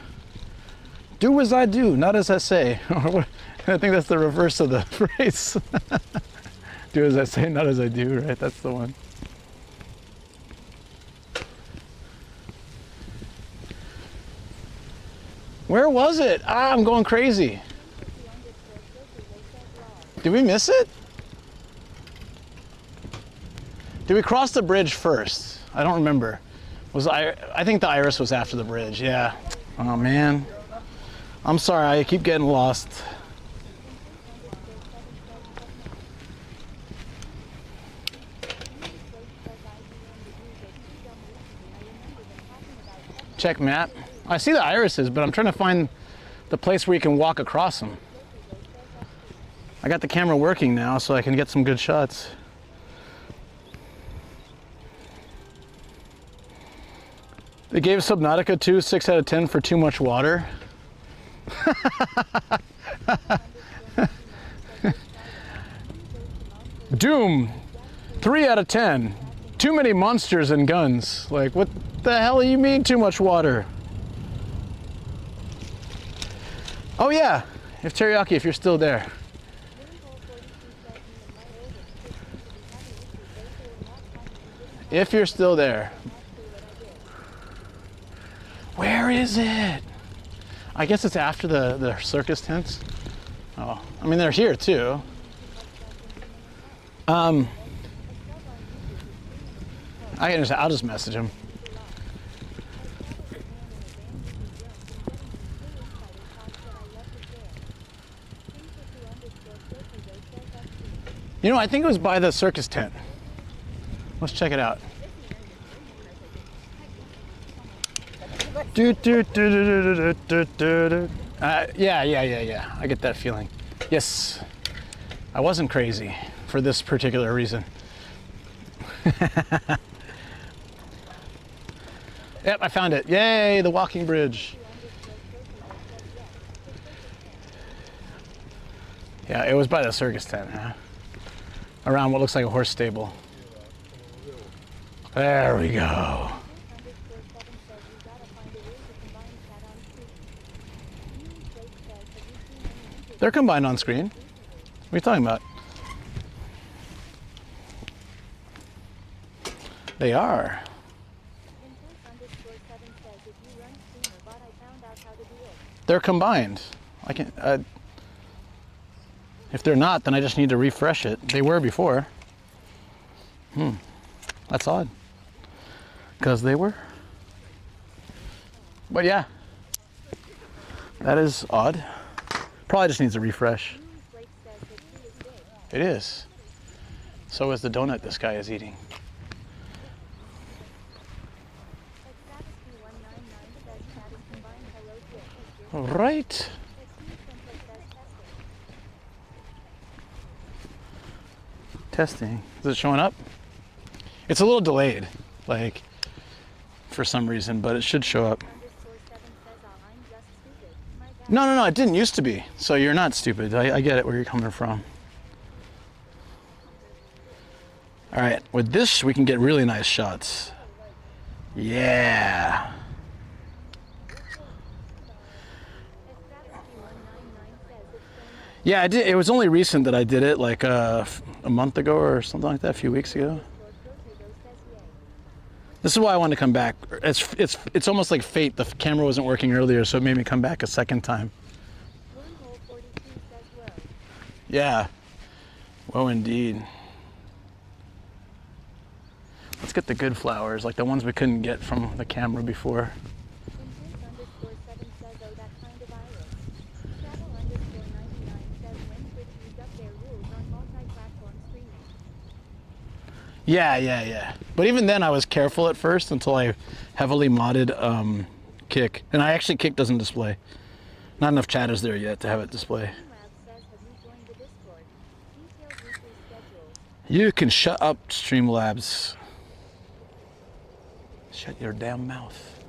do as I do, not as I say. I think that's the reverse of the phrase. Do as I say, not as I do, right? That's the one. Where was it? Ah, I'm going crazy. Did we miss it? Did we cross the bridge first? I don't remember. I think the iris was after the bridge, yeah. Oh man. I'm sorry, I keep getting lost. Check map. I see the irises, but I'm trying to find the place where you can walk across them. I got the camera working now so I can get some good shots. They gave Subnautica 2 6 out of 10 for too much water. Doom 3 out of 10. Too many monsters and guns. Like, what the hell do you mean too much water? Oh yeah, if Teriyaki, if you're still there. If you're still there. Where is it? I guess it's after the circus tents. Oh, I mean, they're here too. I'll just message him. You know, I think it was by the circus tent. Let's check it out. Yeah. I get that feeling. Yes, I wasn't crazy for this particular reason. Yep, I found it. Yay, the walking bridge. Yeah, it was by the circus tent, huh? Around what looks like a horse stable. There we go. They're combined on screen. What are you talking about? They are. They're combined. I can. If they're not, then I just need to refresh it. They were before. That's odd. Because they were. But yeah, that is odd. Probably just needs a refresh. It is. So is the donut this guy is eating. All right. Testing. Is it showing up? It's a little delayed, like, for some reason, but it should show up. No, it didn't used to be. So you're not stupid. I get it where you're coming from. All right, with this, we can get really nice shots. Yeah. Yeah, I did. It was only recent that I did it, like a month ago or something like that, a few weeks ago. This is why I wanted to come back. It's almost like fate. The camera wasn't working earlier, so it made me come back a second time. Yeah. Whoa, indeed. Let's get the good flowers, like the ones we couldn't get from the camera before. Yeah. But even then I was careful at first until I heavily modded Kick. And I actually, Kick doesn't display. Not enough chat is there yet to have it display. You can shut up, Streamlabs. Shut your damn mouth.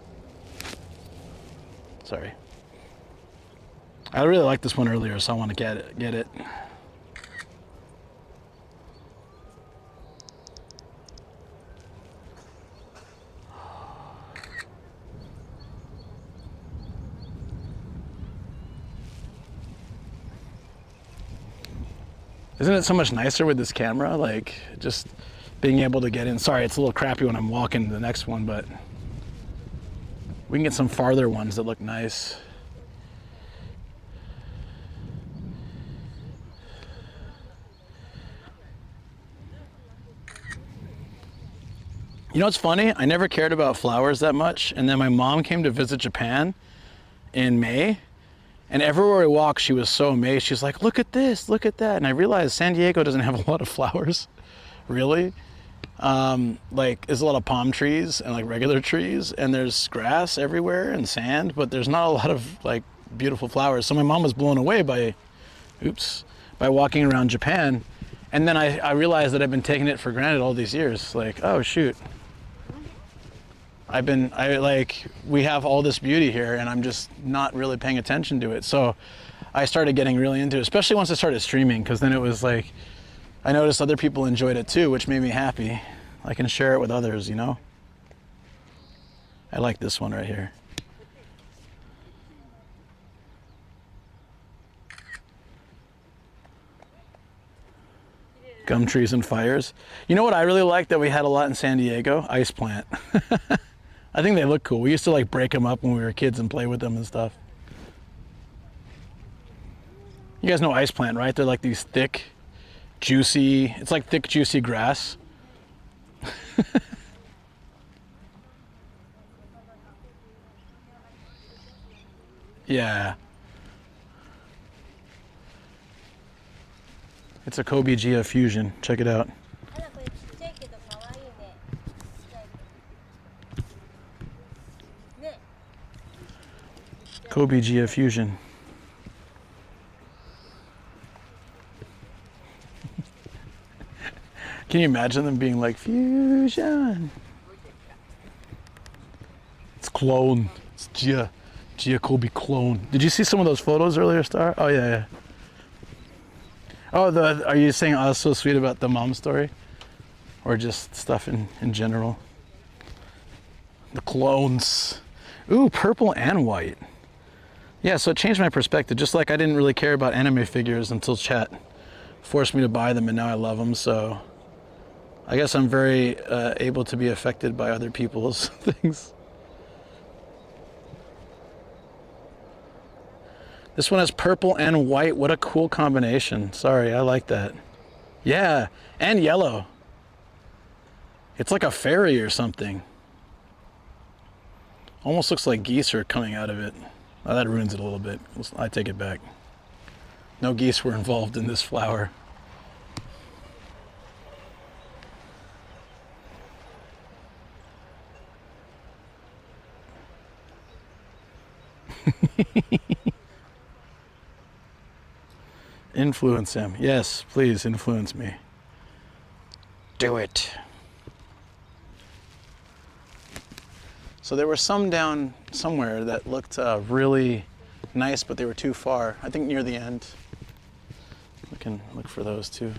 Sorry. I really liked this one earlier, so I want to get it. Isn't it so much nicer with this camera? Like, just being able to get in. Sorry, it's a little crappy when I'm walking to the next one, but we can get some farther ones that look nice. You know what's funny? I never cared about flowers that much, and then my mom came to visit Japan in May, and everywhere we walked, she was so amazed. She's like, look at this, look at that. And I realized San Diego doesn't have a lot of flowers, really. Like, there's a lot of palm trees and like regular trees, and there's grass everywhere and sand, but there's not a lot of like beautiful flowers. So my mom was blown away by walking around Japan. And then I realized that I've been taking it for granted all these years. Like, oh shoot. We have all this beauty here and I'm just not really paying attention to it. So I started getting really into it, especially once I started streaming, because then it was like, I noticed other people enjoyed it too, which made me happy. I can share it with others, you know? I like this one right here. Gum trees and fires. You know what I really like that we had a lot in San Diego? Ice plant. I think they look cool. We used to like break them up when we were kids and play with them and stuff. You guys know ice plant, right? They're like these thick, juicy, it's like thick, juicy grass. Yeah. It's a Kobe fusion. Check it out. Kobe fusion. Can you imagine them being like, fusion? It's clone. It's Gia Kobe clone. Did you see some of those photos earlier, Star? Oh, yeah. Oh, are you saying I was so sweet about the mom story? Or just stuff in general? The clones. Ooh, purple and white. Yeah, so it changed my perspective. Just like I didn't really care about anime figures until chat forced me to buy them, and now I love them. So I guess I'm very able to be affected by other people's things. This one has purple and white. What a cool combination. Sorry, I like that. Yeah, and yellow. It's like a fairy or something. Almost looks like geese are coming out of it. Oh, that ruins it a little bit. I take it back. No geese were involved in this flower. Influence him. Yes, please influence me. Do it. So there were some down somewhere that looked really nice, but they were too far. I think near the end. We can look for those too.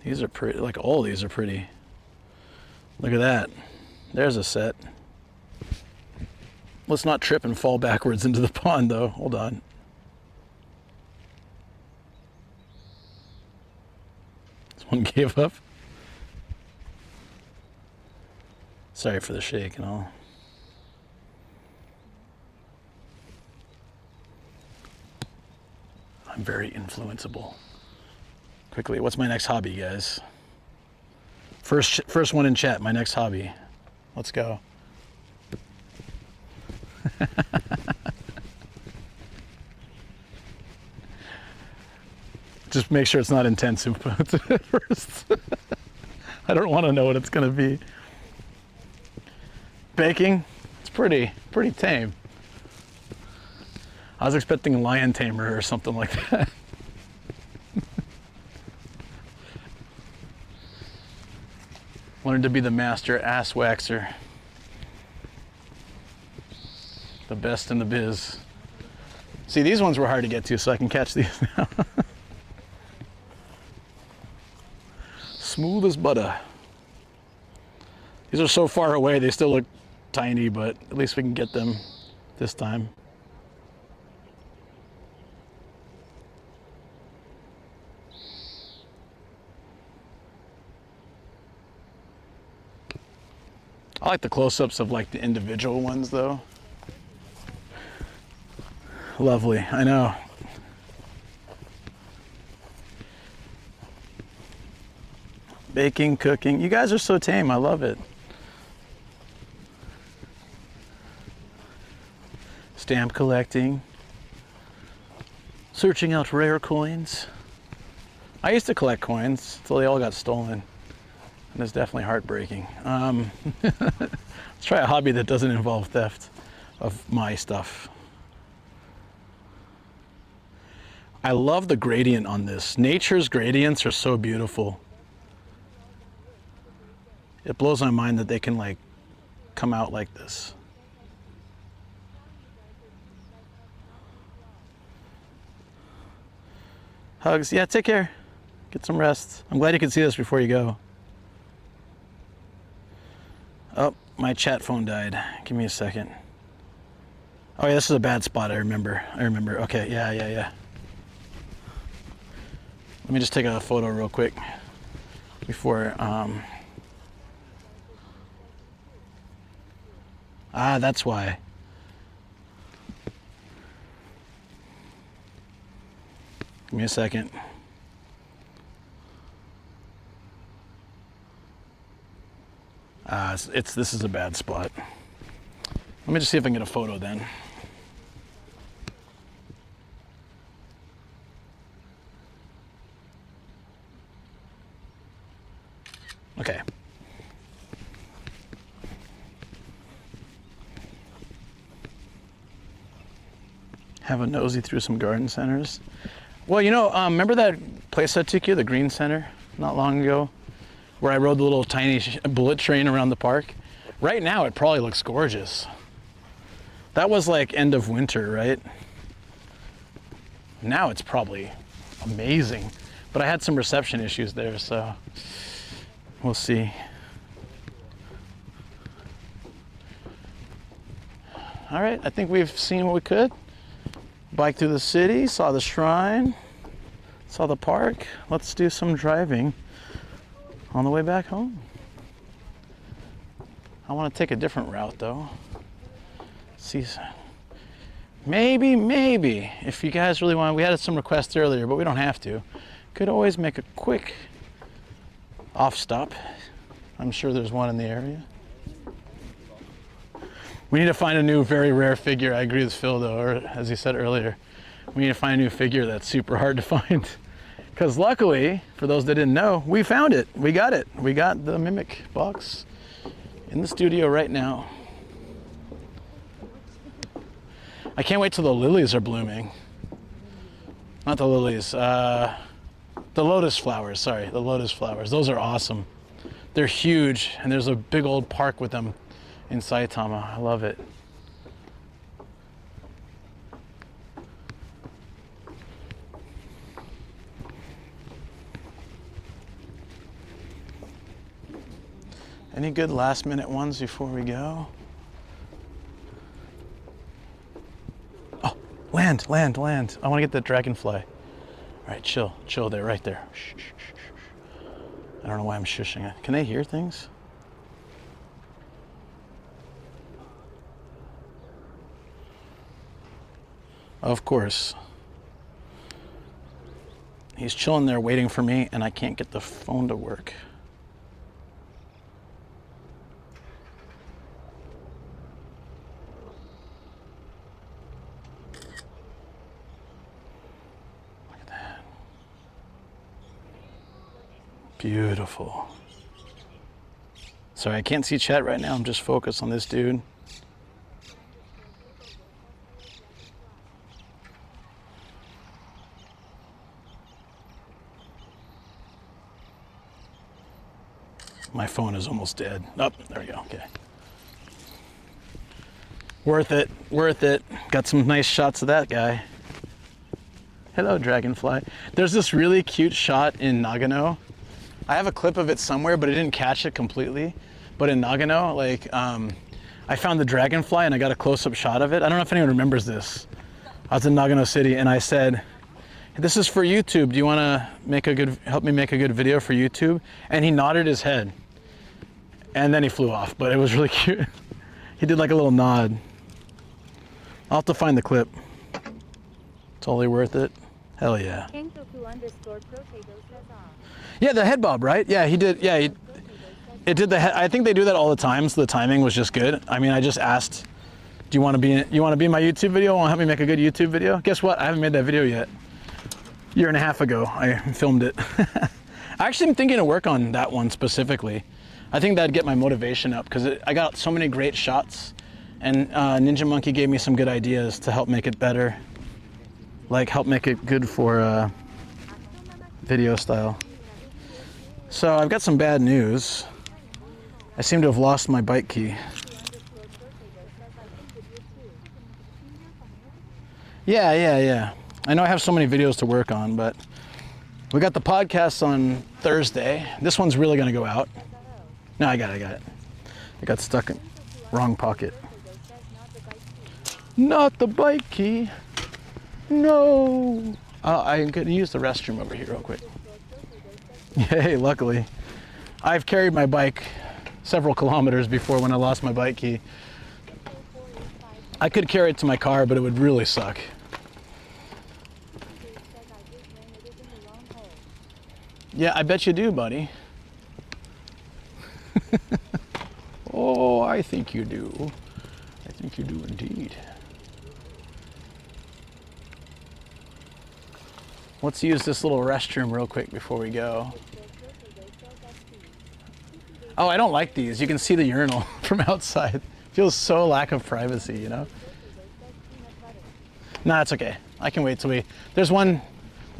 These are pretty, like all these are pretty. Look at that. There's a set. Let's not trip and fall backwards into the pond though. Hold on. This one gave up. Sorry for the shake and all. I'm very influenceable. Quickly, what's my next hobby, guys? First one in chat, my next hobby. Let's go. Just make sure it's not intensive at first. I don't want to know what it's going to be. Baking, it's pretty tame. I was expecting a lion tamer or something like that. Wanted to be the master ass waxer. The best in the biz. See, these ones were hard to get to, so I can catch these now. Smooth as butter. These are so far away, they still look tiny, but at least we can get them. this time. I like the close-ups of like the individual ones though. Lovely, I know. Baking, cooking. You guys are so tame, I love it. Stamp collecting. Searching out rare coins. I used to collect coins until they all got stolen. And it's definitely heartbreaking. Let's try a hobby that doesn't involve theft of my stuff. I love the gradient on this. Nature's gradients are so beautiful. It blows my mind that they can like come out like this. Hugs, yeah, take care. Get some rest. I'm glad you could see this before you go. Oh, my chat phone died. Give me a second. Oh yeah, this is a bad spot, I remember. Okay, yeah. Let me just take a photo real quick before, that's why. Give me a second. This is a bad spot. Let me just see if I can get a photo then. Okay. Have a nosy through some garden centers. Well, you know, remember that place I took you, the Green Center, not long ago, where I rode the little tiny bullet train around the park? Right now, it probably looks gorgeous. That was like end of winter, right? Now it's probably amazing. But I had some reception issues there, so we'll see. All right, I think we've seen what we could. Bike through the city, saw the shrine, saw the park. Let's do some driving on the way back home. I want to take a different route though. See, maybe, if you guys really want, we had some requests earlier, but we don't have to. Could always make a quick off stop. I'm sure there's one in the area. We need to find a new very rare figure. I agree with Phil though, or as he said earlier, we need to find a new figure that's super hard to find. Because luckily, for those that didn't know, we found it. We got it. We got the Mimic box in the studio right now. I can't wait till the lilies are blooming. Not the lilies, the lotus flowers, sorry, the lotus flowers. Those are awesome. They're huge, and there's a big old park with them in Saitama. I love it. Any good last minute ones before we go? Oh, land. I want to get the dragonfly. All right, chill there, right there. Shh. I don't know why I'm shushing it. Can they hear things? Of course. He's chilling there waiting for me, and I can't get the phone to work. Look at that. Beautiful. Sorry, I can't see chat right now. I'm just focused on this dude. My phone is almost dead. Oh, there we go, okay. Worth it. Got some nice shots of that guy. Hello, dragonfly. There's this really cute shot in Nagano. I have a clip of it somewhere, but I didn't catch it completely. But in Nagano, like, I found the dragonfly and I got a close-up shot of it. I don't know if anyone remembers this. I was in Nagano City and I said, this is for YouTube. Do you want to help me make a good video for YouTube? And he nodded his head. And then he flew off, but it was really cute. He did like a little nod. I'll have to find the clip. Totally worth it. Hell yeah. Yeah, the head bob, right? Yeah, he did. Yeah, it did the head. I think they do that all the time, so the timing was just good. I mean, I just asked, do you want to be in my YouTube video? Want to help me make a good YouTube video? Guess what? I haven't made that video yet. A year and a half ago, I filmed it. I actually am thinking to work on that one specifically. I think that'd get my motivation up because I got so many great shots, and Ninja Monkey gave me some good ideas to help make it better. Like help make it good for video style. So I've got some bad news. I seem to have lost my bike key. Yeah. I know I have so many videos to work on, but we got the podcast on Thursday. This one's really gonna go out. No, I got it. It got stuck in wrong pocket. Not the bike key. No. I'm gonna use the restroom over here real quick. Yay, luckily. I've carried my bike several kilometers before when I lost my bike key. I could carry it to my car, but it would really suck. Yeah, I bet you do, buddy. Oh, I think you do. I think you do indeed. Let's use this little restroom real quick before we go. Oh, I don't like these. You can see the urinal from outside. Feels so lack of privacy, you know? Nah, it's okay. I can wait till there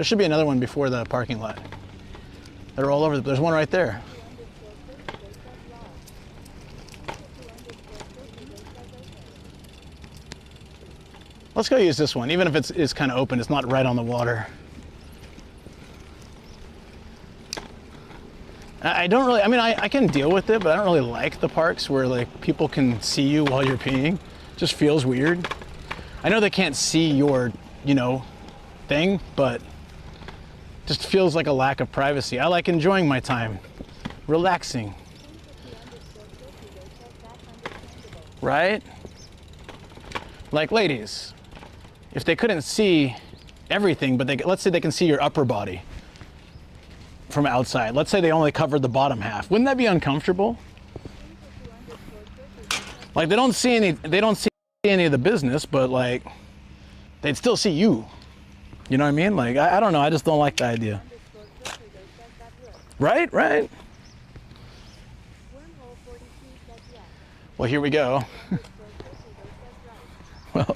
should be another one before the parking lot. They're all over. There's one right there. Let's go use this one. Even if it's kind of open, it's not right on the water. I don't really, I can deal with it, but I don't really like the parks where like people can see you while you're peeing. It just feels weird. I know they can't see your, thing, but just feels like a lack of privacy. I like enjoying my time, relaxing. Right? Like ladies, if they couldn't see everything, but let's say they can see your upper body from outside. Let's say they only covered the bottom half. Wouldn't that be uncomfortable? Like they don't see any of the business, but like they'd still see you. You know what I mean? Like I don't know, I just don't like the idea. Right? Well, here we go. Well,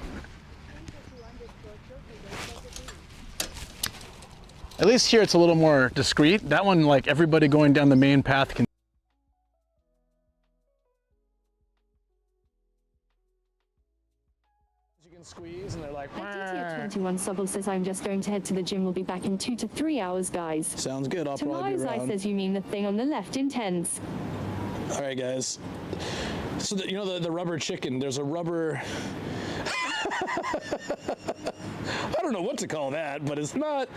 at least here it's a little more discreet. That one, like everybody going down the main path can. You can squeeze and they're like. DTF21 Subble says I'm just going to head to the gym. We'll be back in 2 to 3 hours, guys. Sounds good. I'll probably be Tomorrow's around. says you mean the thing on the left intense. All right, guys. So the rubber chicken. There's a rubber. I don't know what to call that, but it's not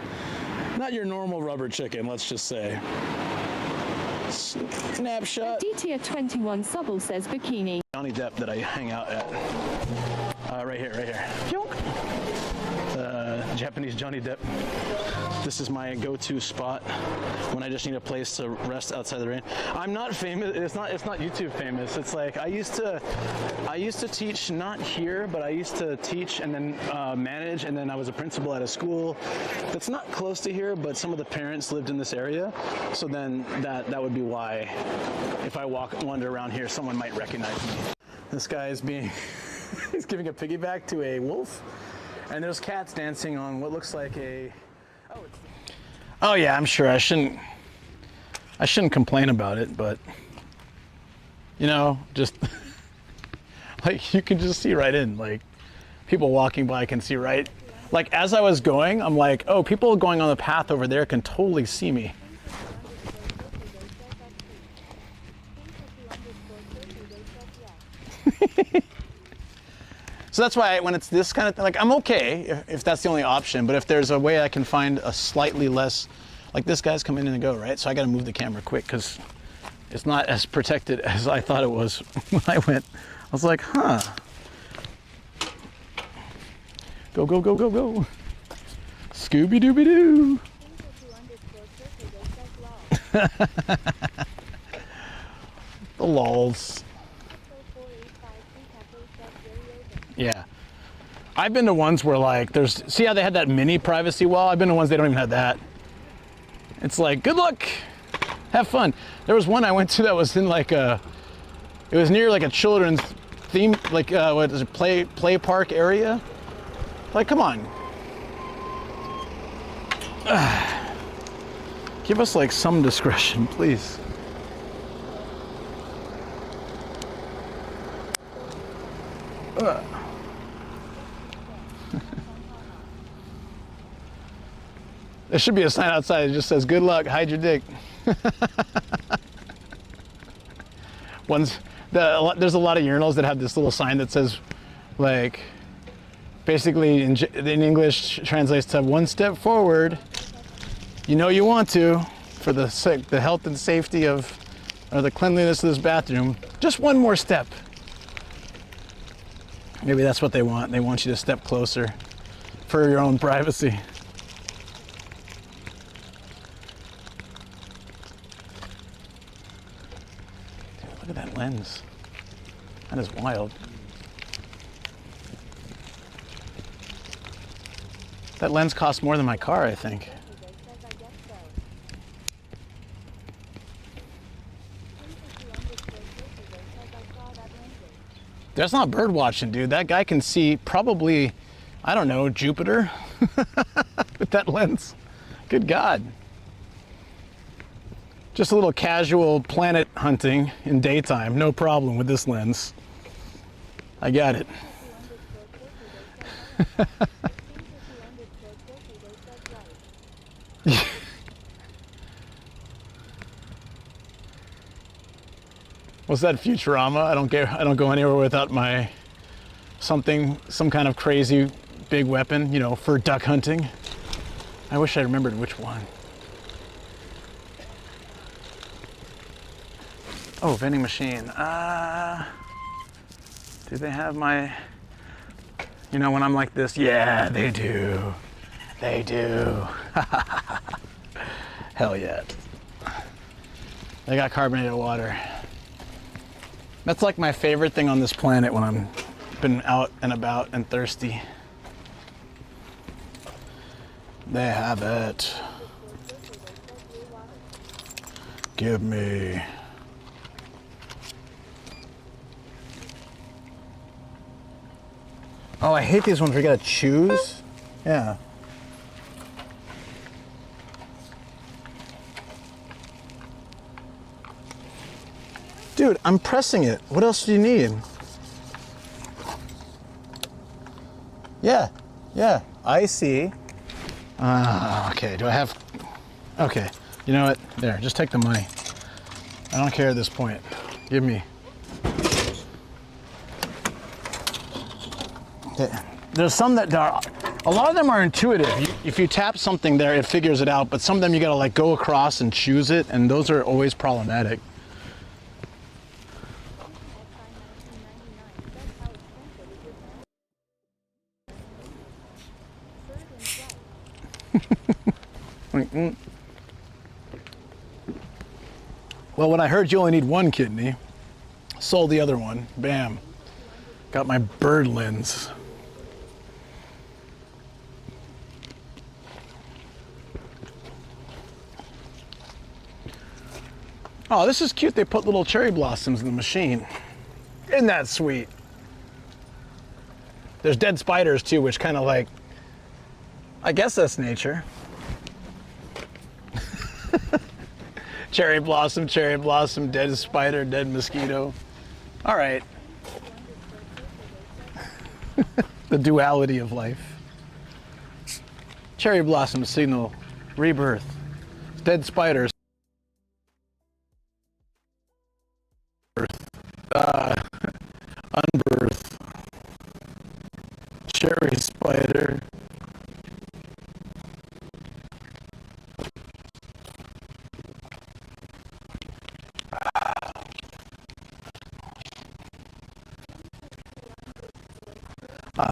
your normal rubber chicken, let's just say. Snapshot. DTF21 Subble says bikini. Johnny Depp that I hang out at. Right here. Japanese Johnny Depp. This is my go-to spot when I just need a place to rest outside the rain. I'm not famous. It's not YouTube famous. It's like I used to teach, not here, but I used to teach and then manage, and then I was a principal at a school that's not close to here, but some of the parents lived in this area. So then that would be why if I wander around here, someone might recognize me. This guy is he's giving a piggyback to a wolf, and there's cats dancing on what looks like a. Oh yeah, I'm sure I shouldn't complain about it, but just like you can just see right in, like people walking by can see right. Like as I was going, I'm like, oh, people going on the path over there can totally see me. So that's why when it's this kind of thing, like I'm okay if that's the only option, but if there's a way I can find a slightly less, like this guy's come in and go, right? So I gotta move the camera quick because it's not as protected as I thought it was when I went. I was like, huh. Go, go, go, go, go. Scooby-Dooby-Doo. The lols. Yeah. I've been to ones where like there's, see how they had that mini privacy wall? I've been to ones they don't even have that. It's like, good luck, have fun. There was one I went to that was in like a, it was near like a children's theme, like what is it, play park area? Like, come on. Give us like some discretion, please. There should be a sign outside that just says, good luck, hide your dick. There's a lot of urinals that have this little sign that says, like, basically in English translates to one step forward. You know you want to, for the health and safety of, or the cleanliness of this bathroom. Just one more step. Maybe that's what they want. They want you to step closer for your own privacy. Dude, look at that lens. That is wild. That lens costs more than my car, I think. That's not bird watching, dude. That guy can see probably, I don't know, Jupiter with that lens. Good God. Just a little casual planet hunting in daytime. No problem with this lens. I got it. What's that, Futurama? I don't go anywhere without my some kind of crazy big weapon, you know, for duck hunting. I wish I remembered which one. Oh, vending machine. Do they have my, you know, when I'm like this? Yeah, they do. They do. Hell yeah. They got carbonated water. That's like my favorite thing on this planet when I'm been out and about and thirsty. They have it. Give me. Oh, I hate these ones where you gotta choose. Yeah. Dude, I'm pressing it. What else do you need? Yeah, yeah, I see. Okay, do I have, okay. You know what, there, just take the money. I don't care at this point. Give me. Okay. There's some that are, a lot of them are intuitive. If you tap something there, it figures it out, but some of them you gotta like go across and choose it, and those are always problematic. Well, when I heard you only need one kidney, sold the other one, bam. Got my bird lens. Oh, this is cute. They put little cherry blossoms in the machine. Isn't that sweet? There's dead spiders too, which kind of like, I guess that's nature. Cherry blossom, dead spider, dead mosquito. All right. The duality of life. Cherry blossom signal rebirth. Dead spiders. Unbirth. cherry spider.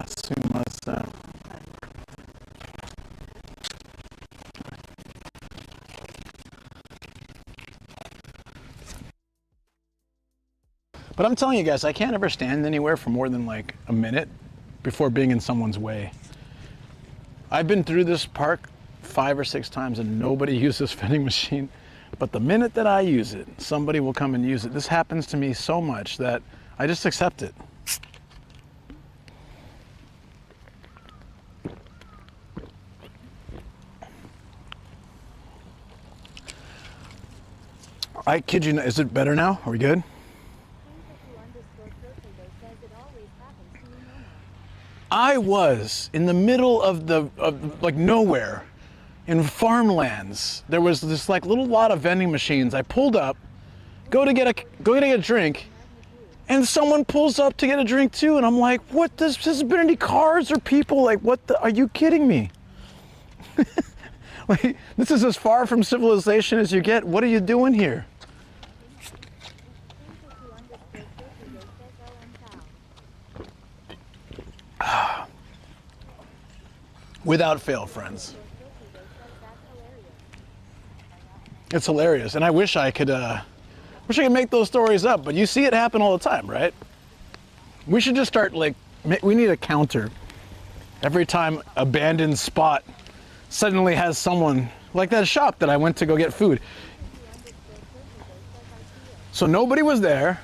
Sumimasen. But I'm telling you guys, I can't ever stand anywhere for more than like a minute before being in someone's way. I've been through this park 5 or 6 times and nobody used this vending machine. But the minute that I use it, somebody will come and use it. This happens to me so much that I just accept it. I kid you not, is it better now? Are we good? I was in the middle of like nowhere, in farmlands. There was this like little lot of vending machines. I pulled up, go to get a drink, and someone pulls up to get a drink too, and I'm like, what? Has there been any cars or people? Like, what the? Are you kidding me? Like, this is as far from civilization as you get. What are you doing here? Without fail, friends. It's hilarious, and I wish I could make those stories up, but you see it happen all the time, right? We should just start, like, we need a counter. Every time abandoned spot suddenly has someone, like that shop that I went to go get food. So nobody was there.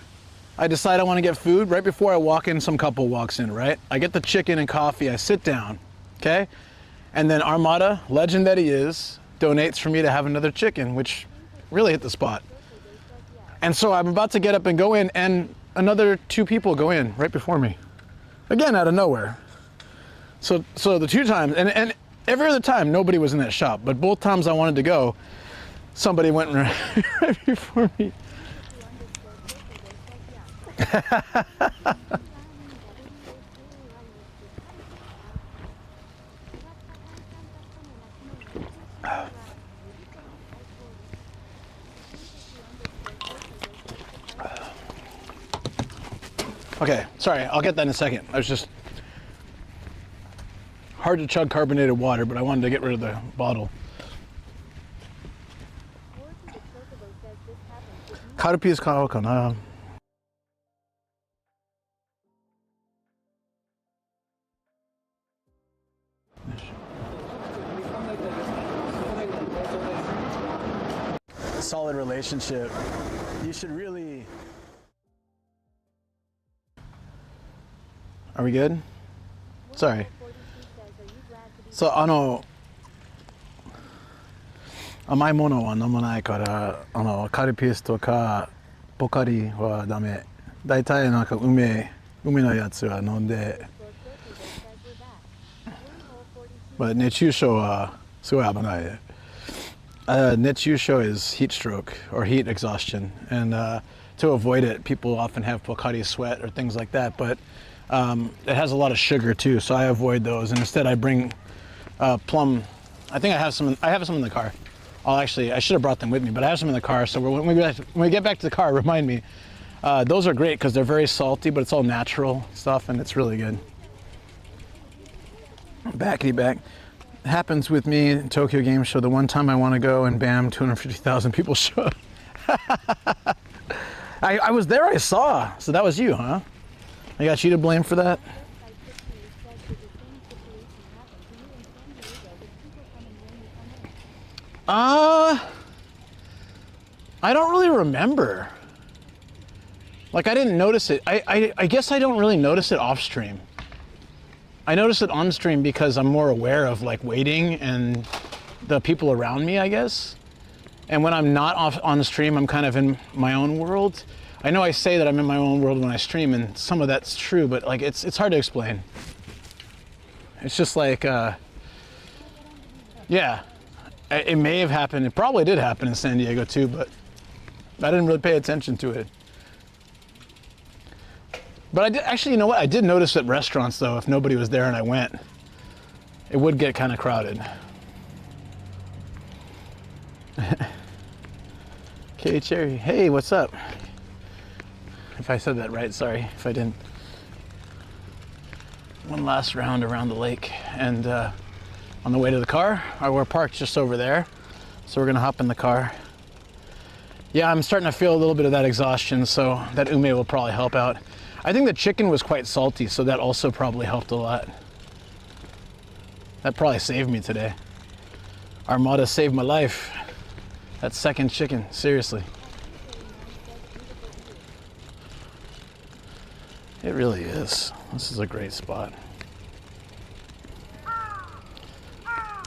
I decide I want to get food. Right before I walk in, some couple walks in, right? I get the chicken and coffee, I sit down, okay? And then Armada, legend that he is, donates for me to have another chicken, which really hit the spot. And so I'm about to get up and go in, and another 2 people go in right before me. Again, out of nowhere. So the 2 times, and every other time, nobody was in that shop, but both times I wanted to go, somebody went right before me. Okay, sorry, I'll get that in a second. I was just hard to chug carbonated water, but I wanted to get rid of the bottle. Karupi is kao kana. Solid relationship. You should really. Are we good? Sorry. So, 甘いものは飲まないから、カルピスとかポカリはダメ。だいたいなんか梅のやつは飲んで。熱中症はすごい危ない。熱中症 is heat stroke or heat exhaustion, and to avoid it, people often have Pocari Sweat or things like that, but it has a lot of sugar too, so I avoid those, and instead I bring plum. I think I have some in the car. I should have brought them with me, but I have some in the car, so when we get back to the car, remind me. Those are great because they're very salty, but it's all natural stuff, and it's really good. Backity back. It happens with me in Tokyo Game Show. The one time I want to go, and bam, 250,000 people show up. I was there, I saw. So that was you, huh? I got you to blame for that? I don't really remember. Like, I didn't notice it. I guess I don't really notice it off stream. I notice it on stream because I'm more aware of like waiting and the people around me, I guess. And when I'm not on the stream, I'm kind of in my own world. I know I say that I'm in my own world when I stream, and some of that's true, but like it's hard to explain. It's just like, yeah, it may have happened. It probably did happen in San Diego too, but I didn't really pay attention to it. But I did, actually, you know what? I did notice at restaurants, though, if nobody was there and I went, it would get kind of crowded. Okay, Cherry. Hey, what's up? If I said that right, sorry if I didn't. One last round around the lake, and on the way to the car, we're parked just over there, so we're gonna hop in the car. Yeah, I'm starting to feel a little bit of that exhaustion, so that ume will probably help out. I think the chicken was quite salty, so that also probably helped a lot. That probably saved me today. Armada saved my life. That second chicken, seriously. It really is. This is a great spot.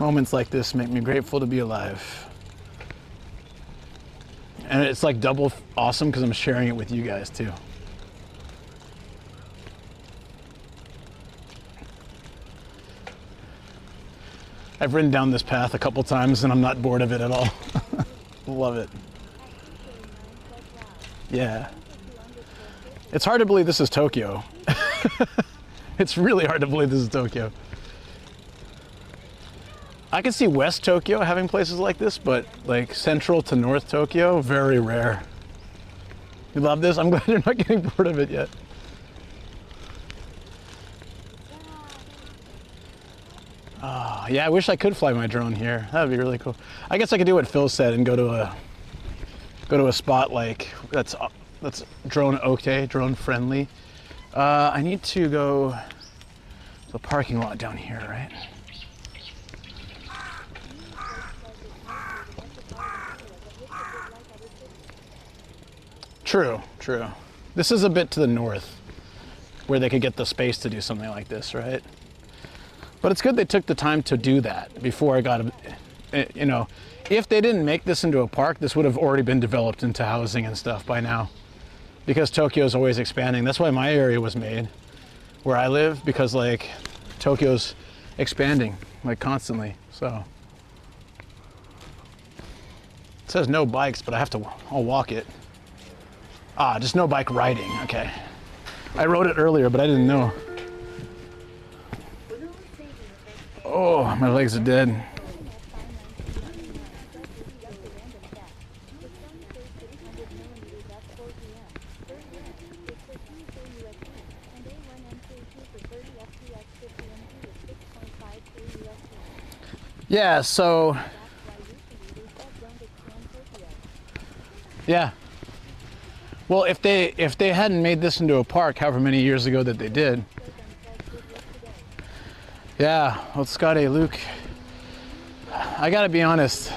Moments like this make me grateful to be alive. And it's like double awesome because I'm sharing it with you guys too. I've ridden down this path a couple times and I'm not bored of it at all. Love it. Yeah. It's hard to believe this is Tokyo. It's really hard to believe this is Tokyo. I can see West Tokyo having places like this, but like Central to North Tokyo, very rare. You love this? I'm glad you're not getting bored of it yet. Oh, yeah, I wish I could fly my drone here. That would be really cool. I guess I could do what Phil said and go to a spot like that's drone okay, drone friendly. I need to go to the parking lot down here, right? True, true. This is a bit to the north where they could get the space to do something like this, right? But it's good they took the time to do that before I got, you know, if they didn't make this into a park, this would have already been developed into housing and stuff by now. Because Tokyo's always expanding. That's why my area was made, where I live, because like Tokyo's expanding like constantly, so. It says no bikes, but I'll walk it. Ah, just no bike riding, okay. I wrote it earlier, but I didn't know. Oh, my legs are dead. Yeah, so, yeah. Well, if they hadn't made this into a park, however many years ago that they did. Yeah, well, Scotty, Luke, I gotta be honest,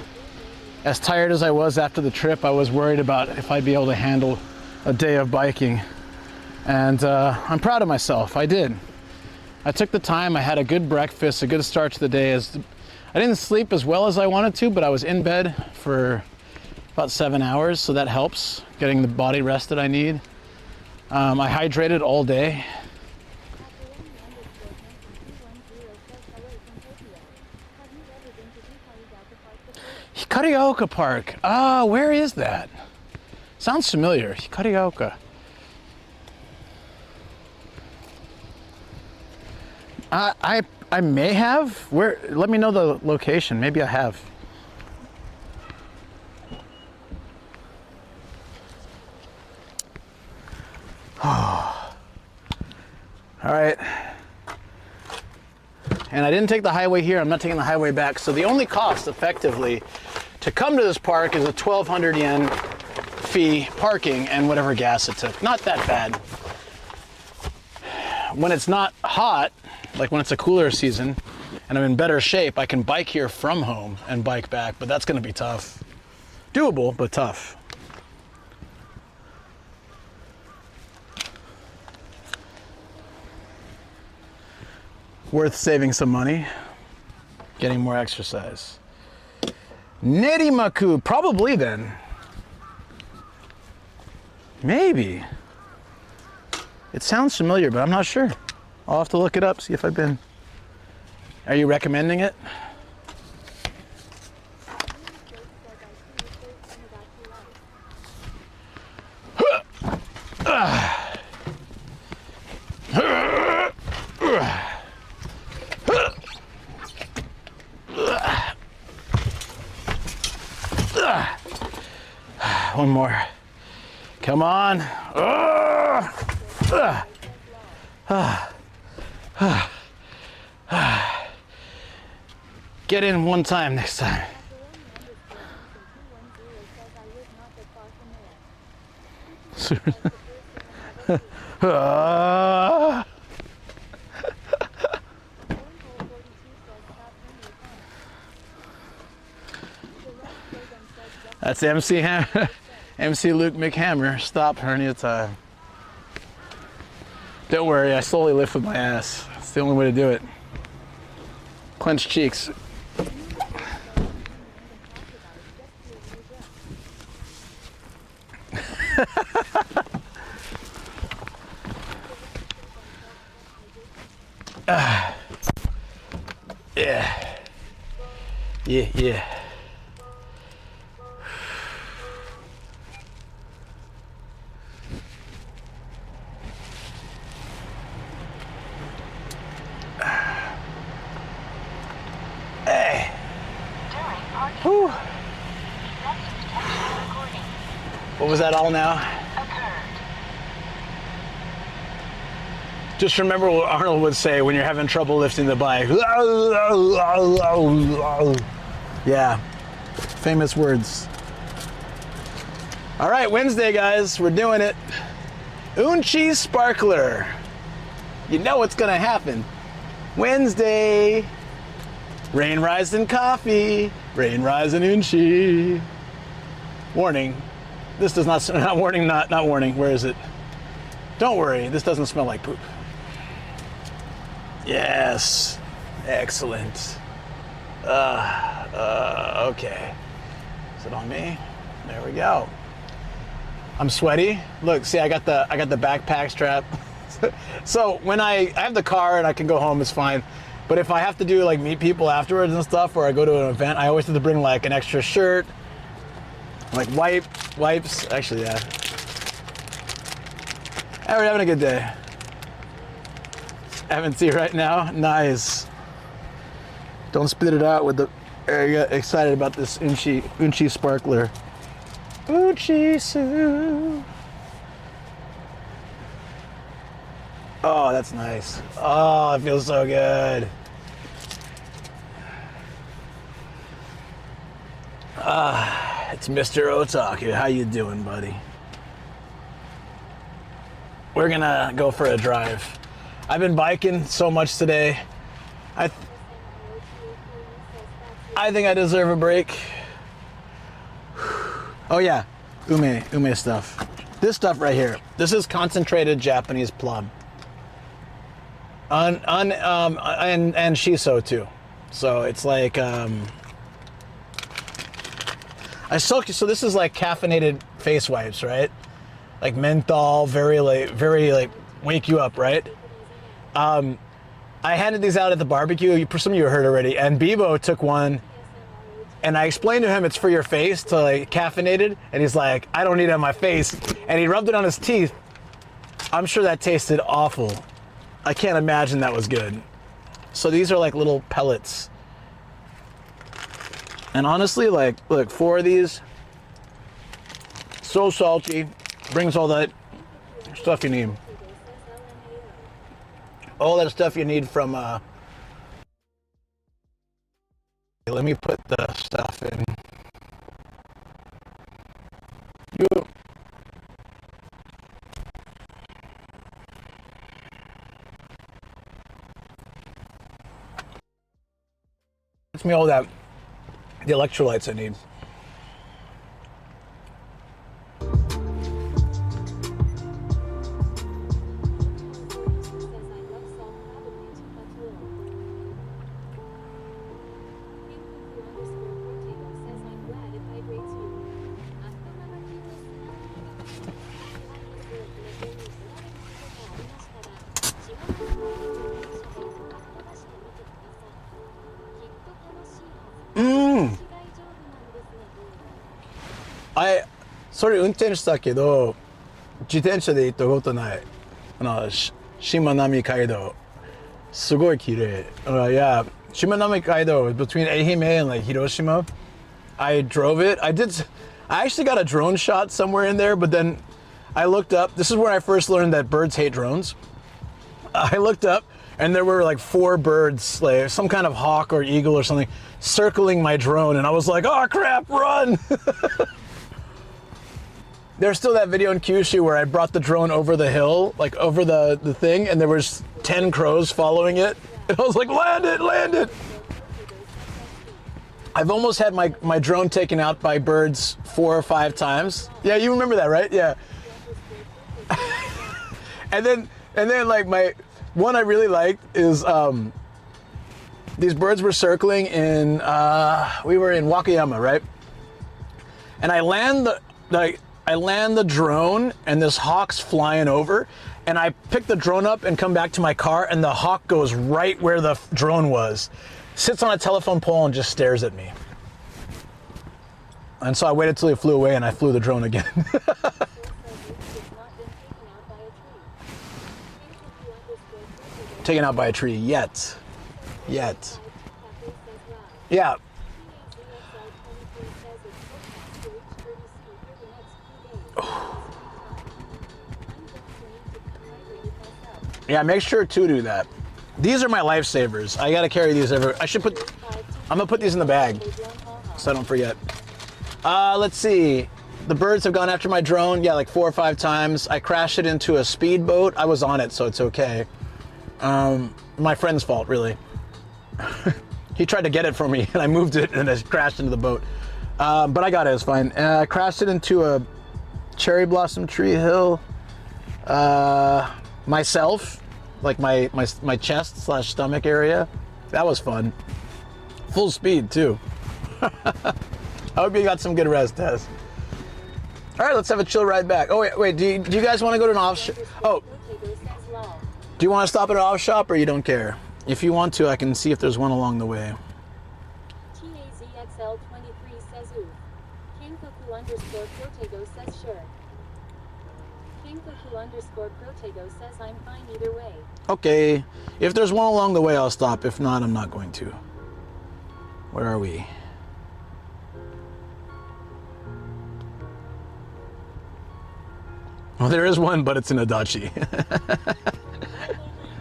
as tired as I was after the trip, I was worried about if I'd be able to handle a day of biking. And I'm proud of myself, I did. I took the time, I had a good breakfast, a good start to the day. I didn't sleep as well as I wanted to, but I was in bed for about 7 hours, so that helps, getting the body rest that I need. I hydrated all day. Hikarigaoka Park. Ah, where is that? Sounds familiar. Hikarigaoka. I may have. Where? Let me know the location. Maybe I have. Oh. All right. And I didn't take the highway here. I'm not taking the highway back. So the only cost, effectively, to come to this park is a 1,200 yen fee, parking, and whatever gas it took. Not that bad. When it's not hot, like when it's a cooler season, and I'm in better shape, I can bike here from home and bike back, but that's gonna be tough. Doable, but tough. Worth saving some money, getting more exercise. Nerimaku, probably then. Maybe. It sounds familiar, but I'm not sure. I'll have to look it up, see if I've been. Are you recommending it? one more. Come on. Get in one time next time. That's MC MC Luke McHammer. Stop hernia time. Don't worry, I slowly lift with my ass. It's the only way to do it. Clenched cheeks. Yeah. Yeah. Hey. Whew. What was that all now? Just remember what Arnold would say when you're having trouble lifting the bike. Yeah, famous words. All right, Wednesday, guys, we're doing it. Unchi Sparkler. You know what's gonna happen. Wednesday. Rain rising coffee. Rain rising Unchi. Warning. This does not warning. Not warning. Where is it? Don't worry. This doesn't smell like poop. Yes. Excellent. Okay. Is it on me? There we go. I'm sweaty. Look, see, I got the backpack strap. So when I have the car and I can go home, it's fine. But if I have to do like meet people afterwards and stuff, or I go to an event, I always have to bring like an extra shirt, like wipes. Actually, yeah. Hey, we're having a good day. Having tea right now. Nice. Don't spit it out with the. I got excited about this Unchi Sparkler. Unchi Sue. Oh, that's nice. Oh, it feels so good. It's Mr. Otaku. How you doing, buddy? We're gonna go for a drive. I've been biking so much today. I think I deserve a break. Oh yeah, ume stuff. This stuff right here. This is concentrated Japanese plum. And shiso too. So it's like so this is like caffeinated face wipes, right? Like menthol, very wake you up, right? I handed these out at the barbecue. Some of you heard already. And Bebo took one, and I explained to him it's for your face, to like caffeinated, and he's like, I don't need it on my face. And he rubbed it on his teeth. I'm sure that tasted awful. I can't imagine that was good. So these are like little pellets. And honestly, like, look, 4 of these, so salty, brings all that stuff you need. All that stuff you need from, let me put the stuff in. It's me all the electrolytes I need.それ運転したけど、自転車で行ったことない。しまなみ海道。すごい綺麗。Yeah, しまなみ海道 between Ehime and like Hiroshima. I drove it. I actually got a drone shot somewhere in there, but then I looked up. This is where I first learned that birds hate drones. I looked up and there were like 4 birds, like some kind of hawk or eagle or something, circling my drone. And I was like, oh crap, run. There's still that video in Kyushu where I brought the drone over the hill, like over the thing, and there was 10 crows following it. And I was like, land it, land it. I've almost had my drone taken out by birds 4 or 5 times. Yeah, you remember that, right? Yeah. and then like my one I really liked is these birds were circling in we were in Wakayama, right? And I land the drone and this hawk's flying over, and I pick the drone up and come back to my car, and the hawk goes right where the drone was, sits on a telephone pole and just stares at me. And so I waited till he flew away and I flew the drone again. Taken out by a tree yet. Yeah. Yeah, make sure to do that. These are my lifesavers. I gotta carry these everywhere. I'm gonna put these in the bag so I don't forget. Let's see. The birds have gone after my drone, yeah, like 4 or 5 times. I crashed it into a speedboat. I was on it, so it's okay. My friend's fault, really. He tried to get it from me and I moved it and it crashed into the boat. But I got it, it's fine. I crashed it into a cherry blossom tree hill. Myself, like my chest / stomach area. That was fun. Full speed too. I hope you got some good rest, Tess. All right, let's have a chill ride back. Oh wait, do you guys want to go to an off shop? Oh, do you want to stop at an off shop or you don't care? If you want to, I can see if there's one along the way. TAZXL23 says ooh. Kankoku_Protego says sure. Kankoku_Protego says I'm fine either way. Okay, if there's one along the way, I'll stop. If not, I'm not going to. Where are we? Well, there is one, but it's in Adachi.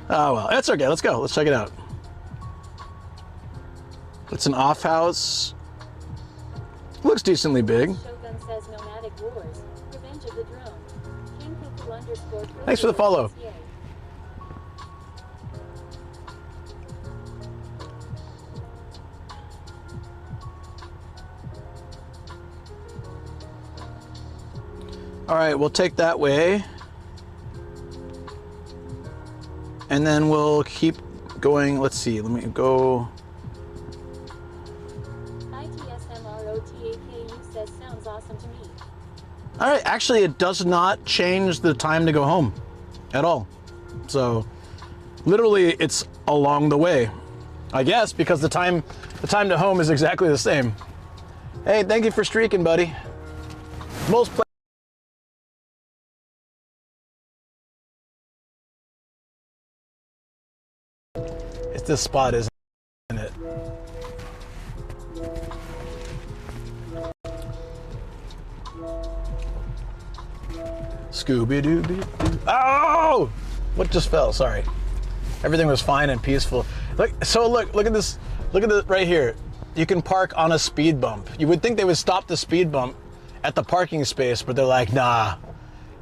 Oh well, that's okay. Let's go. Let's check it out. It's an off house. Looks decently big. Shogun says Nomadic Wars. Revenge of the Drone. Kankoku_Protego Thanks for the follow. says yay. All right, we'll take that way. And then we'll keep going. Let's see, let me go. ITSMROTAKU says sounds awesome to me. All right, actually it does not change the time to go home at all. So literally it's along the way, I guess, because the time to home is exactly the same. Hey, thank you for streaking, buddy. Most it's this spot, isn't it? Scooby-Dooby-Doo. Oh! What just fell? Sorry. Everything was fine and peaceful. Look at this. Look at this right here. You can park on a speed bump. You would think they would stop the speed bump at the parking space, but they're like, nah,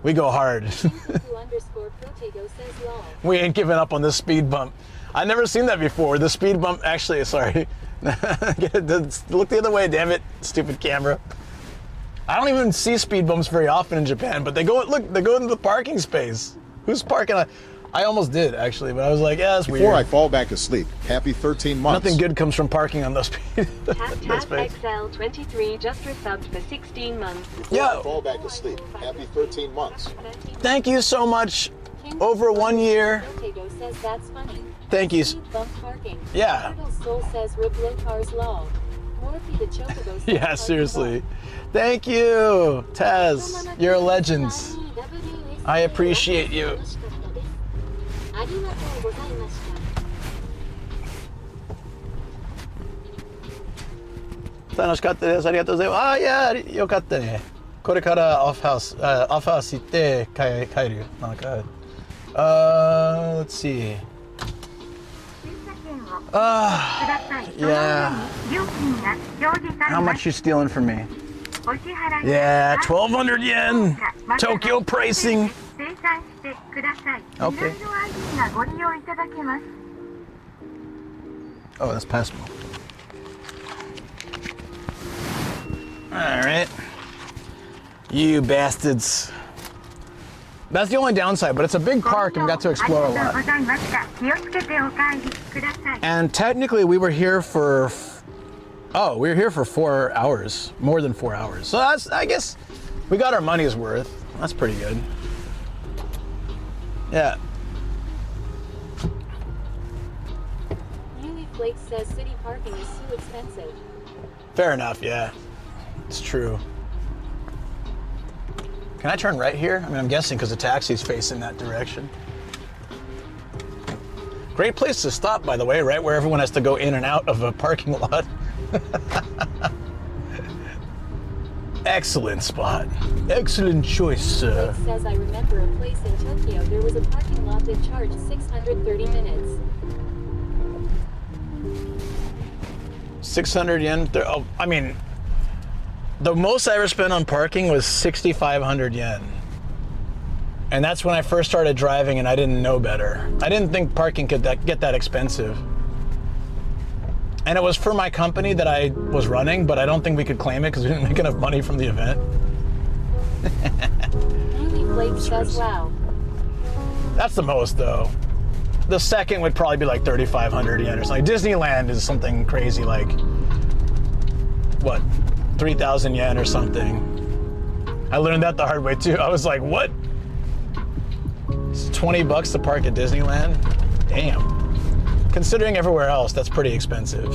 we go hard. Kankoku_Protego says lol. We ain't giving up on this speed bump. I've never seen that before. The speed bump, actually, sorry. Look the other way, damn it, stupid camera. I don't even see speed bumps very often in Japan, but they go into the parking space. Who's parking? I almost did, actually, but I was like, yeah, that's weird. Before I fall back asleep, happy 13 months. Nothing good comes from parking on those speed. XL23 just resubbed for 16 months. Before I fall back asleep, happy 13 months. Thank you so much. Over 1 year. Protego says that's funny. Thank you. Speed bump parking. Yeah. Turtle Soul says rib low cars lol. Morphe the Chocobo says Yeah, seriously. Thank you, Taz. You're a legend. I appreciate you. 楽しかったです。ありがとうございます。ああ、いや、よかったね。これからオフハウス行って帰るよ。なんか、let's see. Yeah. How much you stealing from me? Yeah, 1,200 yen. Tokyo pricing. Okay. Oh, that's passable. All right. You bastards. That's the only downside, but it's a big park and we got to explore a lot. And technically we were here for 4 hours, more than 4 hours. So that's, I guess we got our money's worth. That's pretty good. Yeah. Yuli Flake says city parking is too expensive. Fair enough, yeah. It's true. Can I turn right here? I mean, I'm guessing because the taxi's facing that direction. Great place to stop, by the way, right where everyone has to go in and out of a parking lot. Excellent spot. Excellent choice, sir. Blake says, I remember a place in Tokyo, there was a parking lot that charged 630 minutes. 600 yen? Oh, I mean, the most I ever spent on parking was 6,500 yen. And that's when I first started driving and I didn't know better. I didn't think parking could get that expensive. And it was for my company that I was running, but I don't think we could claim it because we didn't make enough money from the event. Yuli Flake says, wow. That's the most, though. The second would probably be like 3,500 yen or something. Disneyland is something crazy like, what, 3,000 yen or something. I learned that the hard way too. I was like, what? It's 20 bucks to park at Disneyland? Damn. Considering everywhere else, that's pretty expensive.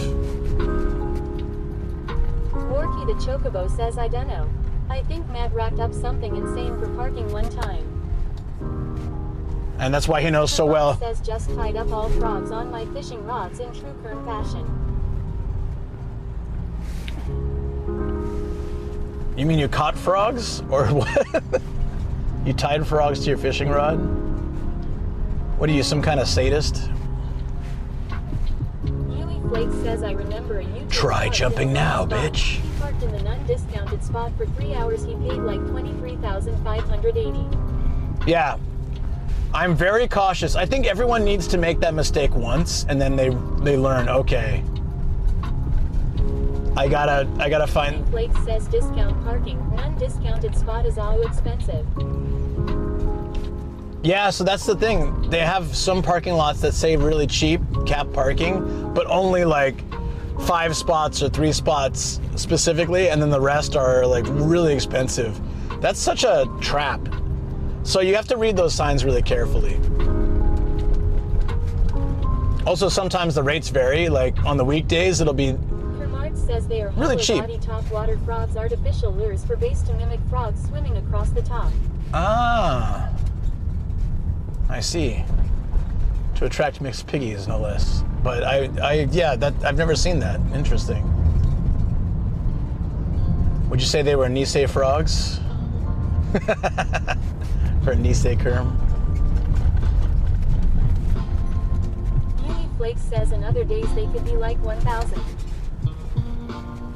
Borky the Chocobo says, I dunno. I think Matt racked up something insane for parking one time. And that's why he knows so well. Says, just tied up all frogs on my fishing rods in true Kern fashion. You mean you caught frogs? Or what? You tied frogs to your fishing rod? What are you, some kind of sadist? Yuli Flake says, I remember a YouTube Try jumping now, bitch. He parked in the non-discounted spot for 3 hours. He paid like 23,580. Yeah. I'm very cautious. I think everyone needs to make that mistake once and then they learn, okay. I gotta find. Flake says discount parking. Non-discounted spot is all expensive. Yeah, so that's the thing. They have some parking lots that say really cheap cap parking, but only like 5 spots or 3 spots specifically, and then the rest are like really expensive. That's such a trap. So you have to read those signs really carefully. Also, sometimes the rates vary. Like on the weekdays, it'll be says they are really cheap. Body top water frogs, artificial lures for base to mimic frogs swimming across the top. Ah, I see. To attract mixed piggies, no less. But I've never seen that. Interesting. Would you say they were Nisei frogs? For Nisei Kerm. Yuli Flake says in other days they could be like 1,000.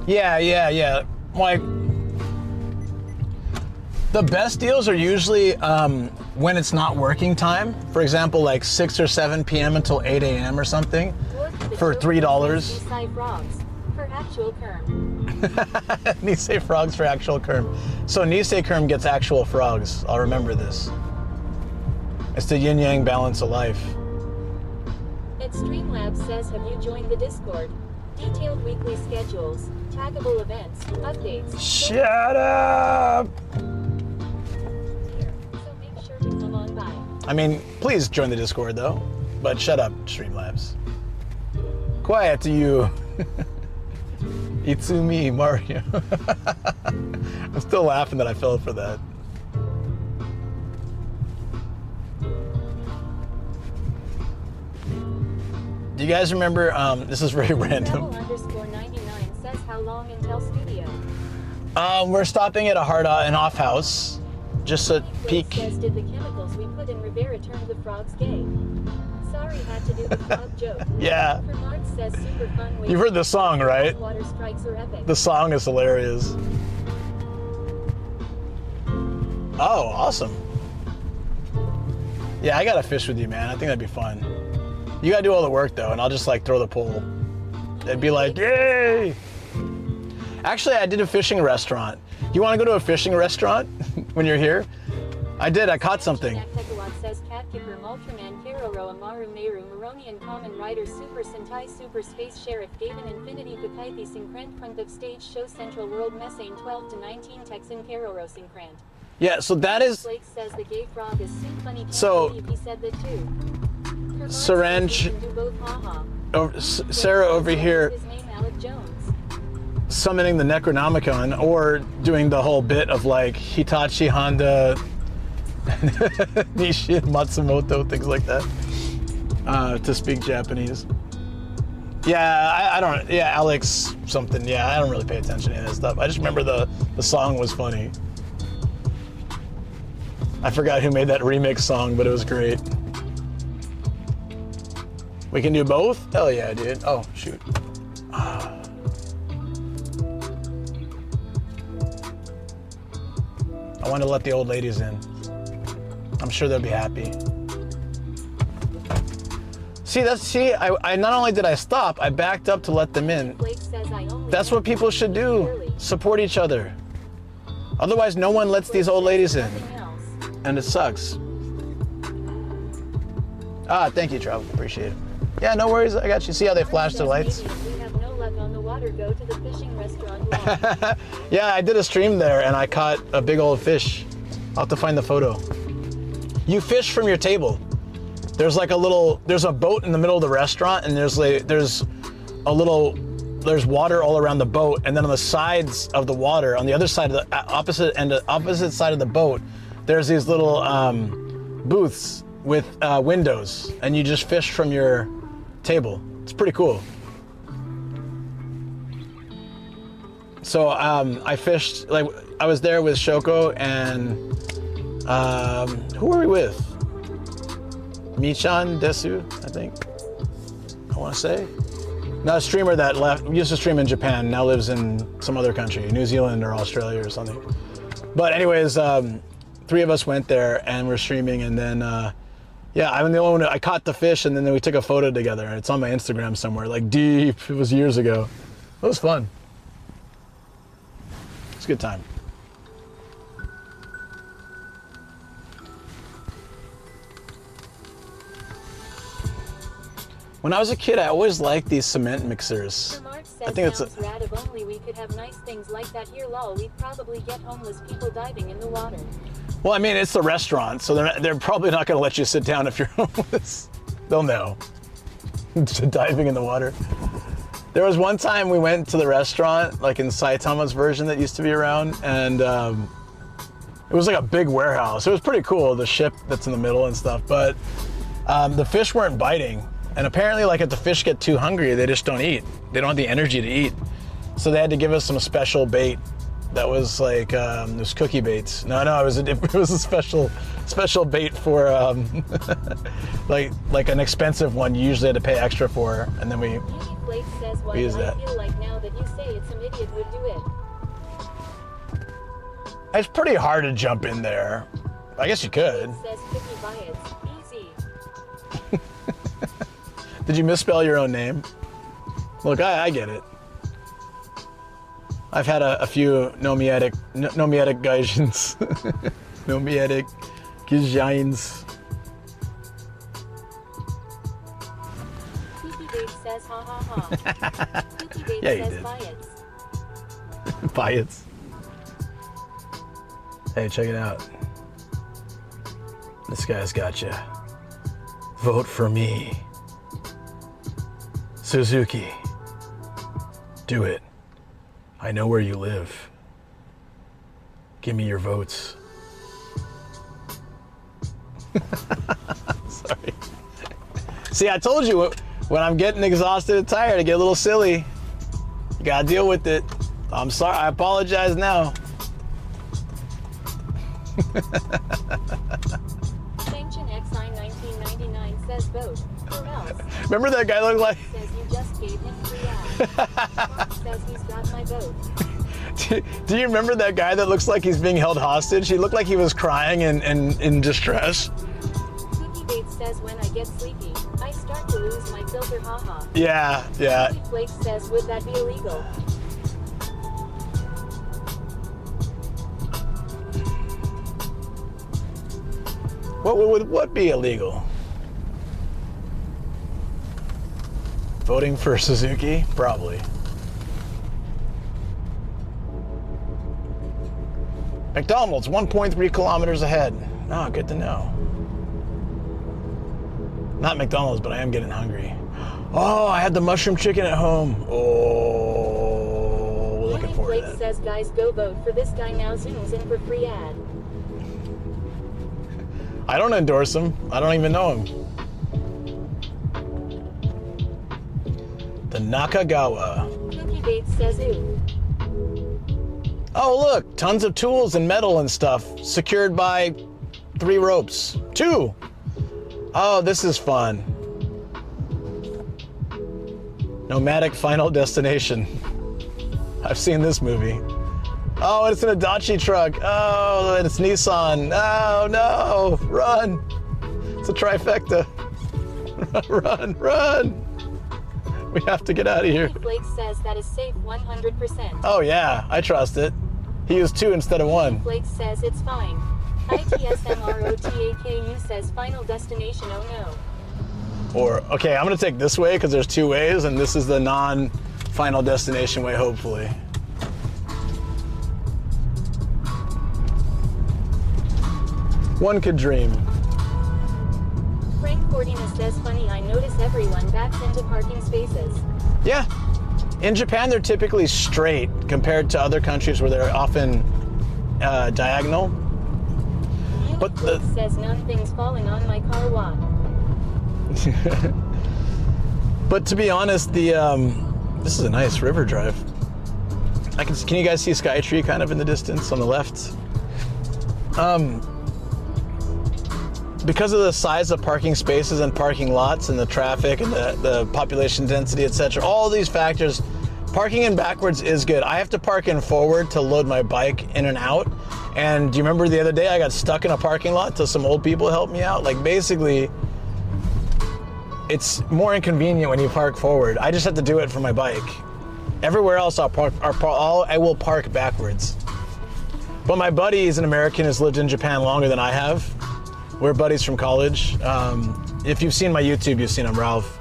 Yeah. Like, the best deals are usually when it's not working time. For example, like 6 or 7 p.m. until 8 a.m. or something for $3. Nisei frogs for actual Kerm. Nisei frogs for actual Kerm. So Nisei Kerm gets actual frogs. I'll remember this. It's the yin-yang balance of life. Streamlabs says, have you joined the Discord? Detailed weekly schedules, taggable events, updates. Shut up! So make sure to come on by. I mean, please join the Discord though. But shut up, Streamlabs. Quiet, you. Itsumi Mario. I'm still laughing that I fell for that. Do you guys remember, this is very random. _99 says how long until studio? We're stopping at an off house, just a Blake peek. says, did the chemicals we put in Rivera turn the frogs gay? Sorry, had to do the frog joke. Yeah. For Mark says super fun way. You've heard the song, right? Water strikes are epic. The song is hilarious. Oh, awesome. Yeah, I gotta fish with you, man. I think that'd be fun. You gotta do all the work though, and I'll just like throw the pole. It'd be like, yay! Actually, I did a fishing restaurant. You wanna go to a fishing restaurant when you're here? I did, I caught something. Tekawat says cat kicker, Ultraman, Karoro, Amaru, Meru, Maronian, Common Rider, Super Sentai, Super Space Sheriff, Gavin, Infinity, Pukaithi, Synkrant, Front of Stage Show, Central World, Messane, 12 to 19, Texan, Karoro, Synkrant. Yeah, so that is. Blake says the gay frog is so funny. Can't So, believe he said that too. Saranj, Do both, haha. Sarah over here His name Alec Jones. summoning the Necronomicon, or doing the whole bit of like Hitachi, Honda, Nishi, Matsumoto, things like that, to speak Japanese. Yeah, I don't. Yeah, Alex something. Yeah, I don't really pay attention to any of that stuff. I just remember the song was funny. I forgot who made that remix song, but it was great. We can do both? Hell yeah, dude. Oh, shoot. I want to let the old ladies in. I'm sure they'll be happy. See, I not only did I stop, I backed up to let them in. Blake says I only That's what people should do. Support each other. Otherwise, no one lets these old ladies in. And it sucks. Ah, thank you, Travel. Appreciate it. Yeah, no worries. I got you. See how they flash their lights? We have no luck on the water. Go to the fishing restaurant. Yeah, I did a stream there and I caught a big old fish. I'll have to find the photo. You fish from your table. There's like there's a boat in the middle of the restaurant, and there's water all around the boat, and then on the sides of the water, on the other side of the opposite side of the boat, there's these little booths with windows, and you just fish from your table. It's pretty cool. So I fished, like I was there with Shoko and who were we with? Michan Desu, I think. I want to say. Not a streamer that left, used to stream in Japan, now lives in some other country, New Zealand or Australia or something. But anyways, three of us went there and we're streaming, and then yeah, I'm the only one. I caught the fish, and then we took a photo together. It's on my Instagram somewhere, like deep. It was years ago. It was fun. It's a good time. When I was a kid, I always liked these cement mixers. I think it's rad. If only we could have nice things like that here, lol. We'd probably get homeless people diving in the water. Well, I mean, it's the restaurant, so they're probably not going to let you sit down if you're homeless. They'll know. Diving in the water. There was one time we went to the restaurant, like in Saitama's version that used to be around, and it was like a big warehouse. It was pretty cool, the ship that's in the middle and stuff, but the fish weren't biting. And apparently, like, if the fish get too hungry, they just don't eat. They don't have the energy to eat. So they had to give us some special bait that was like, it was cookie baits. No, it was a special bait for, like an expensive one you usually had to pay extra for, and then we use that. I feel like now that you say it, some idiot would do it. It's pretty hard to jump in there. I guess you could. It says cookie bites. Easy. Did you misspell your own name? Look, I get it. I've had a few nomadic Gaijins. Nomadic Gaijins. Cookie bait says ha ha ha. Cookie bait Yeah, you says did. bites. Bites. Hey, check it out. This guy's got you. Vote for me. Suzuki. Do it. I know where you live. Give me your votes. Sorry. See, I told you, when I'm getting exhausted and tired, I get a little silly. Gotta deal with it. I'm sorry. I apologize now. Sanction XI 1999 says vote. Or else. Remember that guy looked like... Says you just gave him 3 ads. Mark says he's got my vote. Do you remember that guy that looks like he's being held hostage? He looked like he was crying and in distress. Cookie Bates says when I get sleepy, I start to lose my filter, haha. Yeah. Cookie Flake says would that be illegal? Would what be illegal? Voting for Suzuki? Probably. McDonald's, 1.3 kilometers ahead. Oh, good to know. Not McDonald's, but I am getting hungry. Oh, I had the mushroom chicken at home. Oh, looking forward to that. Flake says guys go vote for this guy now, zooms in for free ad. I don't endorse him. I don't even know him. The Nakagawa. Cookie Bates says ooh. Oh, look, tons of tools and metal and stuff secured by 3 ropes. 2. Oh, this is fun. Nomadic Final Destination. I've seen this movie. Oh, it's an Adachi truck. Oh, and it's Nissan. Oh, no. Run. It's a trifecta. Run. We have to get out of here. Blake says that is safe 100%. Oh, yeah. I trust it. He used 2 instead of 1. Blake says it's fine. ITSMROTAKU says final destination, oh no. Or, okay, I'm going to take this way because there's 2 ways, and this is the non-final destination way, hopefully. One could dream. Frank Cordina says funny, I notice everyone backs into parking spaces. Yeah. In Japan, they're typically straight compared to other countries where they're often diagonal. But the says nothing's falling on my car walk. But to be honest, this is a nice river drive. Can you guys see Skytree kind of in the distance on the left? Because of the size of parking spaces and parking lots and the traffic and the population density, etc., all these factors, parking in backwards is good. I have to park in forward to load my bike in and out. And do you remember the other day I got stuck in a parking lot till some old people helped me out? Like, basically, it's more inconvenient when you park forward. I just have to do it for my bike. Everywhere else I will park backwards. But my buddy is an American who's lived in Japan longer than I have. We're buddies from college. If you've seen my YouTube, you've seen him, Ralph.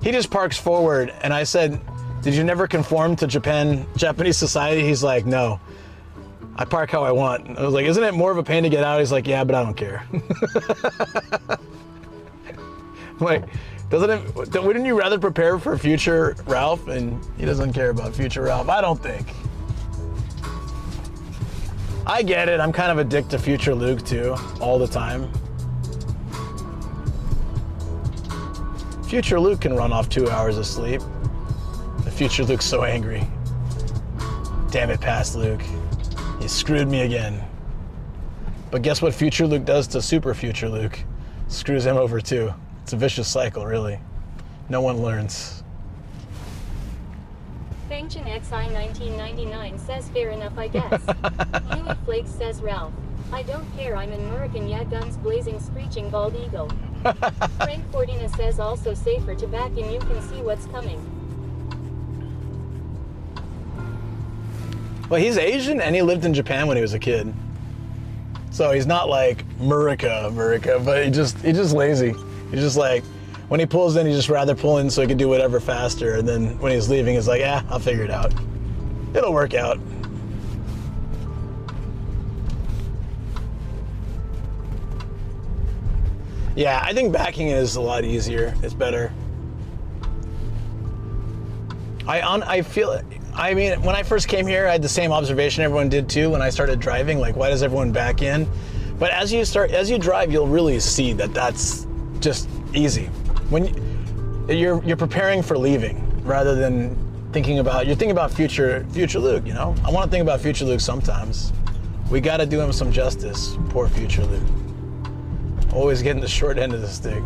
He just parks forward, and I said, did you never conform to Japanese society? He's like, no. I park how I want. I was like, isn't it more of a pain to get out? He's like, yeah, but I don't care. I'm like, wouldn't you rather prepare for future Ralph? And he doesn't care about future Ralph, I don't think. I get it, I'm kind of addicted to future Luke too, all the time. Future Luke can run off 2 hours of sleep. The future Luke's so angry. Damn it, past Luke. You screwed me again. But guess what future Luke does to super future Luke? Screws him over too. It's a vicious cycle, really. No one learns. Fangchin XI 1999 says fair enough, I guess. Louis Flakes says Ralph. I don't care, I'm an American, yeah, guns blazing, screeching bald eagle. Frank Cordina says also safer to back in, you can see what's coming. Well, he's Asian and he lived in Japan when he was a kid. So he's not like America, but he's just lazy. He's just like, when he pulls in, he'd just rather pull in so he can do whatever faster. And then when he's leaving, he's like, yeah, I'll figure it out. It'll work out. Yeah, I think backing is a lot easier. It's better. I feel, I mean, when I first came here, I had the same observation everyone did too when I started driving. Like, why does everyone back in? But as you drive, you'll really see that that's just easy. When you're preparing for leaving rather than thinking about future Luke, you know? I want to think about future Luke sometimes. We got to do him some justice. Poor future Luke. Always getting the short end of the stick.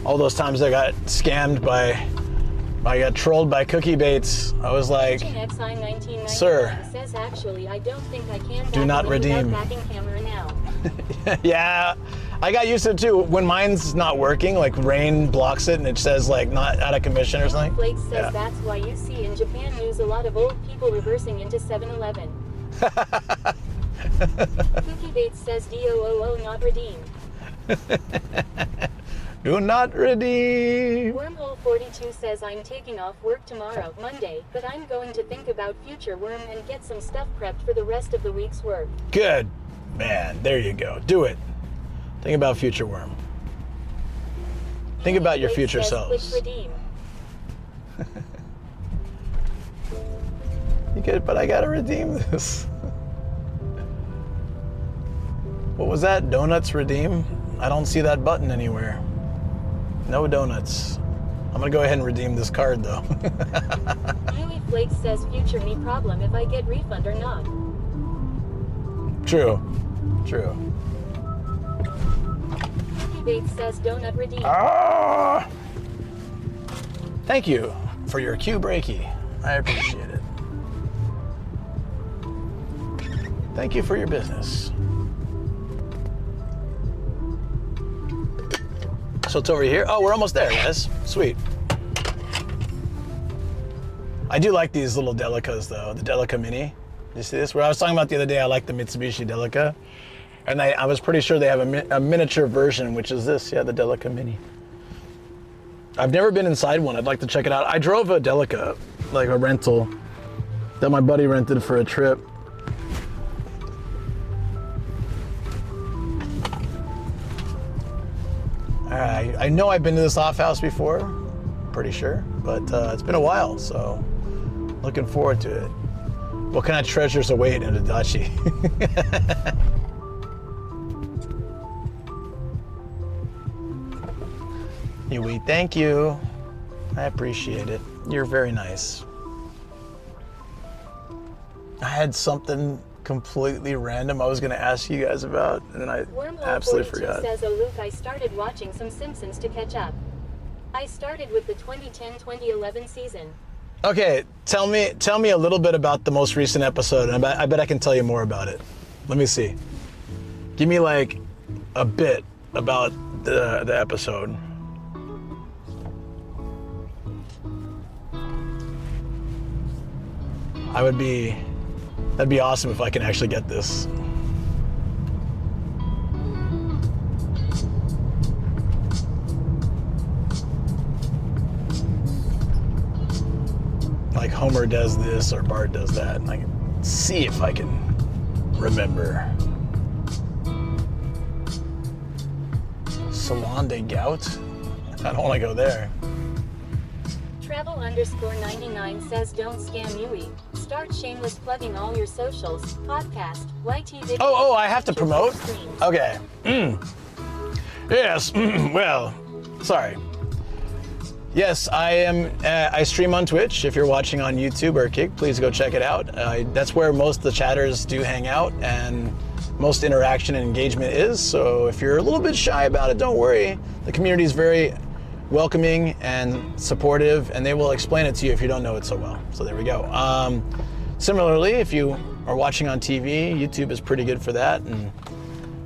All those times I got I got trolled by cookie baits. I was like, sir, says, actually, I don't think I can do not redeem. Backing camera now. Yeah, I got used to it too. When mine's not working, like rain blocks it and it says like not out of commission or something. Flake says that's why you see in Japan news a lot of old people reversing into 7-Eleven. Cookie Bates says DOOO not redeem. Do not redeem. Wormhole 42 says I'm taking off work tomorrow, Monday, but I'm going to think about future worm and get some stuff prepped for the rest of the week's work. Good. Man, there you go. Do it. Think about future worm. Think about your future selves. Redeem. You good, but I gotta redeem this. What was that? Donuts redeem? I don't see that button anywhere. No donuts. I'm gonna go ahead and redeem this card though. Louis Flake says future me problem if I get refund or not. True. True. Cookie Bates says donut redeem. Ah! Thank you for your Q breaky. I appreciate it. Thank you for your business. So it's over here. Oh, we're almost there, guys. Sweet. I do like these little Delicas, though. The Delica Mini. You see this? Where I was talking about the other day, I like the Mitsubishi Delica. And I was pretty sure they have a miniature version, which is this. Yeah, the Delica Mini. I've never been inside one. I'd like to check it out. I drove a Delica, like a rental, that my buddy rented for a trip. I know I've been to this off house before, pretty sure, but it's been a while, so looking forward to it. What kind of treasures await in Adachi? Yui, thank you. I appreciate it. You're very nice. I had something completely random I was going to ask you guys about, and then I absolutely forgot. Says, oh Luke, I started watching some Simpsons to catch up. I started with the 2010-2011 season. Okay, tell me a little bit about the most recent episode, and I bet I can tell you more about it. Let me see. Give me like a bit about the episode. That'd be awesome if I can actually get this. Like Homer does this or Bart does that, and I can see if I can remember. Salon de Gout? I don't want to go there. Travel_99 says don't scam Yui. Start shameless plugging all your socials, podcast, YT video. Oh, I have to promote? Okay. Yes, well, sorry. Yes, I stream on Twitch. If you're watching on YouTube or Kick, please go check it out. That's where most of the chatters do hang out and most interaction and engagement is. So if you're a little bit shy about it, don't worry. The community is very welcoming and supportive, and they will explain it to you if you don't know it so well. So there we go. Similarly, if you are watching on TV, YouTube is pretty good for that. And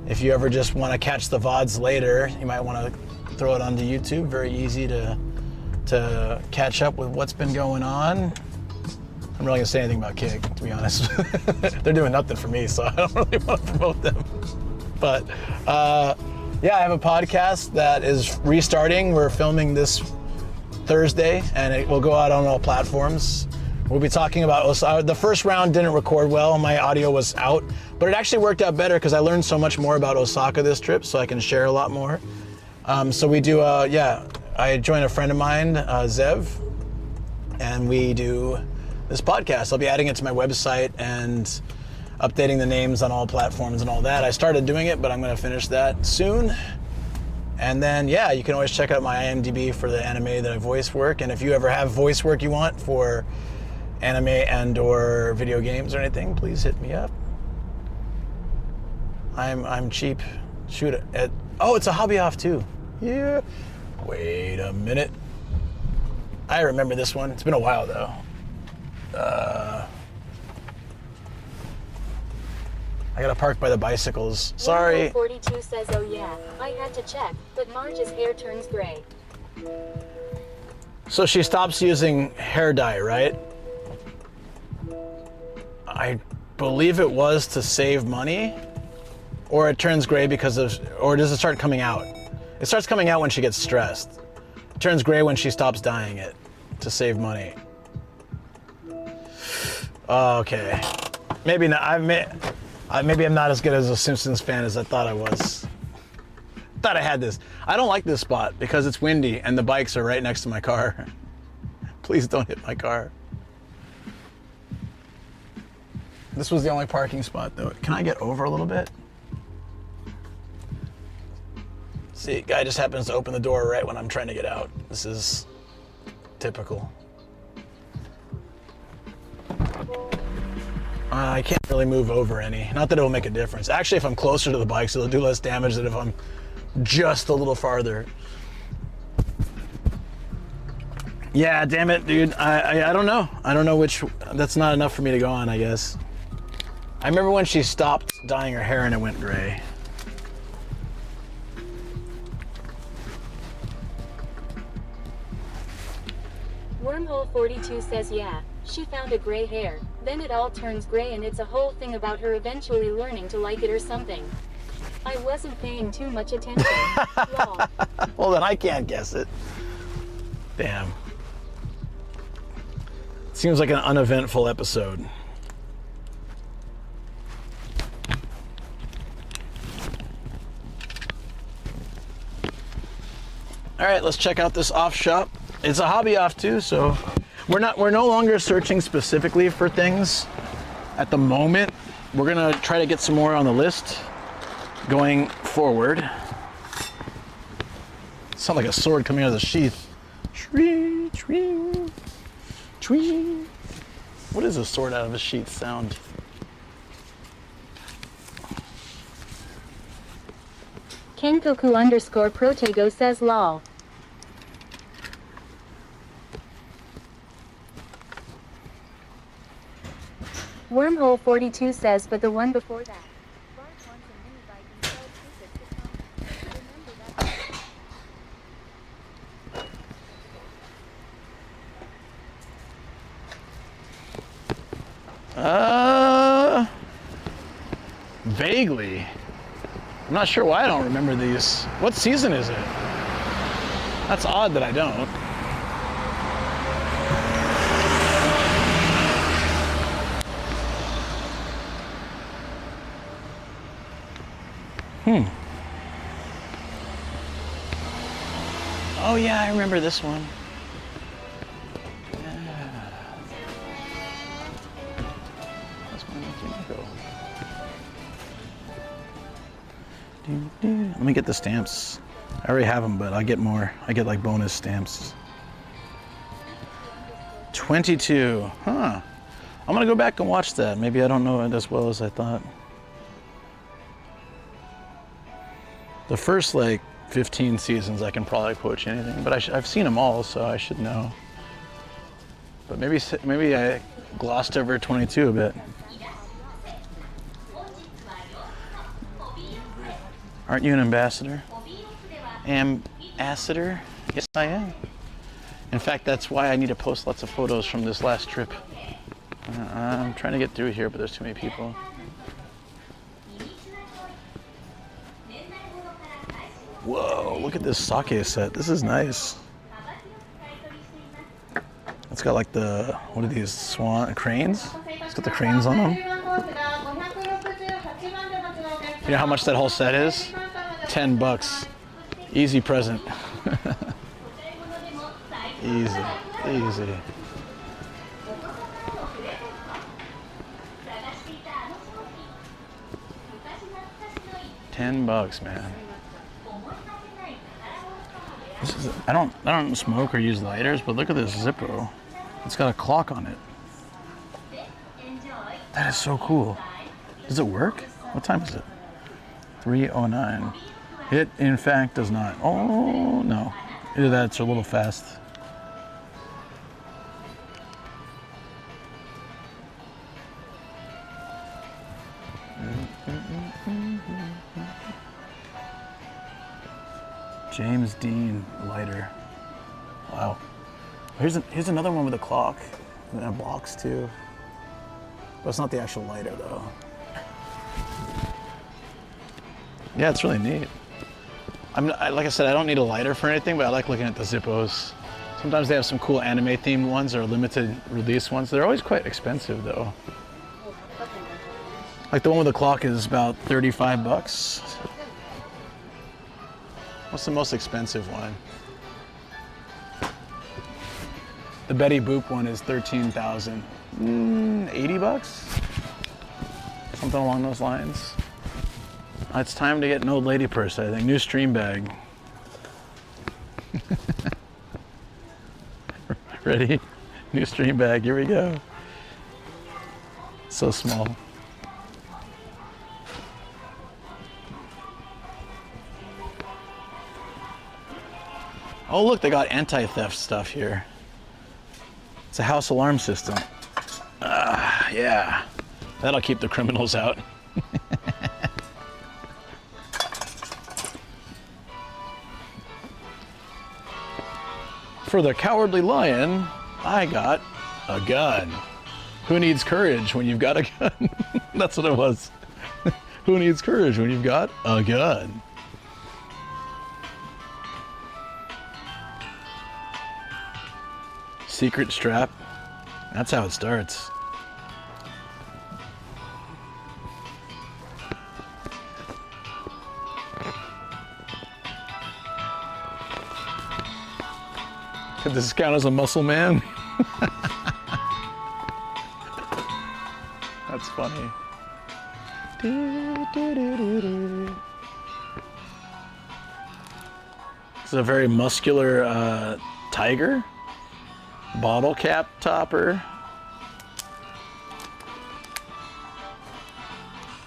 if you ever just want to catch the VODs later, you might want to throw it onto YouTube. Very easy to catch up with what's been going on. I'm really gonna say anything about Kick, to be honest. They're doing nothing for me, so I don't really want to promote them. But yeah, I have a podcast that is restarting. We're filming this Thursday, and it will go out on all platforms. We'll be talking about Osaka. The first round didn't record well. My audio was out, but it actually worked out better because I learned so much more about Osaka this trip, so I can share a lot more. So we do, I joined a friend of mine, Zev, and we do this podcast. I'll be adding it to my website, and updating the names on all platforms and all that. I started doing it, but I'm going to finish that soon. And then, yeah, you can always check out my IMDb for the anime that I voice work. And if you ever have voice work you want for anime and or video games or anything, please hit me up. I'm cheap. Shoot it. Oh, it's a hobby off too. Yeah. Wait a minute. I remember this one. It's been a while though. I gotta park by the bicycles. Sorry. 42 says, oh yeah, I had to check, but Marge's hair turns gray. So she stops using hair dye, right? I believe it was to save money, or it turns gray because of, or does it start coming out? It starts coming out when she gets stressed. It turns gray when she stops dyeing it to save money. Okay, maybe not. Maybe I'm not as good as a Simpsons fan as I thought I was. Thought I had this. I don't like this spot because it's windy and the bikes are right next to my car. Please don't hit my car. This was the only parking spot though. Can I get over a little bit? See, guy just happens to open the door right when I'm trying to get out. This is typical. I can't really move over any. Not that it'll make a difference. Actually, if I'm closer to the bikes, it'll do less damage than if I'm just a little farther. Yeah, damn it, dude. I don't know. I don't know which. That's not enough for me to go on, I guess. I remember when she stopped dyeing her hair and it went gray. Wormhole 42 says, yeah, she found a gray hair. Then it all turns gray and it's a whole thing about her eventually learning to like it or something. I wasn't paying too much attention. Lol. Well, then I can't guess it. Damn. Seems like an uneventful episode. All right, let's check out this off shop. It's a hobby off too, so we're no longer searching specifically for things at the moment. We're gonna try to get some more on the list going forward. Sound like a sword coming out of the sheath. Tree, tree, tree. What is a sword out of a sheath sound? Kenkoku_Protego says lol. Wormhole 42 says, but the one before that. Bart wants a mini bike and sells tickets to come. Remember that? Vaguely. I'm not sure why I don't remember these. What season is it? That's odd that I don't. Oh yeah, I remember this one. Yeah. That's one go. Let me get the stamps. I already have them, but I get more. I get like bonus stamps. 22. Huh. I'm gonna go back and watch that. Maybe I don't know it as well as I thought. The first like 15 seasons I can probably quote you anything, but I've seen them all, so I should know. But maybe I glossed over 22 a bit. Aren't you an ambassador? Ambassador? Yes, I am. In fact, that's why I need to post lots of photos from this last trip. I'm trying to get through here, but there's too many people. Whoa, look at this sake set. This is nice. It's got like the, what are these, swan cranes? It's got the cranes on them. You know how much that whole set is? $10. Easy present. Easy, easy. $10, man. This is, I don't smoke or use lighters, but look at this Zippo. It's got a clock on it. That is so cool. Does it work? What time is it? 3:09. It, in fact, does not. Oh, no. Either that's a little fast. James Dean lighter. Wow. Here's another one with a clock and a box too. But it's not the actual lighter though. Yeah, it's really neat. Like I said, I don't need a lighter for anything, but I like looking at the Zippos. Sometimes they have some cool anime themed ones or limited release ones. They're always quite expensive though. Like the one with the clock is about $35. What's the most expensive one? The Betty Boop one is $13,000. $80? Something along those lines. It's time to get an old lady purse, I think. New stream bag. Ready? New stream bag, here we go. So small. Oh look, they got anti-theft stuff here. It's a house alarm system. Yeah. That'll keep the criminals out. For the Cowardly Lion, I got a gun. Who needs courage when you've got a gun? That's what it was. Who needs courage when you've got a gun? Secret strap. That's how it starts. Could this count as a muscle man? That's funny. This is a very muscular tiger. Bottle cap topper.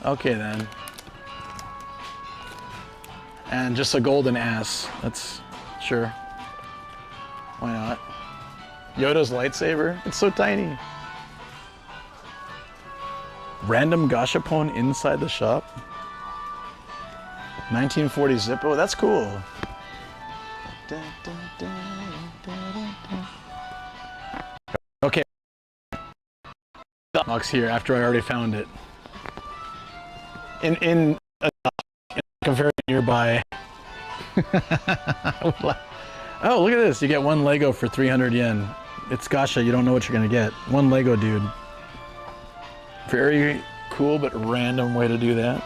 Okay then. And just a golden ass. That's sure. Why not? Yoda's lightsaber. It's so tiny. Random gashapon inside the shop. 1940 Zippo. That's cool. Okay. Box here after I already found it. In a very nearby. Oh, look at this. You get one Lego for 300 yen. It's Gasha. You don't know what you're going to get. One Lego dude. Very cool but random way to do that.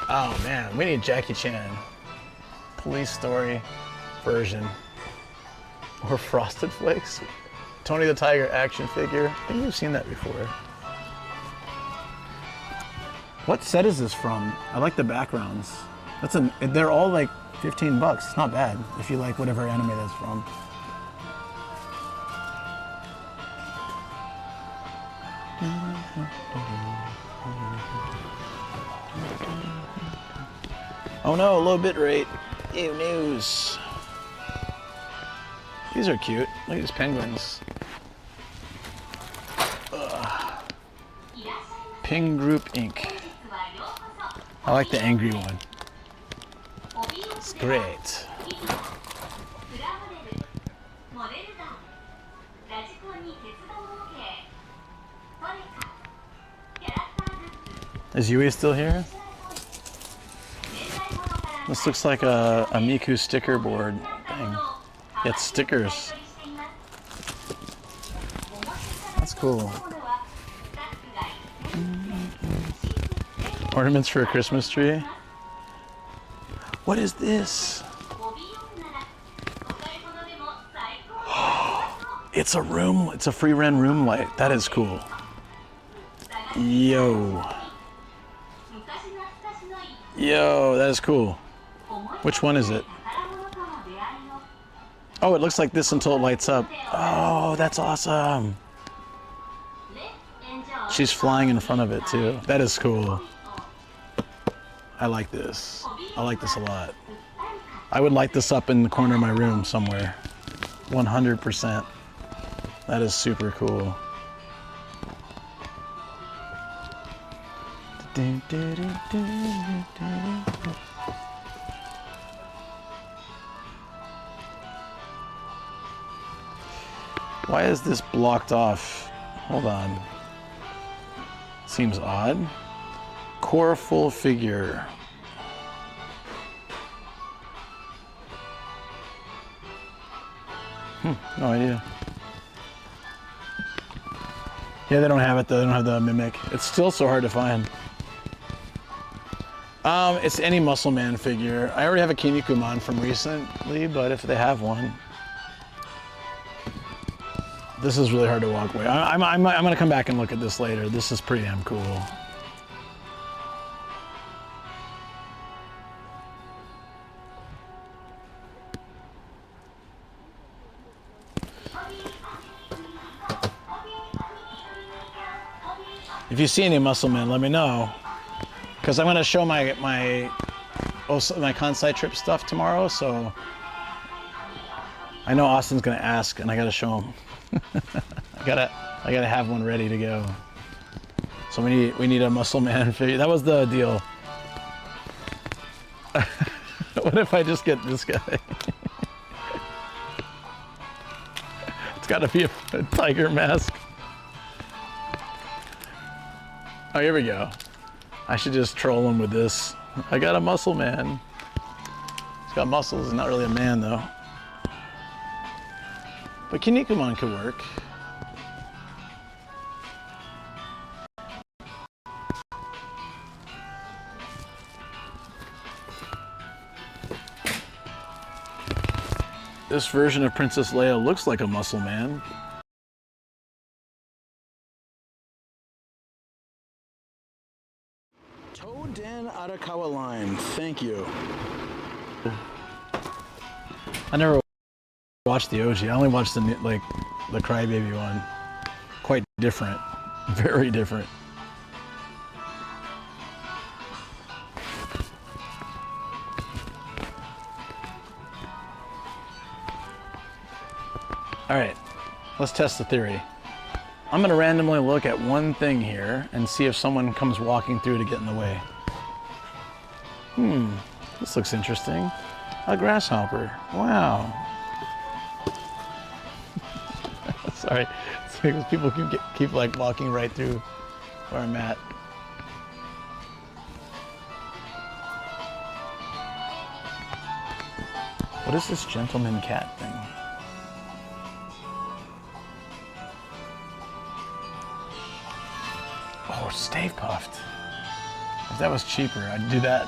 Oh man, we need Jackie Chan. Police Story version. Or Frosted Flakes. Tony the Tiger action figure. I think we've seen that before. What set is this from? I like the backgrounds. They're all like $15. It's not bad if you like whatever anime that's from. Oh no, low bit rate. Ew, news. These are cute. Look at these penguins. Ping Group Inc. I like the angry one. It's great. Is Yui still here? This looks like a Miku sticker board thing. It's stickers. That's cool. Ornaments for a Christmas tree. What is this? It's a room. It's a free rent room light. That is cool. Yo. Yo, that is cool. Which one is it? Oh, it looks like this until it lights up. Oh, that's awesome. She's flying in front of it too. That is cool. I like this. I like this a lot. I would light this up in the corner of my room somewhere. 100%. That is super cool. Why is this blocked off? Hold on. Seems odd. Core full figure. No idea. Yeah, they don't have it though. They don't have the Mimic. It's still so hard to find. It's any Muscle Man figure. I already have a Kinnikuman from recently, but if they have one. This is really hard to walk away. I'm gonna come back and look at this later. This is pretty damn cool. If you see any Muscle Men, let me know, because I'm gonna show my Kansai trip stuff tomorrow. So I know Austin's gonna ask, and I gotta show him. I gotta have one ready to go. So we need a Muscle Man figure. That was the deal. What if I just get this guy? It's gotta be a tiger mask. Oh, here we go. I should just troll him with this. I got a Muscle Man. He's got muscles, he's not really a man though. But Kinnikuman could work. This version of Princess Leia looks like a Muscle Man. Toden Arakawa line, thank you. I never watched the OG. I only watched the Crybaby one. Quite different, very different. All right, let's test the theory. I'm gonna randomly look at one thing here and see if someone comes walking through to get in the way. This looks interesting. A grasshopper, wow. Sorry, it's because people keep like walking right through where I'm at. What is this gentleman cat thing? Oh, Stay Puffed. If that was cheaper, I'd do that.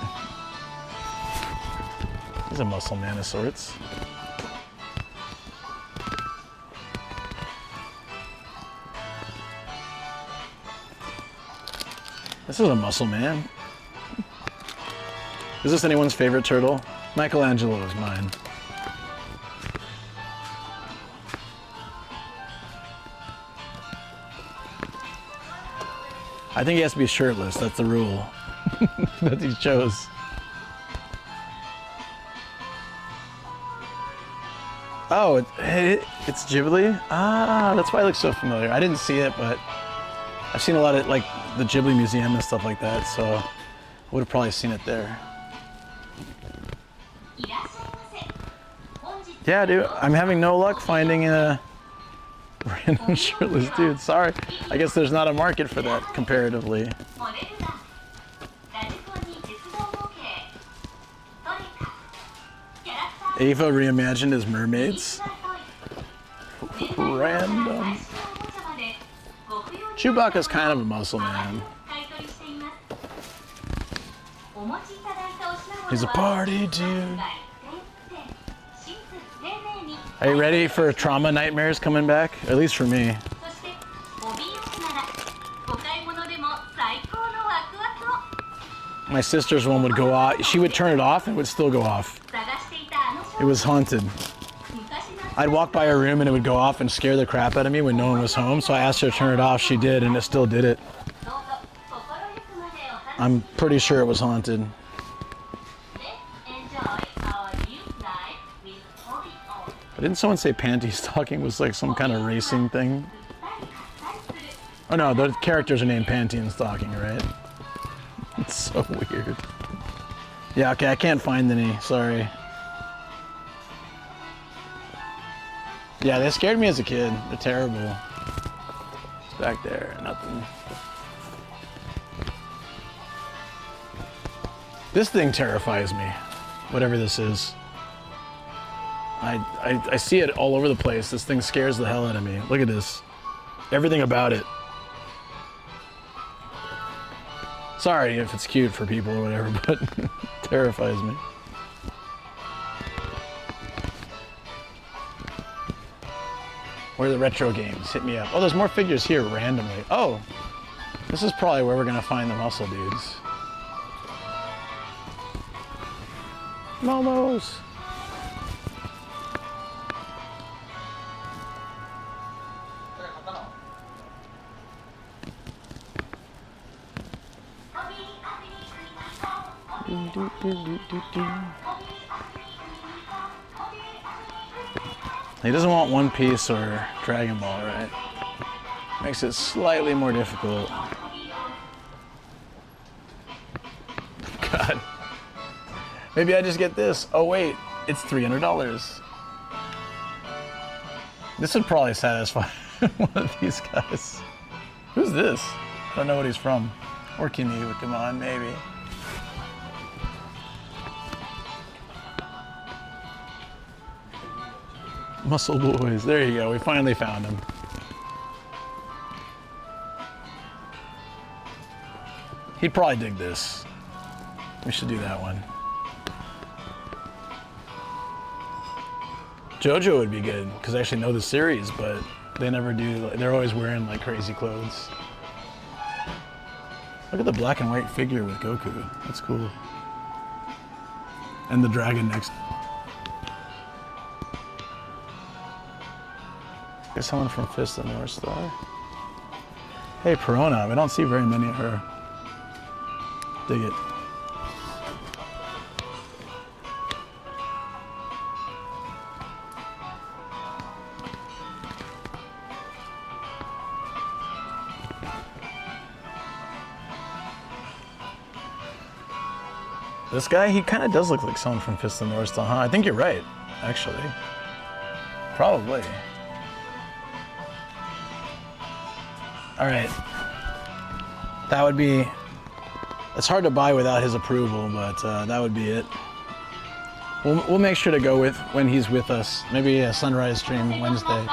He's a Muscle Man of sorts. This is a Muscle Man. Is this anyone's favorite turtle? Michelangelo is mine. I think he has to be shirtless. That's the rule that he chose. Oh, it's Ghibli? Ah, that's why it looks so familiar. I didn't see it, but I've seen a lot of like the Ghibli Museum and stuff like that, so I would have probably seen it there. Yeah, dude, I'm having no luck finding a random shirtless dude. Sorry. I guess there's not a market for that comparatively. Ava reimagined as mermaids. Random. Chewbacca's kind of a Muscle Man. He's a party dude. Are you ready for trauma nightmares coming back? At least for me. My sister's one would go off. She would turn it off and it would still go off. It was haunted. I'd walk by her room and it would go off and scare the crap out of me when no one was home. So I asked her to turn it off. She did, and it still did it. I'm pretty sure it was haunted. But didn't someone say panty stalking was like some kind of racing thing? Oh no, the characters are named Panty and Stalking, right? It's so weird. Yeah, okay, I can't find any, sorry. Yeah, they scared me as a kid. They're terrible. It's back there, nothing. This thing terrifies me, whatever this is. I see it all over the place. This thing scares the hell out of me. Look at this. Everything about it. Sorry if it's cute for people or whatever, but it terrifies me. Where are the retro games? Hit me up. Oh, there's more figures here randomly. Oh, this is probably where we're gonna find the muscle dudes. Momos. He doesn't want One Piece or Dragon Ball, right? Makes it slightly more difficult. God. Maybe I just get this. Oh wait, it's $300. This would probably satisfy one of these guys. Who's this? I don't know what he's from. Or Kinyu, come on, maybe. Muscle Boys, there you go, we finally found him. He'd probably dig this. We should do that one. JoJo would be good, because I actually know the series, but they never do. They're always wearing like crazy clothes. Look at the black and white figure with Goku. That's cool. And the dragon next. There's someone from Fist of the North Star. Hey, Perona. We don't see very many of her. Dig it. This guy, he kind of does look like someone from Fist of the North Star, huh? I think you're right, actually. Probably. All right. That would be, it's hard to buy without his approval, but that would be it. We'll make sure to go with when he's with us. Maybe a sunrise stream Wednesday. Let's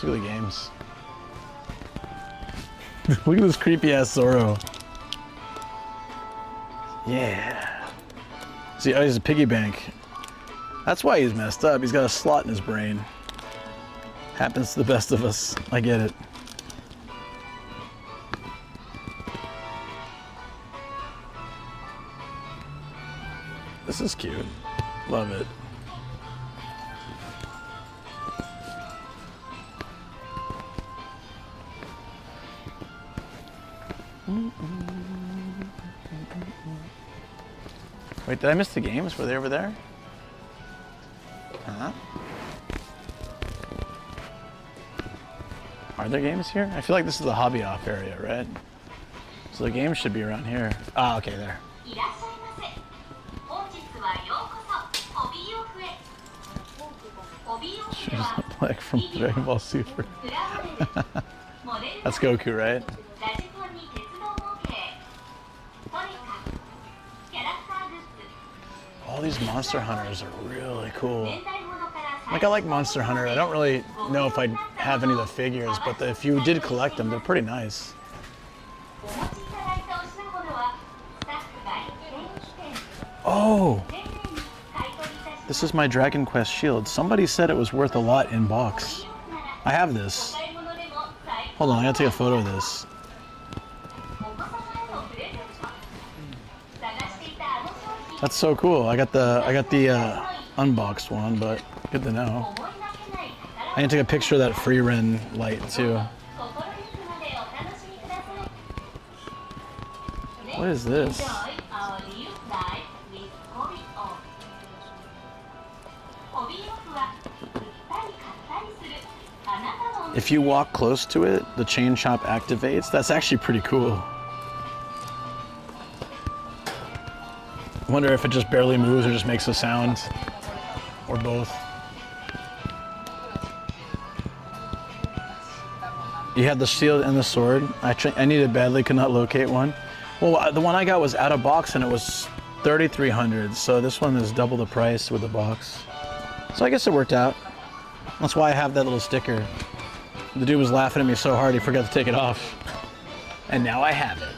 look at the games. Look at this creepy ass Zoro. Yeah. See, oh, he's a piggy bank. That's why he's messed up. He's got a slot in his brain. Happens to the best of us. I get it. This is cute. Love it. Wait, did I miss the games? Were they over there? Huh? Are there games here? I feel like this is the hobby off area, right? So the games should be around here. Ah, okay, there. She's like from Dragon Ball Super. That's Goku, right? All these Monster Hunters are really cool. Like, I like Monster Hunter. I don't really know if I'd have any of the figures, but if you did collect them, they're pretty nice. Oh! This is my Dragon Quest shield. Somebody said it was worth a lot in box. I have this. Hold Hold on, I gotta take a photo of this. That's so cool. I got the unboxed one, but good to know. I can take a picture of that free Ren light too. What is this? If you walk close to it, the chain chomp activates. That's actually pretty cool. I wonder if it just barely moves or just makes a sound, or both. You had the shield and the sword. I needed badly, could not locate one. Well, the one I got was out of box and it was 3,300. So this one is double the price with the box. So I guess it worked out. That's why I have that little sticker. The dude was laughing at me so hard he forgot to take it off. And now I have it.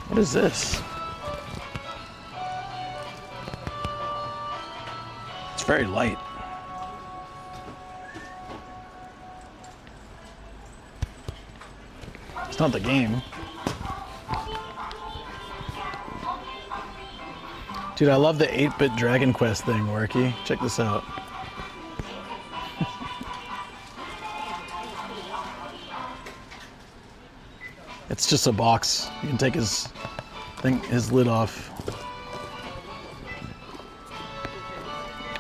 What is this? It's very light. It's not the game. Dude, I love the 8-bit Dragon Quest thing, Worky. Check this out. It's just a box. You can take his lid off.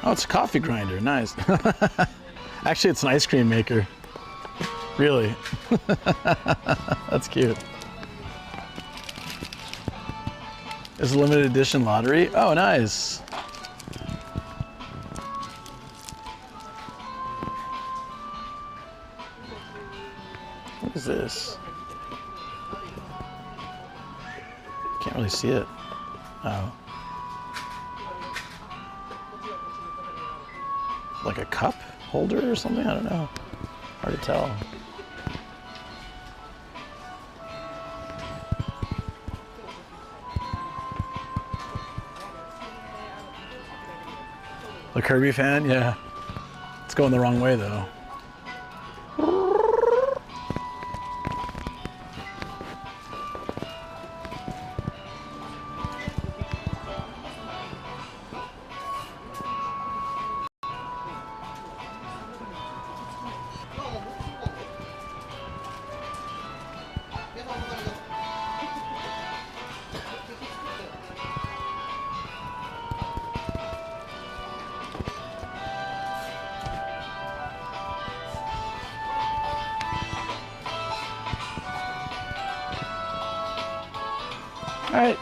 Oh, it's a coffee grinder. Nice. Actually, it's an ice cream maker. Really? That's cute. It's a limited edition lottery. Oh, nice. What is this? Can't really see it. Oh. Like a cup holder or something? I don't know. Hard to tell. A Kirby fan? Yeah. It's going the wrong way though. All right,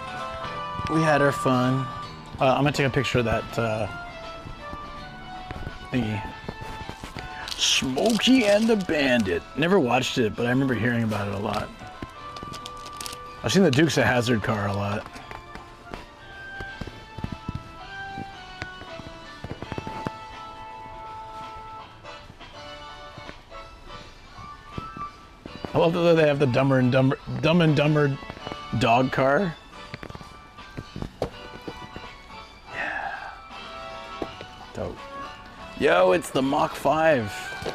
we had our fun. I'm gonna take a picture of that thingy. Smokey and the Bandit. Never watched it, but I remember hearing about it a lot. I've seen the Dukes of Hazzard car a lot. I love that they have the Dumb and Dumber dog car. Yeah. Dope. Yo, it's the Mach 5.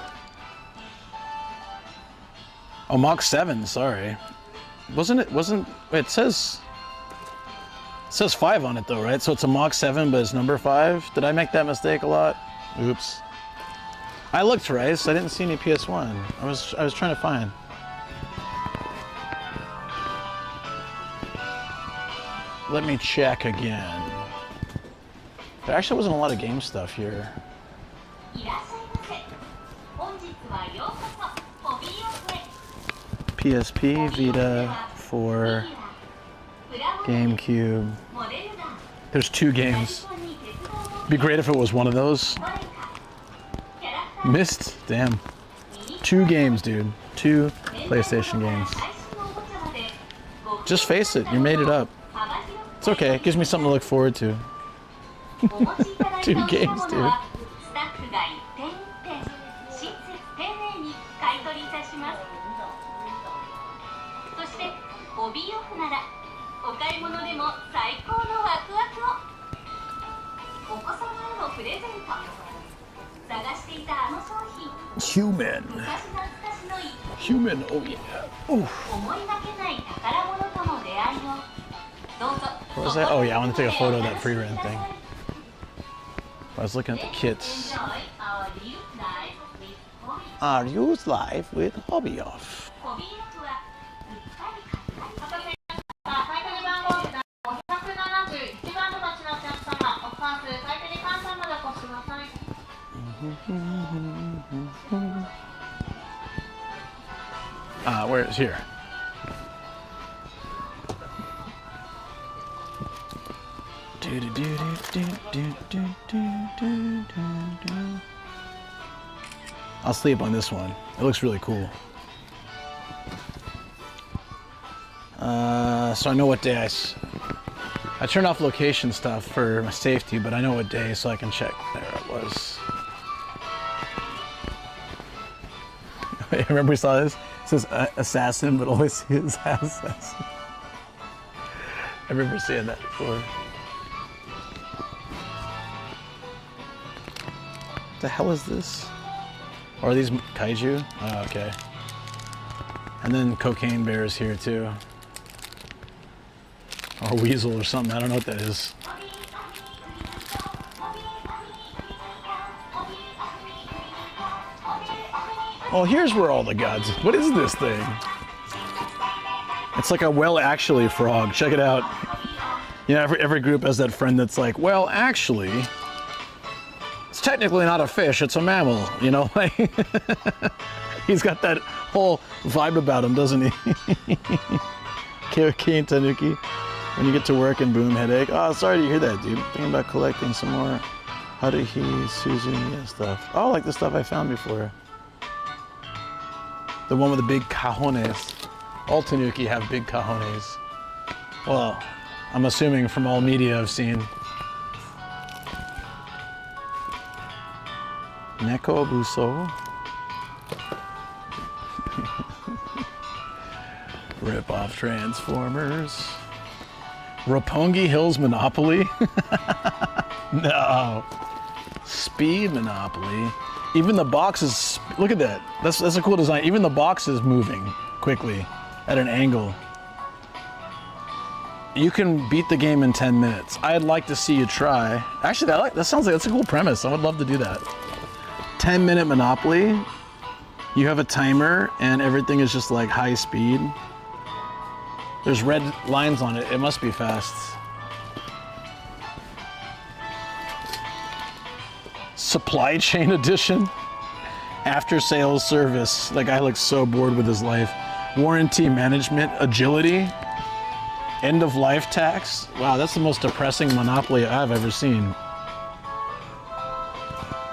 Oh, Mach 7, sorry. It says 5 on it though, right? So it's a Mach 7, but it's number 5. Did I make that mistake a lot? Oops. I looked, Rice. I didn't see any PS1. I was trying to find. Let me check again. There actually wasn't a lot of game stuff here. PSP, Vita, 4, GameCube. There's 2 games. It'd be great if it was one of those. Missed? Damn. 2 games, dude. 2 PlayStation games. Just face it, you made it up. It's okay, it gives me something to look forward to. 2 games, dude. Human. Human, oh yeah. Ooh. What was that? Oh yeah, I want to take a photo of that free rent thing. I was looking at the kits. Are you live with Hobby Off? Where is here? I'll sleep on this one. It looks really cool. So I know what day I turned off location stuff for my safety, but I know what day so I can check. There it was. Remember we saw this? It says assassin, but always see his assassin. I remember seeing that before. What the hell is this? Or are these kaiju? Oh, okay. And then cocaine bears here too. Or weasel or something, I don't know what that is. Oh, here's where all the gods. What is this thing? It's like a well actually frog. Check it out. You know, every group has that friend that's like, well, actually, it's technically not a fish, it's a mammal. You know, like he's got that whole vibe about him, doesn't he? Kyoki and Tanuki. When you get to work and boom, headache. Oh, sorry to hear that, dude. Thinking about collecting some more Haruhi Suzumiya stuff. Oh, like the stuff I found before. The one with the big cajones. All Tanuki have big cajones. Well, I'm assuming from all media I've seen. Neko Buso. Rip off Transformers. Roppongi Hills Monopoly? No. Speed Monopoly. Even the boxes, look at that. That's a cool design. Even the box is moving quickly at an angle. You can beat the game in 10 minutes. I'd like to see you try. Actually, that sounds like that's a cool premise. I would love to do that. 10-minute Monopoly. You have a timer and everything is just like high speed. There's red lines on it. It must be fast. Supply chain edition. After sales service. That guy looks so bored with his life. Warranty management. Agility. End of life tax. Wow, that's the most depressing Monopoly I've ever seen.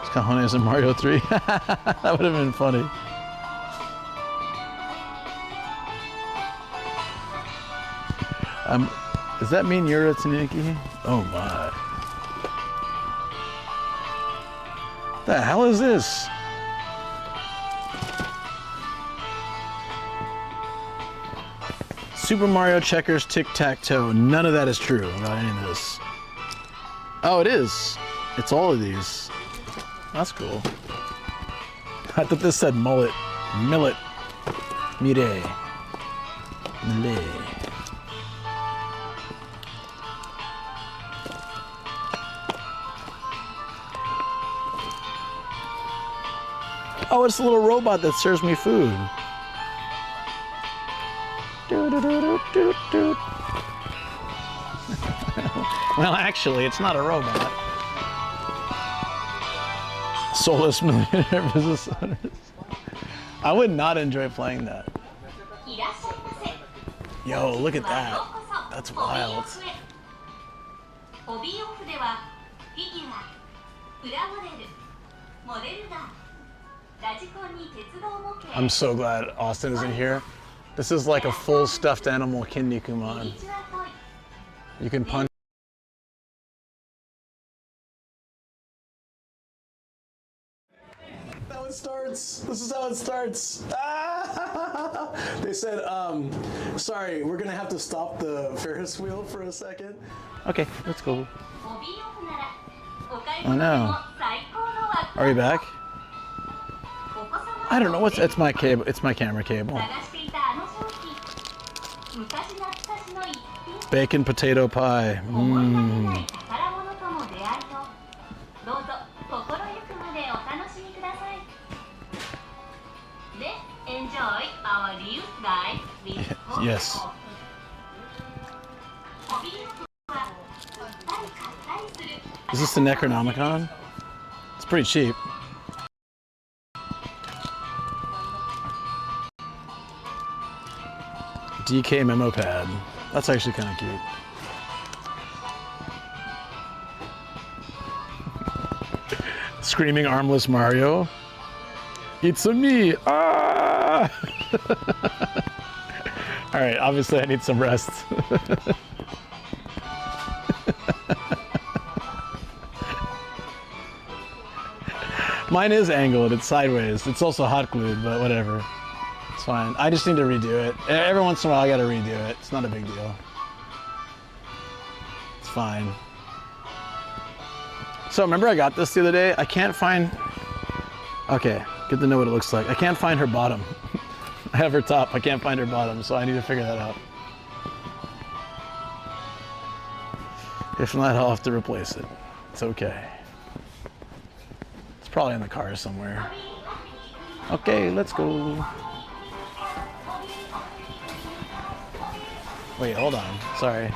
It's Cajones in Mario 3. That would have been funny. Does that mean you're a Tanuki? Oh my. The hell is this? Super Mario Checkers Tic-Tac-Toe. None of that is true about any of this. Oh, it is. It's all of these. That's cool. I thought this said mullet. Millet. Mire. Millet. Oh, it's a little robot that serves me food. Well, actually, it's not a robot. Soulless millionaire business owners. I would not enjoy playing that. Yo, look at that. That's wild. I'm so glad Austin isn't here. This is like a full stuffed animal Kinnikuman. You can punch. How it starts. This is how it starts. Ah! They said, sorry, we're gonna have to stop the Ferris wheel for a second. Okay, let's go. Oh no. Are we back? I don't know what's. It's my cable. It's my camera cable. Bacon potato pie. Mmm. Yes. Is this the Necronomicon? It's pretty cheap. DK memo pad. That's actually kind of cute. Screaming armless Mario. It's a me. Ah! All right, obviously I need some rest. Mine is angled, it's sideways. It's also hot glued, but whatever. It's fine. I just need to redo it. Every once in a while I gotta redo it. It's not a big deal. It's fine. So remember I got this the other day? I can't find... Okay, good to know what it looks like. I can't find her bottom. I have her top, I can't find her bottom, so I need to figure that out. If not, I'll have to replace it. It's okay. It's probably in the car somewhere. Okay, let's go. Wait, hold on. Sorry.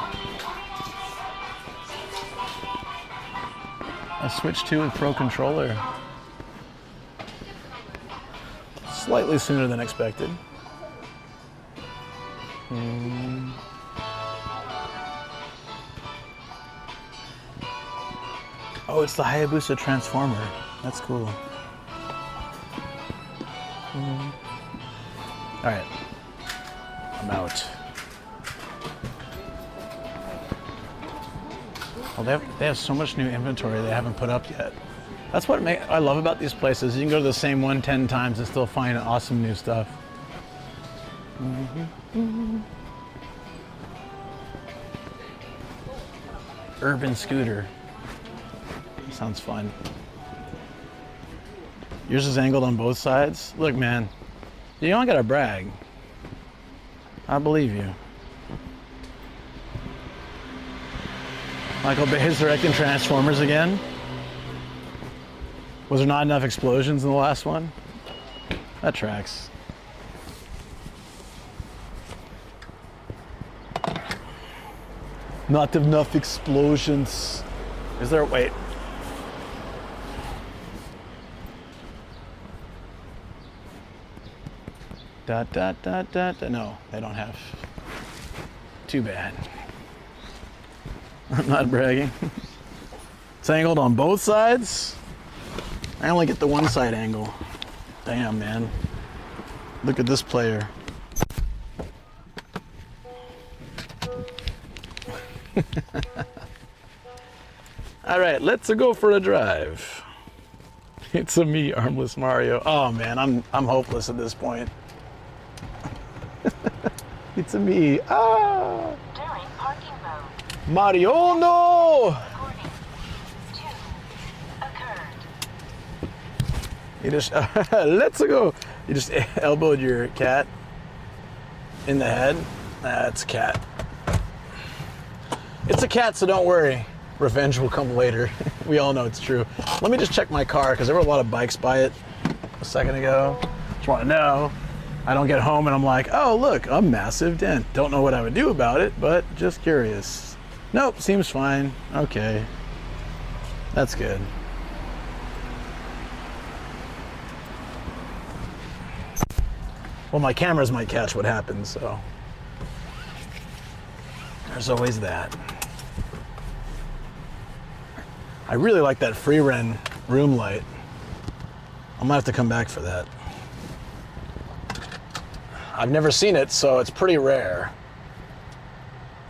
A Switch 2 with Pro Controller. Slightly sooner than expected. Oh, it's the Hayabusa Transformer. That's cool. Alright. I'm out. Well, they have so much new inventory they haven't put up yet. That's what I love about these places. You can go to the same one 10 times and still find awesome new stuff. Urban scooter. Sounds fun. Yours is angled on both sides? Look, man, you don't gotta brag. I believe you. Michael Bay's directing Transformers again. Was there not enough explosions in the last one? That tracks. Not enough explosions. Is there, wait. Dot, dot, dot, dot, dot. No, they don't have. Too bad. I'm not bragging. It's angled on both sides. I only get the one side angle. Damn, man. Look at this player. All right, let's go for a drive. It's a me, armless Mario. Oh man, I'm hopeless at this point. It's a me. Ah! During parking mode. Mario, no! You just, let's go. You just elbowed your cat in the head. That's a cat. It's a cat, so don't worry. Revenge will come later. We all know it's true. Let me just check my car, because there were a lot of bikes by it a second ago. Just want to know. I don't get home and I'm like, oh, look, a massive dent. Don't know what I would do about it, but just curious. Nope, seems fine. Okay. That's good. Well, my cameras might catch what happens, so there's always that. I really like that free-run room light. I might have to come back for that. I've never seen it, so it's pretty rare.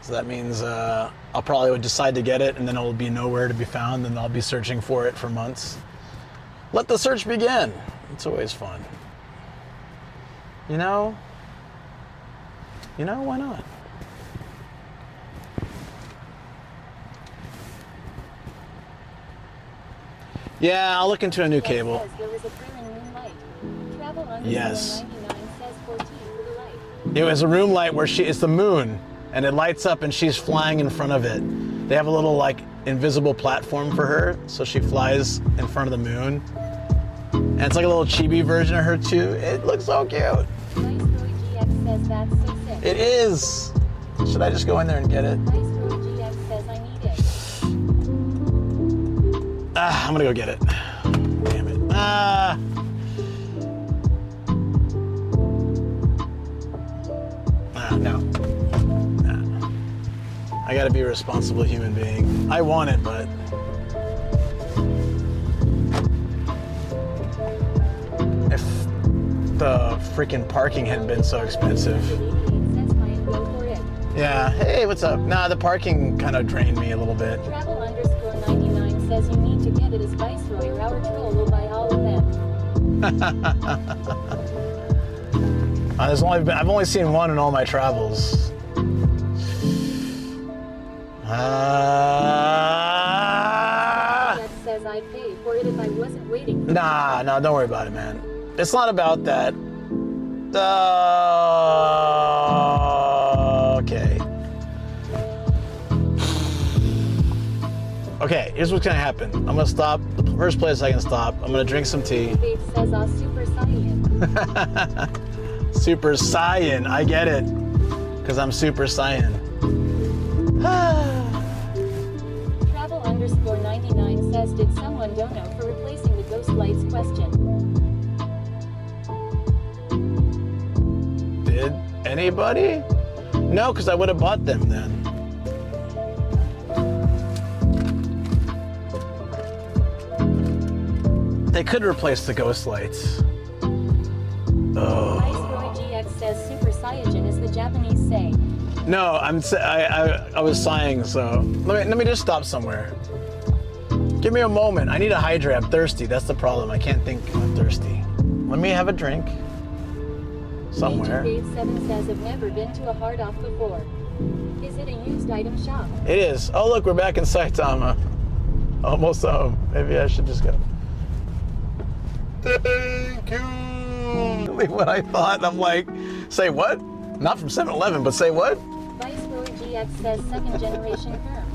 So that means I'll probably decide to get it, and then it'll be nowhere to be found, and I'll be searching for it for months. Let the search begin. It's always fun. You know, why not? Yeah, I'll look into a new cable. Says there was a thrilling moonlight. Travel underscore Yes. 99 says 14 for the light. It was a room light where it's the moon, and it lights up and she's flying in front of it. They have a little like invisible platform for her, so she flies in front of the moon. And it's like a little chibi version of her too. It looks so cute. Viceroy GX says that's so sick. It is. Should I just go in there and get it? Viceroy GX says I need it. I'm gonna go get it. Damn it. No. Nah. I gotta be a responsible human being. I want it, but if the freaking parking hadn't been so expensive. Says fine, go for it. Yeah. Hey, what's up? Nah, the parking kind of drained me a little bit. Travel underscore 99 says you need to get it as Viceroy or our troll will buy all of them. I've only seen one in all my travels. That says I'd pay for it if I wasn't waiting for Nah, don't worry about it, man. It's not about that. Okay. Okay, here's what's gonna happen. I'm gonna stop. The first place I can stop. I'm gonna drink some tea. Babe says I'll Super Saiyan. Super Saiyan, I get it. Because I'm Super Saiyan. Travel underscore 99 says did someone dono for replacing the ghost lights question? Did anybody? No, because I would have bought them then. They could replace the ghost lights. Oh. Viceroy GX says Super Saiyan is the Japanese say. No, I was sighing, so let me just stop somewhere. Give me a moment. I need a hydrate. I'm thirsty. That's the problem. I can't think. I'm thirsty. Let me have a drink somewhere. Dave 7 says I've never been to a hard off before. Is it a used item shop? It is. Oh look, we're back in Saitama. Almost home. Maybe I should just go. Thank you. Really what I thought. I'm like, say what? Not from 7-Eleven, but say what? Viceroy GX says second generation firm.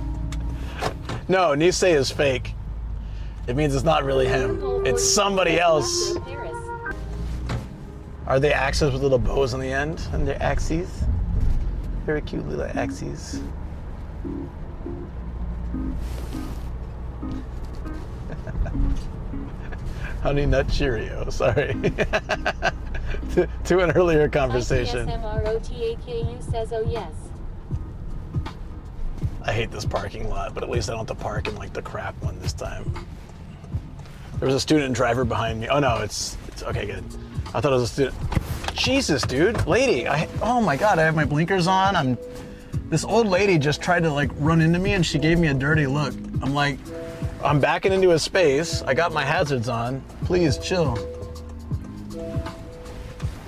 No, Nisei is fake. It means it's not really him. It's somebody else. Are they axes with little bows on the end? And they're axes? Very cute little axes. Honey Nut Cheerio, sorry. to an earlier conversation. IPSMROTAKU says oh yes. I hate this parking lot, but at least I don't have to park in like the crap one this time. There was a student driver behind me. Oh no, it's okay, good. I thought it was a student. Jesus, dude, lady, oh my God, I have my blinkers on. This old lady just tried to like run into me and she gave me a dirty look. I'm like, I'm backing into a space. I got my hazards on. Please chill.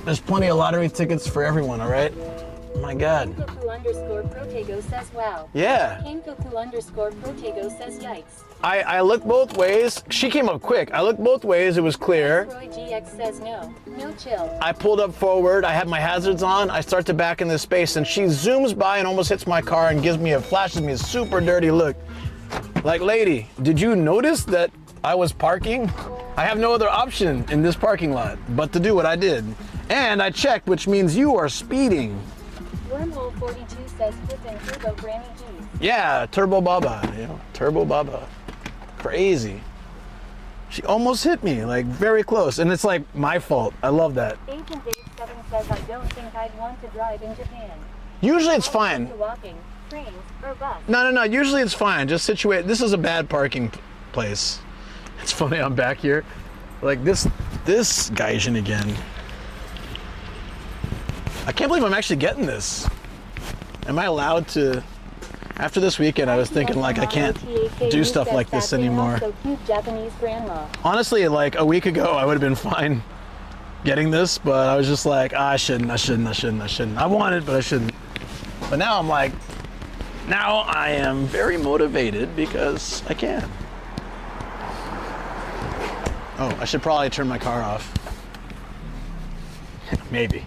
There's plenty of lottery tickets for everyone, all right? Oh my God. Kenkoku underscore Protego says wow. Yeah. Kenkoku underscore Protego says yikes. I looked both ways. She came up quick. I looked both ways. It was clear. Roy GX says no chill. I pulled up forward. I had my hazards on. I start to back in this space, and she zooms by and almost hits my car and flashes me a super dirty look. Like, lady, did you notice that I was parking? I have no other option in this parking lot but to do what I did. And I checked, which means you are speeding. Wormhole 42 says flip and turbo Granny G's. Yeah, Turbo Baba, Turbo Baba. Crazy. She almost hit me, like very close, and it's like my fault. I love that. Agent Dave 7 says I don't think I'd want to drive in Japan. Usually it's fine. Walking, trains, or bus. No. Usually it's fine. Just situate. This is a bad parking place. It's funny. I'm back here, like this Gaijin again. I can't believe I'm actually getting this. Am I allowed to? After this weekend, I was thinking like I can't do stuff like this anymore. Honestly, like a week ago, I would have been fine getting this, but I was just like, I shouldn't. I want it, but I shouldn't. But now I'm like, now I am very motivated because I can. Oh, I should probably turn my car off. Maybe.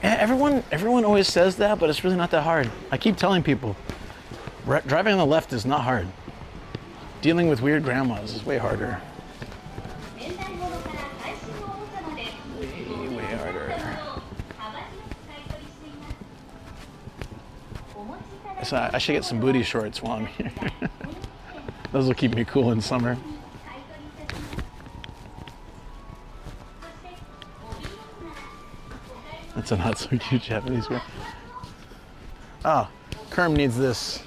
Yeah, everyone always says that, but it's really not that hard. I keep telling people, driving on the left is not hard. Dealing with weird grandmas is way harder. Way harder. So I should get some booty shorts while I'm here. Those will keep me cool in summer. That's a not so cute Japanese girl. Oh, Kerm needs this.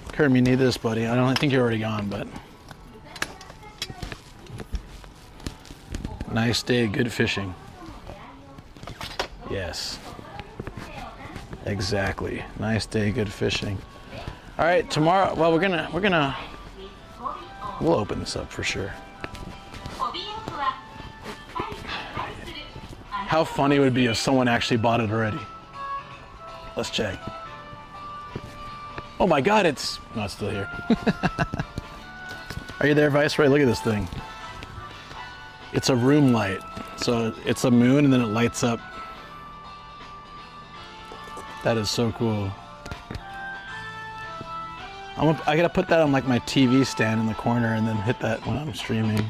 Kerm, you need this, buddy. I think you're already gone, but. Nice day, good fishing. Yes. Exactly. Nice day, good fishing. All right, tomorrow. Well, we'll open this up for sure. How funny would it be if someone actually bought it already? Let's check. Oh my God, it's not still here. Are you there, Viceroy? Look at this thing. It's a room light. So it's a moon and then it lights up. That is so cool. I gotta put that on like my TV stand in the corner and then hit that when I'm streaming.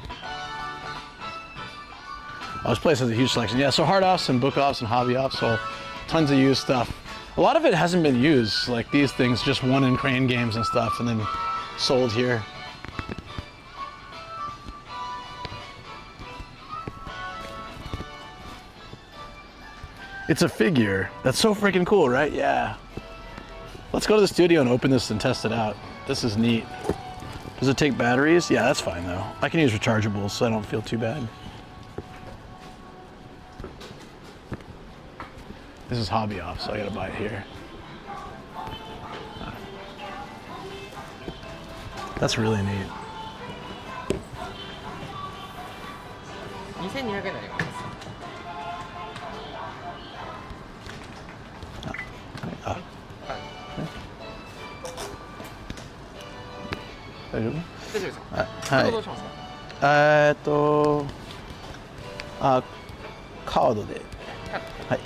Oh, this place has a huge selection. Yeah, so hard offs and book offs and hobby offs, so tons of used stuff. A lot of it hasn't been used, like these things just won in crane games and stuff and then sold here. It's a figure. That's so freaking cool, right? Yeah. Let's go to the studio and open this and test it out. This is neat. Does it take batteries? Yeah, that's fine though. I can use rechargeables so I don't feel too bad. This is hobby off, so I gotta buy it here. That's really neat. 2200円になります。大丈夫？大丈夫です。はい。どうしますか？カードで。はい。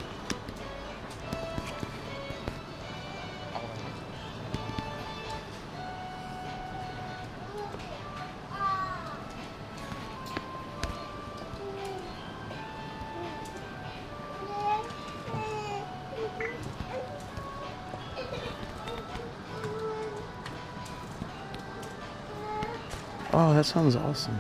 Oh, that sounds awesome.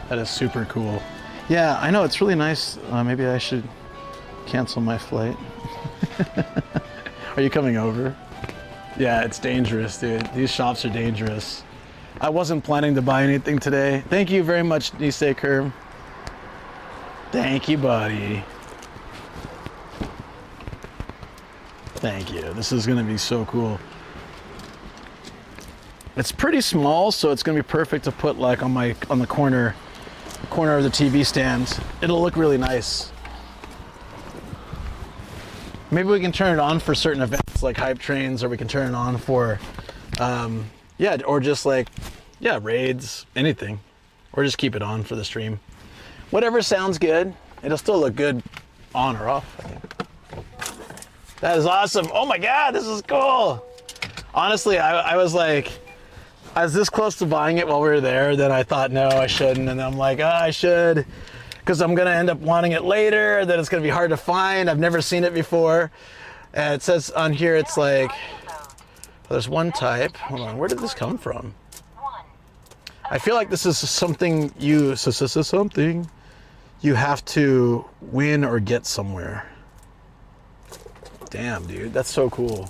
That is super cool. Yeah, I know, it's really nice. Maybe I should cancel my flight. Are you coming over? Yeah, it's dangerous, dude. These shops are dangerous. I wasn't planning to buy anything today. Thank you very much, Nisei Kerm. Thank you, buddy. Thank you. This is gonna be so cool. It's pretty small, so it's gonna be perfect to put like on the corner of the TV stand. It'll look really nice. Maybe we can turn it on for certain events like hype trains, or we can turn it on for, yeah, or just like, yeah, raids, anything, or just keep it on for the stream. Whatever sounds good. It'll still look good on or off, I think. That is awesome. Oh my God, this is cool. Honestly, I was like, I was this close to buying it while we were there, then I thought, no, I shouldn't. And then I'm like, oh, I should, because I'm gonna end up wanting it later, then it's gonna be hard to find. I've never seen it before. And it says on here, it's like, there's one type. Hold on, where did this come from? I feel like this is something you have to win or get somewhere. Damn, dude, that's so cool.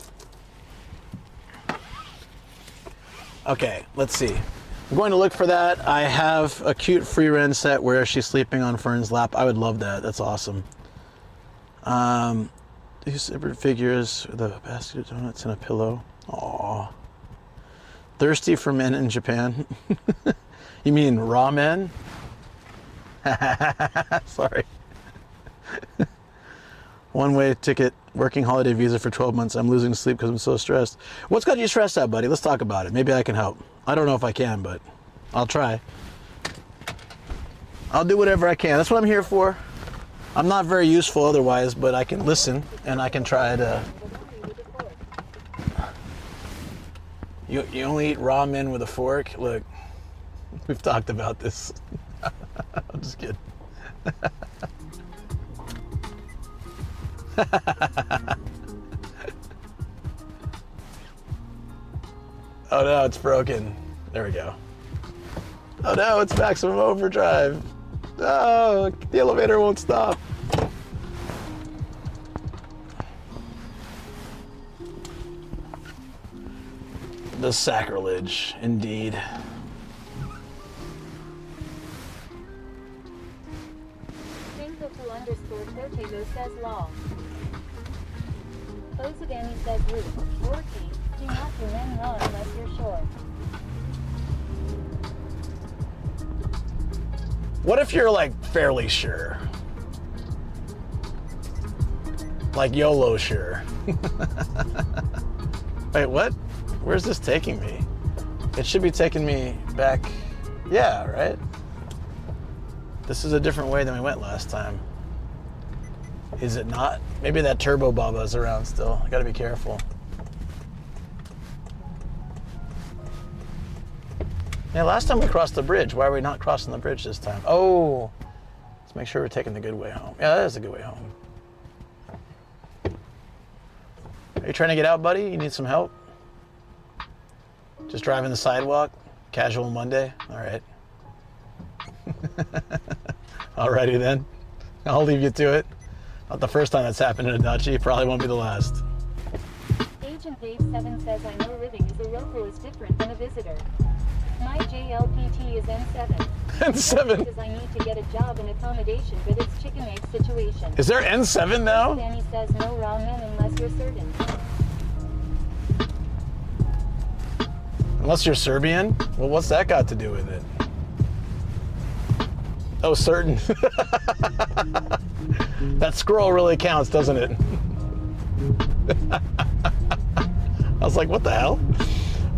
Okay, let's see. I'm going to look for that. I have a cute free rent set where she's sleeping on Fern's lap. I would love that. That's awesome. These separate figures with a basket of donuts and a pillow. Aww. Thirsty for men in Japan. You mean raw men? Sorry. One-way ticket, working holiday visa for 12 months. I'm losing sleep because I'm so stressed. What's got you stressed out, buddy? Let's talk about it. Maybe I can help. I don't know if I can, but I'll try. I'll do whatever I can. That's what I'm here for. I'm not very useful otherwise, but I can listen and I can try to... You only eat raw men with a fork? Look, we've talked about this. I'm just kidding. Oh no, it's broken. There we go. Oh no, it's maximum overdrive. Oh, the elevator won't stop. The sacrilege, indeed. Totego says law. Ozadani says root. Or key. Do not do men law unless you're sure. What if you're like fairly sure? Like YOLO sure. Wait, what? Where's this taking me? It should be taking me back. Yeah, right? This is a different way than we went last time. Is it not? Maybe that Turbo Baba's around still. I gotta be careful. Yeah, last time we crossed the bridge. Why are we not crossing the bridge this time? Oh, let's make sure we're taking the good way home. Yeah, that is a good way home. Are you trying to get out, buddy? You need some help? Just driving the sidewalk? Casual Monday? All right. Alrighty then. I'll leave you to it. Not the first time that's happened in Adachi. Probably won't be the last. Agent Dave 7 says I know living as a local is different than a visitor. My JLPT is N7. N7? Because I need to get a job and accommodation, but it's chicken egg situation. Is there N7 now? Danny says no raw men unless you're certain. Unless you're Serbian? Well, what's that got to do with it? Oh, certain. That scroll really counts, doesn't it? I was like, what the hell?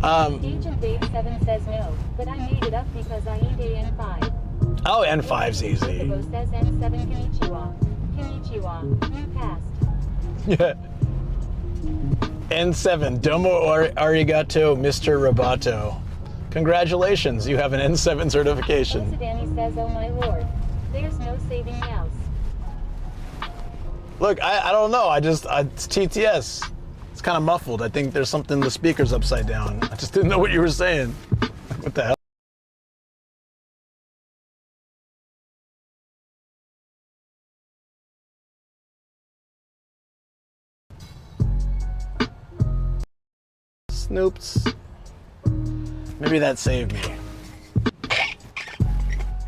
Agent Dave 7 says no, but I made it up because I eat a N5. Oh, N5's easy. Kosovo says N7 konnichiwa. Konnichiwa. You passed. Yeah. N7. Domo arigato, Mr. Roboto. Congratulations, you have an N7 certification. Danny says, oh my lord, there's no saving mouse. Look, I don't know. It's TTS. It's kind of muffled. I think there's something, the speaker's upside down. I just didn't know what you were saying. What the hell? Snoops. Maybe that saved me.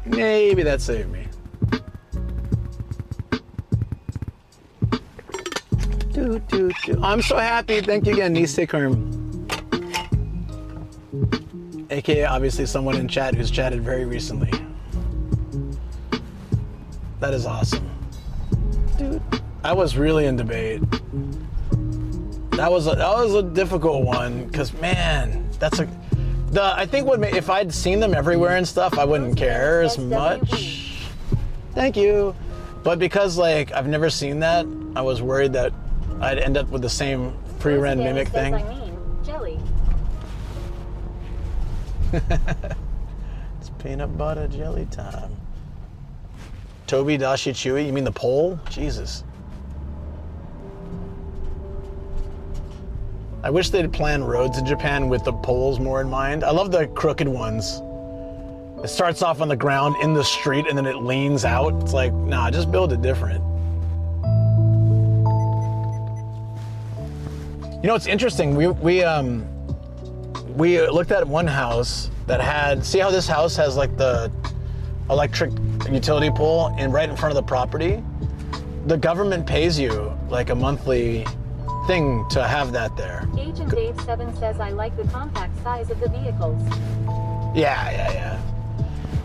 Maybe that saved me. I'm so happy. Thank you again, Nisekurm. AKA obviously someone in chat who's chatted very recently. That is awesome. Dude, I was really in debate. That was a difficult one because man, I think if I'd seen them everywhere and stuff, I wouldn't care as much. Thank you. But because like I've never seen that, I was worried that I'd end up with the same pre-rend mimic thing. I mean, jelly. It's peanut butter jelly time. Toby Dashi Chewy? You mean the pole? Jesus. I wish they'd plan roads in Japan with the poles more in mind. I love the crooked ones. It starts off on the ground in the street and then it leans out. It's like, nah, just build it different. You know, it's interesting. We looked at one house that had, see how this house has like the electric utility pole and right in front of the property? The government pays you like a monthly thing to have that there. Agent Dave 7 says I like the compact size of the vehicles. Yeah.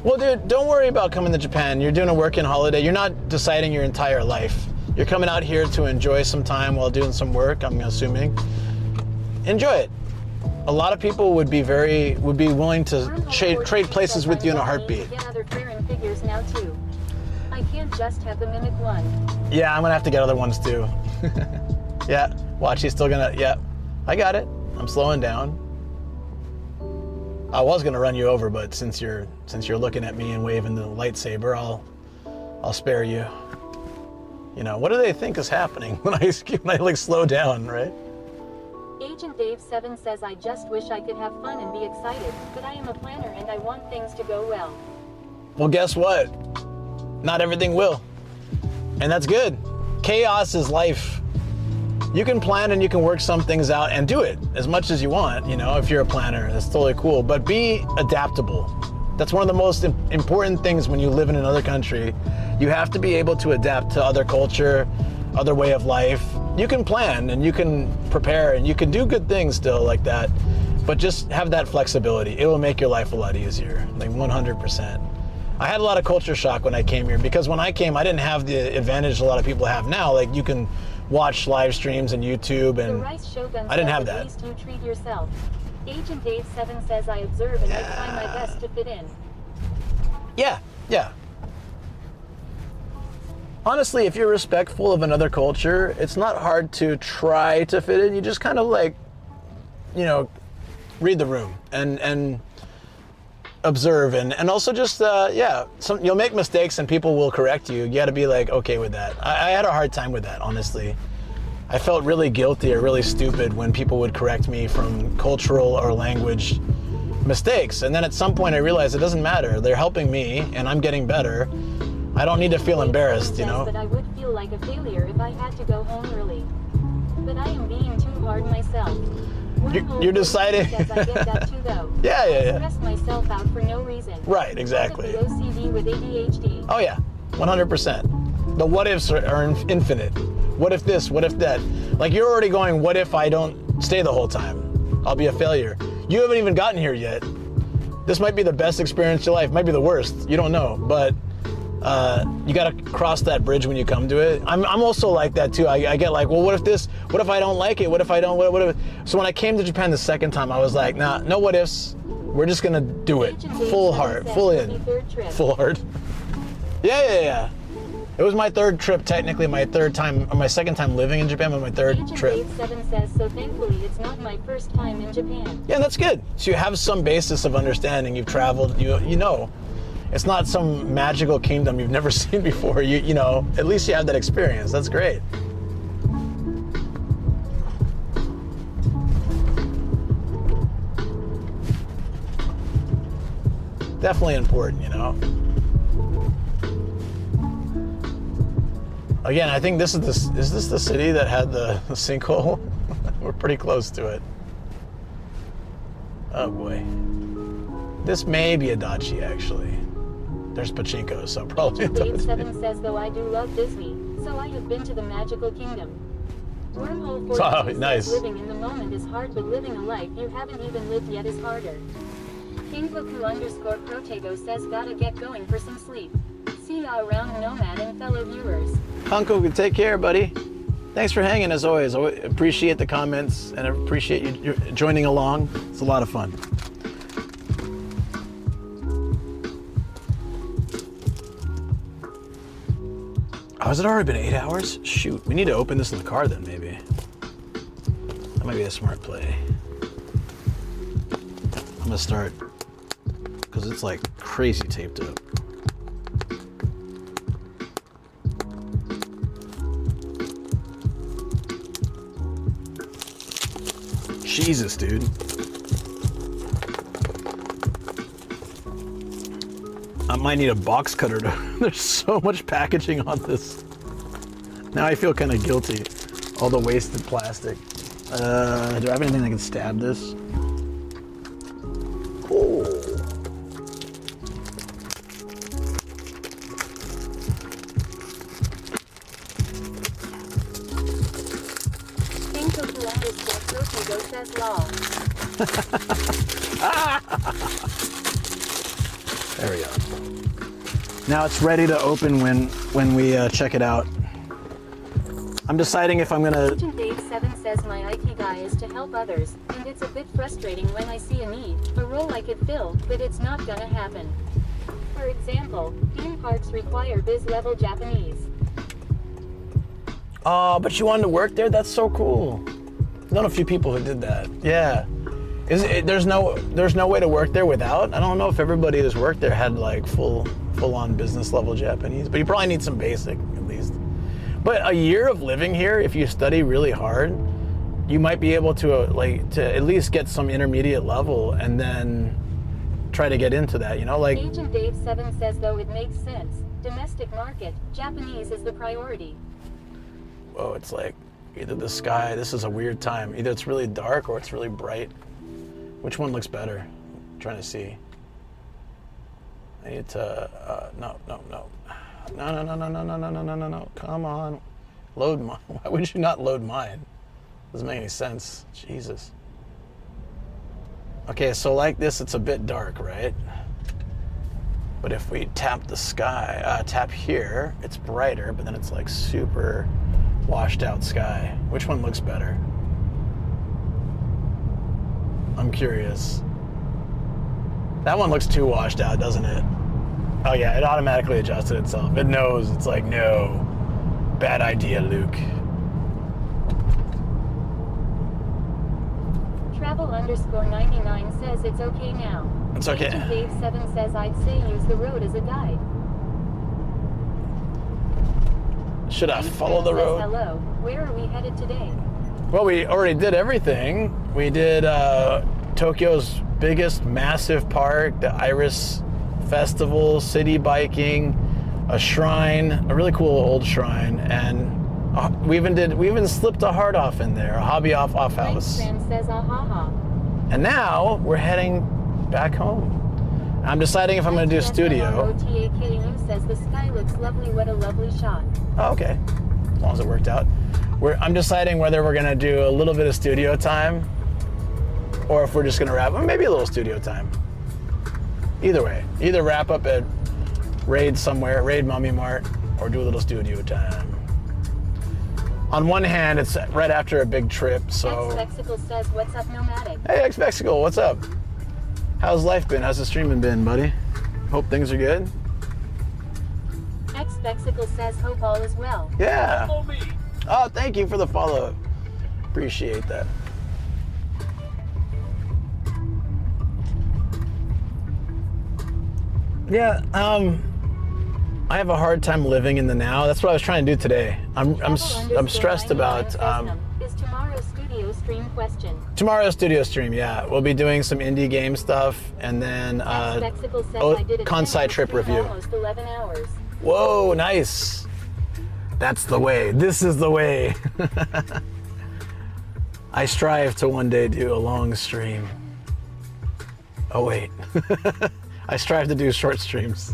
Well, dude, don't worry about coming to Japan. You're doing a working holiday. You're not deciding your entire life. You're coming out here to enjoy some time while doing some work, I'm assuming. Enjoy it. A lot of people would be willing to trade places with you in a heartbeat. Get other clearing figures now too. I can't just have the Mimic one. Yeah, I'm gonna have to get other ones too. Yeah, watch, he's still gonna, yeah. I got it. I'm slowing down. I was gonna run you over, but since you're looking at me and waving the lightsaber, I'll spare you. You know, what do they think is happening when I like slow down, right? Agent Dave 7 says I just wish I could have fun and be excited, but I am a planner and I want things to go well. Well, guess what? Not everything will. And that's good. Chaos is life. You can plan and you can work some things out and do it as much as you want, you know, if you're a planner. That's totally cool. But be adaptable. That's one of the most important things when you live in another country. You have to be able to adapt to other culture, other way of life. You can plan and you can prepare and you can do good things still like that, but just have that flexibility. It will make your life a lot easier, like 100%. I had a lot of culture shock when I came here because when I came, I didn't have the advantage a lot of people have now. Like you can watch live streams on YouTube and I didn't have that. At least you treat yourself. Agent Dave 7 says I observe and I try my best to fit in. Yeah. Honestly, if you're respectful of another culture, it's not hard to try to fit in. You just kind of like, you know, read the room and observe and also just, you'll make mistakes and people will correct you. You got to be like, okay with that. I had a hard time with that, honestly. I felt really guilty or really stupid when people would correct me from cultural or language mistakes. And then at some point I realized it doesn't matter. They're helping me and I'm getting better. I don't need to feel embarrassed, you know? But I would feel like a failure if I had to go home early. But I am being too hard myself. You're deciding. I get that too, though. Yeah. I stress myself out for no reason. Right, exactly. The OCD with ADHD. Oh yeah, 100%. The what ifs are infinite. What if this? What if that? Like you're already going, what if I don't stay the whole time? I'll be a failure. You haven't even gotten here yet. This might be the best experience of your life. Might be the worst. You don't know, but you got to cross that bridge when you come to it. I'm also like that too. I get like, well, what if this? What if I don't like it? What if I don't? What if? So when I came to Japan the second time, I was like, nah, no what ifs. We're just gonna do it. Full heart, full in, full heart. Yeah. It was my third trip, technically my third time, or my second time living in Japan, but my third trip. Agent 7 says, so thankfully it's not my first time in Japan. Yeah, that's good. So you have some basis of understanding. You've traveled, you know. It's not some magical kingdom you've never seen before. You know, at least you have that experience. That's great. Definitely important, you know. Again, I think is this the city that had the sinkhole? We're pretty close to it. Oh boy. This may be a dachi actually. There's pachinko, so probably a Dave dachi. 7 says, though I do love Disney, so I have been to the magical kingdom. Wormhole 42 Oh, says nice. living in the moment is hard, but living a life you haven't even lived yet is harder. Kingboku_Protego says gotta get going for some sleep. See ya around, Nomad and fellow viewers. Hanko, take care, buddy. Thanks for hanging as always. I appreciate the comments and I appreciate you joining along. It's a lot of fun. Oh, has it already been 8 hours? Shoot, we need to open this in the car then, maybe. That might be a smart play. I'm gonna start, because it's like crazy taped up. Jesus, dude. I might need a box cutter. There's so much packaging on this. Now I feel kind of guilty. All the wasted plastic. Do I have anything that can stab this? Oh. Thank you, Columbus, for Tokigo says law. There we go. Now it's ready to open when we check it out. I'm deciding if I'm gonna... Agent Dave 7 says my IT guy is to help others, and it's a bit frustrating when I see a need, a role I could fill, but it's not gonna happen. For example, theme parks require biz-level Japanese. Oh, but you wanted to work there? That's so cool. I've known a few people who did that. Yeah. There's no way to work there without? I don't know if everybody who's worked there had like full-on business level Japanese, but you probably need some basic at least. But a year of living here, if you study really hard, you might be able to at least get some intermediate level and then try to get into that, you know, like... Agent Dave 7 says though it makes sense. Domestic market, Japanese is the priority. Whoa, it's like either the sky, this is a weird time. Either it's really dark or it's really bright. Which one looks better? I'm trying to see. I need to, no. No. Come on. Load mine. Why would you not load mine? Doesn't make any sense. Jesus. Okay, so like this, it's a bit dark, right? But if we tap the sky, tap here, it's brighter, but then it's like super washed out sky. Which one looks better? I'm curious. That one looks too washed out, doesn't it? Oh yeah, it automatically adjusted itself. It knows. It's like, no. Bad idea, Luke. Travel_99 says it's okay now. It's okay. Agent Dave 7 says I'd say use the road as a guide. Should I follow the road? Hello, where are we headed today? Well, we already did everything. We did Tokyo's biggest massive park, the Iris Festival, city biking, a shrine, a really cool old shrine, and we even slipped a heart off in there, a hobby off house. Says, and now we're heading back home. I'm deciding if I'm going to do studio. ROTAKU says the sky looks lovely. What a lovely shot. Oh, okay, as long as it worked out. I'm deciding whether we're going to do a little bit of studio time or if we're just going to wrap up, maybe a little studio time. Either way, either wrap up at Raid somewhere, Raid Mummy Mart, or do a little studio time. On one hand, it's right after a big trip, so... X-Vexicle says, what's up, Nomadic? Hey, X-Vexicle, what's up? How's life been? How's the streaming been, buddy? Hope things are good? X-Vexicle says, hope all is well. Yeah. Follow me. Oh, thank you for the follow. Appreciate that. Yeah, I have a hard time living in the now. That's what I was trying to do today. I'm stressed about Is tomorrow's studio stream question? Tomorrow's studio stream, yeah. We'll be doing some indie game stuff and then Kansai trip review. Almost 11 hours. Whoa, nice. That's the way. This is the way. I strive to one day do a long stream. Oh wait. I strive to do short streams.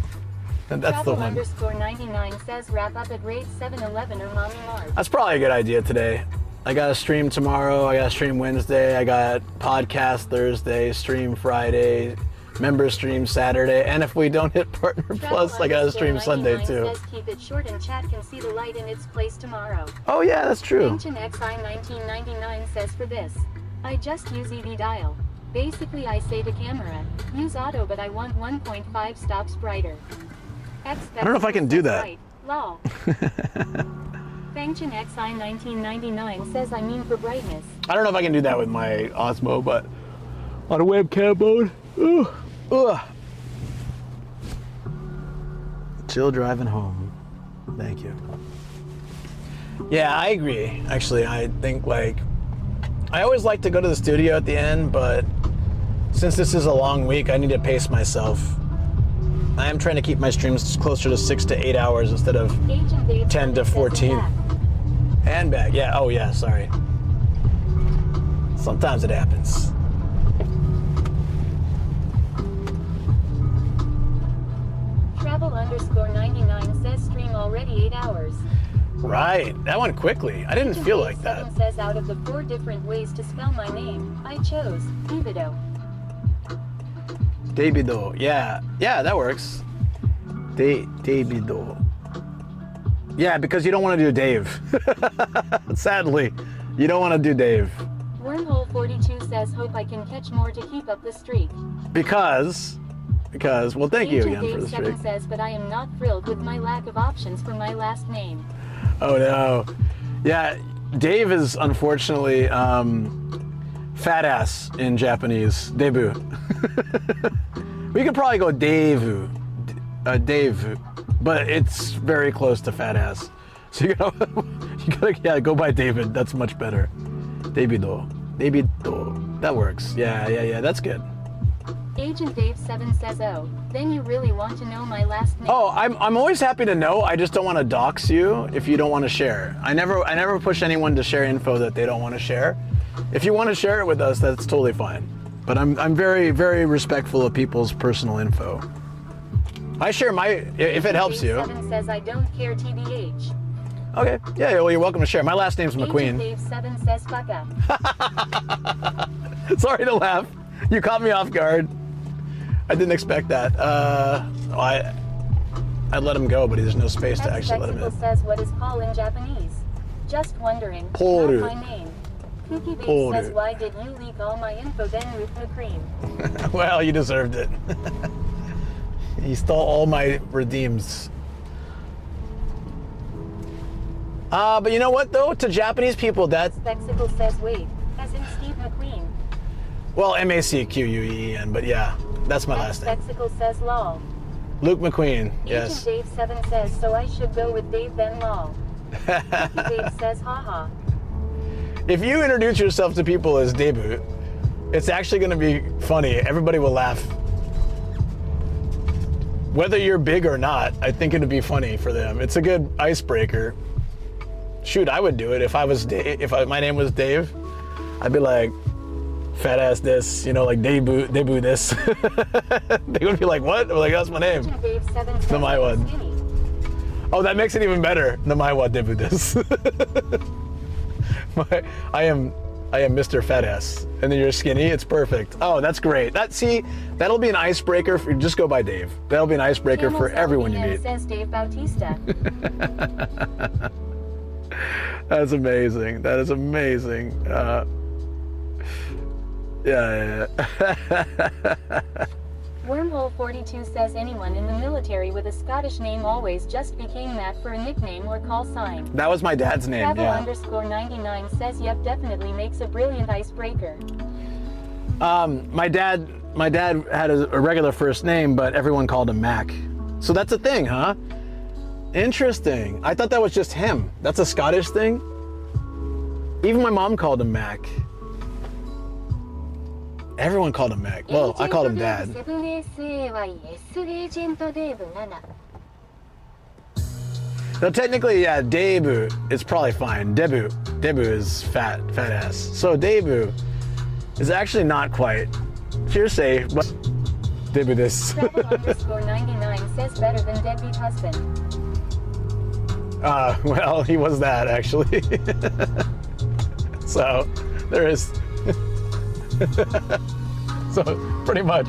And that's the one. Travel_99 says wrap up at Raid 7-Eleven or Mommy Mart. That's probably a good idea today. I got a stream tomorrow, I got a stream Wednesday, I got podcast Thursday, stream Friday, member stream Saturday, and if we don't hit Partner Plus, I got a stream Sunday too. Says keep it short and chat can see the light in its place tomorrow. Oh yeah, that's true. Ancient XI 1999 says for this, I just use EV dial. Basically I say to camera, use auto but I want 1.5 stops brighter. I don't know if I can do that. Right. Lol. Fangchin XI 1999 says I mean for brightness. I don't know if I can do that with my Osmo, but on a webcam mode. Chill driving home. Thank you. Yeah, I agree. Actually, I think I always like to go to the studio at the end, but since this is a long week, I need to pace myself. I am trying to keep my streams closer to 6 to 8 hours instead of 10 to 14. And back, yeah, oh yeah, sorry. Sometimes it happens. Travel_99 says stream already 8 hours. Right, that went quickly. I didn't feel like that. Agent Dave 7 says out of the 4 different ways to spell my name, I chose Davido. Davido, yeah, that works. Davido. Yeah, because you don't want to do Dave. Sadly, you don't want to do Dave. Wormhole 42 says hope I can catch more to keep up the streak. Because, well, thank you again for the Agent Dave 7 streak. says, but I am not thrilled with my lack of options for my last name. Oh no. Yeah, Dave is unfortunately fat ass in Japanese. Debut. We could probably go Dave, but it's very close to fat ass. So you gotta go by David. That's much better. Davido. That works. Yeah. That's good. Agent Dave 7 says, oh, then you really want to know my last name? Oh, I'm always happy to know. I just don't want to dox you if you don't want to share. I never push anyone to share info that they don't want to share. If you want to share it with us, that's totally fine. But I'm very, very respectful of people's personal info. I share if it helps you. Agent Dave 7 says, I don't care TBH. Okay, yeah, well, you're welcome to share. My last name's McQueen. Agent Dave 7 says, fucka. Sorry to laugh. You caught me off guard. I didn't expect that. I'd let him go, but there's no space to actually let him in. Says, what is Paul in Japanese? Just wondering. Poru. Not my name. Cookie Bake says, why did you leak all my info then, Ruth McCream? Well, you deserved it. He stole all my redeems. But you know what, though? To Japanese people, that... Spexicle says, wait, as in Steve McQueen. Well, MACQUEEN, but yeah, that's my last name. Spexicle says, lol. Luke McQueen, yes. Agent Dave 7 says, so I should go with Dave then lol. Cookie Dave says, haha. If you introduce yourself to people as Debut, it's actually going to be funny. Everybody will laugh. Whether you're big or not, I think it'd be funny for them. It's a good icebreaker. Shoot, I would do it if I was my name was Dave. I'd be like, fat ass this, like debut this. They would be like, what? I'm like, that's my name. Namaiwa. Oh, that makes it even better. Namaiwa debut this. I am Mr. Fat Ass, and then you're skinny. It's perfect. Oh, that's great. That'll be an icebreaker. Just go by Dave. That'll be an icebreaker for everyone you meet. Says Dave Bautista. That's amazing. That is amazing. Yeah. Wormhole 42 says anyone in the military with a Scottish name always just became that for a nickname or call sign. That was my dad's name, Travel_99 says, yep, definitely makes a brilliant icebreaker. My dad had a regular first name, but everyone called him Mac. So that's a thing, huh? Interesting. I thought that was just him. That's a Scottish thing? Even my mom called him Mac. Everyone called him Mac. Well, I called him Dad. No, technically, yeah, debut is probably fine. Debut is fat ass. So debut is actually not quite. You're safe, but debut this. Travel_99 says better than deadbeat husband. Well, he was that actually. So there is. So pretty much.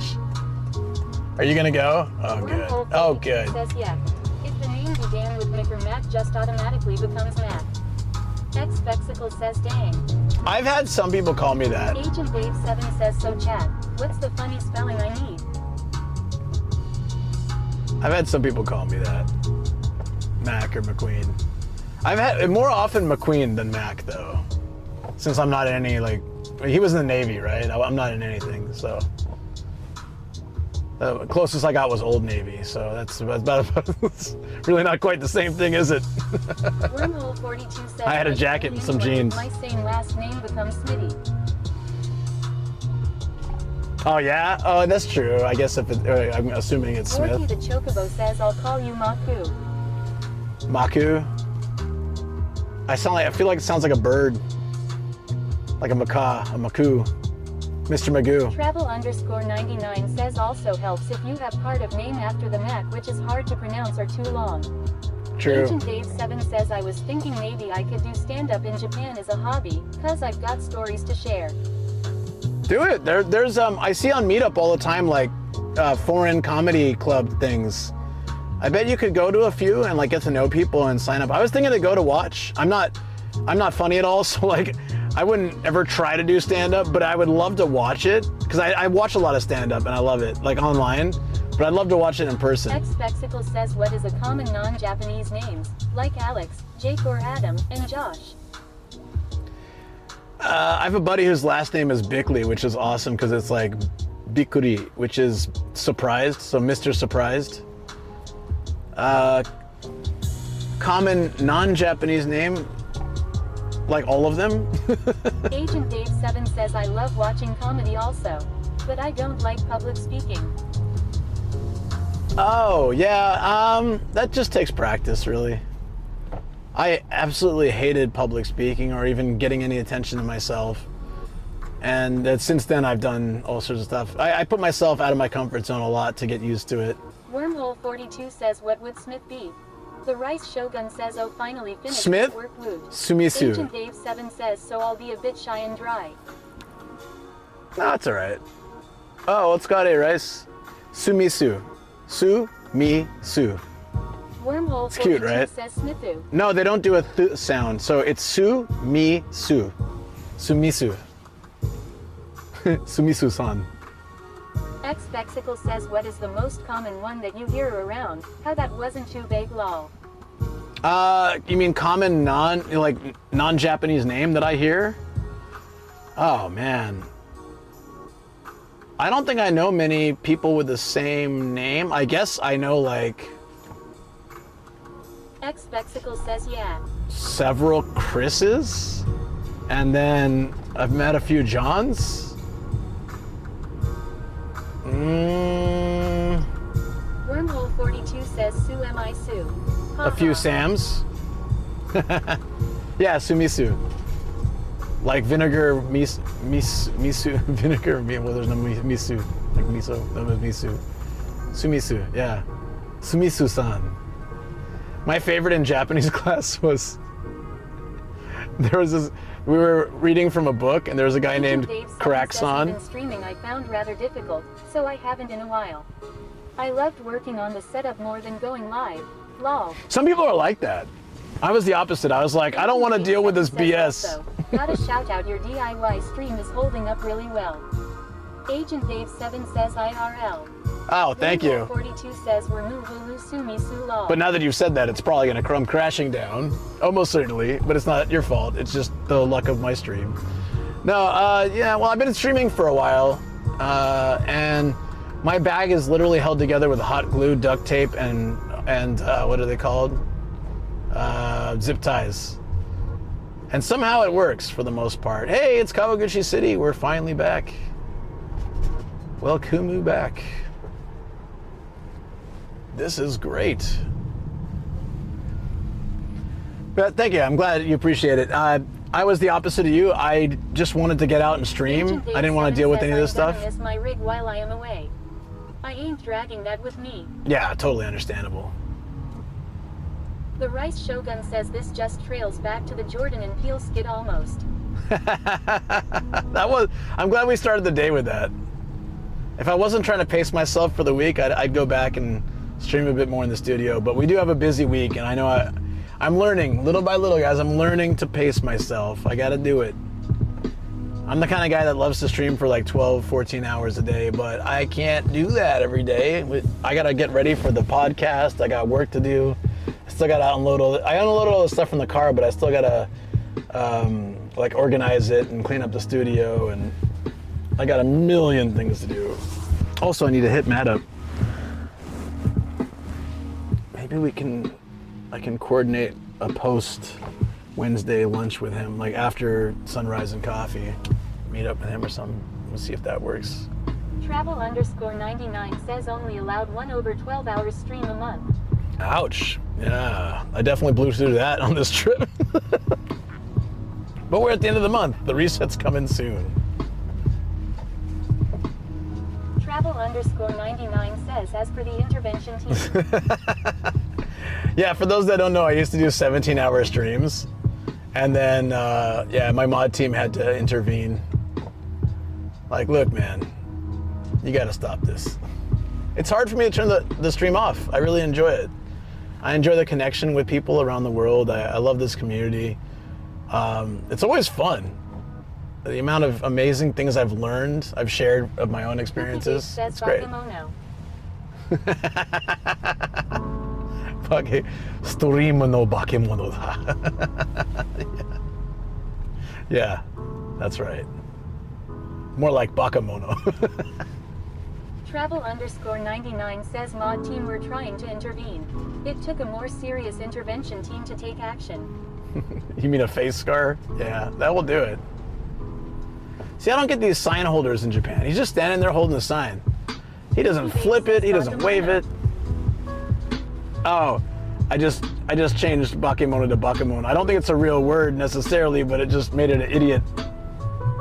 Are you gonna go? Oh good. Oh good. Says yeah. If the name began with Mick or Mac, just automatically becomes Mac. Spexicle says dang. I've had some people call me that. Agent Dave 7 says so chat. What's the funny spelling I need? I've had some people call me that. Mac or McQueen. I've had more often McQueen than Mac though. Since I'm not in any he was in the Navy, right? I'm not in anything, so. The closest I got was Old Navy, so that's about it's really not quite the same thing, is it? Wormhole 42 says I had a jacket and some jeans. My same last name becomes Smitty. Oh yeah? Oh, that's true. I guess I'm assuming it's Smith. Orky the Chocobo says I'll call you Maku. Maku? I feel like it sounds like a bird. Like a macaw, a Maku. Mr. Magoo. Travel_99 says also helps if you have part of name after the Mac, which is hard to pronounce or too long. True. Agent Dave 7 says I was thinking maybe I could do stand-up in Japan as a hobby, cause I've got stories to share. Do it. There's I see on Meetup all the time like foreign comedy club things. I bet you could go to a few and like get to know people and sign up. I was thinking to go to watch. I'm not funny at all, so like I wouldn't ever try to do stand-up, but I would love to watch it because I watch a lot of stand-up and I love it, like online. But I'd love to watch it in person. X-Vexicle says what is a common non-Japanese names, like Alex, Jake or Adam, and Josh. I have a buddy whose last name is Bickley, which is awesome because it's like Bikuri, which is surprised, so Mr. Surprised. Common non-Japanese name, like all of them. Agent Dave 7 says I love watching comedy also, but I don't like public speaking. Oh, yeah, that just takes practice, really. I absolutely hated public speaking or even getting any attention to myself. And since then, I've done all sorts of stuff. I put myself out of my comfort zone a lot to get used to it. Wormhole 42 says what would Smith be? The Rice Shogun says oh finally finished Smith? work wood. Sumisu. Agent Dave 7 says so I'll be a bit shy and dry. No, that's all right. Oh, it's got a rice. Sumisu. Su-mi-su. Wormhole It's cute, 42 right? says Smithu. No, they don't do a th sound, so it's su-mi-su. Sumisu. Sumisu-san. X-Vexicle says what is the most common one that you hear around? How that wasn't too big lol. You mean common non-Japanese name that I hear? Oh, man. I don't think I know many people with the same name. I guess I know like X-Vexicle says yeah. several Chris's, and then I've met a few Johns. Wormhole 42 says Sue am I Sue. A few Sams. Yeah, Sumisu. Like vinegar, miso, vinegar, well there's no miso, like miso, no miso. Sumisu, yeah. Sumisu-san. My favorite in Japanese class was, there was this, we were reading from a book and there was a guy named Karak-san. Streaming I found rather difficult, so I haven't in a while. I loved working on the setup more than going live. Lol. Some people are like that. I was the opposite. I was like, I don't want to deal with this BS. Also, gotta shout out your DIY stream is holding up really well. Agent Dave 7 says IRL. Oh, thank you. 42 says removal Sumisu lol. But now that you've said that, it's probably going to come crashing down. Almost certainly, but it's not your fault. It's just the luck of my stream. No, yeah, well, I've been streaming for a while, and my bag is literally held together with hot glue, duct tape, and what are they called? Zip ties. And somehow it works for the most part. Hey, it's Kawaguchi City. We're finally back. Welcome back. This is great. But thank you. I'm glad you appreciate it. I was the opposite of you. I just wanted to get out and stream. I didn't want to deal with any of this stuff. Is my rig while I am away. I ain't dragging that with me. Yeah, totally understandable. The Rice Shogun says this just trails back to the Jordan and Peele skit almost. I'm glad we started the day with that. If I wasn't trying to pace myself for the week, I'd go back and stream a bit more in the studio. But we do have a busy week, and I know I'm learning, little by little, guys. I'm learning to pace myself. I gotta do it. I'm the kind of guy that loves to stream for like 12, 14 hours a day, but I can't do that every day. I gotta get ready for the podcast. I got work to do. I still gotta unload all the stuff from the car, but I still gotta like organize it and clean up the studio, and I got a million things to do. Also, I need to hit Matt up. Maybe I can coordinate a post Wednesday lunch with him, like after sunrise and coffee. Meet up with him or something. We'll see if that works. Travel_99 says only allowed 1 over 12 hours stream a month. Ouch. Yeah, I definitely blew through that on this trip. But we're at the end of the month. The reset's coming soon. Travel_99 says, as per the intervention team. Yeah, for those that don't know, I used to do 17-hour streams. And then, yeah, my mod team had to intervene. Like, look, man, you got to stop this. It's hard for me to turn the stream off. I really enjoy it. I enjoy the connection with people around the world. I love this community. It's always fun. The amount of amazing things I've learned, I've shared of my own experiences. It's great. Stream no bakemono da. Yeah, that's right. More like bakamono. Travel_99 says mod team were trying to intervene. It took a more serious intervention team to take action. You mean a face scar? Yeah, that will do it. See, I don't get these sign holders in Japan. He's just standing there holding the sign. He doesn't flip it, he doesn't wave it. Oh, I just changed bakemono to bakemono. I don't think it's a real word necessarily, but it just made it an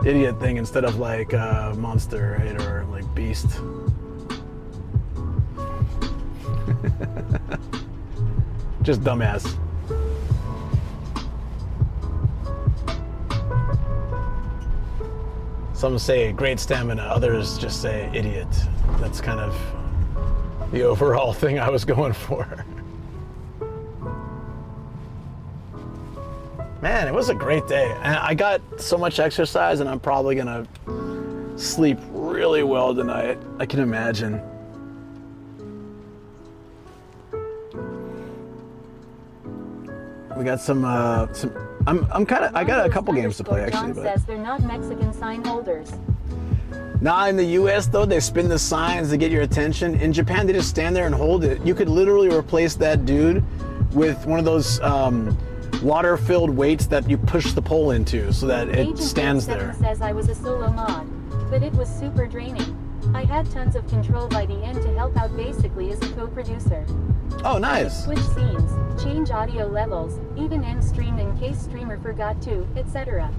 idiot thing instead of like monster, right? Or like beast. Just dumbass. Some say great stamina, others just say idiot. That's kind of the overall thing I was going for. Man, it was a great day. And I got so much exercise and I'm probably gonna sleep really well tonight. I can imagine. We got I got a couple games to play actually. John says they're not Mexican sign holders. Nah, in the US though, they spin the signs to get your attention. In Japan, they just stand there and hold it. You could literally replace that dude with one of those water-filled weights that you push the pole into so that it stands there. Says I was a solo mod, but it was super draining. I had tons of control by the end to help out basically as a co-producer. Oh, nice. Switch scenes, change audio levels, even end stream in case streamer forgot to, etc.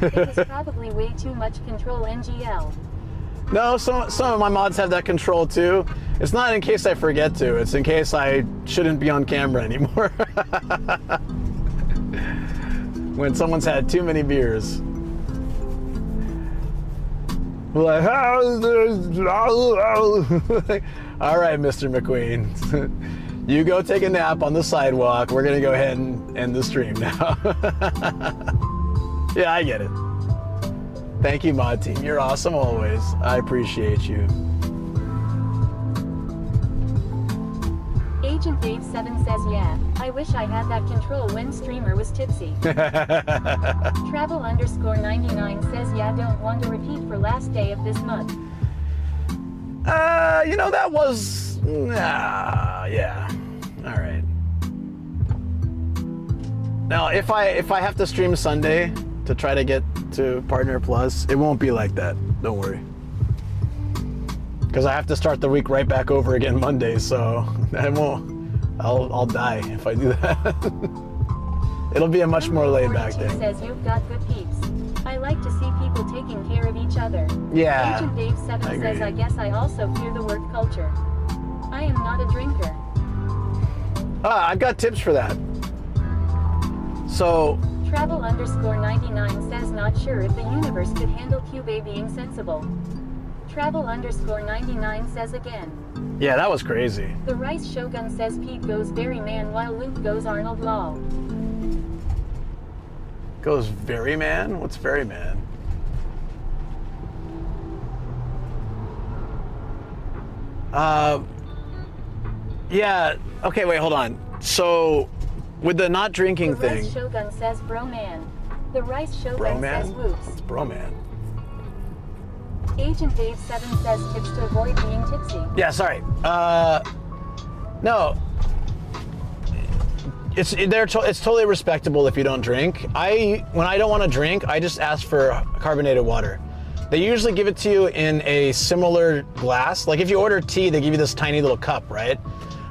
It was probably way too much control NGL. No, some of my mods have that control too. It's not in case I forget to, it's in case I shouldn't be on camera anymore. When someone's had too many beers. Like, all right, Mr. McQueen, you go take a nap on the sidewalk. We're gonna go ahead and end the stream now. Yeah, I get it. Thank you, mod team. You're awesome always. I appreciate you. Agent Dave 7 says, yeah, I wish I had that control when streamer was tipsy. Travel_99 says, yeah, don't want to repeat for last day of this month. You know, that was, yeah, all right. Now, if I have to stream Sunday to try to get to Partner Plus, it won't be like that, don't worry. Because I have to start the week right back over again Monday, so I won't. I'll die if I do that. It'll be a much more laid back day. Says you've got good peeps. I like to see people taking care of each other. Yeah. Agent Dave 7 says, I guess I also fear the work culture. I am not a drinker. I've got tips for that. So. Travel_99 says not sure if the universe could handle Cube being sensible. Travel_99 says again. Yeah, that was crazy. The Rice Shogun says Pete goes Very Man while Luke goes Arnold Law. Goes Very Man? What's Very Man? Yeah, okay, wait, hold on. So, with the not drinking thing. The Rice Shogun says Bro Man. The Rice Shogun says Whoops. It's Bro Man. Agent Dave 7 says tips to avoid being tipsy. Yeah, sorry. No. It's totally respectable if you don't drink. When I don't want to drink, I just ask for carbonated water. They usually give it to you in a similar glass. Like if you order tea, they give you this tiny little cup, right?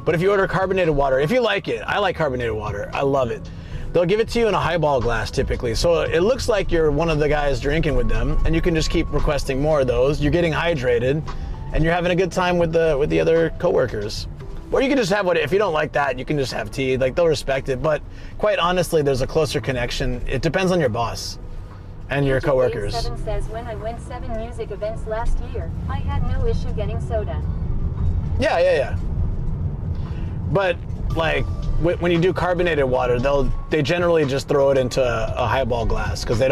But if you order carbonated water, if you like it, I like carbonated water. I love it. they'll give it to you in a highball glass typically. So it looks like you're one of the guys drinking with them, and you can just keep requesting more of those. You're getting hydrated, and you're having a good time with the other coworkers. Or you can just have if you don't like that, you can just have tea. Like, they'll respect it. But quite honestly, there's a closer connection. It depends on your boss and your coworkers. 7 says, when I went 7 music events last year, I had no issue getting soda. Yeah. But like when you do carbonated water, they generally just throw it into a highball glass because they're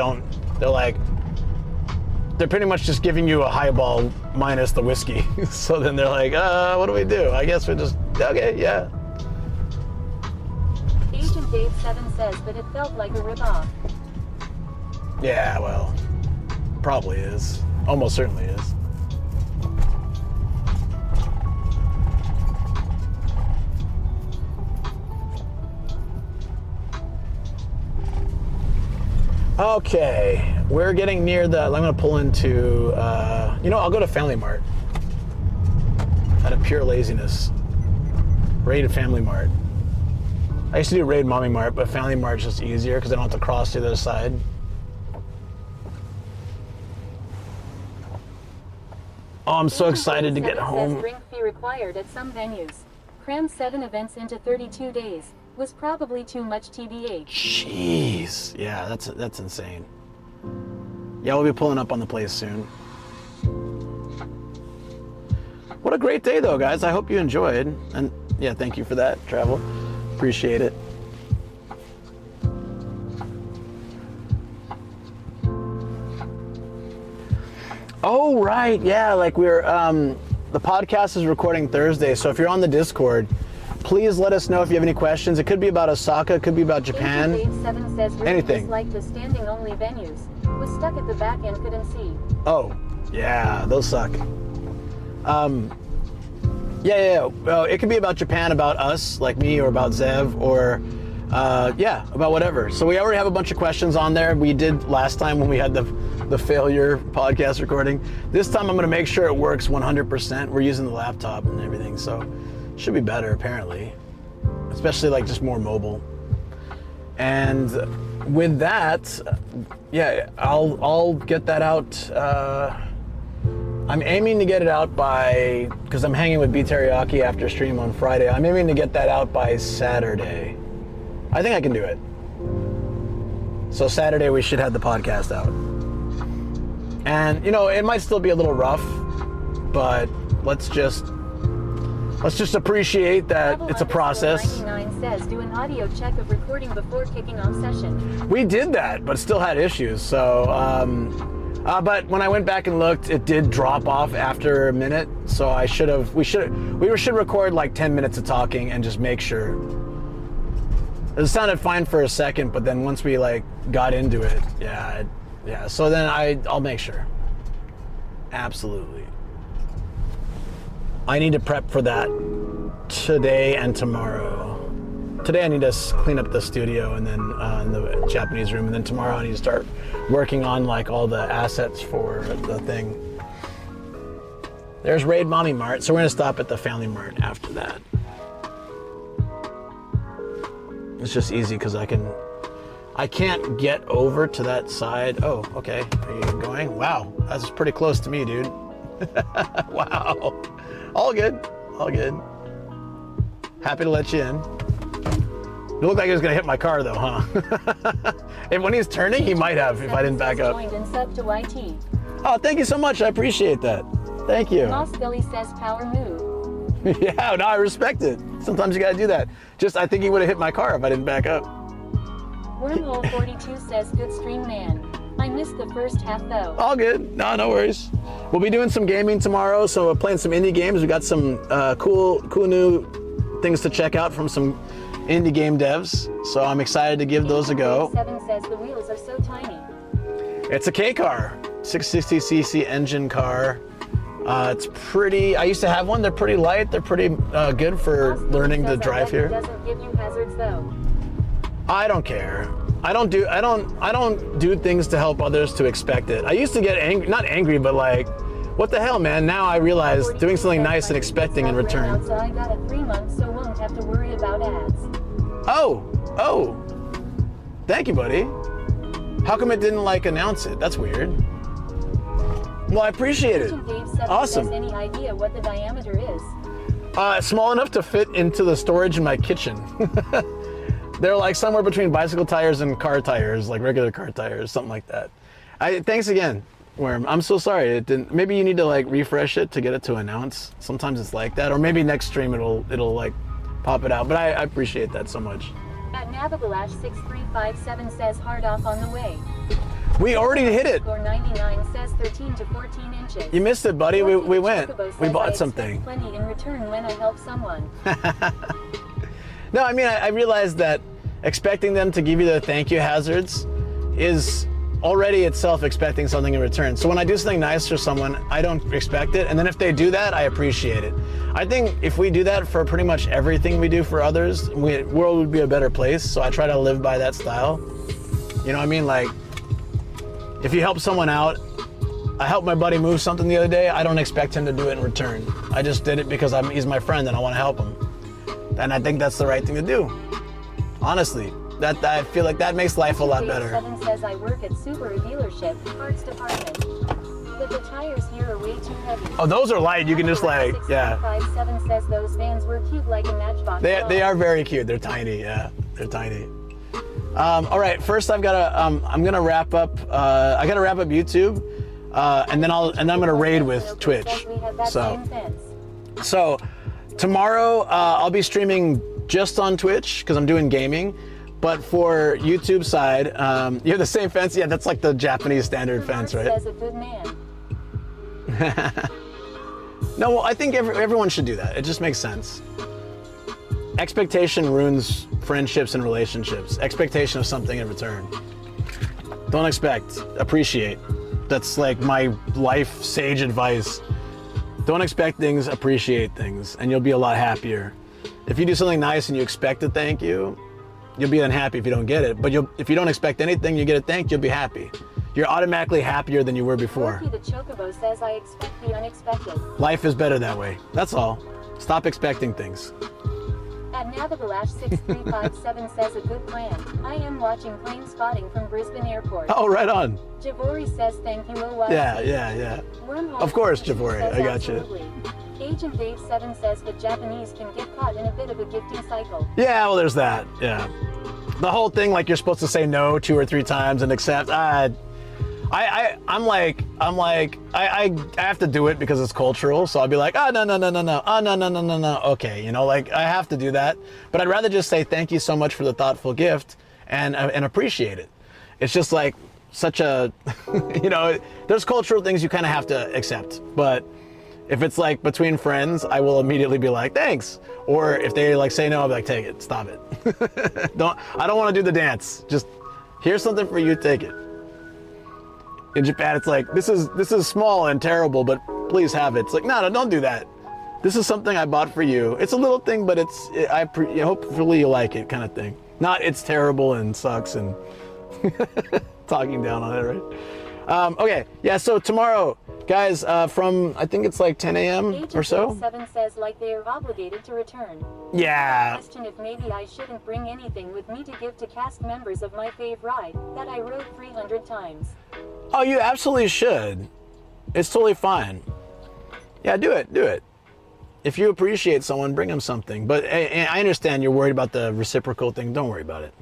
pretty much just giving you a highball minus the whiskey. So then they're like, what do we do? I guess we just, okay, yeah. Agent Dave 7 says, but it felt like a ripoff. Yeah, well, probably is. Almost certainly is. Okay, we're getting near I'm gonna pull into, I'll go to Family Mart. Out of pure laziness. Raid Family Mart. I used to do Raid Mommy Mart, but Family Mart's just easier because I don't have to cross to the other side. Oh, I'm so excited to get home. Says drink fee required at some venues. Cram 7 events into 32 days. Was probably too much TBH. Jeez. Yeah, that's insane. Yeah, we'll be pulling up on the place soon. What a great day though, guys. I hope you enjoyed. And yeah, thank you for that, Travel. Appreciate it. Oh, right. Yeah, like the podcast is recording Thursday. So if you're on the Discord, please let us know if you have any questions. It could be about Osaka, it could be about Japan. Dave 7 says anything. Like the standing only venues. Was stuck at the back and couldn't see. Oh, yeah, those suck. Yeah. Well, it could be about Japan, about us, like me, or about Zev, or about whatever. So we already have a bunch of questions on there. We did last time when we had the failure podcast recording. This time I'm gonna make sure it works 100%. We're using the laptop and everything, so should be better apparently, especially like just more mobile. And with that, yeah, I'll get that out. I'm aiming to get it out because I'm hanging with B Teriyaki after stream on Friday. I'm aiming to get that out by Saturday. I think I can do it. So Saturday we should have the podcast out. And it might still be a little rough, but let's just appreciate that it's a process. 99 says do an audio check of recording before kicking off session. We did that, but still had issues. So, but when I went back and looked, it did drop off after a minute. So we should record like 10 minutes of talking and just make sure. It sounded fine for a second, but then once we got into it, yeah. So then I'll make sure. Absolutely. I need to prep for that today and tomorrow. Today I need to clean up the studio and then in the Japanese room, and then tomorrow I need to start working on all the assets for the thing. There's Raid Mommy Mart, so we're gonna stop at the Family Mart after that. It's just easy because I can't get over to that side. Oh, okay. Are you going? Wow, that's pretty close to me, dude. Wow. All good. Happy to let you in. It looked like he was gonna hit my car though, huh? And when he's turning, he might have if I didn't back up. Joined and sub to YT. Oh, thank you so much. I appreciate that. Thank you. Moss Billy says power move. Yeah, no, I respect it. Sometimes you gotta do that. I think he would have hit my car if I didn't back up. Wormhole 42 says good stream, man. I missed the first half though. All good. No worries. We'll be doing some gaming tomorrow, so we're playing some indie games. We got some cool new things to check out from some indie game devs. So I'm excited to give those a go. 7 says the wheels are so tiny. It's a K car, 660cc engine car. It's pretty. I used to have one. They're pretty light. They're pretty good for learning to drive here. Doesn't give you hazards though. I don't care. I don't do things to help others to expect it. I used to get angry, not angry, but what the hell, man? Now I realize doing something nice and expecting in return. I got a 3 months, so won't have to worry about ads. Oh, Thank you, buddy. How come it didn't like announce it? That's weird. Well, I appreciate it. Agent Dave 7 Awesome. says any idea what the diameter is? Small enough to fit into the storage in my kitchen. They're like somewhere between bicycle tires and car tires, like regular car tires, something like that. Thanks again, Worm. I'm so sorry it didn't. Maybe you need to like refresh it to get it to announce. Sometimes it's like that, or maybe next stream it'll like pop it out. But I appreciate that so much. At Navigalash6357 says hard off on the way. We already hit it. Score 99 says 13 to 14 inches. You missed it, buddy. We went. Chocobo We says, bought I something. expect plenty in return when I help someone. No, I mean, I realized that expecting them to give you the thank you hazards is already itself expecting something in return. So when I do something nice for someone, I don't expect it. And then if they do that, I appreciate it. I think if we do that for pretty much everything we do for others, the world would be a better place. So I try to live by that style. You know what I mean? Like, if you help someone out, I helped my buddy move something the other day, I don't expect him to do it in return. I just did it because he's my friend and I want to help him. And I think that's the right thing to do. Honestly, I feel like that makes life a lot better. 7 says I work at Subaru dealership, parts department. But the tires here are way too heavy. Oh, those are light. You can just like, yeah. 657 says those vans were cute like a matchbox. They are very cute. They're tiny. Yeah, they're tiny. All right. First, I'm gonna wrap up. I gotta wrap up YouTube, and then I'm gonna raid with Twitch. So tomorrow I'll be streaming just on Twitch because I'm doing gaming. But for YouTube side, you have the same fence. Yeah, that's like the Japanese standard fence, right? Says a good man. No, well, I think everyone should do that. It just makes sense. Expectation ruins friendships and relationships. Expectation of something in return. Don't expect, appreciate. That's like my life sage advice. Don't expect things, appreciate things, and you'll be a lot happier. If you do something nice and you expect a thank you, you'll be unhappy if you don't get it. But if you don't expect anything, you get a thank, you'll be happy. You're automatically happier than you were before. The Chocobo says I expect the unexpected. Life is better that way. That's all. Stop expecting things. At Navigalash6357 says a good plan. I am watching plane spotting from Brisbane Airport. Oh, right on. Javori says thank you, OYC. Yeah. Of course, Javori. I got you. Agent Dave 7 says that Japanese can get caught in a bit of a gifting cycle. Yeah, well, there's that. Yeah. The whole thing, like you're supposed to say no 2 or 3 times and accept. I'm like, I have to do it because it's cultural. So I'll be like, oh, no. Oh, no. Okay. You know, like I have to do that. But I'd rather just say thank you so much for the thoughtful gift and appreciate it. It's just like such a, you know, there's cultural things you kind of have to accept. But if it's like between friends, I will immediately be like, thanks. Or if they like say no, I'll be like, take it, stop it. I don't want to do the dance. Just here's something for you, take it. In Japan, it's like, this is small and terrible, but please have it. It's like, no, don't do that. This is something I bought for you. It's a little thing, but hopefully you like it kind of thing. Not it's terrible and sucks and talking down on it, right? Okay, yeah, so tomorrow, guys, from, I think it's like 10 a.m. or so. 7 says like they are obligated to return. Yeah. Question if maybe I shouldn't bring anything with me to give to cast members of my fave ride that I rode 300 times. Oh, you absolutely should. It's totally fine. Yeah, do it. If you appreciate someone, bring them something. But I understand you're worried about the reciprocal thing. Don't worry about it.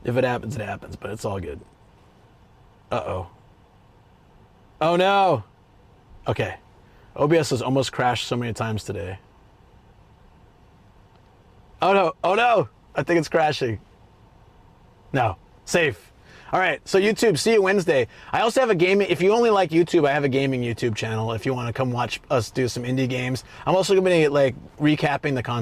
If it happens, it happens, but it's all good. Uh-oh. Oh no! Okay. OBS has almost crashed so many times today. Oh no! I think it's crashing. No. Safe. Alright, so YouTube, see you Wednesday. I also have a gaming, if you only like YouTube, I have a gaming YouTube channel if you want to come watch us do some indie games. I'm also going to be like recapping the content.